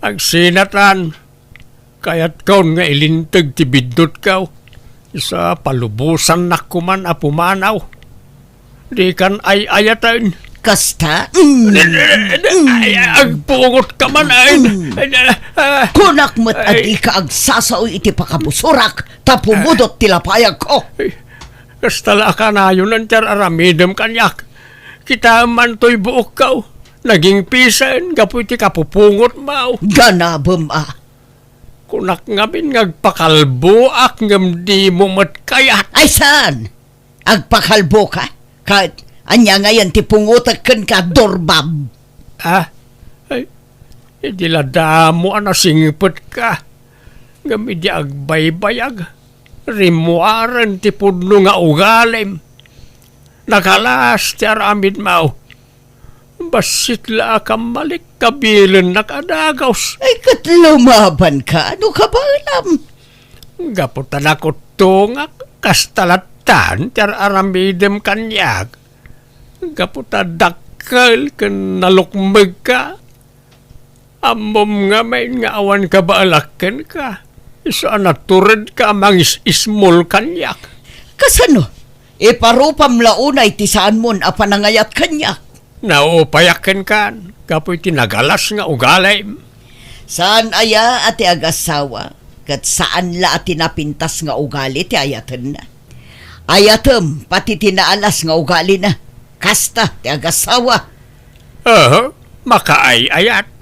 Ang sinatan, kaya't kaon nga ilintag ti bidnot ka. Isa palubusan na kuman a pumanaw. Di kan ay ayatan. Kasta? Ay, agpungot ka man ay. Kunak mo't adi ka agsasaoy iti pakabusurak tapumudot tilapayag ko. Kastala ka na yun ang tiyar aramidem kanyak. Kita man to'y buok ka. Naging pisan, gapu iti kapupungot mau. Ganabem Kunak nga bin ngagpakalbo ngam di mo mat kayat. Ay saan? Agpakalbo ka? Kahit anya ngayon ti pungutak ka dorbab. Ay, idilada mo singipot ka. Ngam idi agbaybayag. Rimuaran ti pudno nga ugalim. Nakalas ti aramid mau. Basit la kam malik kabilan nakadagaws. Ay kat lumaban ka, ano ka ba alam? Gaputan ako tungak kastalatan ti aramidem kanyag. Gaputan dakkel ken nalukmeg ka. Amom nga may nga awan ka baalaken ka. Isa natured ka mangis ismol kanyak. Kasano? Iparupam launay ti saan mon a panangayat kanyak. Naupayaken kan. Kapoy tinagalas nga ugalay. Saan aya ati agasawa? Kat saan la ati napintas nga ugali ti ayatan na? Ayatem pati tinaalas nga ugali na. Kasta ti agasawa. Makaay-ayat.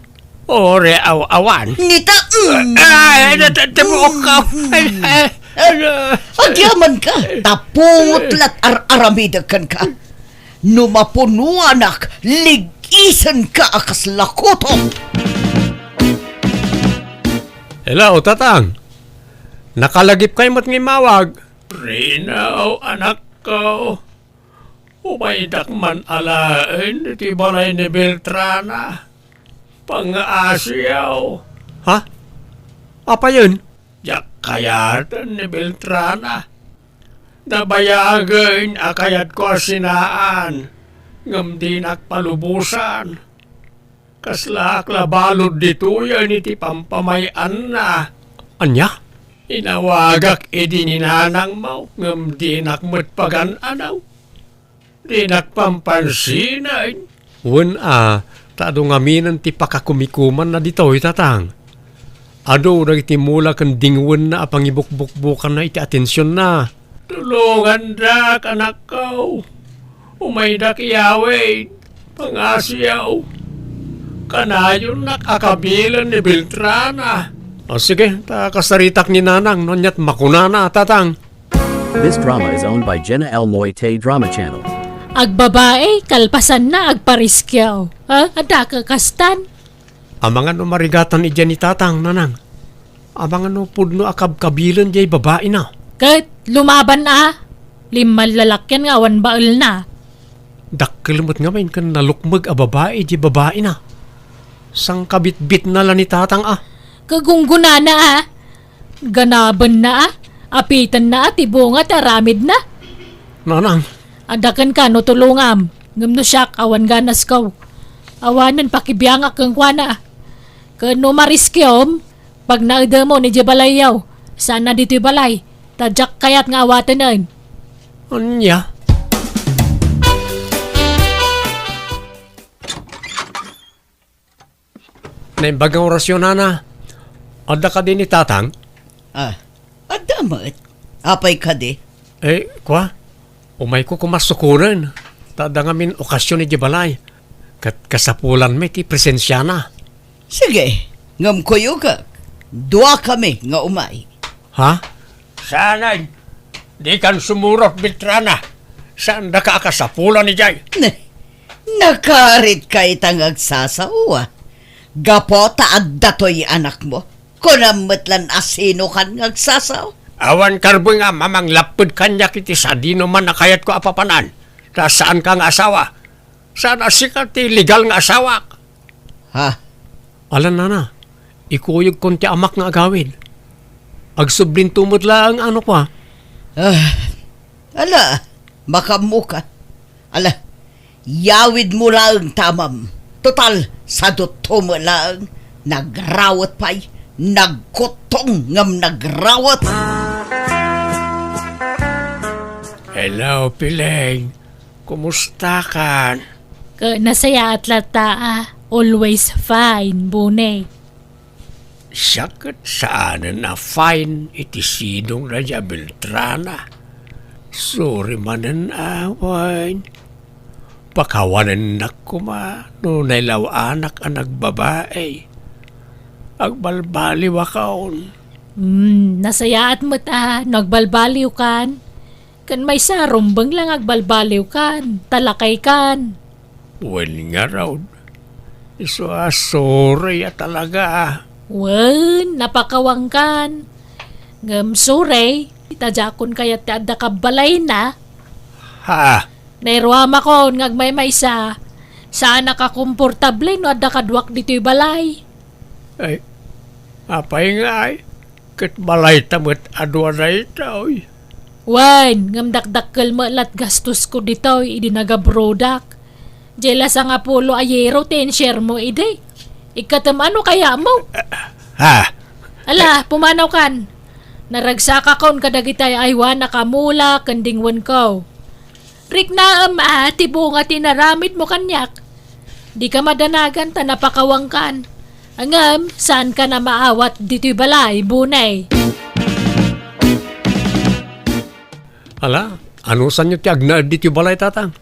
Ore aw-awan. Nita! Ay, natatabok ka. Agyaman ka! Tapungutlat aramidakan ka. Numapunuanak, ligisan ka akas lakoto. Hello, tatang. Nakalagip kayo mo't ngimawag. Rinaw, anak ko. Umaydak man alain, iti balay ni Beltrana. Pang-aasyaw. Ha? Apa yun? Yak kayatan ni Beltrana. Nabayagin akayat ko sinaan. Ngam di nakpalubusan. Kaslak labalod dito yan iti pampamayan na. Anya? Inawagak edi ninanang mau. Ngam di nakmatpagan anaw. Di nakpampansinan. Wen tado nga minan ti pakakumikuman na dito, tatang. Ado, nagtimula kan dingwen na apangibukbukbukan na iti atensyon na. Tulungan dak, anak ko. Umaydak iyawin, pangasyaw. Kanayon nakakabilan ni Beltrana. Sige, kasaritak ni nanang, nonyat makunana, tatang. This drama is owned by Jenna L. Moite Drama Channel. Agbabae, kalpasan na, agpariskyaw. Ada ka kastan? Amangan marigatan ni Jenny tatang, nanang. Amangan pudno akab-kabilan jay babae na. Kahit lumaban na, limal lalakyan nga, awan baal na. Dakkel mo't nga main kan nalukmag a babae jay babae na. Sang kabit-bit na lang ni tatang Kagungguna na Ganaban na apitan na tibunga taramid na. Nanang. Adakan ka no tulungam. Ngam no siyak awan ganas kaw. Awanan pakibiyangak kang kwana. Kano mariskiom, pag naida mo ni Jabalayaw, sana dito'y balay, tadyak kayat nga awatan na. Anya? Naimbagang orasyon, nana. Ada ka din ni tatang? Adamat. Apay ka di. Kwa? Umay ko kumasukuran. Tada nga min okasyon ni Jabalay. Kat kasapulan may ti presensya na. Sige, ngam kuyo ka. Dua kami nga umay. Ha? Sanay. Di kan sumurot, Beltrana. Saan da ka kasapulan ni Jay? Nakarit ka itang agsasawa. Gapota at datoy anak mo. Kunamatlan asino kan ngagsasaw. Awan karboy nga mamang lapod kanya kiti sa di naman nakayat ko apapanan. Ta saan kang asawa? Saan asikat ti legal nga asawa? Ha? Alan na, ikuyog kon ti amak nga agawid. Agsublin tumod lang ano pa. Ala, makamuka. Ala, yawid mo lang tamam. Total, sa duto mo lang. Nagrawat pa'y. Nagkutong ngam nagrawat. Hello, Pileng. Kumusta kan? Nasaya at lata always fine, Bunay. Sakit saan na fine iti sinong na niya Beltrana. Sorry manan awan. Pakawanan na kuma no nailaw anak ang nagbabae. Agbalbaliw akaon. Nasaya at mata, nagbalbaliw kan. Kan may sarumbang lang agbalbaliw kan, talakay kan. Well nga raw. Iso sorry talaga. Wen, napakawang kan. Ngam sore, itajakon kaya ti adda kabalay na. Ha? Nairwama ko, ngagmay maysa. Saan nakakomportable no adda kadwak dito'y balay. Ay, apay nga ay. Kat balay tamot adwa na ito. Wen, ngam dakdakkel malat gastos ko dito'y idinagabrodak. Jela sa nga pulo ayero ten share mo ide. Ikatam ano kaya mo? Ha? Ala, pumanaw kan. Naragsaka kon kadagitay aywan nakamula kandingwan ko. Rik na tibo nga tinaramit mo kanyak. Di ka madanagan ta napakawang kan. Angam, saan ka na maawat dito'y balay, Bunay? Ala, ano san nyo ti agna dito balay tatang?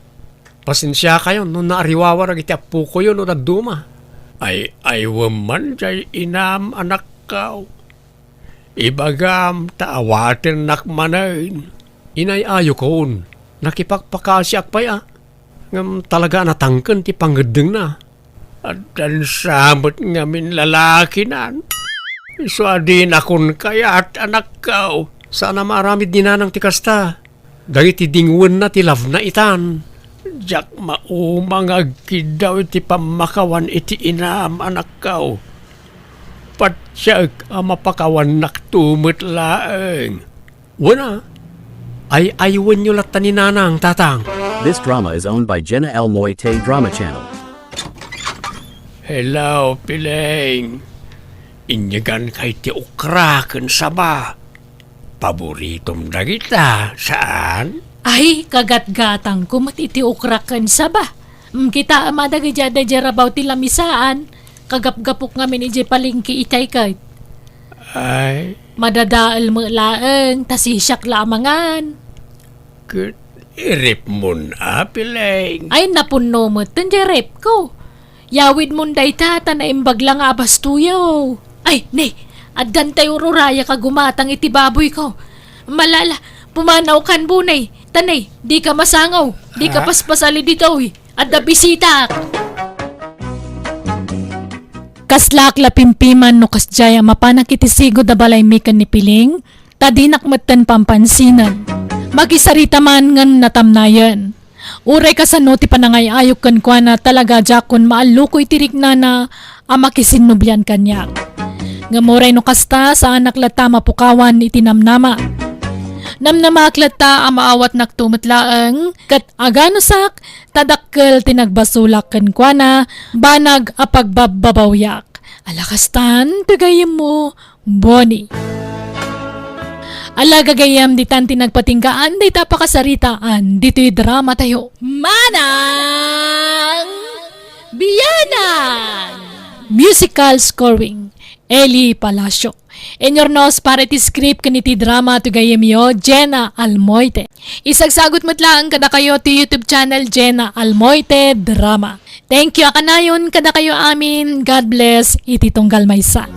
Pasensya kayo, no naariwawar iti apo ko yun o nagduma. Ay waman jay inam anak kao. Ibagam taawatin nakmanain. Inay ayo koon. Nakipagpakasyak pa ya. Ngam talaga natangken ti panggedeng na. At dan sabot ngamin lalaki nan. Iso adin akon kaya at anak kao. Sana maramid ninanang ti kasta. Dagiti dingwen na ti love na itan. Jak maumang agkidaw iti pamakawan iti inam anak kao. Patsyag mapakawan naktumot laeng. Wana, ay aywan nyo lata ni nanang tatang. This drama is owned by Jenna L. Moite Drama Channel. Hello, Pileng. Inyagan kay ti ukraken saba. Paboritom na kita. Saan? Ay, kagat-gatang ko matiti ukrakan sa ba? Kita amadagi jada jarabaw ti lamisaan. Kagap-gapok ngamin ije palingki itay kay. Ay, Madadaal mo laeng, tasisyak lamangan. good. Irip mo na, Pileng. Ay, napunno mo, tanjerep ko. Yawid mo day tata na imbag lang abas tuyo. Ay, ne, addan tayo ruraya ka gumatang iti baboy ko. Malala, pumanaw kan Bunay. Tanay, di ka masangaw. Di ka paspasali dito, adda bisita. Kaslak la pimpiman no kasjaya mapanak iti sigo da balay mikan ni Piling, tadinak matan pampansinan. Magisarita man ngan natamnayan. Uray kasano ti panangayayok kan kwa na talaga jakon maalukoy tirik na amakisinubyan kanyak. Ngamuray no kasta sa anak lata mapukawan iti namnama. Namnama aklata amaawat naktumatlaang kat aganosak tadakkel tinagbasulak kan kwa na banag apagbababawyak. Alakastan tagayem mo, Bonnie. Ala gagayam di tanti nagpatinggaan di tapakasaritaan dito'y drama tayo. Manang Biyanan! Musical scoring, Eli Palacio. Enyornos para iti script kaniti drama to gayem yo, Jenna Almoite. Isagsagot matlaan kada kayo ti YouTube channel Jenna Almoite Drama. Thank you akanayon kada kayo amin. God bless iti tunggal maysa.